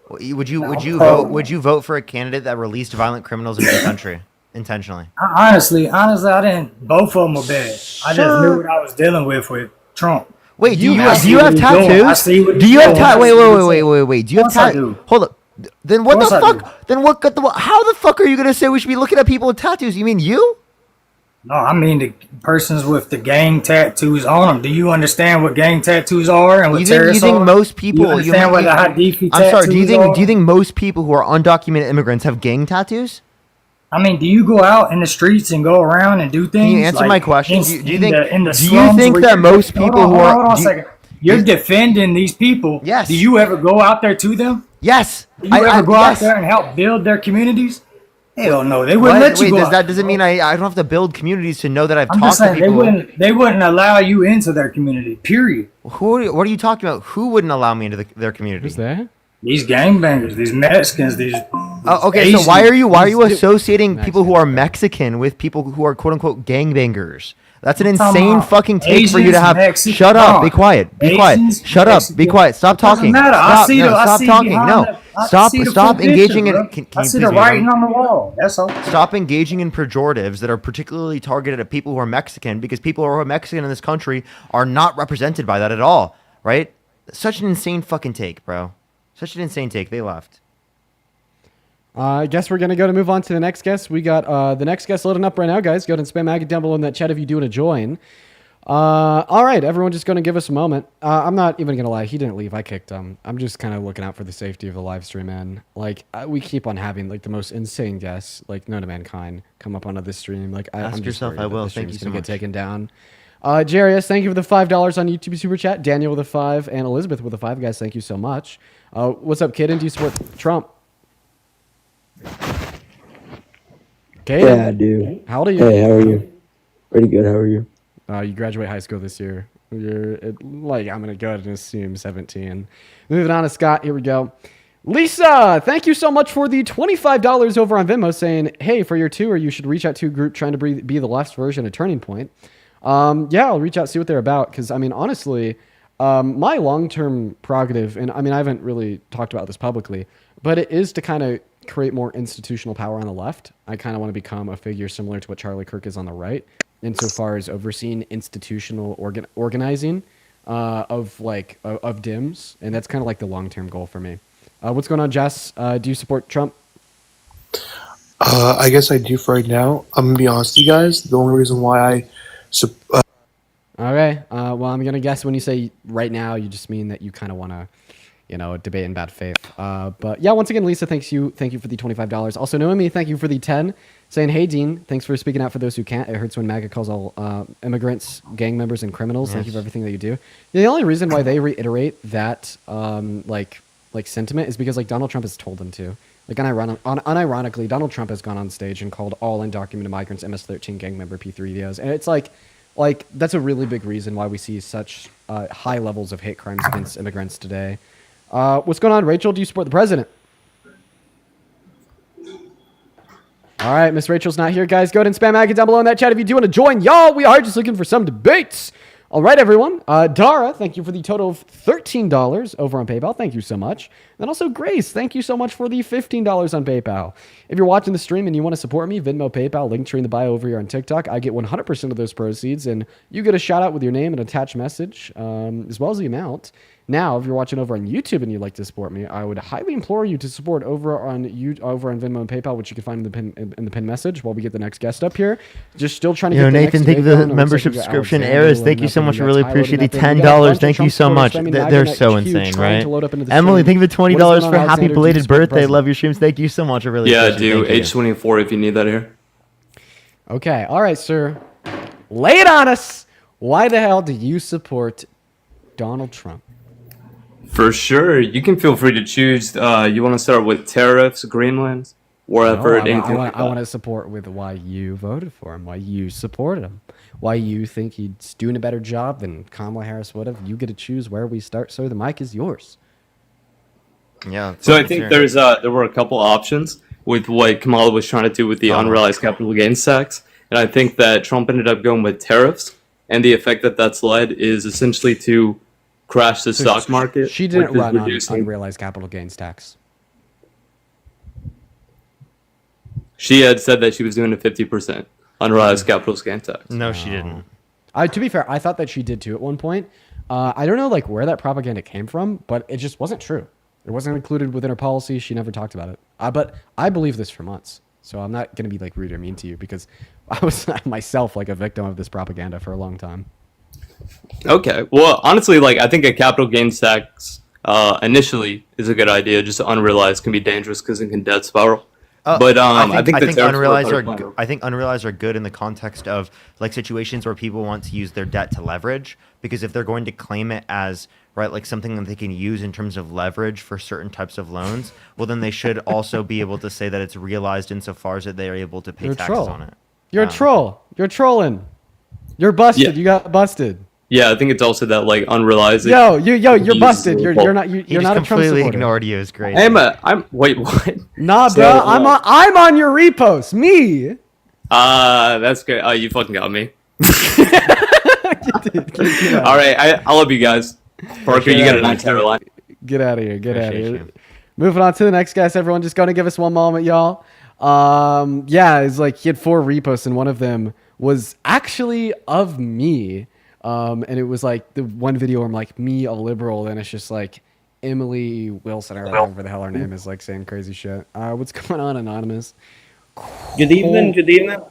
Would you vote for a candidate that released violent criminals into the country intentionally? Honestly, I didn't. Both of them were bad. I just knew what I was dealing with Trump. Wait, do you have tattoos? Do you have tattoos? Wait. Do you have tattoos? Hold up. Then what the fuck? Then what? How the fuck are you gonna say we should be looking at people with tattoos? You mean you? No, I mean the persons with the gang tattoos on them. Do you understand what gang tattoos are and what You terrorists think are? most people? You understand what the Hadifi I'm sorry. tattoos are? Do you think most people who are undocumented immigrants have gang tattoos? I mean, do you go out in the streets and go around and do things? Can you answer my question? Do you think? In the Do you slums think where that you're- most people who are? Hold on a second. You're defending these people. Yes. Do you ever go out there to them? Yes. Do you ever go out there and help build their communities? Hell no, they wouldn't let you go. Doesn't mean I don't have to build communities to know that I've I'm talked just saying to people. they wouldn't allow you into their community. Period. What are you talking about? Who wouldn't allow me into their community? Who's that? These gangbangers, these Mexicans, these. Okay, Asians, so why are you associating people who are Mexican with people who are quote unquote gangbangers? That's an insane fucking take for you to have. Shut up. Be quiet. Be quiet. Shut up. Be quiet. Stop talking. Stop. Stop talking. No. Stop engaging in. I see the writing on the wall. That's all. Stop engaging in pejoratives that are particularly targeted at people who are Mexican, because people who are Mexican in this country are not represented by that at all, right? Such an insane fucking take, bro. Such an insane take. They left. I guess we're going to move on to the next guest. We got the next guest loading up right now, guys. Go ahead and spam maggot down below in that chat if you do want to join. All right, everyone just going to give us a moment. I'm not even going to lie. He didn't leave. I kicked him. I'm just kind of looking out for the safety of the live stream, man. Like, we keep on having, like, the most insane guests, like, known to mankind, come up onto this stream. Like, Ask I'm just yourself, worried I that will. the Thank you stream's so gonna much. get taken down. Jarius, thank you for the $5 on YouTube Super Chat. Daniel with a 5, and Elizabeth with a 5. Guys, thank you so much. What's up, Kaden? Do you support Trump? Kaden? Yeah, I do. How old are you? Hey, how are you? Pretty good. How are you? You graduate high school this year. You're like, I'm gonna go ahead and assume 17. Moving on to Scott. Here we go. Lisa, thank you so much for the $25 over on Venmo, saying, "Hey, for your tour, you should reach out to a group trying to be the left's version of Turning Point." Yeah, I'll reach out, see what they're about, because I mean, honestly, my long-term prerogative, and I mean, I haven't really talked about this publicly, but it is to kind of create more institutional power on the left. I kind of want to become a figure similar to what Charlie Kirk is on the right, insofar as overseeing institutional organizing of Dems, and that's kind of like the long-term goal for me. What's going on, Jess? Do you support Trump? I guess I do for right now. I'm gonna be honest with you guys. The only reason why I Okay. Well, I'm gonna guess when you say right now, you just mean that you kind of want to, debate in bad faith. But yeah, once again, Lisa, thank you for the $25. Also, Noemi, thank you for the 10. Saying, "Hey, Dean, thanks for speaking out for those who can't. It hurts when MAGA calls all immigrants, gang members, and criminals. Thank you for everything that you do." The only reason why they reiterate that like sentiment is because like Donald Trump has told them to. Like unironically, Donald Trump has gone on stage and called all undocumented migrants MS-13 gang member P3 videos, and it's like that's a really big reason why we see such high levels of hate crimes against immigrants today. What's going on, Rachel? Do you support the president? All right, Miss Rachel's not here, guys. Go ahead and spam maggot down below in that chat if you do want to join. Y'all, we are just looking for some debates. All right, everyone. Dara, thank you for the total of $13 over on PayPal. Thank you so much. And also, Grace, thank you so much for the $15 on PayPal. If you're watching the stream and you want to support me, Venmo, PayPal, link tree in the bio over here on TikTok. I get 100% of those proceeds, and you get a shout out with your name and attached message, as well as the amount. Now, if you're watching over on YouTube and you'd like to support me, I would highly implore you to support over on Venmo and PayPal, which you can find in the pin message while we get the next guest up here. Just still trying to get the Nathan, next thank you for debate the going. membership It looks like subscription. we got Alexander Eris, thank you loading so up, much. and I we really got Ty appreciate the loading up, and we got a bunch $10. of Thank you Trump so supporters much. spamming They're Magnet so HQ insane, trying right? to load up into the Emily, stream. thank you for What is $20 going for on, happy Alexander? Do you belated support the birthday. president? Love your streams. Thank you so much. I really Yeah, I appreciate it. do. Thank you. H24 if you need that here. Okay, all right, sir. Lay it on us. Why the hell do you support Donald Trump? For sure. You can feel free to choose. You want to start with tariffs, Greenland, wherever, anything like I want that. to support with why you voted for him, why you supported him, why you think he's doing a better job than Kamala Harris would have. You get to choose where we start, sir. The mic is yours. Yeah. So I think there were a couple options with what Kamala was trying to do with the unrealized capital gains tax, and I think that Trump ended up going with tariffs, and the effect that that's led is essentially to crash the stock market. She didn't which is run on reducing- unrealized capital gains tax. She had said that she was doing a 50% unrealized capital gains tax. No, she didn't. To be fair, I thought that she did too at one point. I don't know where that propaganda came from, but it just wasn't true. It wasn't included within her policy. She never talked about it. But I believe this for months. So I'm not going to be like rude or mean to you because I was myself like a victim of this propaganda for a long time. Okay. Well, honestly, like I think a capital gains tax initially is a good idea. Just unrealized can be dangerous because it can debt spiral. But I think unrealized are good in the context of like situations where people want to use their debt to leverage, because if they're going to claim it as like something that they can use in terms of leverage for certain types of loans, well then they should also be able to say that it's realized insofar as that they are able to pay taxes on it. You're a troll. You're trolling. You're busted. Yeah. You got busted. Yeah, I think it's also that like unrealized. You're busted. You're not a Trump supporter. Completely ignored you. Is great. Wait, what? Nah, so, bro. I'm on your repost. Me. That's great. You fucking got me. All right, I love you guys. Parker, you got a nice hairline. Get out of here. Get out of here. Moving on to the next guest. Everyone, just going to give us one moment, y'all. It's like he had 4 reposts, and one of them was actually of me. And it was like the one video where I'm like, me, a liberal, and it's just like Emily Wilson, or whatever the hell her name is, like saying crazy shit. What's going on, Anonymous? Good evening.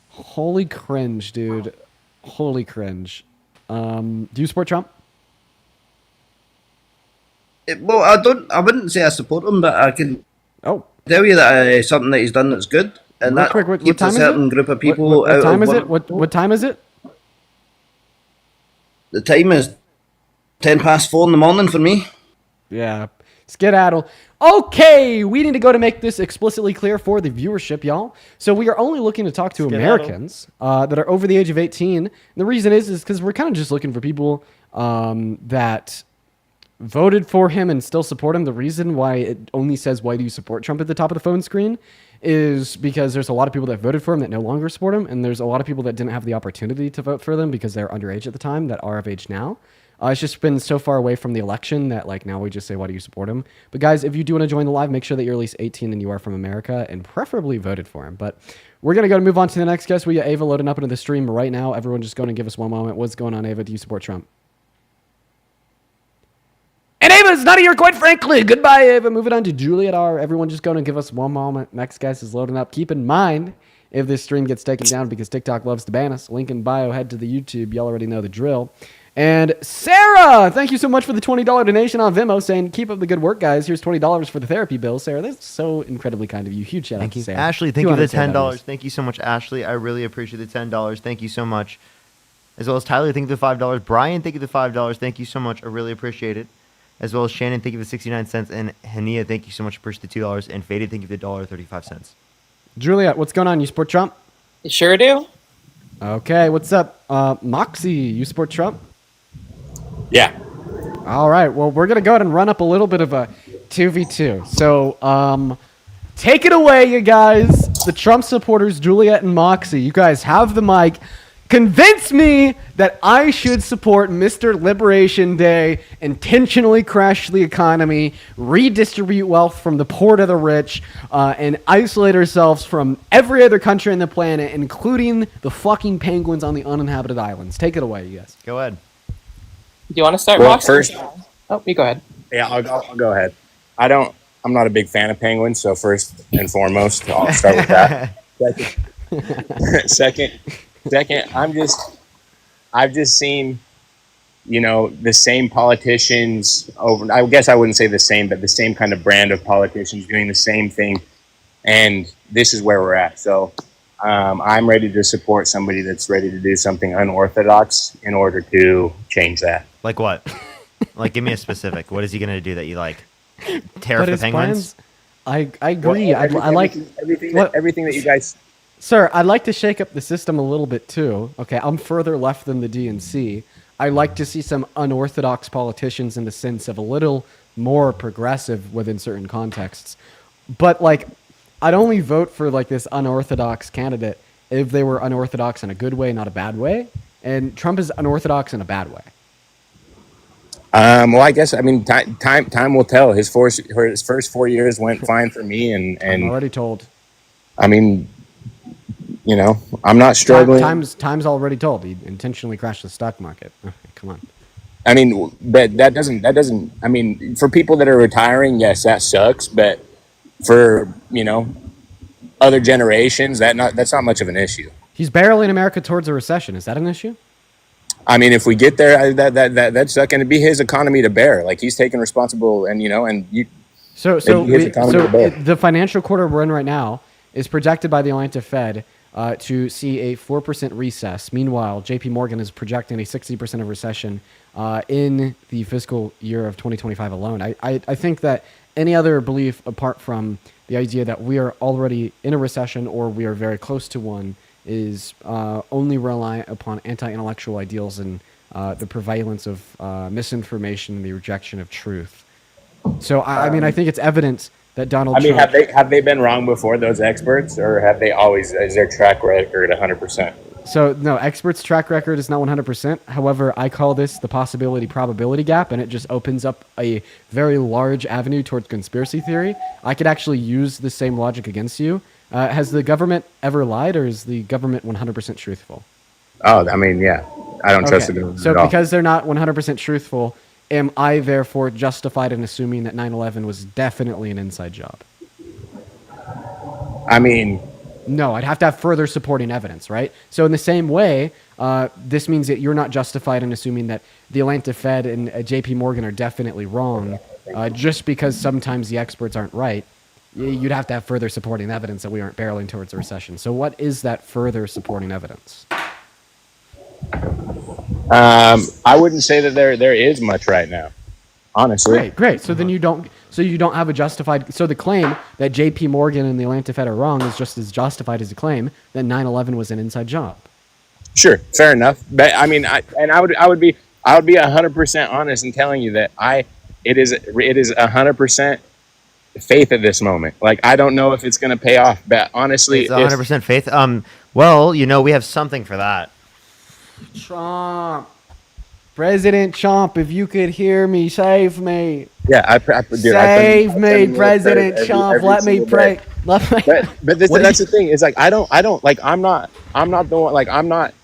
Holy cringe, dude. Holy cringe. Do you support Trump? Well, I wouldn't say I support him, but I can tell you that something that he's done that's good, and that keeps a certain group of people what time is it? What time is it? The time is 4:10 in the morning for me. Yeah. Skedaddle. Okay, we need to go to make this explicitly clear for the viewership, y'all. So we are only looking to talk to Americans that are over the age of 18. And the reason is because we're kind of just looking for people that voted for him and still support him. The reason why it only says, why do you support Trump at the top of the phone screen, is because there's a lot of people that voted for him that no longer support him, and there's a lot of people that didn't have the opportunity to vote for them because they're underage at the time that are of age now. It's just been so far away from the election that like now we just say, why do you support him? But guys, if you do want to join the live, make sure that you're at least 18 and you are from America and preferably voted for him. But we're going to move on to the next guest. We got Ava loading up into the stream right now. Everyone just going to give us one moment. What's going on, Ava? Do you support Trump? And Ava, it's not here, quite frankly. Goodbye, Ava. Moving on to Juliet R. Everyone just going to give us one moment. Next guest is loading up. Keep in mind, if this stream gets taken down because TikTok loves to ban us, link in bio, head to the YouTube. Y'all already know the drill. And Sarah, thank you so much for the $20 donation on Venmo, saying, keep up the good work, guys. Here's $20 for the therapy bill. Sarah, that's so incredibly kind of you. Huge shout out to Sarah. Ashley, thank you for the $10. Thank you so much, Ashley. I really appreciate the $10. Thank you so much. As well as Tyler, thank you for the $5. Brian, thank you for the $5. Thank you so much. I really appreciate it. As well as Shannon, thank you for the 69 cents. And Hania, thank you so much for the $2. And Faded, thank you for the $1.35. Juliet, what's going on? You support Trump? Sure do. Okay, what's up? Moxie, you support Trump? Yeah. All right, well, we're going to go ahead and run up a little bit of a 2v2. So, take it away, you guys. The Trump supporters, Juliet and Moxie, you guys have the mic. Convince me that I should support Mr. Liberation Day, intentionally crash the economy, redistribute wealth from the poor to the rich, and isolate ourselves from every other country on the planet, including the fucking penguins on the uninhabited islands. Take it away, you guys. Go ahead. Do you want to start, well, Moxie? First, oh, you go ahead. Yeah, I'll go ahead. I'm not a big fan of penguins, so first and foremost, I'll start with that. Second, I've just seen, the same politicians over. I guess I wouldn't say the same, but the same kind of brand of politicians doing the same thing, and this is where we're at. So, I'm ready to support somebody that's ready to do something unorthodox in order to change that. Like what? Like, give me a specific. What is he going to do that you like? Tariff the penguins? I agree. Well, I like everything that you guys. Sir, I'd like to shake up the system a little bit too. Okay, I'm further left than the DNC. I like to see some unorthodox politicians in the sense of a little more progressive within certain contexts. But like, I'd only vote for like this unorthodox candidate if they were unorthodox in a good way, not a bad way. And Trump is unorthodox in a bad way. Well, I guess time will tell. His first 4 years went fine for me, and I'm already told. I mean, I'm not struggling. Time's already told. He intentionally crashed the stock market. Come on. I mean, but that doesn't. I mean, for people that are retiring, yes, that sucks. But for other generations, that's not much of an issue. He's barreling America towards a recession. Is that an issue? I mean, if we get there, that's not going to be his economy to bear. Like, he's taking responsible, and the financial quarter we're in right now is projected by the Atlanta Fed to see a 4% recess. Meanwhile, J.P. Morgan is projecting a 60% of recession in the fiscal year of 2025 alone. I think that any other belief apart from the idea that we are already in a recession or we are very close to one is only reliant upon anti-intellectual ideals and the prevalence of misinformation and the rejection of truth. So, I mean, I think it's evident that Donald Trump... have they been wrong before, those experts, or have they always, is their track record 100%? So, no, experts' track record is not 100%. However, I call this the possibility-probability gap, and it just opens up a very large avenue towards conspiracy theory. I could actually use the same logic against you. Has the government ever lied, or is the government 100% truthful? Oh, I mean, yeah. I don't trust the government at all. Because they're not 100% truthful, am I therefore justified in assuming that 9/11 was definitely an inside job? I mean... No, I'd have to have further supporting evidence, right? So in the same way, this means that you're not justified in assuming that the Atlanta Fed and J.P. Morgan are definitely wrong just because sometimes the experts aren't right. You'd have to have further supporting evidence that we aren't barreling towards a recession. So what is that further supporting evidence? I wouldn't say that there is much right now, honestly. Great. So then you don't have a justified. So the claim that J.P. Morgan and the Atlanta Fed are wrong is just as justified as the claim that 9/11 was an inside job. Sure, fair enough. But I mean, I would be 100% honest in telling you that it is 100% faith at this moment. Like, I don't know if it's going to pay off, but honestly, it's 100% faith. Well, we have something for that. Trump, President Trump, if you could hear me, save me. Yeah, save me, President Trump. Let me pray. But that's the thing. Is like I don't like I'm not the one. Like I'm not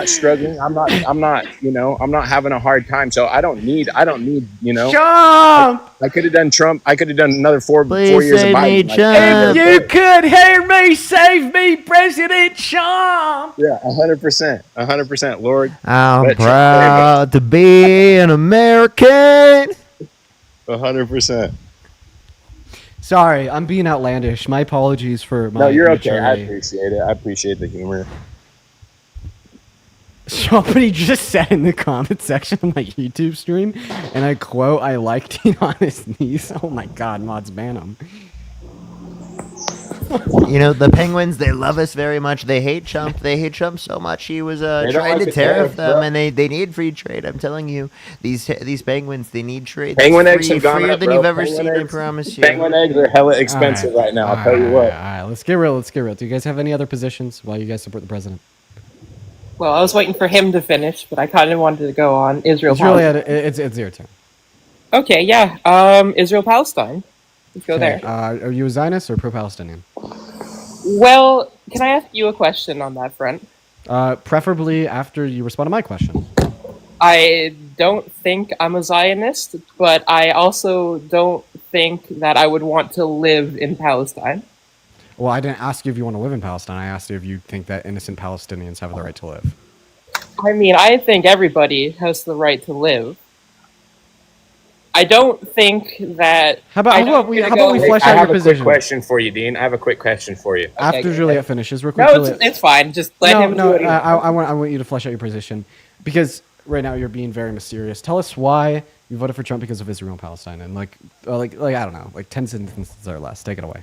struggling. I'm not I'm not having a hard time. So I don't need Trump. I could have done Trump. I could have done another four years of Biden. If you could hear me, save me, President Trump. Yeah, 100%, Lord. I'm proud to be an American. 100%. Sorry, I'm being outlandish. My apologies for my. No, you're okay. maturity. I appreciate it. I appreciate the humor. Somebody just said in the comment section of my YouTube stream, and I quote, "I liked him on his knees." Oh my God, mods ban him. The Penguins, they love us very much. They hate Trump. They hate Trump so much. He was trying to tariff them, and they need free trade. I'm telling you, these Penguins, they need trade. Penguin eggs have gone freer up, than bro. you've ever Penguin seen. eggs, I promise you. Penguin eggs are hella expensive right now. I'll tell you what. All right, let's get real. Do you guys have any other positions while you guys support the president? Well, I was waiting for him to finish, but I kind of wanted to go on Israel. It's your turn. Okay, yeah. Israel Palestine. Let's go there. Are you a Zionist or pro-Palestinian? Well, can I ask you a question on that front? Preferably after you respond to my question. I don't think I'm a Zionist, but I also don't think that I would want to live in Palestine. Well, I didn't ask you if you want to live in Palestine. I asked you if you think that innocent Palestinians have the right to live. I mean, I think everybody has the right to live. I don't think that... How about we flesh out your position? I have a quick question for you, Dean. I have a quick question for you. After Juliet finishes, real quick. No, it's fine. Just let him do it. I want you to flesh out your position. Because right now you're being very mysterious. Tell us why you voted for Trump because of Israel and Palestine. And like I don't know, like 10 sentences or less. Take it away.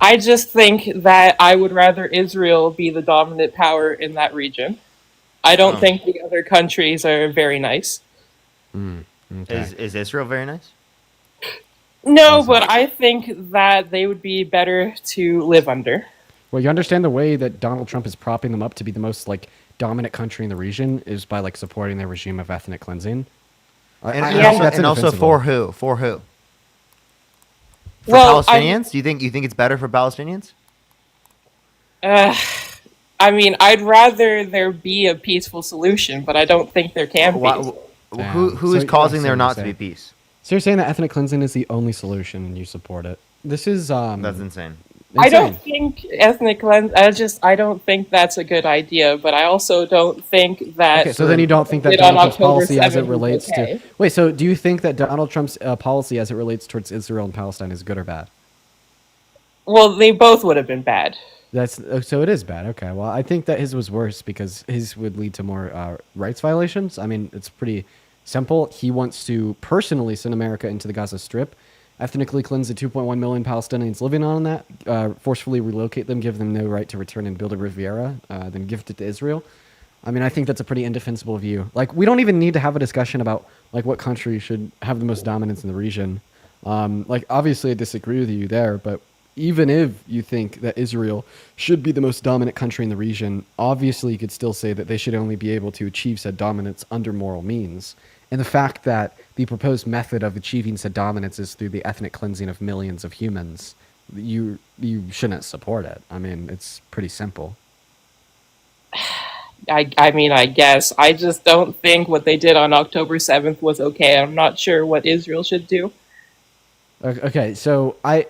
I just think that I would rather Israel be the dominant power in that region. I don't think the other countries are very nice. Okay. Is Israel very nice? No, but I think that they would be better to live under. Well, you understand the way that Donald Trump is propping them up to be the most dominant country in the region is by supporting their regime of ethnic cleansing. And also for who? For who? For Palestinians? Do you think it's better for Palestinians? I mean, I'd rather there be a peaceful solution, but I don't think there can be. Who is causing there not to be peace? So you're saying that ethnic cleansing is the only solution and you support it? This is that's insane. I don't think ethnic cleanse. I don't think that's a good idea. But I also don't think that. Okay, so then you don't think that it on Donald Trump's October policy as it 7th was relates okay. to... Wait, so do you think that Donald Trump's policy as it relates towards Israel and Palestine is good or bad? Well, they both would have been bad. So it is bad. Okay, well, I think that his was worse because his would lead to more rights violations. I mean, it's pretty simple. He wants to personally send America into the Gaza Strip, ethnically cleanse the 2.1 million Palestinians living on that, forcefully relocate them, give them no right to return and build a Riviera, then gift it to Israel. I mean, I think that's a pretty indefensible view. Like, we don't even need to have a discussion about like what country should have the most dominance in the region. Like, obviously, I disagree with you there, but even if you think that Israel should be the most dominant country in the region, obviously you could still say that they should only be able to achieve said dominance under moral means. And the fact that the proposed method of achieving said dominance is through the ethnic cleansing of millions of humans, you shouldn't support it. I mean, it's pretty simple. I mean, I guess. I just don't think what they did on October 7th was okay. I'm not sure what Israel should do. Okay, so I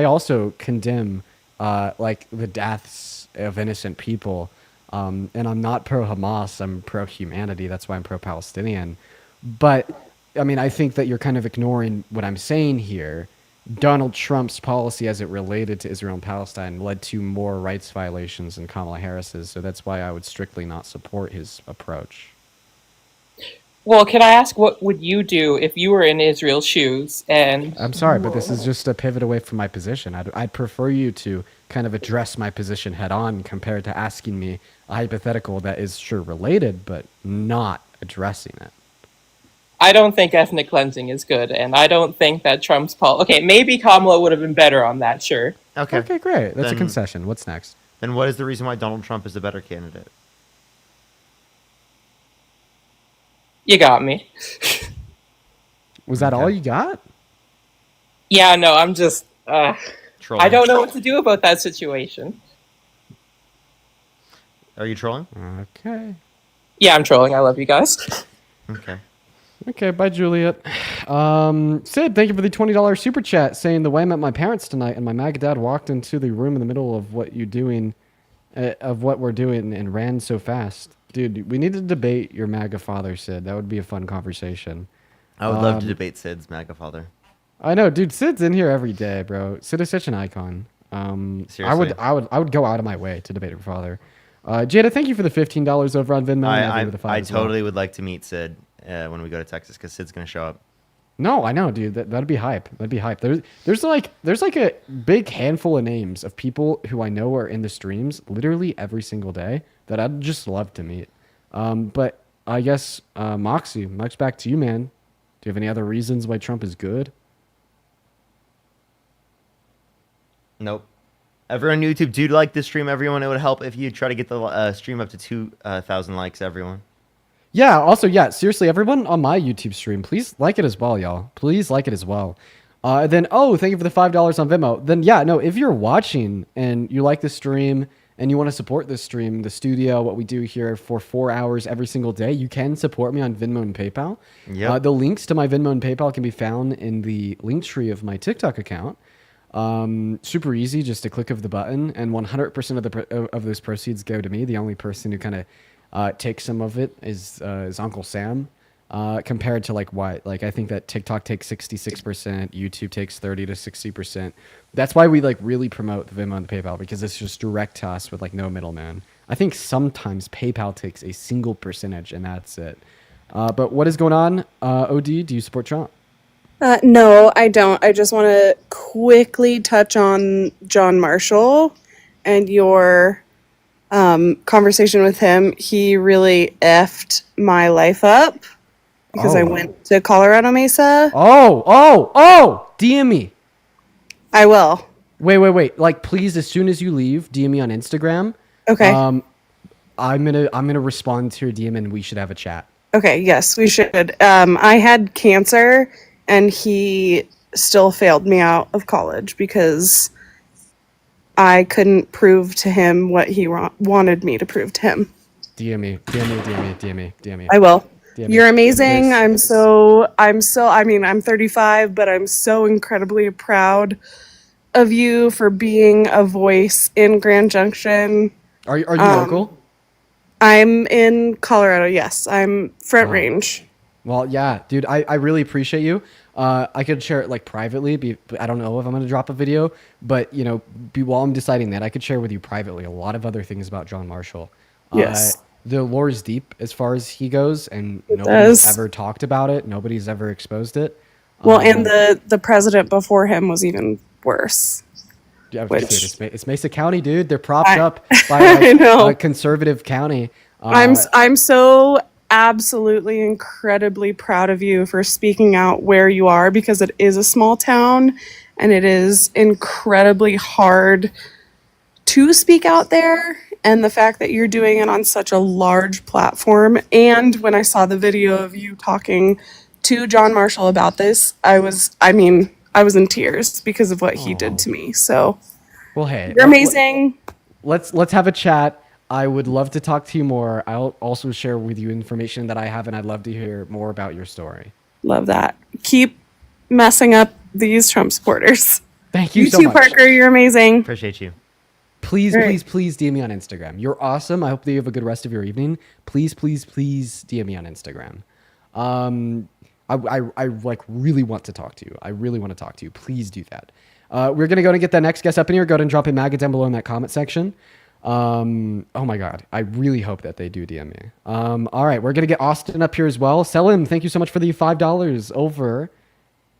also condemn like the deaths of innocent people, and I'm not pro Hamas. I'm pro humanity. That's why I'm pro Palestinian. But I mean, I think that you're kind of ignoring what I'm saying here. Donald Trump's policy as it related to Israel and Palestine led to more rights violations than Kamala Harris's. So that's why I would strictly not support his approach. Well, can I ask, what would you do if you were in Israel's shoes? And I'm sorry, but this is just a pivot away from my position. I'd prefer you to kind of address my position head on compared to asking me a hypothetical that is sure related, but not addressing it. I don't think ethnic cleansing is good, and I don't think that Trump's okay, maybe Kamala would have been better on that, sure. Okay, great. That's a concession. What's next? Then what is the reason why Donald Trump is the better candidate? You got me. Was that all you got? Yeah, no, I'm just... I Trolling. don't know what to do about that situation. Are you trolling? Okay. Yeah, I'm trolling. I love you guys. Okay. Okay, bye, Juliet. Sid, thank you for the $20 super chat saying the way I met my parents tonight and my MAGA dad walked into the room in the middle of what we're doing and ran so fast. Dude, we need to debate your MAGA father, Sid. That would be a fun conversation. I would love to debate Sid's MAGA father. I know, dude. Sid's in here every day, bro. Sid is such an icon. Seriously. I would go out of my way to debate your father. Jada, thank you for the $15 over on Venmo. I totally would like to meet Sid when we go to Texas because Sid's gonna show up. No, I know, dude. That'd be hype. That'd be hype. There's like a big handful of names of people who I know are in the streams literally every single day that I'd just love to meet. But I guess Moxie, Mike's back to you, man. Do you have any other reasons why Trump is good? Nope. Everyone on YouTube, do like this stream, everyone. It would help if you try to get the stream up to 2,000 likes, everyone. Yeah, also, yeah, seriously, everyone on my YouTube stream, please like it as well, y'all. Please like it as well. Thank you for the $5 on Venmo. Then, yeah, no, if you're watching and you like this stream and you want to support this stream, the studio, what we do here for 4 hours every single day, you can support me on Venmo and PayPal. Yep. The links to my Venmo and PayPal can be found in the link tree of my TikTok account. Super easy, just a click of the button, and 100% of those proceeds go to me. The only person who kind of takes some of it is Uncle Sam. Compared to I think that TikTok takes 66%, YouTube takes 30 to 60%. That's why we really promote the Venmo and the PayPal, because it's just direct to us with no middleman. I think sometimes PayPal takes a single percentage and that's it. But what is going on? OD, do you support Trump? No, I don't. I just want to quickly touch on John Marshall and your conversation with him. He really effed my life up because I went to Colorado Mesa. DM me. I will. Wait. Please, as soon as you leave, DM me on Instagram. Okay. I'm gonna respond to your DM and we should have a chat. Okay, yes, we should. I had cancer and he still failed me out of college because I couldn't prove to him what he wanted me to prove to him. DM me. I will. DM me. You're amazing. I'm 35, but I'm so incredibly proud of you for being a voice in Grand Junction. Are you local? I'm in Colorado. Yes, I'm Front Wow. Range. Well, yeah, dude, I really appreciate you. I could share it like privately. But I don't know if I'm going to drop a video, but while I'm deciding that, I could share with you privately a lot of other things about John Marshall. Yes. The lore is deep as far as he goes, and It nobody's does. ever talked about it. Nobody's ever exposed it. Well, and the president before him was even worse. Yeah, which- dude, it's Mesa County, dude. They're propped up by I know. a conservative county. I'm so absolutely incredibly proud of you for speaking out where you are, because it is a small town and it is incredibly hard to speak out there. And the fact that you're doing it on such a large platform. And when I saw the video of you talking to John Marshall about this, I was in tears because of what he did to me. So, well, hey, you're amazing. Let's have a chat. I would love to talk to you more. I'll also share with you information that I have, and I'd love to hear more about your story. Love that. Keep messing up these Trump supporters. Thank you so too, much. Parker. You're amazing. Appreciate you. Please, All right. please DM me on Instagram. You're awesome. I hope that you have a good rest of your evening. Please DM me on Instagram. I like really want to talk to you. I really want to talk to you. Please do that. We're gonna go and get that next guest up in here. Go ahead and drop a MAGA down below in that comment section. Oh my God, I really hope that they do DM me. All right, we're gonna get Austin up here as well. Selim, thank you so much for the $5 over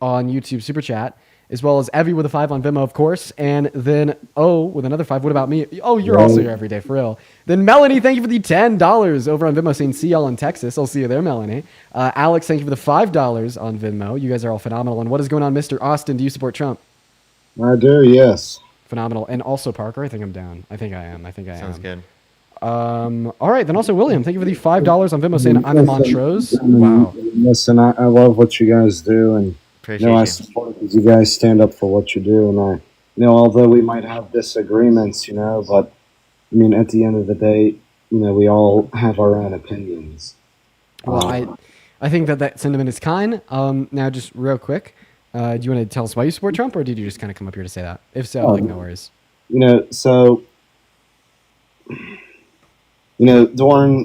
on YouTube Super Chat, as well as Evie with a 5 on Venmo, of course, and then with another 5. What about me? Oh, you're also here every day for real. Then Melanie, thank you for the $10 over on Venmo, saying see y'all in Texas. I'll see you there, Melanie. Alex, thank you for the $5 on Venmo. You guys are all phenomenal. And what is going on, Mr. Austin? Do you support Trump? I do, yes. Phenomenal. And also Parker, I think I'm down. I think I am. Sounds good. All right, then also William, thank you for the $5 on Venmo, saying I'm in Montrose. Wow. Listen, I love what you guys do, and Appreciate I you. support it because you guys stand up for what you do, and although we might have disagreements, but I mean, at the end of the day, we all have our own opinions. Well, I think that sentiment is kind. Now, just real quick, do you want to tell us why you support Trump, or did you just kind of come up here to say that? If so, no worries. During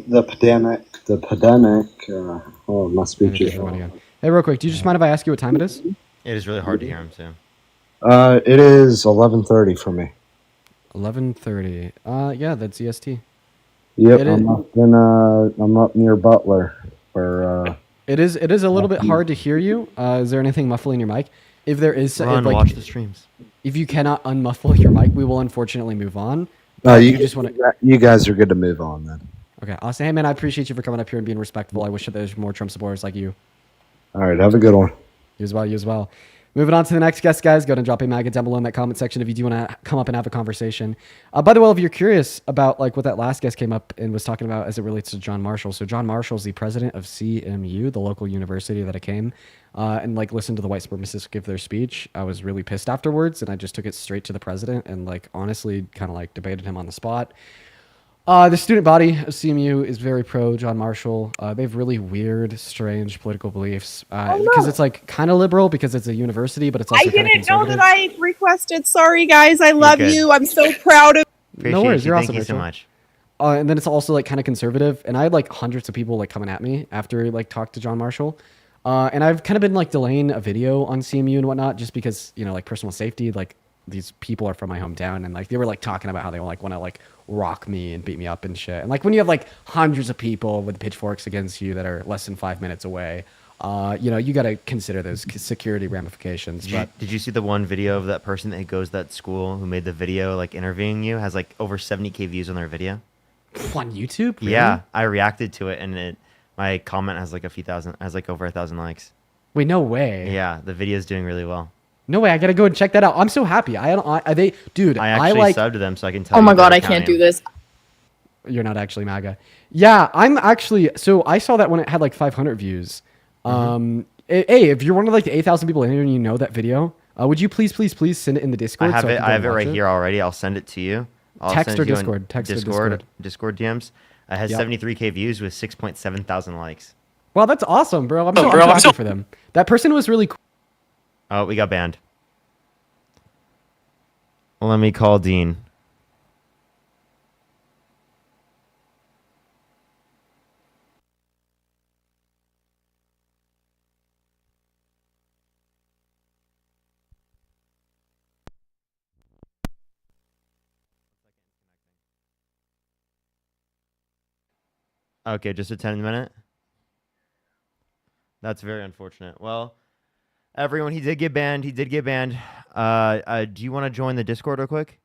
the pandemic, my speech is Hey, real quick, do you just mind if I ask you what time it is? It is really hard to hear him too. It is 11:30 for me. 11:30. Yeah, that's EST. Yep, I'm up near Butler. It is a little bit hard to hear you. Is there anything muffling your mic? If there is, watch the streams. If you cannot unmuffle your mic, we will unfortunately move on. You guys are good to move on then. Okay, awesome. Hey man, I appreciate you for coming up here and being respectful. I wish that there's more Trump supporters like you. All right, have a good one. You as well. Moving on to the next guest, guys. Go ahead and drop a MAGA down below in that comment section if you do want to come up and have a conversation. By the way, if you're curious about what that last guest came up and was talking about as it relates to John Marshall. So John Marshall is the president of CMU, the local university that I came and listened to the white supremacists give their speech. I was really pissed afterwards, and I just took it straight to the president and honestly kind of debated him on the spot. The student body of CMU is very pro John Marshall. They have really weird, strange political beliefs because it's kind of liberal because it's a university, but it's also I kind of didn't know conservative. that I requested. Sorry, guys. I love good. you. I'm so proud of No worries, you're Thank awesome. you so Rachel. much. And then it's also kind of conservative, and I had hundreds of people coming at me after talk to John Marshall. And I've kind of been delaying a video on CMU and whatnot just because personal safety. These people are from my hometown, and they were talking about how they want to rock me and beat me up and shit. And when you have hundreds of people with pitchforks against you that are less than 5 minutes away, you got to consider those security ramifications. Did you see the one video of that person that goes to that school who made the video interviewing you? Has over 70K views on their video on YouTube. Really? Yeah, I reacted to it, and my comment has a few thousand, has over 1,000 likes. Wait, no way. Yeah, the video is doing really well. No way, I gotta go and check that out. I'm so happy. I actually subbed to them, so I can tell. Oh my god, I can't do this. You're not actually MAGA. Yeah, I'm actually. So I saw that when it had 500 views. Hey, if you're one of the 8,000 people in here and you know that video, would you please send it in the Discord? I have it right here already. I'll send it to you. Text or Discord. Discord DMs. It has 73K views with 6.7 thousand likes. Wow, that's awesome, bro. I'm so happy for them. That person was really cool. Oh, we got banned. Let me call Dean. Okay, just a 10-minute. That's very unfortunate. Well, everyone, he did get banned. He did get banned. Do you want to join the Discord real quick?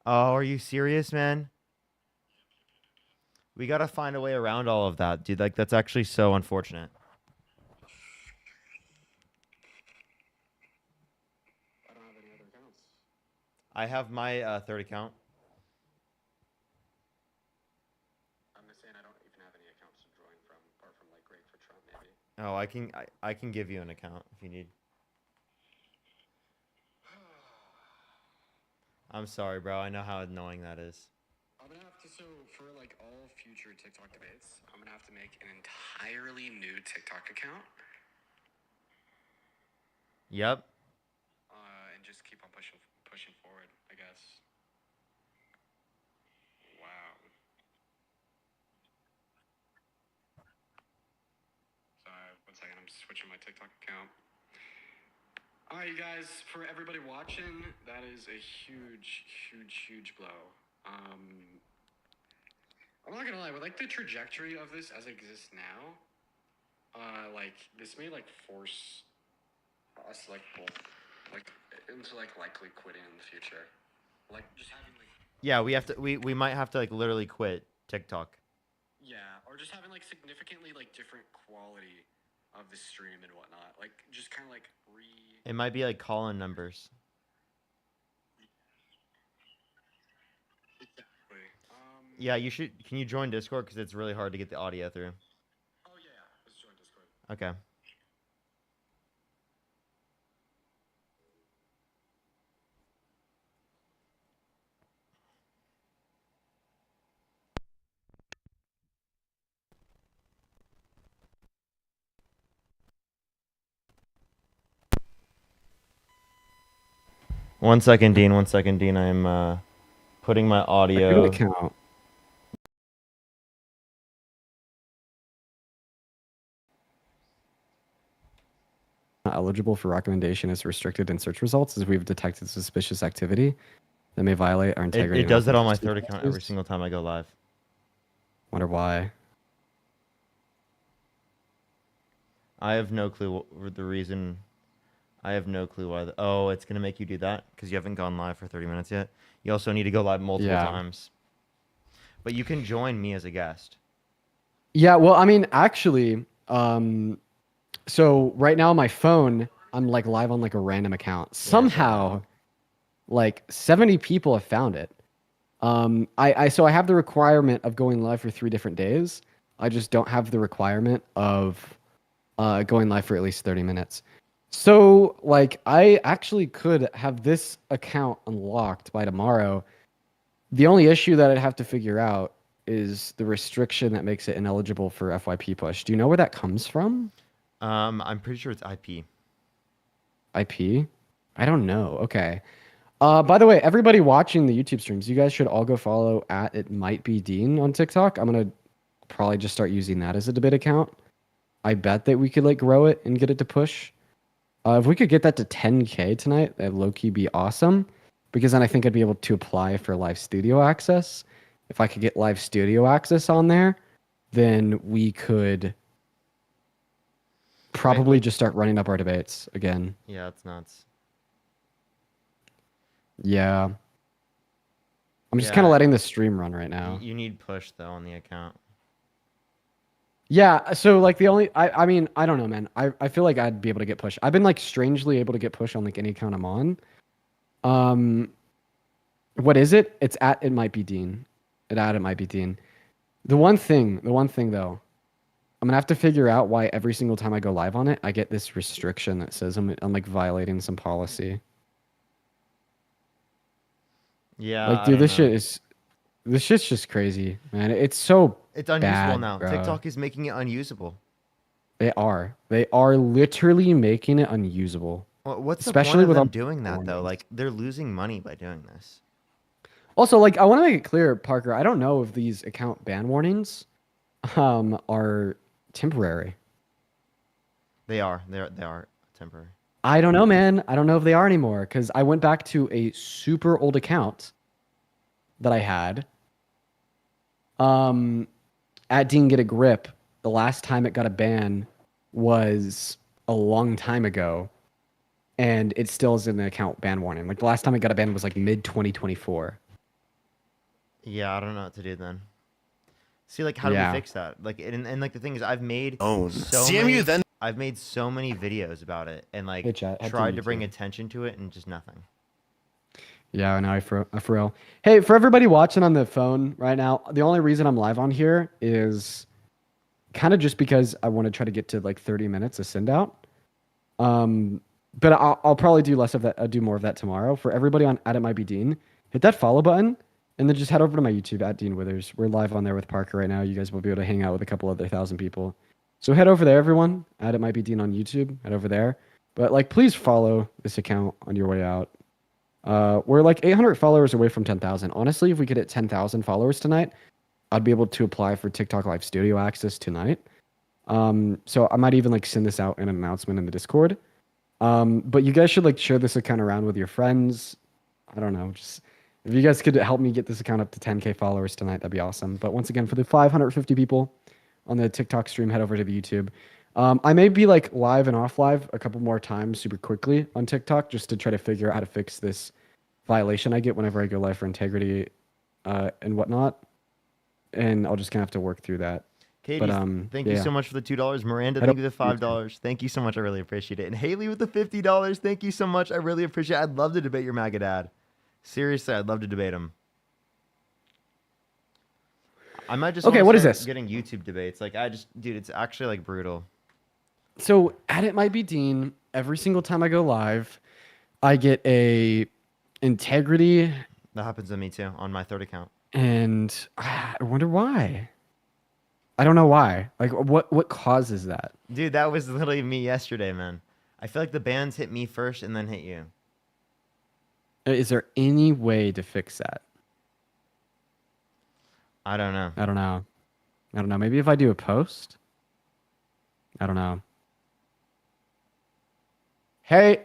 Oh, are you serious, man? We gotta find a way around all of that, dude. Like, that's actually so unfortunate. I don't have any other accounts. I have my third account. I'm just saying I don't even have any accounts to join from, apart from like Great for Trump, maybe. Oh, I can give you an account if you need. I'm sorry, bro. I know how annoying that is. I'm gonna have to, so for like all future TikTok debates, I'm gonna have to make an entirely new TikTok account. Yep. And just keep on pushing forward, I guess. Wow. Sorry, 1 second. I'm switching my TikTok account. All right, you guys. For everybody watching, that is a huge, huge, huge blow. I'm not gonna lie, with like the trajectory of this as it exists now, like this may like force us like both like into like likely quitting in the future. Like just having like Yeah, we might have to like literally quit TikTok. yeah, or just having like significantly like different quality of the stream and whatnot. Like just kind of like It might be like call-in numbers. Exactly. Yeah, you should. Can you join Discord? Because it's really hard to get the audio through. Oh yeah, let's join Discord. Okay. One second, Dean. I'm putting my audio. Account. Not eligible for recommendation is restricted in search results as we've detected suspicious activity that may violate our integrity. It does it on my third account every single time I go live. Wonder why. I have no clue the reason. I have no clue why. Oh, it's going to make you do that because you haven't gone live for 30 minutes yet. You also need to go live multiple times. But you can join me as a guest. Yeah, well, I mean, actually, so right now on my phone, I'm like live on like a random account. Somehow, like 70 people have found it. So I have the requirement of going live for 3 different days. I just don't have the requirement of going live for at least 30 minutes. So like I actually could have this account unlocked by tomorrow. The only issue that I'd have to figure out is the restriction that makes it ineligible for FYP push. Do you know where that comes from? I'm pretty sure it's IP. IP? I don't know. Okay. By the way, everybody watching the YouTube streams, you guys should all go follow at It Might Be Dean on TikTok. I'm gonna probably just start using that as a debate account. I bet that we could like grow it and get it to push. If we could get that to 10K tonight, that'd low-key be awesome. Because then I think I'd be able to apply for live studio access. If I could get live studio access on there, then we could probably just start running up our debates again. Yeah, it's nuts. Yeah. I'm just kind of letting the stream run right now. You need push though on the account. Yeah, so like the only I mean, I don't know, man. I feel like I'd be able to get push. I've been like strangely able to get push on like any account I'm on. What is it? It's at It Might Be Dean. It might be Dean. The one thing though, I'm gonna have to figure out why every single time I go live on it, I get this restriction that says I'm like violating some policy. Yeah. Like, dude, this shit's just crazy, man. It's so It's unusable bad, now. bro. TikTok is making it unusable. They are. They are literally making it unusable. Well, what's the Especially point of with them all doing that though? warnings. Like they're losing money by doing this. Also, like, I want to make it clear, Parker, I don't know if these account ban warnings are temporary. They are. They are temporary. I don't know, man. I don't know if they are anymore because I went back to a super old account that I had. At Dean Get a Grip, the last time it got a ban was a long time ago, and it still is in the account ban warning. Like the last time it got a ban was like mid 2024. Yeah, I don't know what to do then. See, like, how do we fix that? Like, and like the thing is, I've made I've made so many videos about it, and like tried to bring attention to it, and just nothing. Yeah, I know, for real. Hey, for everybody watching on the phone right now, the only reason I'm live on here is kind of just because I want to try to get to like 30 minutes of send out. But I'll probably do less of that. I'll do more of that tomorrow. For everybody on @itmightbedean, hit that follow button. And then just head over to my YouTube @DeanWithers. We're live on there with Parker right now. You guys will be able to hang out with a couple other 1,000 people. So head over there, everyone. @itmightbedean on YouTube. Head over there. But like, please follow this account on your way out. We're like 800 followers away from 10,000. Honestly, if we could hit 10,000 followers tonight, I'd be able to apply for TikTok Live Studio access tonight. So I might even like send this out in an announcement in the Discord. But you guys should like share this account around with your friends. I don't know, just if you guys could help me get this account up to 10K followers tonight, that'd be awesome. But once again, for the 550 people on the TikTok stream, head over to the YouTube. I may be like live and off live a couple more times super quickly on TikTok just to try to figure out how to fix this violation I get whenever I go live for integrity and whatnot. And I'll just kind of have to work through that. Katie, But, thank you so much for the $2. Miranda, thank you for the $5. Thank you so much. I really appreciate it. And Haley with the $50. Thank you so much. I really appreciate it. I'd love to debate your MAGA dad. Seriously, I'd love to debate him. I might just Okay, what is this? Getting YouTube debates. Like, dude, it's actually like brutal. So @itmightbedean, every single time I go live, I get a integrity. That happens to me too on my third account. And I wonder why. I don't know why. Like, what causes that? Dude, that was literally me yesterday, man. I feel like the bans hit me first and then hit you. Is there any way to fix that? I don't know. I don't know. Maybe if I do a post? I don't know. Hey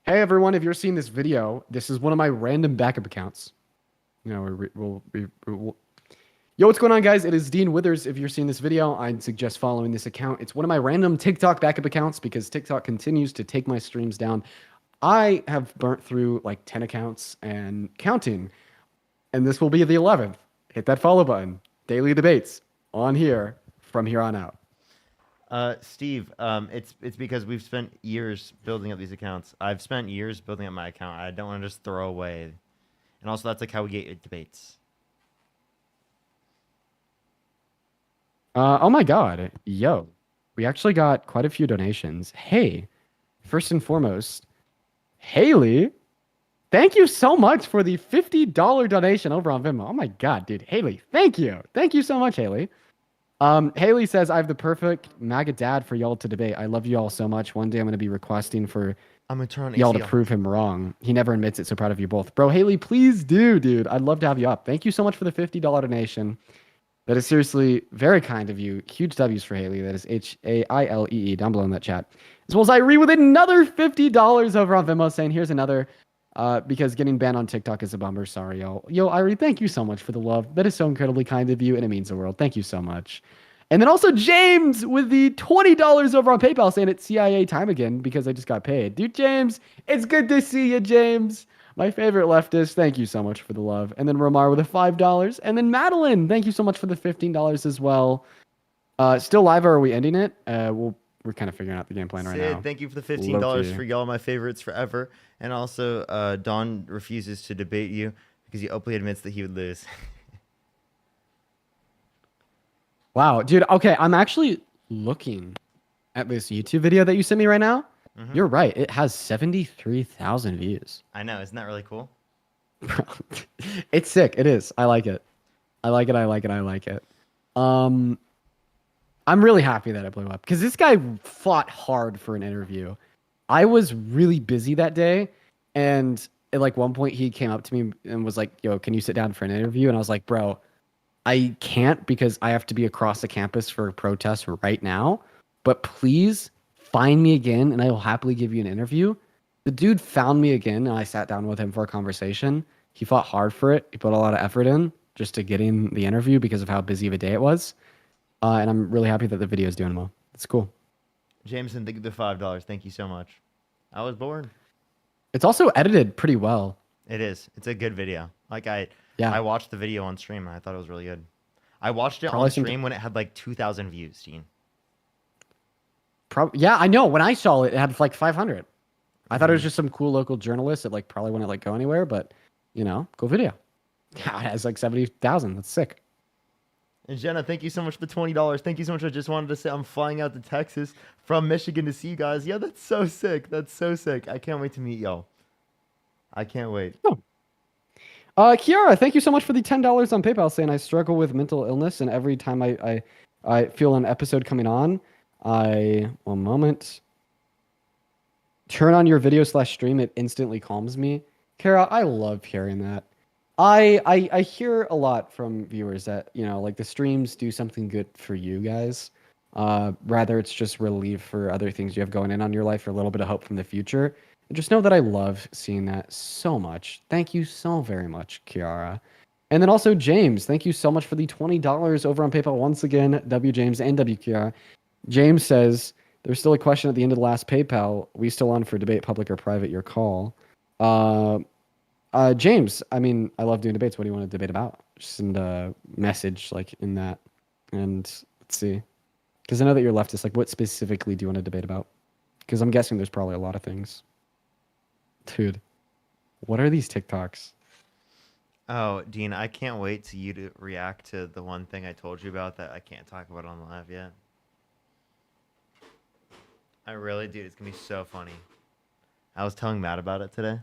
everyone, if you're seeing this video, this is one of my random backup accounts. You know, we'll Yo, what's going on, guys? It is Dean Withers. If you're seeing this video, I'd suggest following this account. It's one of my random TikTok backup accounts because TikTok continues to take my streams down. I have burnt through like 10 accounts and counting, and this will be the 11th. Hit that follow button. Daily debates on here from here on out. Steve, it's because we've spent years building up these accounts. I've spent years building up my account. I don't want to just throw away. And also, that's like how we get debates. Oh my God. Yo, we actually got quite a few donations. Hey, first and foremost, Haley, thank you so much for the $50 donation over on Venmo. Oh my God, dude. Haley, thank you. Thank you so much, Haley. Haley says, I have the perfect MAGA dad for y'all to debate. I love you all so much. One day I'm going to be requesting for y'all to prove him wrong. He never admits it, so proud of you both. Bro, Haley, please do, dude. I'd love to have you up. Thank you so much for the $50 donation. That is seriously very kind of you. Huge W's for Haley. That is HAILEE down below in that chat. As well as Irie with another $50 over on Venmo saying, here's another, because getting banned on TikTok is a bummer. Sorry, y'all. Yo, Irie, thank you so much for the love. That is so incredibly kind of you, and it means the world. Thank you so much. And then also James with the $20 over on PayPal saying it's CIA time again because I just got paid. Dude, James, it's good to see you, James. My favorite leftist, thank you so much for the love. And then Romar with a $5. And then Madeline, thank you so much for the $15 as well. Still live, or are we ending it? We're kind of figuring out the game plan right Sid, now. thank you for the $15 for y'all, my favorites forever. And also, Don refuses to debate you because he openly admits that he would lose. Wow, dude. Okay, I'm actually looking at this YouTube video that you sent me right now. Mm-hmm. You're right. It has 73,000 views. I know. Isn't that really cool? It's sick. It is. I like it. I like it. I I'm really happy that it blew up because this guy fought hard for an interview. I was really busy that day, and at like one point he came up to me and was like, "Yo, can you sit down for an interview?" And I was like, "Bro, I can't because I have to be across the campus for a protest right now. But please find me again, and I will happily give you an interview." The dude found me again, and I sat down with him for a conversation. He fought hard for it. He put a lot of effort in just to getting the interview because of how busy of a day it was. And I'm really happy that the video is doing well. It's cool. Jameson, thank you for the $5. Thank you so much. I was bored. It's also edited pretty well. It is. It's a good video. Like I Yeah. watched the video on stream and I thought it was really good. I watched it Probably on some- stream when it had like 2,000 views, Gene. Yeah, I know. When I saw it, it had like 500. I thought it was just some cool local journalist that like probably wouldn't like go anywhere, but you know, cool video. Yeah, it has like 70,000. That's sick. And Jenna, thank you so much for the $20. Thank you so much. I just wanted to say I'm flying out to Texas from Michigan to see you guys. Yeah, that's so sick. That's so sick. I can't wait to meet y'all. I can't wait. Kiara, thank you so much for the $10 on PayPal, saying I struggle with mental illness, and every time I feel an episode coming on, one moment. Turn on your video / stream. It instantly calms me. Kara, I love hearing that. I hear a lot from viewers that, you know, like the streams do something good for you guys. Rather, it's just relief for other things you have going in on your life or a little bit of hope from the future. And just know that I love seeing that so much. Thank you so very much, Kiara. And then also James, thank you so much for the $20 over on PayPal once again, W James and W Kiara. James says, there's still a question at the end of the last PayPal. We still on for debate, public or private? Your call. James, I mean, I love doing debates. What do you want to debate about? Just send a message like in that. And let's see. Because I know that you're leftist. Like, what specifically do you want to debate about? Because I'm guessing there's probably a lot of things. Dude, what are these TikToks? Oh, Dean, I can't wait to you to react to the one thing I told you about that I can't talk about on live yet. I really, dude, it's going to be so funny. I was telling Matt about it today.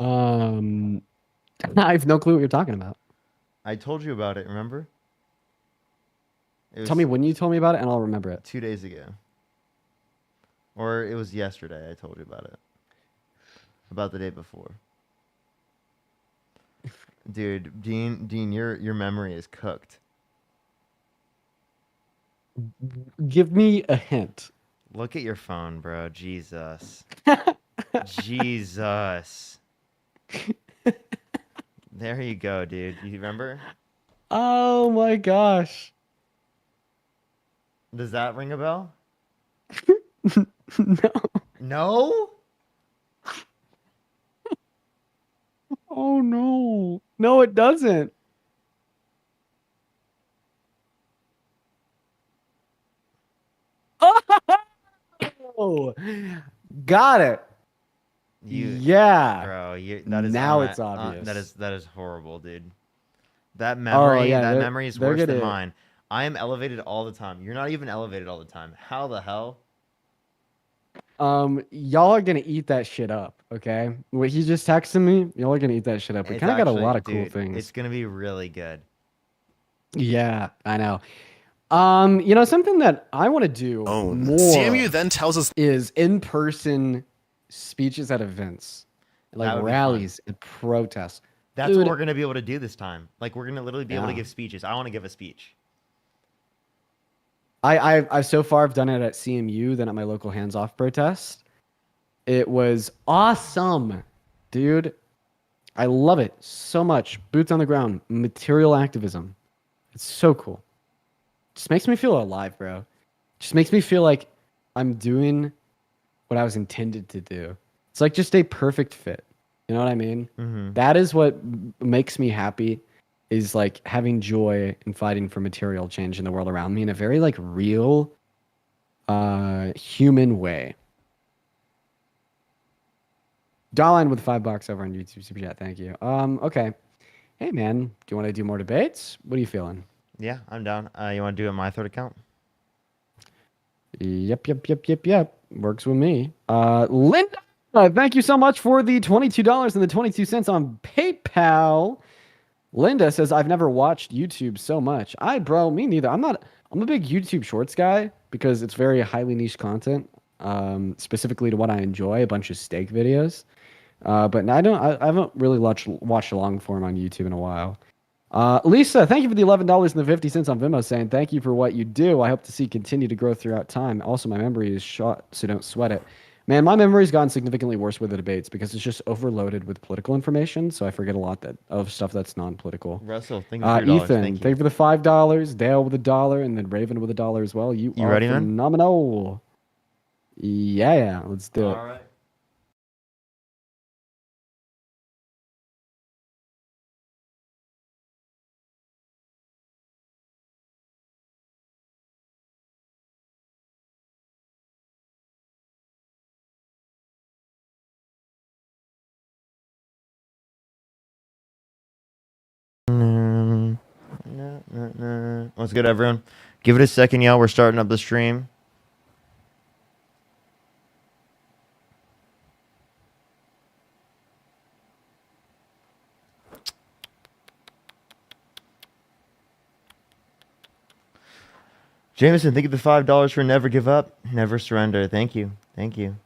I have no clue what you're talking about. I told you about it, remember? Tell me when you told me about it and I'll remember it. 2 days ago. Or it was yesterday I told you about it. About the day before. Dude, Dean, your memory is cooked. Give me a hint. Look at your phone, bro. Jesus. Jesus. There you go, dude. You remember? Oh my gosh. Does that ring a bell? No. No? Oh no. No, it doesn't. Oh, got it. Yeah, bro. That is now it's obvious. That is horrible, dude. That memory, that memory is worse than gonna- mine. I am elevated all the time. You're not even elevated all the time. How the hell? Y'all are gonna eat that shit up, okay? What he just texted me, y'all are gonna eat that shit up. We It's kind of got a actually- lot of cool dude, things. It's gonna be really good. Yeah, I know. You know, something that I want to do more CMU then tells us is in-person speeches at events, That like would be rallies and protests. That's Dude, what we're gonna be able to do this time. Like we're gonna literally be able to Yeah. give speeches. I want to give a speech. I've so far I've done it at CMU, then at my local hands-off protest. It was awesome, dude. I love it so much. Boots on the ground, material activism. It's so cool. Just makes me feel alive, bro. Just makes me feel like I'm doing what I was intended to do. It's like just a perfect fit. You know what I mean? Mhm. That is what makes me happy, is like having joy and fighting for material change in the world around me in a very like real, human way. Darline with $5 over on YouTube Super Chat. Thank you. Okay. Hey man, do you want to do more debates? What are you feeling? Yeah, I'm down. You want to do it on my third account? Yep. Works with me. Linda, thank you so much for the $22 and the 22 cents on PayPal. Linda says, I've never watched YouTube so much. Bro, me neither. I'm a big YouTube Shorts guy because it's very highly niche content, specifically to what I enjoy, a bunch of steak videos. But I haven't really watched long form on YouTube in a while. Lisa, thank you for the $11.50 on Venmo, saying thank you for what you do. I hope to see continue to grow throughout time. Also, my memory is shot, so don't sweat it. Man, my memory's gotten significantly worse with the debates because it's just overloaded with political information, so I forget a lot of stuff that's non-political. Russell, thank you for your dollars. Ethan, Thank you for the $5. Dale with $1, and then Raven with $1 as well. You are ready, man? phenomenal. Yeah, let's do it. All right. What's good, everyone? Give it a second, y'all. We're starting up the stream. Jameson, thank you for the $5 for never give up, never surrender. Thank you. Thank you.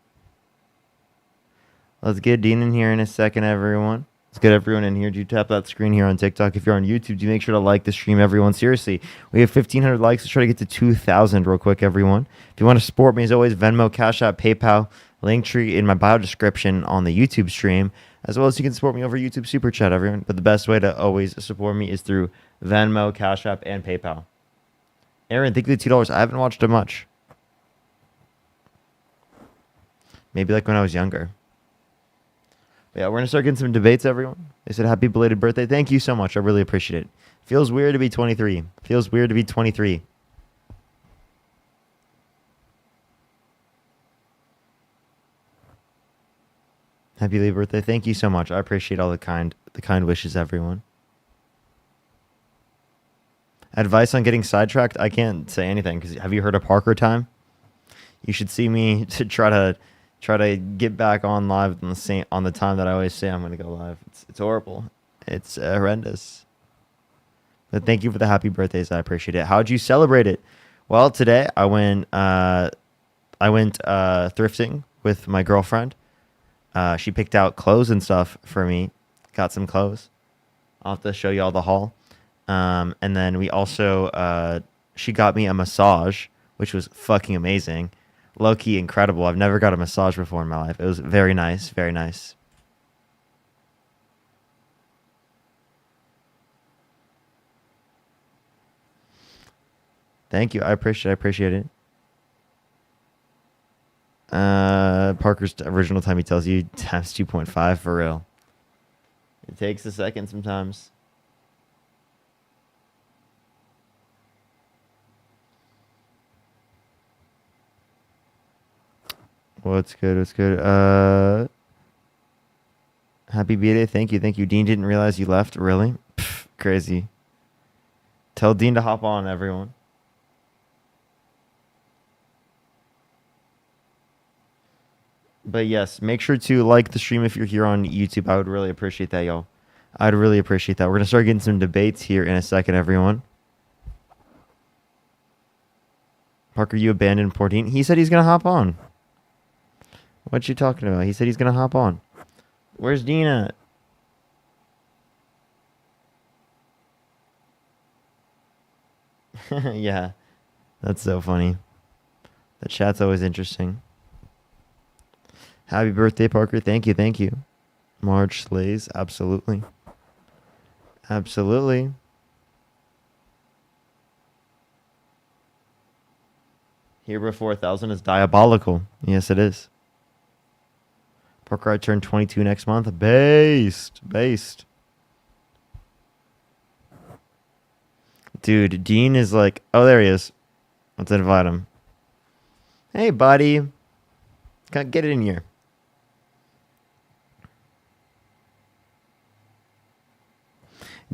Let's get Dean in here in a second, everyone. Let's get everyone in here. Do you tap that screen here on TikTok? If you're on YouTube, do make sure to like the stream, everyone. Seriously, we have 1,500 likes. Let's try to get to 2,000 real quick, everyone. If you want to support me, as always, Venmo, Cash App, PayPal, Linktree in my bio description on the YouTube stream, as well as you can support me over YouTube Super Chat, everyone. But the best way to always support me is through Venmo, Cash App, and PayPal. Aaron, thank you for the $2. I haven't watched it much. Maybe like when I was younger. But yeah, we're going to start getting some debates, everyone. They said happy belated birthday. Thank you so much. I really appreciate it. Feels weird to be 23. Feels weird to be 23. Happy belated birthday. Thank you so much. I appreciate all the kind wishes, everyone. Advice on getting sidetracked? I can't say anything because have you heard of Parker time? You should see me to try to get back on live on the time that I always say I'm going to go live. It's horrible. It's horrendous. But thank you for the happy birthdays. I appreciate it. How'd you celebrate it? Well, today I went thrifting with my girlfriend. She picked out clothes and stuff for me. Got some clothes. I'll have to show you all the haul. And then we also, she got me a massage, which was fucking amazing. Low-key incredible. I've never got a massage before in my life. It was very nice, very nice. Thank you. I appreciate it. Parker's original time, he tells you, times 2.5 for real. It takes a second sometimes. What's good? Happy B-Day. Thank you. Dean didn't realize you left. Really? Pff, crazy. Tell Dean to hop on, everyone. But yes, make sure to like the stream if you're here on YouTube. I would really appreciate that, y'all. I'd really appreciate that. We're going to start getting some debates here in a second, everyone. Parker, you abandoned Portine. He said he's going to hop on. What you talking about? He said he's going to hop on. Where's Dean at? Yeah, that's so funny. The chat's always interesting. Happy birthday, Parker. Thank you. Marge slays. Absolutely. Here before 1,000 is diabolical. Yes, it is. Parker, I turn 22 next month. Based. Dude, Dean is like, oh, there he is. Let's invite him. Hey, buddy. Get in here.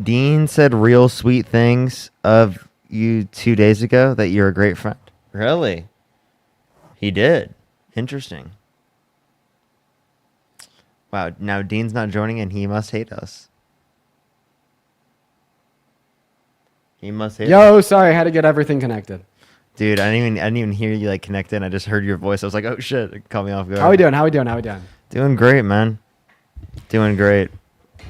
Dean said real sweet things of you 2 days ago, that you're a great friend. Really? He did. Interesting. Wow, now Dean's not joining and he must hate us. He must hate Yo, sorry, I had to get everything connected. Dude, I didn't even hear you like connect in. I just heard your voice. I was like, oh shit, it caught me off guard. How we doing? Doing great, man. Doing great.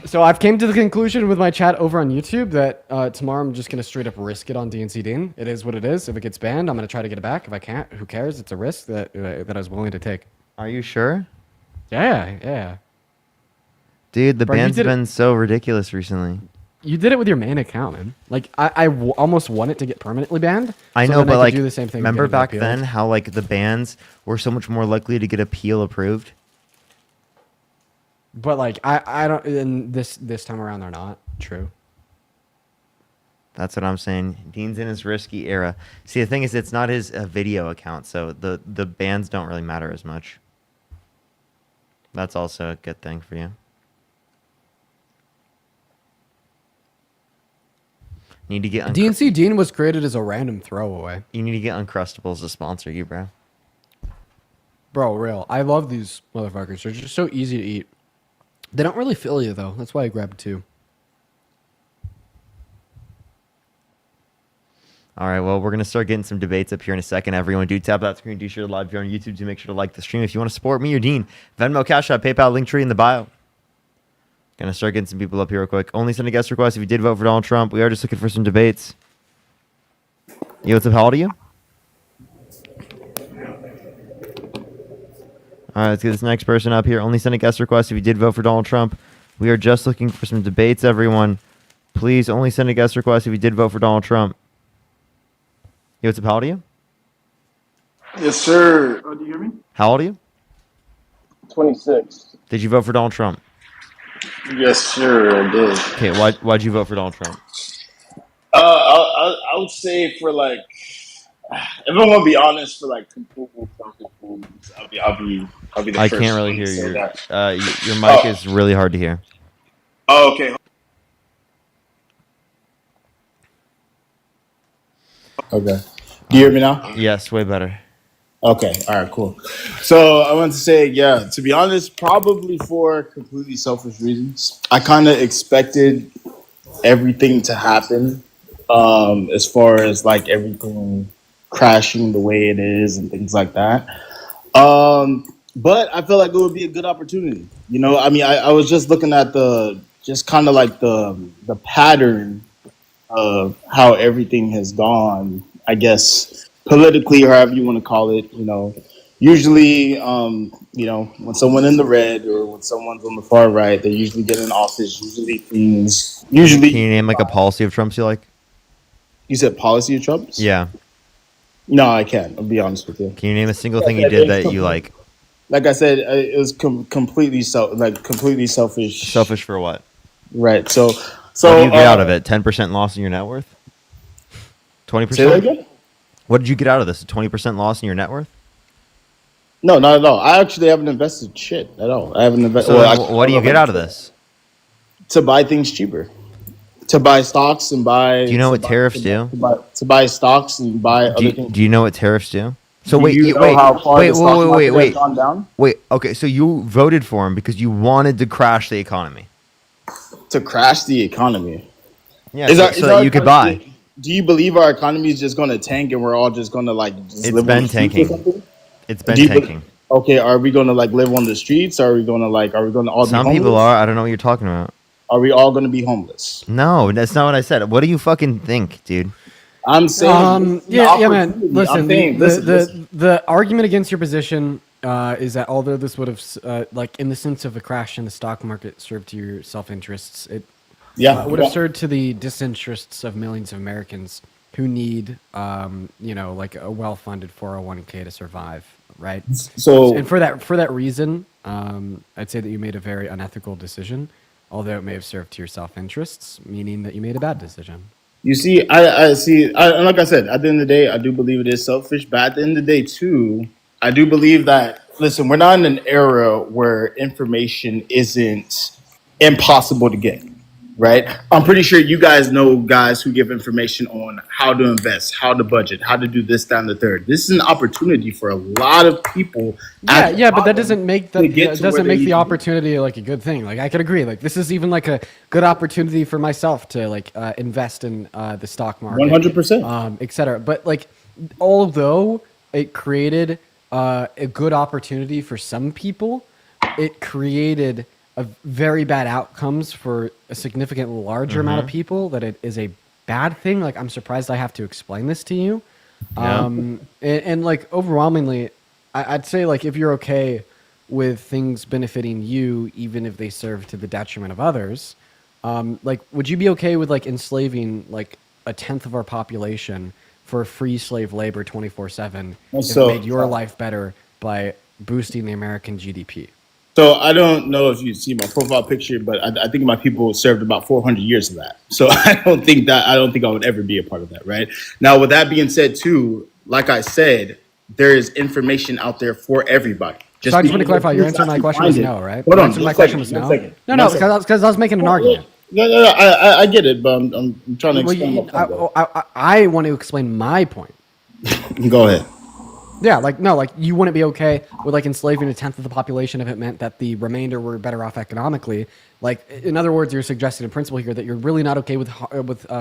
So I've came to the conclusion with my chat over on YouTube that tomorrow I'm just gonna straight up risk it on DNC Dean. It is what it is. If it gets banned, I'm gonna try to get it back. If I can't, who cares? It's a risk that I was willing to take. Are you sure? Yeah. Dude, the Bro, ban's been so ridiculous recently. You did it with your main account, man. Like I almost want it to get permanently banned. I so know, then but could like, do the same thing remember again with back appeals. then how like the bans were so much more likely to get appeal approved? But like I don't. And this time around, they're not true. That's what I'm saying. Dean's in his risky era. See, the thing is, it's not his video account, so the bans don't really matter as much. That's also a good thing for you. Need to get DNC Dean was created as a random throwaway. You need to get Uncrustables to sponsor you, bro. Bro, real. I love these motherfuckers. They're just so easy to eat. They don't really fill you though. That's why I grabbed 2. All right, well, we're going to start getting some debates up here in a second. Everyone, do tap that screen. Do share the live here on YouTube. Do make sure to like the stream. If you want to support me or Dean, Venmo, Cash App, PayPal, Linktree in the bio. Going to start getting some people up here real quick. Only send a guest request if you did vote for Donald Trump. We are just looking for some debates. Yo, what's up? How old are you? All right, let's get this next person up here. Only send a guest request if you did vote for Donald Trump. We are just looking for some debates, everyone. Please only send a guest request if you did vote for Donald Trump. Yo, what's up? How old are you? Yes, sir. Oh, do you hear me? How old are you? 26. Did you vote for Donald Trump? Yes, sir, I did. Okay, why'd you vote for Donald Trump? I would say for like, if I'm gonna be honest, for like completely selfish reasons, I'll be the I first can't really one to hear say you. that. Your mic is really hard to hear. Oh, okay. Okay. Do you hear me now? Yes, way better. Okay. All right. Cool. So I want to say, yeah. To be honest, probably for completely selfish reasons. I kind of expected everything to happen, as far as like everything crashing the way it is and things like that. But I feel like it would be a good opportunity. You know, I mean, I was just looking at the pattern of how everything has gone, I guess, politically or however you want to call it. You know, usually, you know, when someone in the red or when someone's on the far right, they usually get in office. Can you name like a policy of Trump's you like? You said policy of Trump's? Yeah. No, I can't. I'll be honest with you. Can you name a single thing he did that you like? Like I said, it was completely selfish. Selfish for what? Right. So what did you get out of it? 10% loss in your net worth? 20%? Say that again? What did you get out of this? A 20% loss in your net worth? No, not at all. I actually haven't invested shit at all. I haven't invested. So what do you get out of this? To buy things cheaper. To buy stocks and buy. Do you know what tariffs do? To buy stocks and buy other things. Do you know what tariffs do? So Do wait, you know how far the stock market has gone down? Wait, okay, so you voted for him because you wanted to crash the economy. To crash the economy. Yeah, so that you could buy. Do you believe our economy is just going to tank and we're all just going to like just live on the streets or something? It's been tanking. Okay, are we going to like live on the streets? Are we going to all be homeless? Some people are. I don't know what you're talking about. Are we all going to be homeless? No, that's not what I said. What do you fucking think, dude? I'm saying, yeah, man. Listen, listen. The argument against your position is that although this would have, like in the sense of a crash in the stock market, served to your self-interests, it would have served to the disinterests of millions of Americans who need, you know, like a well-funded 401k to survive, right? So, and for that reason, I'd say that you made a very unethical decision, although it may have served to your self-interests, meaning that you made a bad decision. You see, I see, like I said, at the end of the day, I do believe it is selfish. But at the end of the day, too, I do believe that, listen, we're not in an era where information isn't impossible to get. right? I'm pretty sure you guys know guys who give information on how to invest, how to budget, how to do this, that, and the third. This is an opportunity for a lot of people. Yeah, but that doesn't make to get to where doesn't they make need the to be. opportunity like a good thing. Like I could agree. Like this is even like a good opportunity for myself to like invest in the stock market, 100%, etc. But like, although it created a good opportunity for some people, it created a very bad outcomes for a significant larger amount of people. That it is a bad thing. Like I'm surprised I have to explain this to you. Yeah. And like overwhelmingly, I'd say like if you're okay with things benefiting you, even if they serve to the detriment of others, like would you be okay with like enslaving like a tenth of our population for free slave labor 24/7 if So- it made your life better by boosting the American GDP? So I don't know if you see my profile picture, but I think my people served about 400 years of that. So I don't think I would ever be a part of that, right? Now, with that being said, too, like I said, there is information out there for everybody. So I just want to clarify, your answer to my question was no, right? Your answer to my question was no? No, because I was making an argument. No, I get it, but I'm trying to explain my point. I want to explain my point. Go ahead. Yeah, like no, like you wouldn't be okay with like enslaving a tenth of the population if it meant that the remainder were better off economically. Like in other words, you're suggesting in principle here that you're really not okay with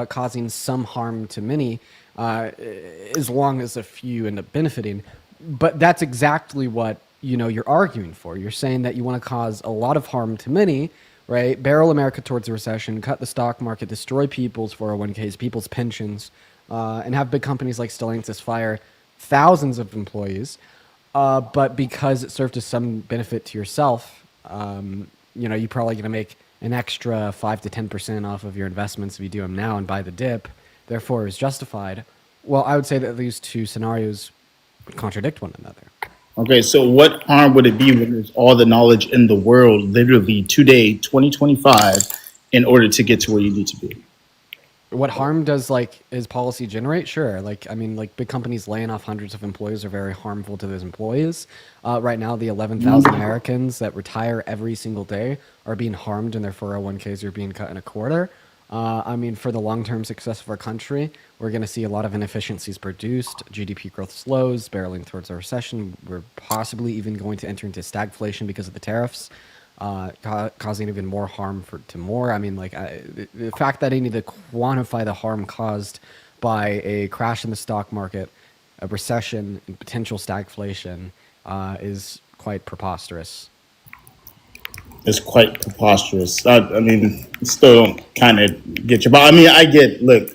causing some harm to many, as long as a few end up benefiting. But that's exactly what you're arguing for. You're saying that you want to cause a lot of harm to many, right? Barrel America towards a recession, cut the stock market, destroy people's 401ks, people's pensions, and have big companies like Stellantis fire thousands of employees, but because it served to some benefit to yourself, you're probably going to make an extra 5 to 10% off of your investments if you do them now and buy the dip. Therefore, is justified. Well, I would say that these two scenarios contradict one another. Okay, so what harm would it be when there's all the knowledge in the world, literally today, 2025, in order to get to where you need to be? What harm does his policy generate? Sure. Big companies laying off hundreds of employees are very harmful to those employees. Right now, the 11,000 Americans that retire every single day are being harmed, and their 401ks are being cut in a quarter. For the long-term success of our country, we're going to see a lot of inefficiencies produced. GDP growth slows, barreling towards a recession. We're possibly even going to enter into stagflation because of the tariffs. Causing even more harm to more. The fact that I need to quantify the harm caused by a crash in the stock market, a recession, and potential stagflation is quite preposterous. It's quite preposterous. Still don't kind of get you. But I get, look,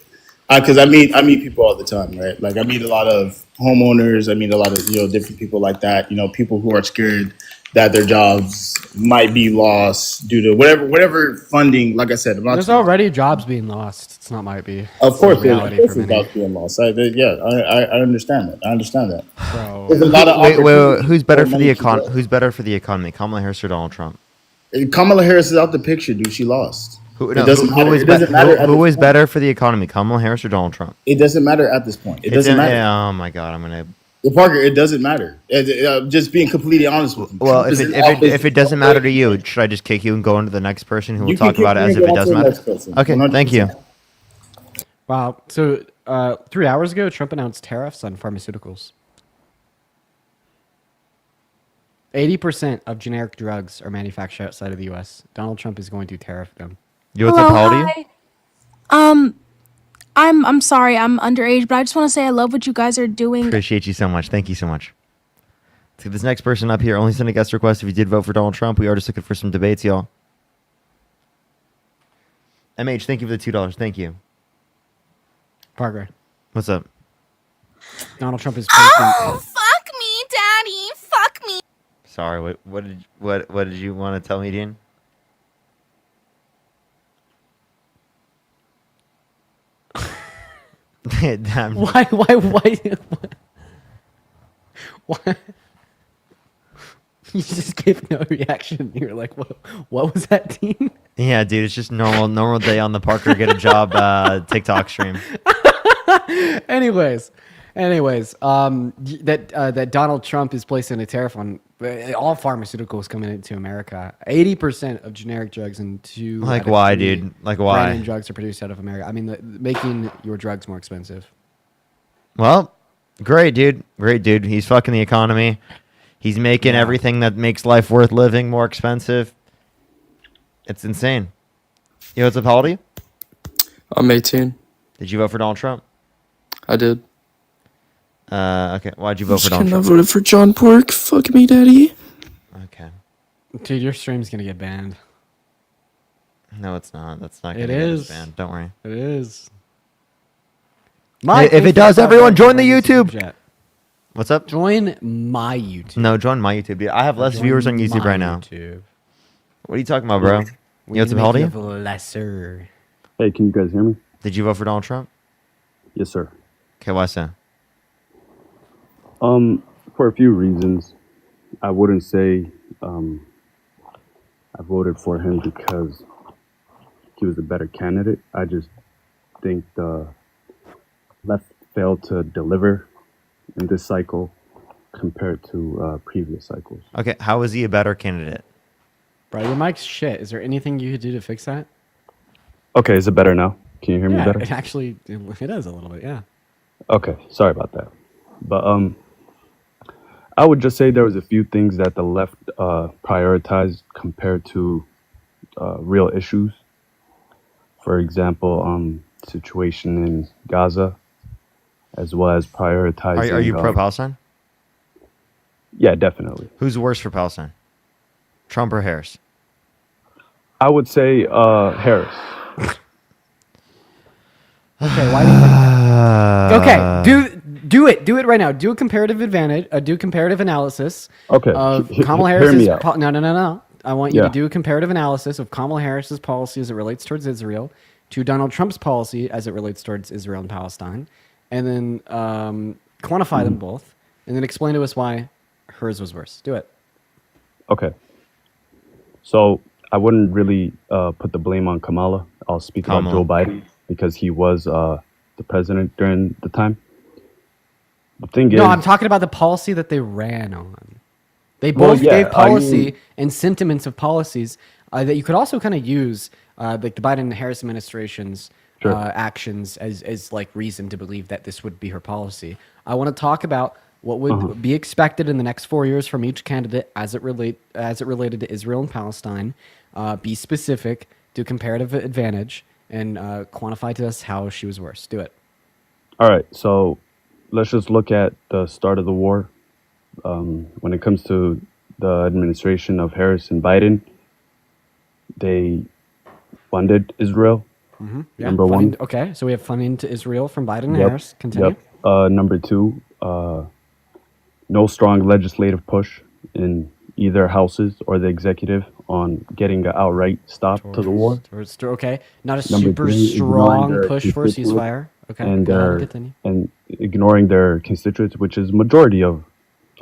because I meet people all the time, right? Like I meet a lot of homeowners. I meet a lot of different people like that. People who are scared that their jobs might be lost due to whatever funding. Like I said, there's already jobs being lost. It's not might be. Of course, reality there's for many. jobs being lost. I understand that. I understand that. Bro. There's a lot of Wait, who's better for the many econ? people. Who's better for the economy, Kamala Harris or Donald Trump? Kamala Harris is out the picture, dude. She lost. Who It is better for the economy, Kamala Harris or Donald Trump? It doesn't matter at this point. It doesn't matter. Oh my God, I'm gonna. Parker, it doesn't matter. Just being completely honest with you. Well, if it doesn't matter to you, should I just kick you and go on to the next person who will talk about it as if it does matter? Okay, 100%. Thank you. Wow. So 3 hours ago, Trump announced tariffs on pharmaceuticals. 80% of generic drugs are manufactured outside of the U.S. Donald Trump is going to tariff them. What's up? How old are you? I'm sorry, I'm underage, but I just want to say I love what you guys are doing. Appreciate you so much. Thank you so much. Let's get this next person up here. Only send a guest request if you did vote for Donald Trump. We are just looking for some debates, y'all. MH, thank you for the $2. Thank you. Parker. What's up? Donald Trump is posting... Fuck me, Daddy. Fuck me. Sorry, what did you want to tell me, Dean? Damn. Why? You just gave no reaction. You're like, what was that, Dean? Yeah, dude, it's just normal day on the Parker Get a Job TikTok stream. Anyways, Anyways, that Donald Trump is placing a tariff on all pharmaceuticals coming into America. 80% of generic drugs and Like why, dude? Like why? Brand name drugs are produced out of America. I mean, making your drugs more expensive. Well, great, dude. Great, dude. He's fucking the economy. He's making everything that makes life worth living more expensive. It's insane. Yo, what's up? How old are you? I'm 18. Did you vote for Donald Trump? I did. Okay. Why'd you vote for Donald I Trump? voted for John Pork. Fuck me, daddy. Okay. Dude, your stream's gonna get banned. No, it's not. That's not It gonna get is. us banned. Don't worry. It is. If it does, everyone join the YouTube. What's up? Join my YouTube. No, join my YouTube. Dude. I have less Join viewers on YouTube my right now. YouTube. What are you talking about, bro? We Yo, what's need up? to How make old are you you? lesser. Hey, can you guys hear me? Did you vote for Donald Trump? Yes, sir. Okay, why so? For a few reasons. I wouldn't say I voted for him because he was a better candidate. I just think the left failed to deliver in this cycle compared to previous cycles. Okay, how is he a better candidate? Bro, your mic's shit. Is there anything you could do to fix that? Okay, is it better now? Can you hear me Yeah, better? it actually it is a little bit, yeah. Okay, sorry about that. But I would just say there was a few things that the left prioritized compared to real issues. For example, situation in Gaza, as well as prioritizing. Are you pro-Palestine? Yeah, definitely. Who's worse for Palestine? Trump or Harris? I would say Harris. Okay, why do you think Okay, do it right now. Do a comparative advantage, do comparative analysis Okay, of he- Kamala hear Harris's me out. no. I want you Yeah. to do a comparative analysis of Kamala Harris's policy as it relates towards Israel to Donald Trump's policy as it relates towards Israel and Palestine, and then quantify them both, and then explain to us why hers was worse. Do it. Okay. So I wouldn't really put the blame on Kamala. I'll speak about Kamala. Joe Biden because he was the president during the time. The thing No, is, I'm talking about the policy that they ran on. They Well, both yeah, gave policy I mean- and sentiments of policies that you could also kind of use, like the Biden and Harris administration's Sure. actions as like reason to believe that this would be her policy. I want to talk about what would be expected in the next 4 years from each candidate as it related to Israel and Palestine. Be specific, do comparative advantage, and quantify to us how she was worse. Do it. all right. So let's just look at the start of the war. When it comes to the administration of Harris and Biden, they funded Israel. Yeah, Number funding- one. Okay, so we have funding to Israel from Biden and Yep, Harris. Continue. Yep. Number two, no strong legislative push in either houses or the executive on getting an outright stop to the war. Okay, not a Number super three, ignoring strong their push for a constituents ceasefire. Okay, and go ahead, their continue. and ignoring their constituents, which is majority of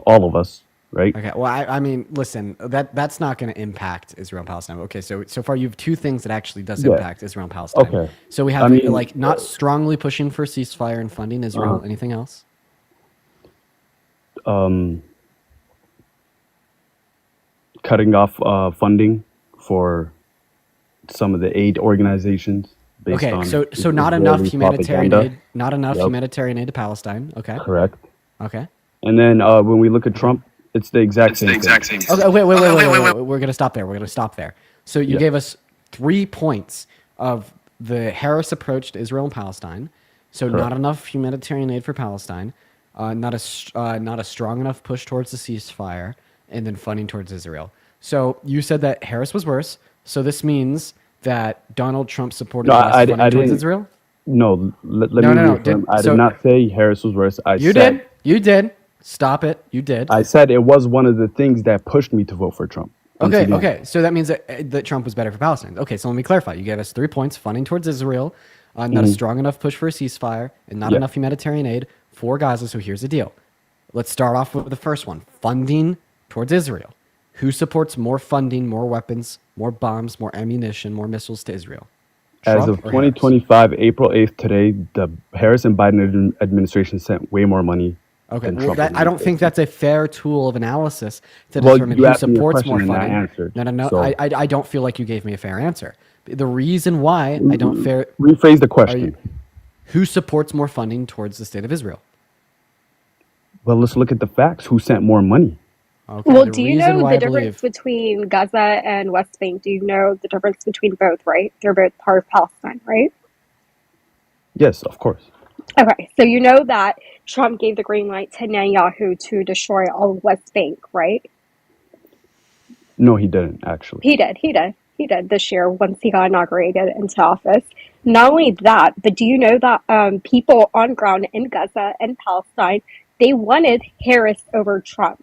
all of us, right? Okay, well, I mean, listen, that's not going to impact Israel and Palestine. Okay, so far you have two things that actually does Yeah. impact Israel and Palestine. Okay. So we have I mean- like not strongly pushing for a ceasefire and funding Israel. Anything else? Cutting off funding for some of the aid organizations. Based Okay, on so not enough Israeli humanitarian propaganda. aid, not enough Yep. humanitarian aid to Palestine. Okay. Correct. Okay. And then when we look at Trump, it's the exact same thing. Okay, wait. We're gonna stop there. So you Yeah. gave us 3 points of the Harris approach to Israel and Palestine. So Correct. not enough humanitarian aid for Palestine, not a strong enough push towards the ceasefire, and then funding towards Israel. So you said that Harris was worse. So this means that Donald Trump supported No, less I funding towards didn't. Israel. No, let No, me no. reaffirm. I So- did not say Harris was worse. You did. Stop it. You did. I said it was one of the things that pushed me to vote for Trump. Once Okay. again. So that means that Trump was better for Palestine. Okay, so let me clarify. You gave us 3 points: funding towards Israel, not a strong enough push for a ceasefire, and not Yeah. enough humanitarian aid for Gaza. So here's the deal. Let's start off with the first one: funding towards Israel. Who supports more funding, more weapons, more bombs, more ammunition, more missiles to Israel? As of 2025, April 8th, today, the Harris and Biden administration sent way more money. Okay, than well, Trump I don't think that's a fair tool of analysis to Well, determine you who asked me a supports question more and I funding. answered, No. so- I don't feel like you gave me a fair answer. The reason why I don't rephrase the question. Who supports more funding towards the state of Israel? Well, let's look at the facts. Who sent more money? Okay, Well, the do you reason know why the I difference believe between Gaza and West Bank? Do you know the difference between both, right? They're both part of Palestine, right? Yes, of course. Okay, so you know that Trump gave the green light to Netanyahu to destroy all of West Bank, right? No, he didn't actually. He did this year once he got inaugurated into office. Not only that, but do you know that people on ground in Gaza and Palestine, they wanted Harris over Trump.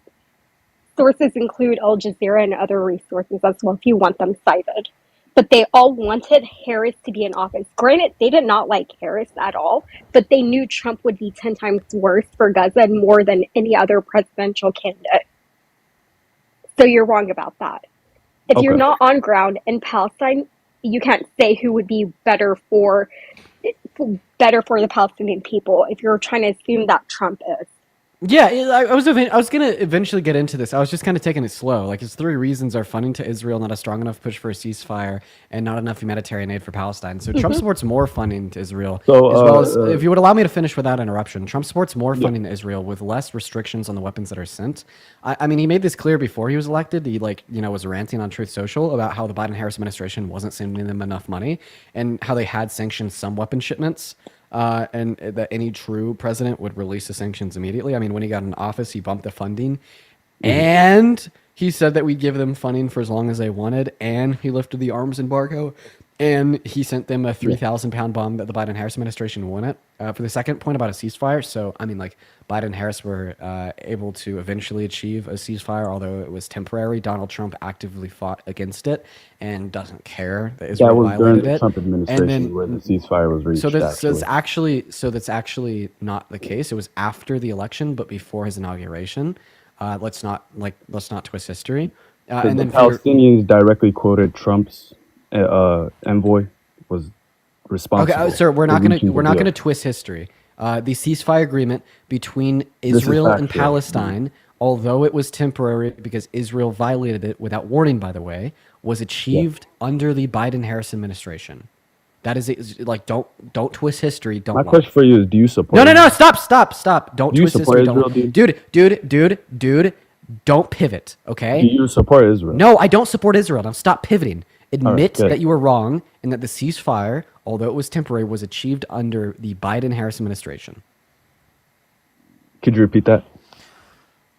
Sources include Al Jazeera and other resources as well if you want them cited. But they all wanted Harris to be in office. Granted, they did not like Harris at all, but they knew Trump would be 10 times worse for Gaza and more than any other presidential candidate. So you're wrong about that. If you're Okay. not on ground in Palestine, you can't say who would be better for the Palestinian people if you're trying to assume that Trump is. Yeah, I was going to eventually get into this. I was just kind of taking it slow. Like, his three reasons are funding to Israel, not a strong enough push for a ceasefire, and not enough humanitarian aid for Palestine. So Trump supports more funding to Israel, So, as well as, if you would allow me to finish without interruption, Trump supports more funding to Israel with less restrictions on the weapons that are sent. I mean, he made this clear before he was elected. He, was ranting on Truth Social about how the Biden-Harris administration wasn't sending them enough money and how they had sanctioned some weapon shipments. And that any true president would release the sanctions immediately. I mean, when he got in office, he bumped the funding, and he said that we'd give them funding for as long as they wanted, and he lifted the arms embargo, and he sent them a 3,000-pound bomb that the Biden-Harris administration wanted. For the second point about a ceasefire, so, I mean, Biden and Harris were able to eventually achieve a ceasefire, although it was temporary. Donald Trump actively fought against it and doesn't care that Israel That was during violated the it. Trump administration And then, where the ceasefire was reached. so that's actually. actually not the case. It was after the election, but before his inauguration. Let's not twist history. And the then for your- Palestinians directly quoted Trump's envoy was responsible. Okay, sir, we're not for reaching going the deal. to twist history. The ceasefire agreement between is Israel and factual. Palestine, although it was temporary because Israel violated it without warning, by the way, was achieved under the Biden-Harris administration. That is don't twist history. Don't My lie. question for you is: do you support? No! Stop! Don't Do you twist support history. Israel, Dude, don't pivot. Okay. Do you support Israel? No, I don't support Israel. Now stop pivoting. Admit good. that you were wrong and that the ceasefire, although it was temporary, was achieved under the Biden-Harris administration. Could you repeat that?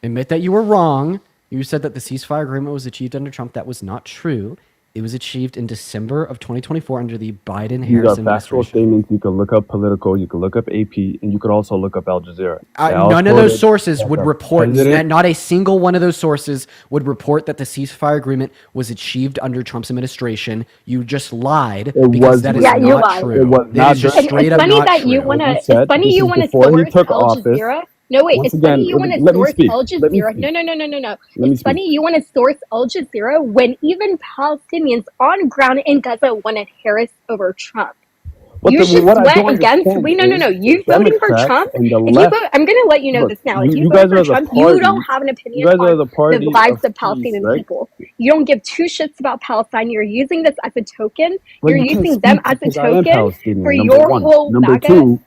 Admit that you were wrong. You said that the ceasefire agreement was achieved under Trump. That was not true. It was achieved in December of 2024 under the These Biden-Harris are factual administration. statements. You could look up Politico, you could look up AP, and you could also look up Al Jazeera. None of those sources would the report, president- not a single one of those sources would report that the ceasefire agreement was achieved under Trump's administration. You just lied because that is Yeah, you not lied. true. It was That not is just during- straight It's up funny not that true. you want to. He It's said funny this you is want to before he source took Al office. Jazeera. No, wait. Once It's again, funny you want to let me source speak. Al Let me Jazeera. speak. No. Let me It's funny you want to source Al Jazeera when even Palestinians on ground in Gaza wanted Harris over Trump. What You the- should what I sweat don't against. understand Wait, no. is You the voting for Democrats Trump? and the If you left- vote, I'm going to let you know Look, this now. If you you vote guys for are the Trump, you party- don't have an opinion you guys are on the party the lives of of Palestinian peace, right? people. You don't give two shits about Palestine. You're using this as a token. Well, You're you can't using them speak as a because I am token Palestinian, for number your one. whole Number MAGA. two,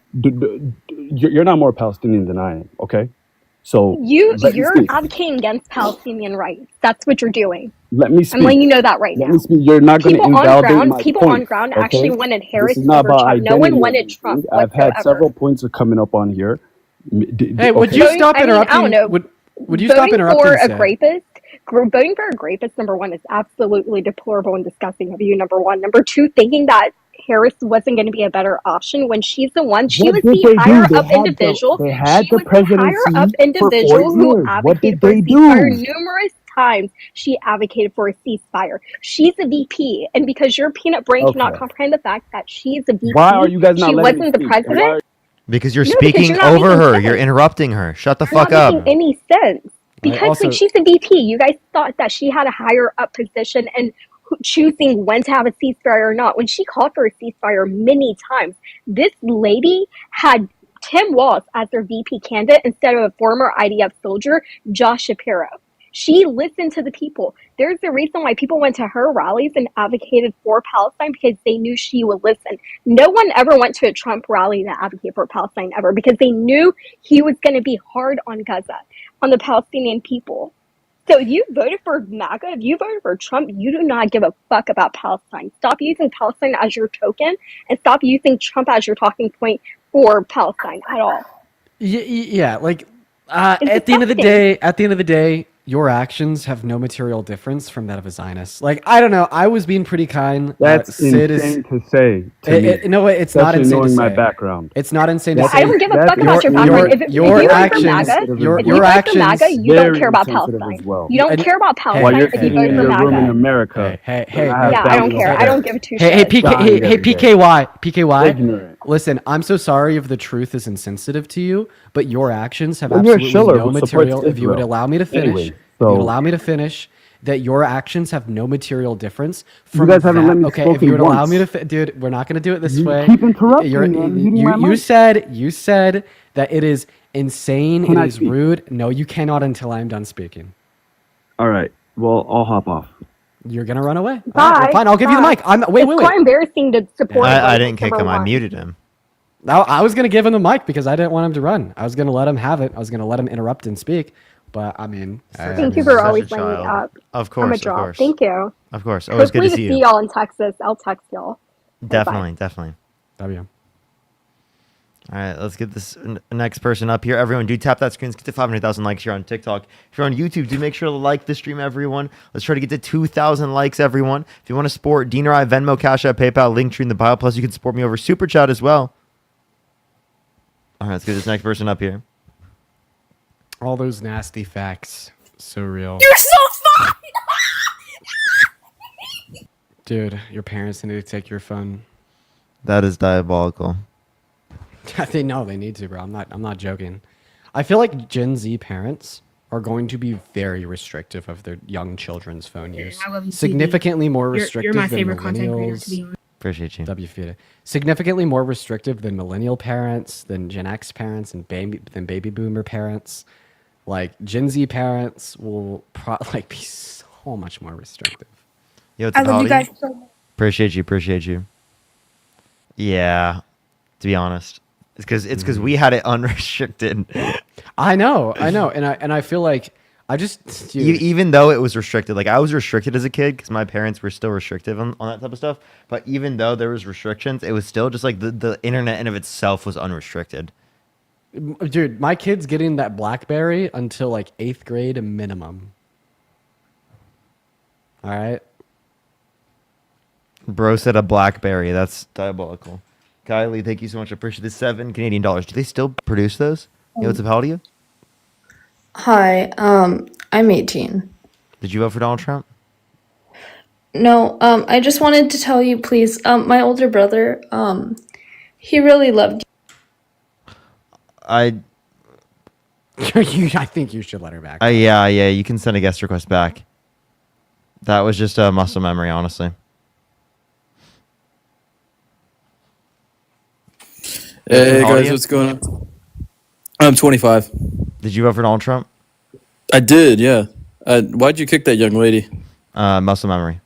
you're not more Palestinian than I am, okay? So let me You're speak. advocating against Palestinian rights. That's what you're doing. Let me speak. I'm letting you know that right Let now. me speak. You're not going to People on invalidate ground, my people point, on ground okay? actually wanted Harris This is not over about Trump. No identity one or wanted anything. Trump I've had whatsoever. several points of coming up on here. Hey, would you stop I mean, interrupting? I don't know. Would you stop interrupting? For a Sid? rapist, voting for a rapist, number one, is absolutely deplorable and disgusting of you, number one. Number two, thinking that Harris wasn't going to be a better option when she's the one. She What was did the they do? higher They up had the- individual. they had She the was the presidency higher up for 4 individual who years. What advocated did for a they ceasefire do? numerous times. She advocated for a ceasefire. She's a VP, and because your peanut brain cannot Okay. comprehend the fact that she's a VP, Why are you guys not she letting me wasn't the speak? And why president. Because you're No, because speaking you're not over making her. sense. You're interrupting her. Shut the You're fuck not up. making any sense. Because also- like she's a VP, you guys thought that she had a higher up position and choosing when to have a ceasefire or not. When she called for a ceasefire many times, this lady had Tim Walz as their VP candidate instead of a former IDF soldier, Josh Shapiro. She listened to the people. There's a reason why people went to her rallies and advocated for Palestine, because they knew she would listen. No one ever went to a Trump rally to advocate for Palestine ever, because they knew he was going to be hard on Gaza, on the Palestinian people. So if you voted for MAGA, if you voted for Trump, you do not give a fuck about Palestine. Stop using Palestine as your token, and stop using Trump as your talking point for Palestine at all. Yeah, like It's at the end of the disgusting. day, your actions have no material difference from that of a Zionist. Like, I don't know, I was being pretty kind. That's Sid insane to say to me. No, it's not especially insane to knowing my say. background. It's not insane to That's- say. I don't give a that's fuck about your background. If you vote for MAGA, your if you vote for actions, MAGA, you don't care about insensitive Palestine. as well. You don't care about While Palestine you're if you sitting vote in for your room in MAGA. America, Hey, Yeah, I don't care. I don't give two Hey, shits. PKY. Ignorant. Listen, I'm so sorry if the truth is insensitive to you, but your actions have Well, you're a absolutely shiller no who supports material. If you would Israel. allow me to finish, Anyway, if you would so- allow me to finish, that your actions have no material difference You from guys haven't that. let me Okay, spoken if you would allow once. me to, dude, we're not going to do it this You way. keep interrupting You're- me and hitting my you mic. said that it is insane. Can it I is speak? rude. No, you cannot until I'm done speaking. All right. Well, I'll hop off. You're gonna run away. All right, Bye. well, fine. I'll give you the Bye. mic. Wait. It's quite embarrassing to support. I didn't kick him. I muted him. I was gonna give him the mic because I didn't want him to run. I was gonna let him have it. I was gonna let him interrupt and speak. But I mean, Thank you for always letting me up. Of I'm a course, of draw. course. Thank you. Of course. Always good Hopefully to to see see you. y'all in Texas. I'll text y'all. Definitely, definitely. W. All right, let's get this next person up here. Everyone, do tap that screen. Let's get to 500,000 likes here on TikTok. If you're on YouTube, do make sure to like the stream, everyone. Let's try to get to 2,000 likes, everyone. If you want to support Dean or I, Venmo, Cash App, PayPal, Linktree in the bio. Plus, you can support me over Super Chat as well. All right, let's get this next person up here. all those nasty facts, so real. You're so fine. Dude, your parents need to take your phone. That is diabolical. They know they need to, bro. I'm not joking. I feel like Gen Z parents are going to be very restrictive of their young children's phone use. I love you, Significantly more You're restrictive my than favorite content creator, millennials. to be honest. Appreciate you. WFUTA. Significantly more restrictive than millennial parents, than Gen X parents, and baby boomer parents. Like Gen Z parents will be so much more restrictive. Yo, I love you guys so much. Appreciate you. Yeah, to be honest, it's because we had it unrestricted. I know, and I feel like I just even though it was restricted, like I was restricted as a kid because my parents were still restrictive on that type of stuff. But even though there was restrictions, it was still just like the internet in of itself was unrestricted. Dude, my kid's getting that BlackBerry until like 8th grade minimum. All right. Bro said a BlackBerry. That's diabolical. Kylie, thank you so much. I appreciate the $7 Canadian. Do they still produce those? Yo, what's up? How old are you? Hi, I'm 18. Did you vote for Donald Trump? No, I just wanted to tell you, please, my older brother, he really loved I think you should let her back. yeah, you can send a guest request back. That was just a muscle memory, honestly. Hey How old are guys, you? what's going on? I'm 25. Did you vote for Donald Trump? I did, yeah. Why'd you kick that young lady? Muscle memory.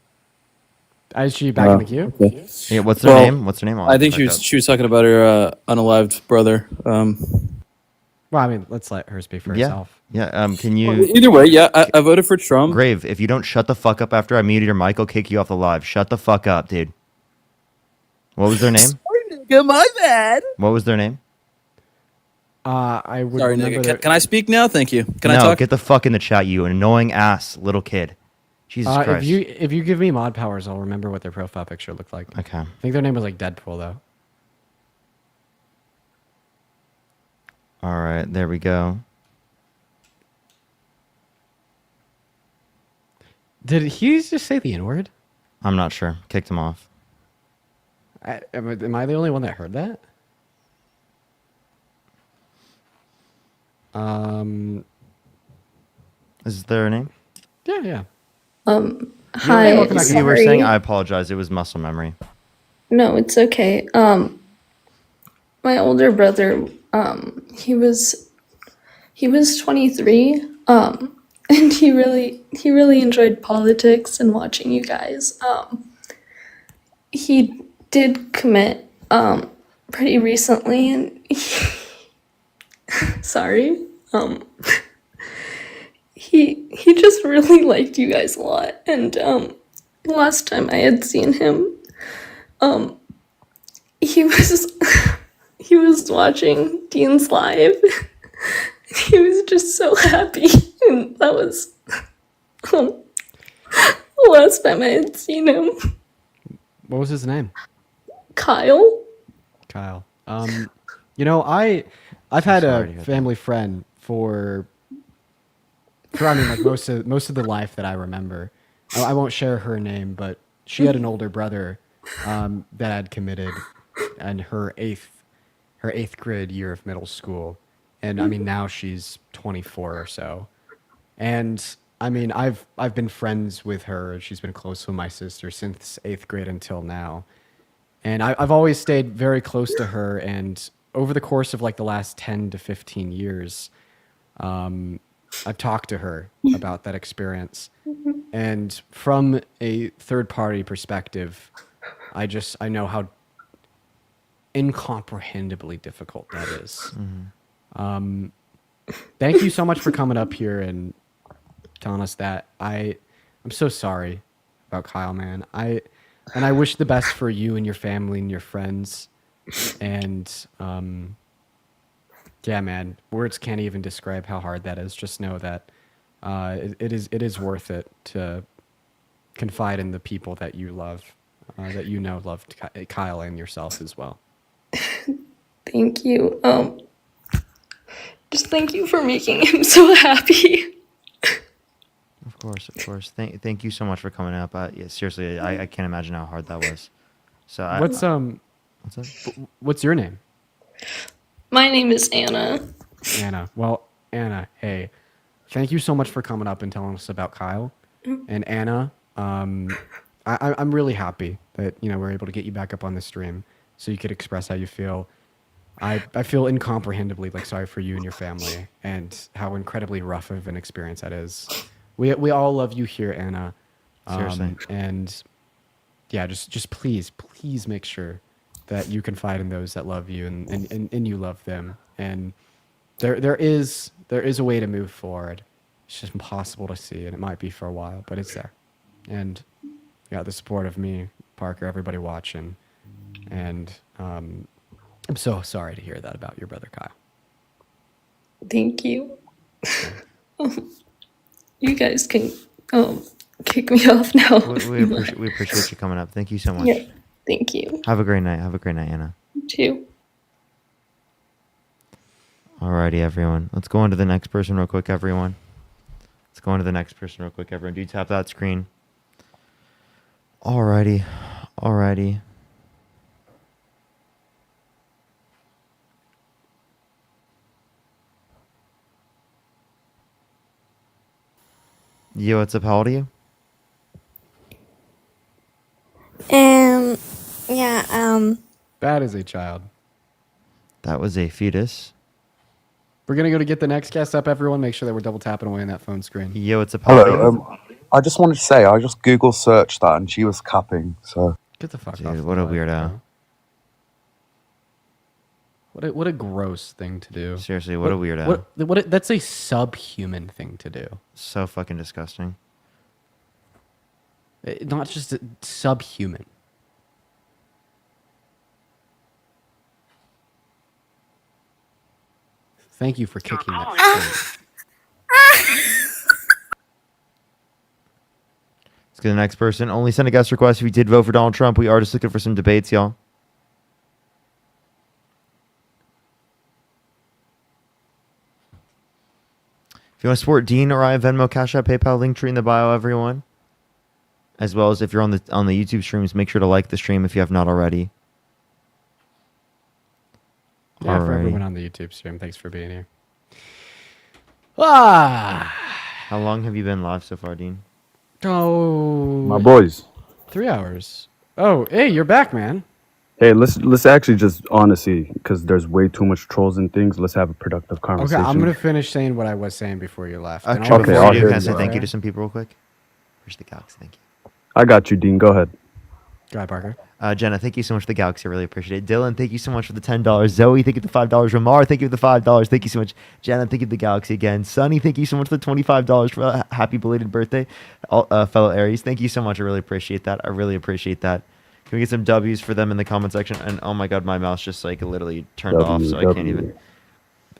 Is she back in the queue? Okay. Yeah, what's her name? What's her name? I think she was talking about her unalived brother. Well, I mean, let's let her speak for herself. Yeah. Can you? Either way, yeah, I voted for Trump. Grave, if you don't shut the fuck up after I muted your mic, I'll kick you off the live. Shut the fuck up, dude. What was their name? Sorry, nigga, my bad. What was their name? I would. Sorry, nigga. Can I speak now? Thank you. Can I No, talk? get the fuck in the chat, you annoying ass little kid. Jesus Christ. If you give me mod powers, I'll remember what their profile picture looked like. Okay. I think their name was like Deadpool though. All right, there we go. Did he just say the N-word? I'm not sure. Kicked him off. Am I the only one that heard that? Is there a name? Yeah. Hi, You were sorry. saying, I apologize. It was muscle memory. No, it's okay. My older brother, he was 23, and he really enjoyed politics and watching you guys. He did commit, pretty recently, and sorry, he just really liked you guys a lot, and last time I had seen him, he was he was watching Dean's live. He was just so happy, and that was the last time I had seen him. What was his name? Kyle. Kyle. You know, I've had a family friend for I mean, like most of the life that I remember. I won't share her name, but she had an older brother that had committed in her eighth grade year of middle school, and I mean now she's 24 or so, and I mean I've been friends with her. She's been close with my sister since 8th grade until now, and I've always stayed very close to her. And over the course of like the last 10 to 15 years, I've talked to her about that experience. And from a third party perspective, I know how incomprehendibly difficult that is. Thank you so much for coming up here and telling us that. I'm so sorry about Kyle, man. And I wish the best for you and your family and your friends. And yeah, man, words can't even describe how hard that is. Just know that it is worth it to confide in the people that you love, that you know loved Kyle and yourself as well. Thank you. Just thank you for making him so happy. Of course. Thank you so much for coming up. Yeah, seriously, I can't imagine how hard that was. So what's your name? My name is Anna. Anna. Well, Anna, hey, thank you so much for coming up and telling us about Kyle. And Anna, I'm really happy that we're able to get you back up on the stream so you could express how you feel. I feel incomprehendibly sorry for you and your family and how incredibly rough of an experience that is. We all love you here, Anna. Seriously. And yeah, just please make sure that you confide in those that love you and you love them. And there is a way to move forward. It's just impossible to see, and it might be for a while, but it's there. And yeah, the support of me, Parker, everybody watching, and I'm so sorry to hear that about your brother Kyle. Thank you. You guys can kick me off now. We appreciate you coming up. Thank you so much. Yeah, thank you. Have a great night. Have a great night, Anna. You too. Alrighty, everyone. Let's go on to the next person real quick, everyone. Do you tap that screen? Alrighty. Yo, what's up? How old are you? Yeah, That is a child. That was a fetus. We're going to go to get the next guest up, everyone. Make sure that we're double tapping away on that phone screen. Yo, what's up? How old are you? Hello. I just wanted to say, I just Google searched that and she was capping, so. Get the fuck Dude, off. what a weirdo. What a gross thing to do. Seriously, what a weirdo. That's a subhuman thing to do. So fucking disgusting. Not just subhuman. Thank you for kicking that. Let's get the next person. Only send a guest request if you did vote for Donald Trump. We are just looking for some debates, y'all. If you want to support Dean or I, Venmo, Cash App, PayPal, link tree in the bio, everyone. As well as if you're on the YouTube streams, make sure to like the stream if you have not already. Yeah, for everyone on the YouTube stream, thanks for being here. Ah! How long have you been live so far, Dean? Oh, My boys. 3 hours. Oh, hey, you're back, man. Hey, let's actually just honestly, because there's way too much trolls and things. Let's have a productive Okay, conversation. I'm gonna finish saying what I was saying before you left. and Actually, I'll before I'll you do, hear can I you say out. thank you to some people real quick? Where's the Galaxy? Thank you. I got you, Dean. Go ahead. Go ahead, Parker. Jenna, thank you so much for the Galaxy. I really appreciate it. Dylan, thank you so much for the $10. Zoe, thank you for the $5. Ramar, thank you for the $5. Thank you so much. Jenna, thank you for the Galaxy again. Sunny, thank you so much for the $25 for a happy belated birthday. Fellow Aries, thank you so much. I really appreciate that. I really appreciate that. Can we get some W's for them in the comment section? And oh my god, my mouse just like literally turned off, so I can't even.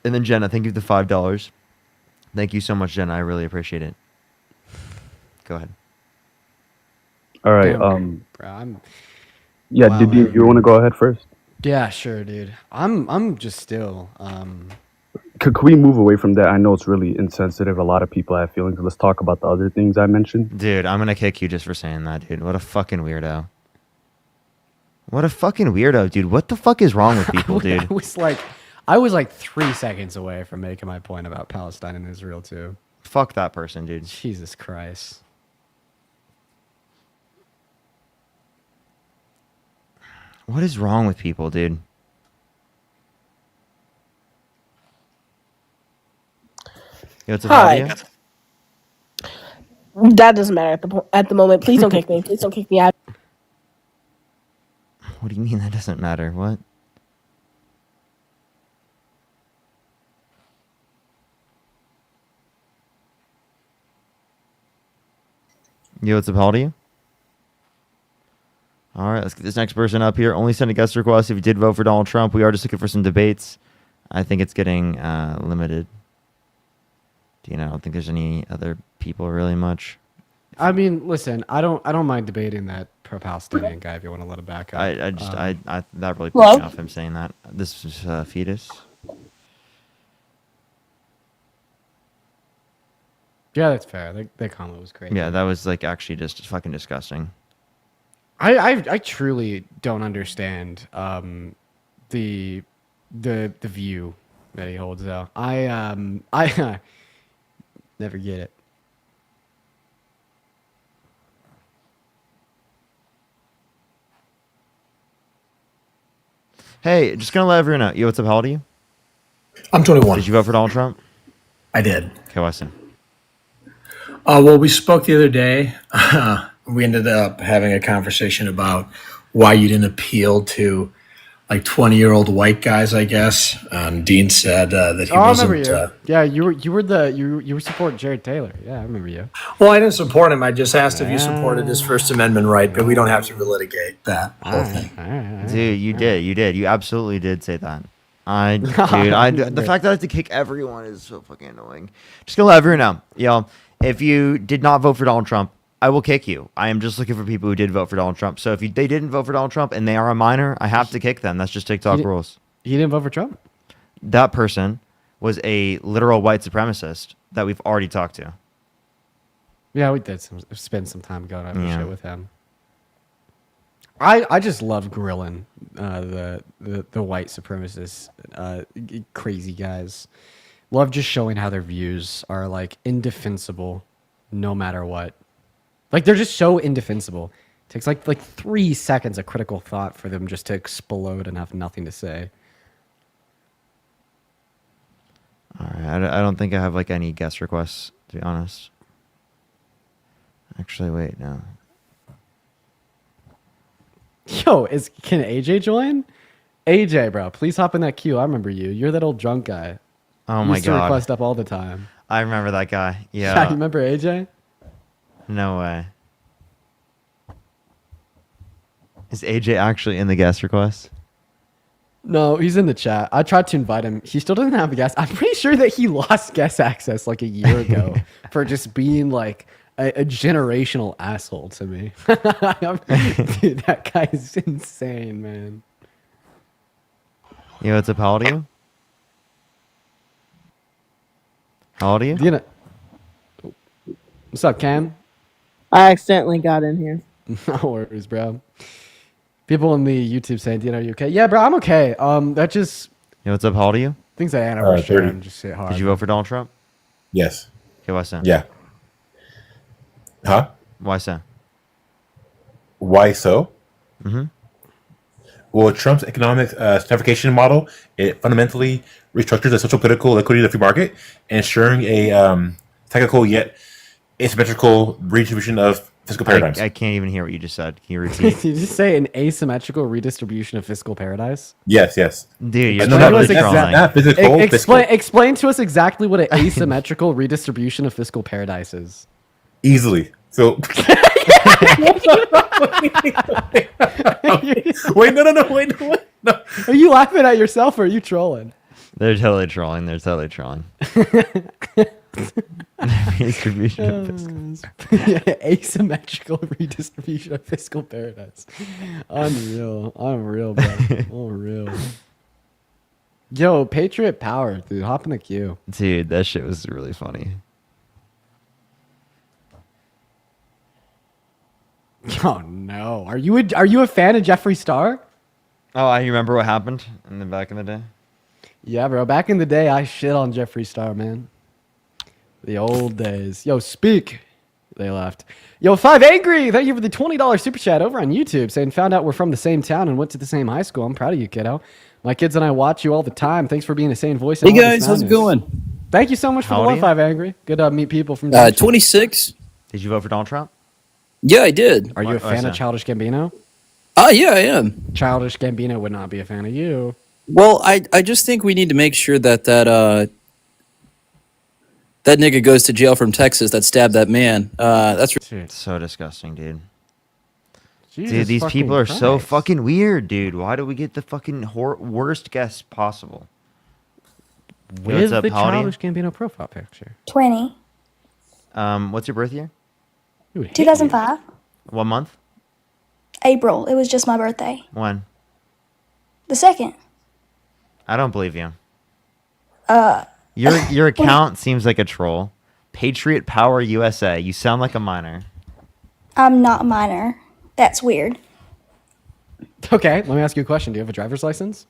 And then Jenna, thank you for the $5. Thank you so much, Jenna. I really appreciate it. Go ahead. All right. Damn, bro, I'm. Yeah. Wow, Did you want to go ahead first? Yeah, sure, dude. I'm just still. Could we move away from that? I know it's really insensitive. A lot of people have feelings. Let's talk about the other things I mentioned. Dude, I'm gonna kick you just for saying that, dude. What a fucking weirdo. What a fucking weirdo, dude. What the fuck is wrong with people, dude? I was like 3 seconds away from making my point about Palestine and Israel too. Fuck that person, dude. Jesus Christ. What is wrong with people, dude? Yo, what's up, Hi. Nadia? That doesn't matter at the moment. Please don't kick me. Please don't kick me out. What do you mean that doesn't matter? What? Yo, what's up, how old are you? All right, let's get this next person up here. Only send a guest request if you did vote for Donald Trump. We are just looking for some debates. I think it's getting limited. I don't think there's any other people really much. I mean, listen, I don't mind debating that pro-Palestinian guy if you want to let him back up. I that really Hello? pissed me off him saying that. This is fetus. Yeah, that's fair. That comment was great. Yeah, that was like actually just fucking disgusting. I truly don't understand the view that he holds though. I never get it. Hey, just gonna let everyone know. Yo, what's up? How old are you? I'm 21. Did you vote for Donald Trump? I did. Okay, listen. Well, we spoke the other day. We ended up having a conversation about why you didn't appeal to like 20-year-old white guys, I guess. Dean said that he I wasn't. remember you. Yeah, you were supporting Jared Taylor. Yeah, I remember you. Well, I didn't support him. I just asked if you supported his First Amendment right, but we don't have to relitigate that whole thing. Dude, you did. You absolutely did say that. The fact that I have to kick everyone is so fucking annoying. Just gonna let everyone know. Yo, if you did not vote for Donald Trump, I will kick you. I am just looking for people who did vote for Donald Trump. So if they didn't vote for Donald Trump and they are a minor, I have to kick them. That's just TikTok rules. You didn't vote for Trump? That person was a literal white supremacist that we've already talked to. Yeah, we did spend some time going over shit with him. I just love grilling the white supremacist crazy guys. Love just showing how their views are like indefensible no matter what. Like they're just so indefensible. It takes like 3 seconds of critical thought for them just to explode and have nothing to say. All right, I don't think I have like any guest requests, to be honest. Actually, wait, no. Yo, can AJ join? AJ, bro, please hop in that queue. I remember you. You're that old drunk guy. Oh my used to god. request up all the time. I remember that guy. Yeah. Yeah, you remember AJ? No way. Is AJ actually in the guest request? No, he's in the chat. I tried to invite him. He still doesn't have a guest. I'm pretty sure that he lost guest access like a year ago for just being like a generational asshole to me. Dude, that guy is insane, man. Yo, what's up? How old are you? How old are you? What's up, Cam? I accidentally got in here. No worries, bro. People in the YouTube saying, "Dean, are you okay?" Yeah, bro, I'm okay. That just. Yo, what's up? How old are you? Things that anniversary 30. and just hit hard. Did you vote for Donald Trump? Yes. Okay, what's that? Yeah. Huh? Why so? Why so? Mm-hmm. Well, Trump's economic gentrification model, it fundamentally restructures the social political liquidity of the free market, ensuring a technical yet asymmetrical redistribution of fiscal paradigms. I can't even hear what you just said. Can you repeat? Did you say an asymmetrical redistribution of fiscal paradise? Yes. Dude, you're not physical. Explain to us exactly what an asymmetrical redistribution of fiscal paradise is. Easily. So wait, no. Are you laughing at yourself or are you trolling? They're totally trolling. Redistribution of fiscal. Asymmetrical redistribution of fiscal paradise. Unreal, bro. Unreal. Yo, Patriot Power, dude. Hop in the queue. Dude, that shit was really funny. Oh no. Are you a fan of Jeffree Star? Oh, I remember what happened back in the day. Yeah, bro. Back in the day, I shit on Jeffree Star, man. The old days. Yo, speak. They left. Yo, 5 Angry. Thank you for the $20 super chat over on YouTube saying, found out we're from the same town and went to the same high school. I'm proud of you, kiddo. My kids and I watch you all the time. Thanks for being a sane voice. Hey guys, how's it going? Thank you so much for the love, 5 Angry. Good to meet people from 26. Did you vote for Donald Trump? Yeah, I did. Are you a fan of Childish Gambino? Yeah, I am. Childish Gambino would not be a fan of you. Well, I just think we need to make sure that nigga goes to jail from Texas that stabbed that man. That's so disgusting, dude. Jesus dude, these fucking people are so Christ. fucking weird, dude. Why do we get the fucking worst guests possible? Yo, With what's up, the Paladin? Childish Gambino profile picture. 20. What's your birth year? 2005. What month? April. It was just my birthday. When? The 2nd. I don't believe you. Uh. Your account seems like a troll. Patriot Power USA. You sound like a minor. I'm not a minor. That's weird. Okay, let me ask you a question. Do you have a driver's license?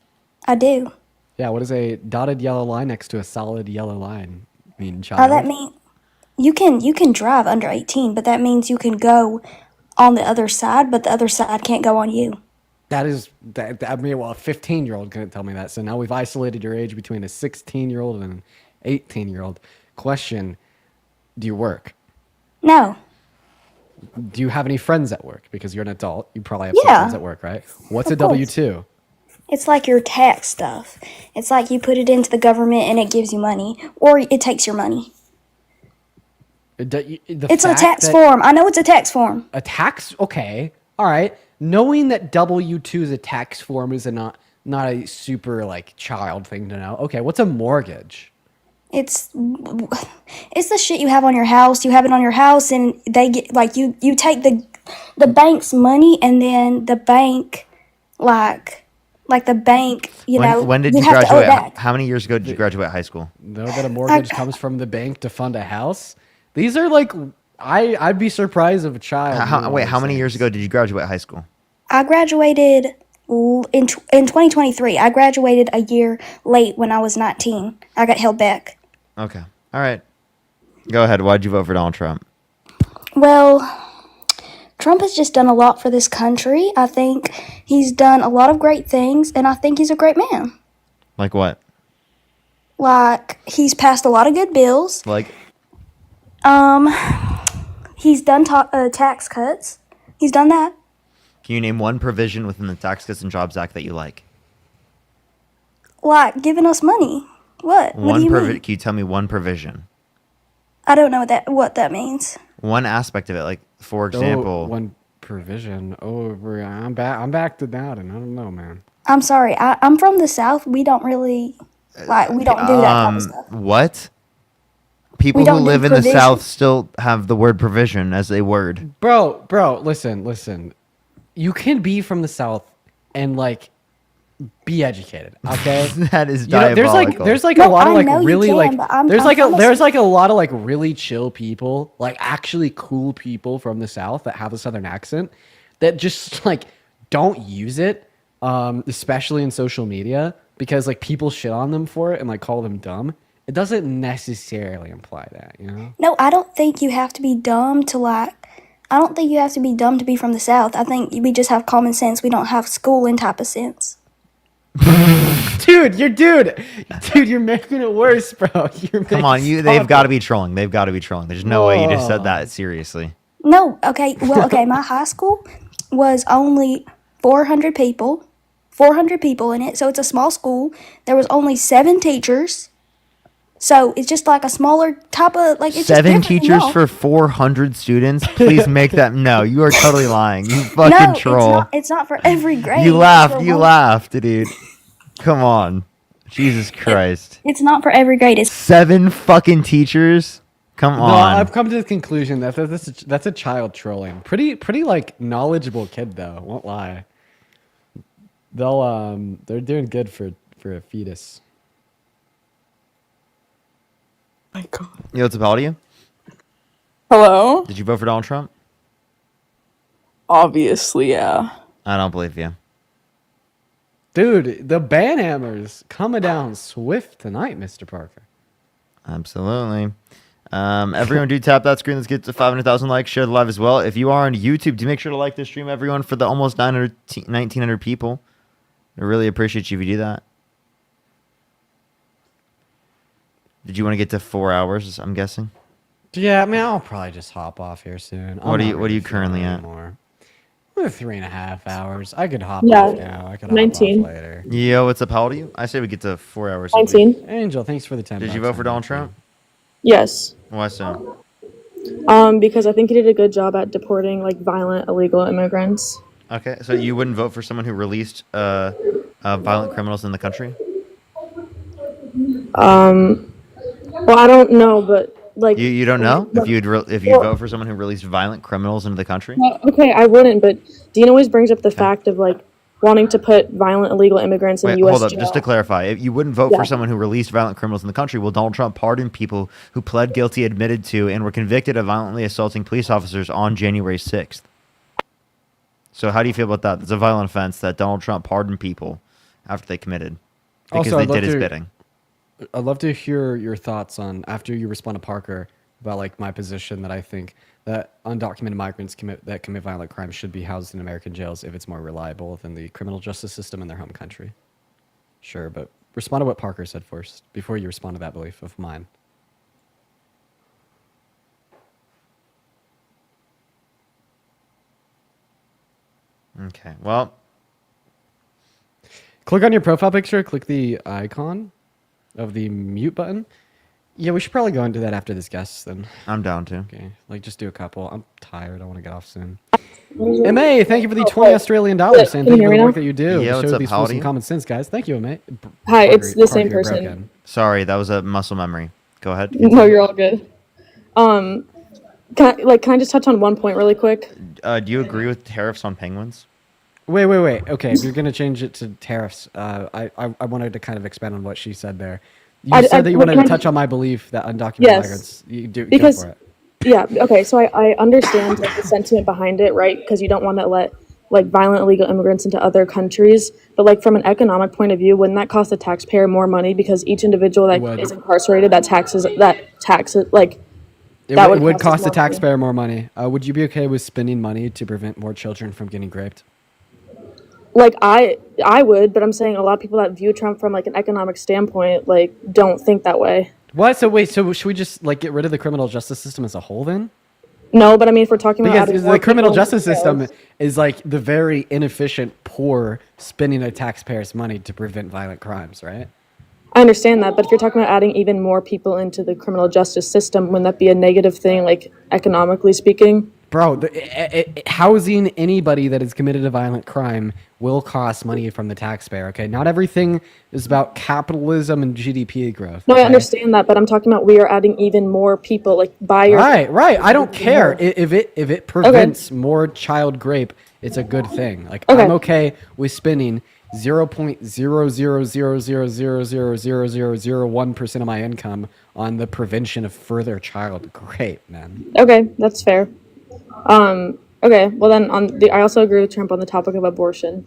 I do. Yeah, what does a dotted yellow line next to a solid yellow line mean, child? That means you can drive under 18, but that means you can go on the other side, but the other side can't go on you. That is, a 15-year-old couldn't tell me that. So now we've isolated your age between a 16-year-old and an 18-year-old. Question, do you work? No. Do you have any friends at work? Because you're an adult. You probably have some Yeah. friends at work, right? What's Of a course. W-2? It's like your tax stuff. It's like you put it into the government and it gives you money, or it takes your money. It's a tax form. I know it's a tax form. A tax? Okay. All right. Knowing that W-2 is a tax form is not a super like child thing to know. Okay, what's a mortgage? It's the shit you have on your house. You have it on your house, and they get like you take the bank's money, and then the bank like the bank. When did you have to owe it graduate? back. How many years ago did you graduate high school? Know that a mortgage comes from the bank to fund a house? These are like I'd be surprised if a child. How many years ago did you graduate high school? I graduated in 2023. I graduated a year late when I was 19. I got held back. Okay. All right. Go ahead. Why'd you vote for Donald Trump? Well, Trump has just done a lot for this country. I think he's done a lot of great things, and I think he's a great man. Like what? Like, he's passed a lot of good bills. Like He's done tax cuts. He's done that. Can you name one provision within the Tax Cuts and Jobs Act that you like? Like, giving us money. What? What do you mean? Can you tell me one provision? I don't know what that means. One aspect of it, like for example, one provision. Oh, I'm back to that, and I don't know, man. I'm sorry. I'm from the South. We don't really we don't do that kind of stuff. What? People who live in the South still have the word provision as a word. Bro, listen. You can be from the South and like be educated, okay? That is diabolical. There's a lot of like really like there's like a lot of like really chill people, like actually cool people from the South that have a Southern accent that just like don't use it, especially in social media because like people shit on them for it and like call them dumb. It doesn't necessarily imply that, you know? No, I don't think you have to be dumb to like. I don't think you have to be dumb to be from the South. I think we just have common sense. We don't have schooling type of sense. Dude, you're making it worse, bro. Come on, they've got to be trolling. They've got to be trolling. There's no way you just said that seriously. No, okay. Well, okay, my high school was only 400 people. 400 people in it, so it's a small school. There was only 7 teachers. So it's just like a smaller type of like it's 7 just teachers for 400 students. Please make that. No, you are totally lying. You fucking no, troll. It's not for every grade. You laughed, dude. Come on, Jesus Christ. It's not for every grade. It's 7 fucking teachers. Come No, on. I've come to the conclusion that that's a child trolling. Pretty like knowledgeable kid though. Won't lie. They're doing good for a fetus. My God. Yo, what's up, how old are you? Hello? Did you vote for Donald Trump? Obviously, yeah. I don't believe you. Dude, the banhammers coming down swift tonight, Mr. Parker. Absolutely. Everyone do tap that screen. Let's get to 500,000 likes. Share the live as well. If you are on YouTube, do make sure to like this stream, everyone, for the almost 1,900 people. I really appreciate you if you do that. Did you want to get to 4 hours, I'm guessing? Yeah, I mean, I'll probably just hop off here soon. What are you currently at? We're 3.5 hours. I could hop Yeah, off now. I could hop 19. off later. Yo, what's up? How old are you? I say we get to 4 hours. 19. Angel, thanks for the 10 Did you bucks vote for on Donald that. Trump? Yes. Why so? Because I think he did a good job at deporting like violent illegal immigrants. Okay, so you wouldn't vote for someone who released violent criminals in the country? Well, I don't know, but like You don't know if you'd vote for someone who released violent criminals into the country? Well, okay, I wouldn't, but Dean always brings up the fact of like wanting to put violent illegal immigrants in Wait, U.S. hold up. jail. Just to clarify, if you wouldn't vote Yeah. for someone who released violent criminals in the country, will Donald Trump pardon people who pled guilty, admitted to, and were convicted of violently assaulting police officers on January 6th? So how do you feel about that? It's a violent offense that Donald Trump pardoned people after they committed because Also, they I'd love did his to- bidding. I'd love to hear your thoughts on, after you respond to Parker, about like my position that I think that undocumented migrants that commit violent crimes should be housed in American jails if it's more reliable than the criminal justice system in their home country. Sure, but respond to what Parker said first before you respond to that belief of mine. Okay, well, click on your profile picture, click the icon of the mute button. Yeah, we should probably go into that after this guest then. I'm down to. Okay, like just do a couple. I'm tired. I want to get off soon. MA, thank you for the 20 Australian dollars. Can And you thank you hear for me the now? work that you do. Yeah, to what's show up? these How fools old are some you? common sense, guys. Thank you, MA. Hi, it's the same person. Broken. Sorry, that was a muscle memory. Go ahead. No, you're all good. Can I just touch on one point really quick? Do you agree with tariffs on penguins? Wait. Okay, if you're gonna change it to tariffs, I wanted to kind of expand on what she said there. You said that you wanted to touch on my belief that undocumented Yes. migrants. You do Because go for it. yeah, okay, so I understand like the sentiment behind it, right? Because you don't want to let like violent illegal immigrants into other countries, but like from an economic point of view, wouldn't that cost the taxpayer more money because each individual that Would. is incarcerated that taxes like It that would would cost us the more money. taxpayer more money. Would you be okay with spending money to prevent more children from getting raped? Like I would, but I'm saying a lot of people that view Trump from like an economic standpoint like don't think that way. What? So wait. So should we just like get rid of the criminal justice system as a whole then? No, but I mean if we're talking about Because adding the more criminal people into justice system jails- is like the very inefficient, poor spending of taxpayers' money to prevent violent crimes, right? I understand that, but if you're talking about adding even more people into the criminal justice system, wouldn't that be a negative thing, like economically speaking? Bro, housing anybody that has committed a violent crime will cost money from the taxpayer, okay? Not everything is about capitalism and GDP growth. No, I okay? understand that, but I'm talking about we are adding even more people, like by your Right. I don't care if it prevents more child rape. It's a good thing. Like Okay. I'm okay with spending 0.000000001% of my income on the prevention of further child rape, man. Okay, that's fair. Okay, well then I also agree with Trump on the topic of abortion.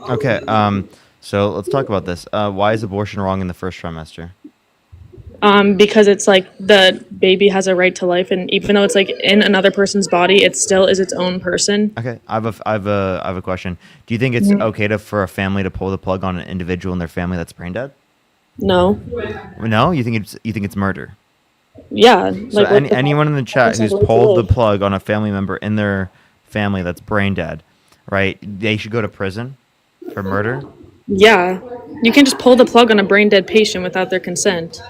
Okay. So let's talk about this. Why is abortion wrong in the first trimester? because it's like the baby has a right to life, and even though it's like in another person's body, it still is its own person. Okay, I have a question. Do you think it's okay for a family to pull the plug on an individual in their family that's brain dead? No. No, you think it's murder? Yeah. So Like anyone in the chat who's pulled the plug on a family member in their family that's brain dead, right? They should go to prison for murder. Yeah. You can't just pull the plug on a brain dead patient without their consent.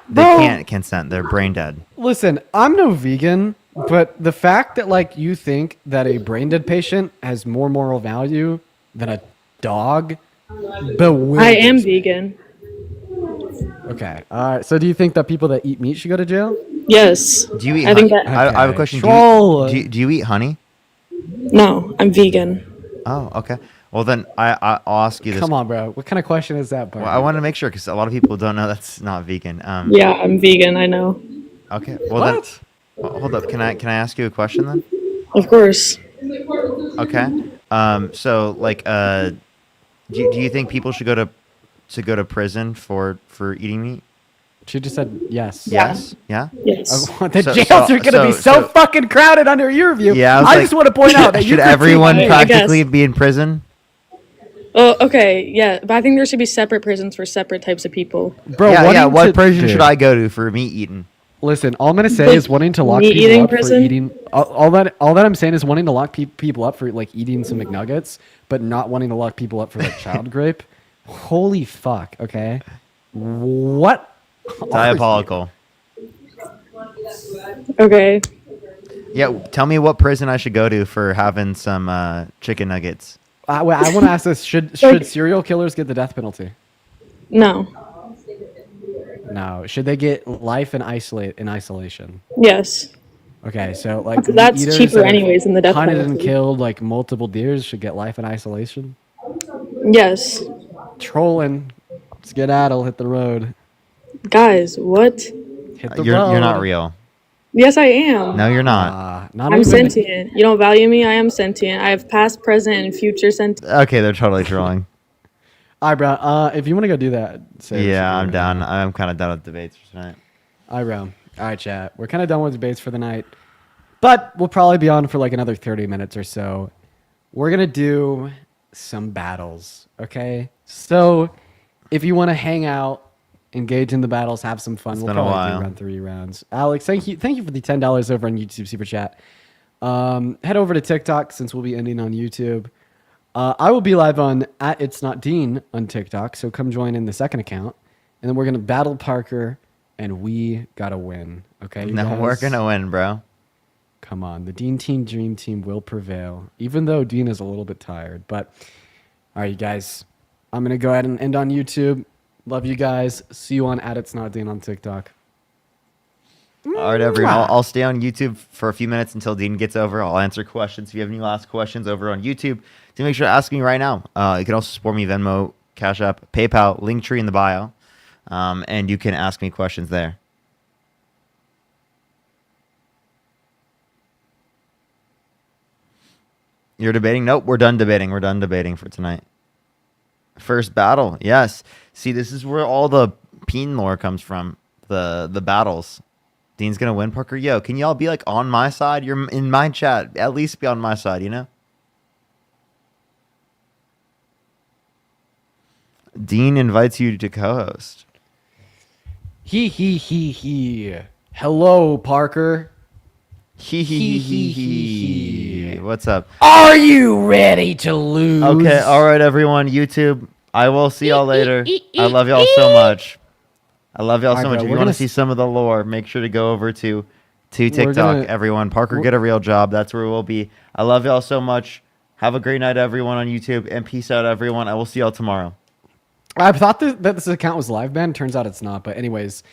They can't consent. They're brain dead. Listen, I'm no vegan, but the fact that like you think that a brain dead patient has more moral value than a dog, I am vegan. Okay. All right. So do you think that people that eat meat should go to jail? Yes. Do you eat? I think honey? that. I have a question. Troll. Do you eat honey? No, I'm vegan. Oh, okay. Well, then I'll ask you this. Come on, bro. What kind of question is that, bro? Well, I want to make sure because a lot of people don't know that's not vegan. Yeah, I'm vegan. I know. Okay. Well, then, hold up. Can I ask you a question then? Of course. Okay. So like, do you think people should go to prison for eating meat? She just said yes. Yes. Yeah. Yes. The jails are going to be so fucking crowded under your view. Yeah. I just want to point out that should you everyone I practically guess. be in prison? Oh, okay. Yeah, but I think there should be separate prisons for separate types of people. Bro, Yeah. wanting What prison dude. should I go to for meat eating? Listen, all I'm gonna say is wanting to lock meat people eating up prison? for eating. All that I'm saying is wanting to lock people up for like eating some McNuggets, but not wanting to lock people up for like child rape. Holy fuck! Okay, what? Diabolical. Okay. Yeah. Tell me what prison I should go to for having some chicken nuggets. I want to ask this: should serial killers get the death penalty? No. No. Should they get life in isolation? Yes. Okay, so like That's meat eaters cheaper that have anyways than the death hunted and penalty. killed like multiple deers should get life in isolation. Yes. Trolling, skedaddle, hit the road. Guys, what? Hit the road. You're not real. Yes, I am. No, you're not. I'm sentient. You don't value me, I am sentient. I have past, present, and future sentient. Okay, they're totally trolling. All right, bro. If you want to go do that, say Yeah, I'm down. I'm kind of done with debates for tonight. All right, bro. All right, chat. We're kind of done with debates for the night, but we'll probably be on for like another 30 minutes or so. We're gonna do some battles, okay? So, if you want to hang out, engage in the battles, have some fun, we'll been a probably while. run 3 rounds. Alex, thank you for the $10 over on YouTube Super Chat. Head over to TikTok since we'll be ending on YouTube. I will be live on @It'sNotDean on TikTok, so come join in the second account, and then we're gonna battle Parker, and we gotta win. Okay? you No, guys? we're gonna win, bro. Come on, the Dean Team Dream Team will prevail, even though Dean is a little bit tired. But all right, you guys, I'm gonna go ahead and end on YouTube. Love you guys. See you on @It'sNotDean on TikTok. All right, everyone. I'll stay on YouTube for a few minutes until Dean gets over. I'll answer questions. If you have any last questions over on YouTube, to make sure to ask me right now. You can also support me Venmo, Cash App, PayPal, Linktree in the bio, and you can ask me questions there. You're debating? Nope, we're done debating. We're done debating for tonight. First battle, yes. See, this is where all the peen lore comes from. The battles. Dean's gonna win, Parker. Yo, can y'all be like on my side? You're in my chat. At least be on my side, you know? Dean invites you to co-host. He. Hello, Parker. He. What's up? Are you ready to lose? Okay, all right, everyone. YouTube, I will see y'all later. I love y'all so much. I love y'all so much. If you want to see some of the lore, make sure to go over to TikTok, everyone. Parker, get a real job. That's where we'll be. I love y'all so much. Have a great night, everyone, on YouTube, and peace out, everyone. I will see y'all tomorrow. I thought that this account was live banned. Turns out it's not. But anyways,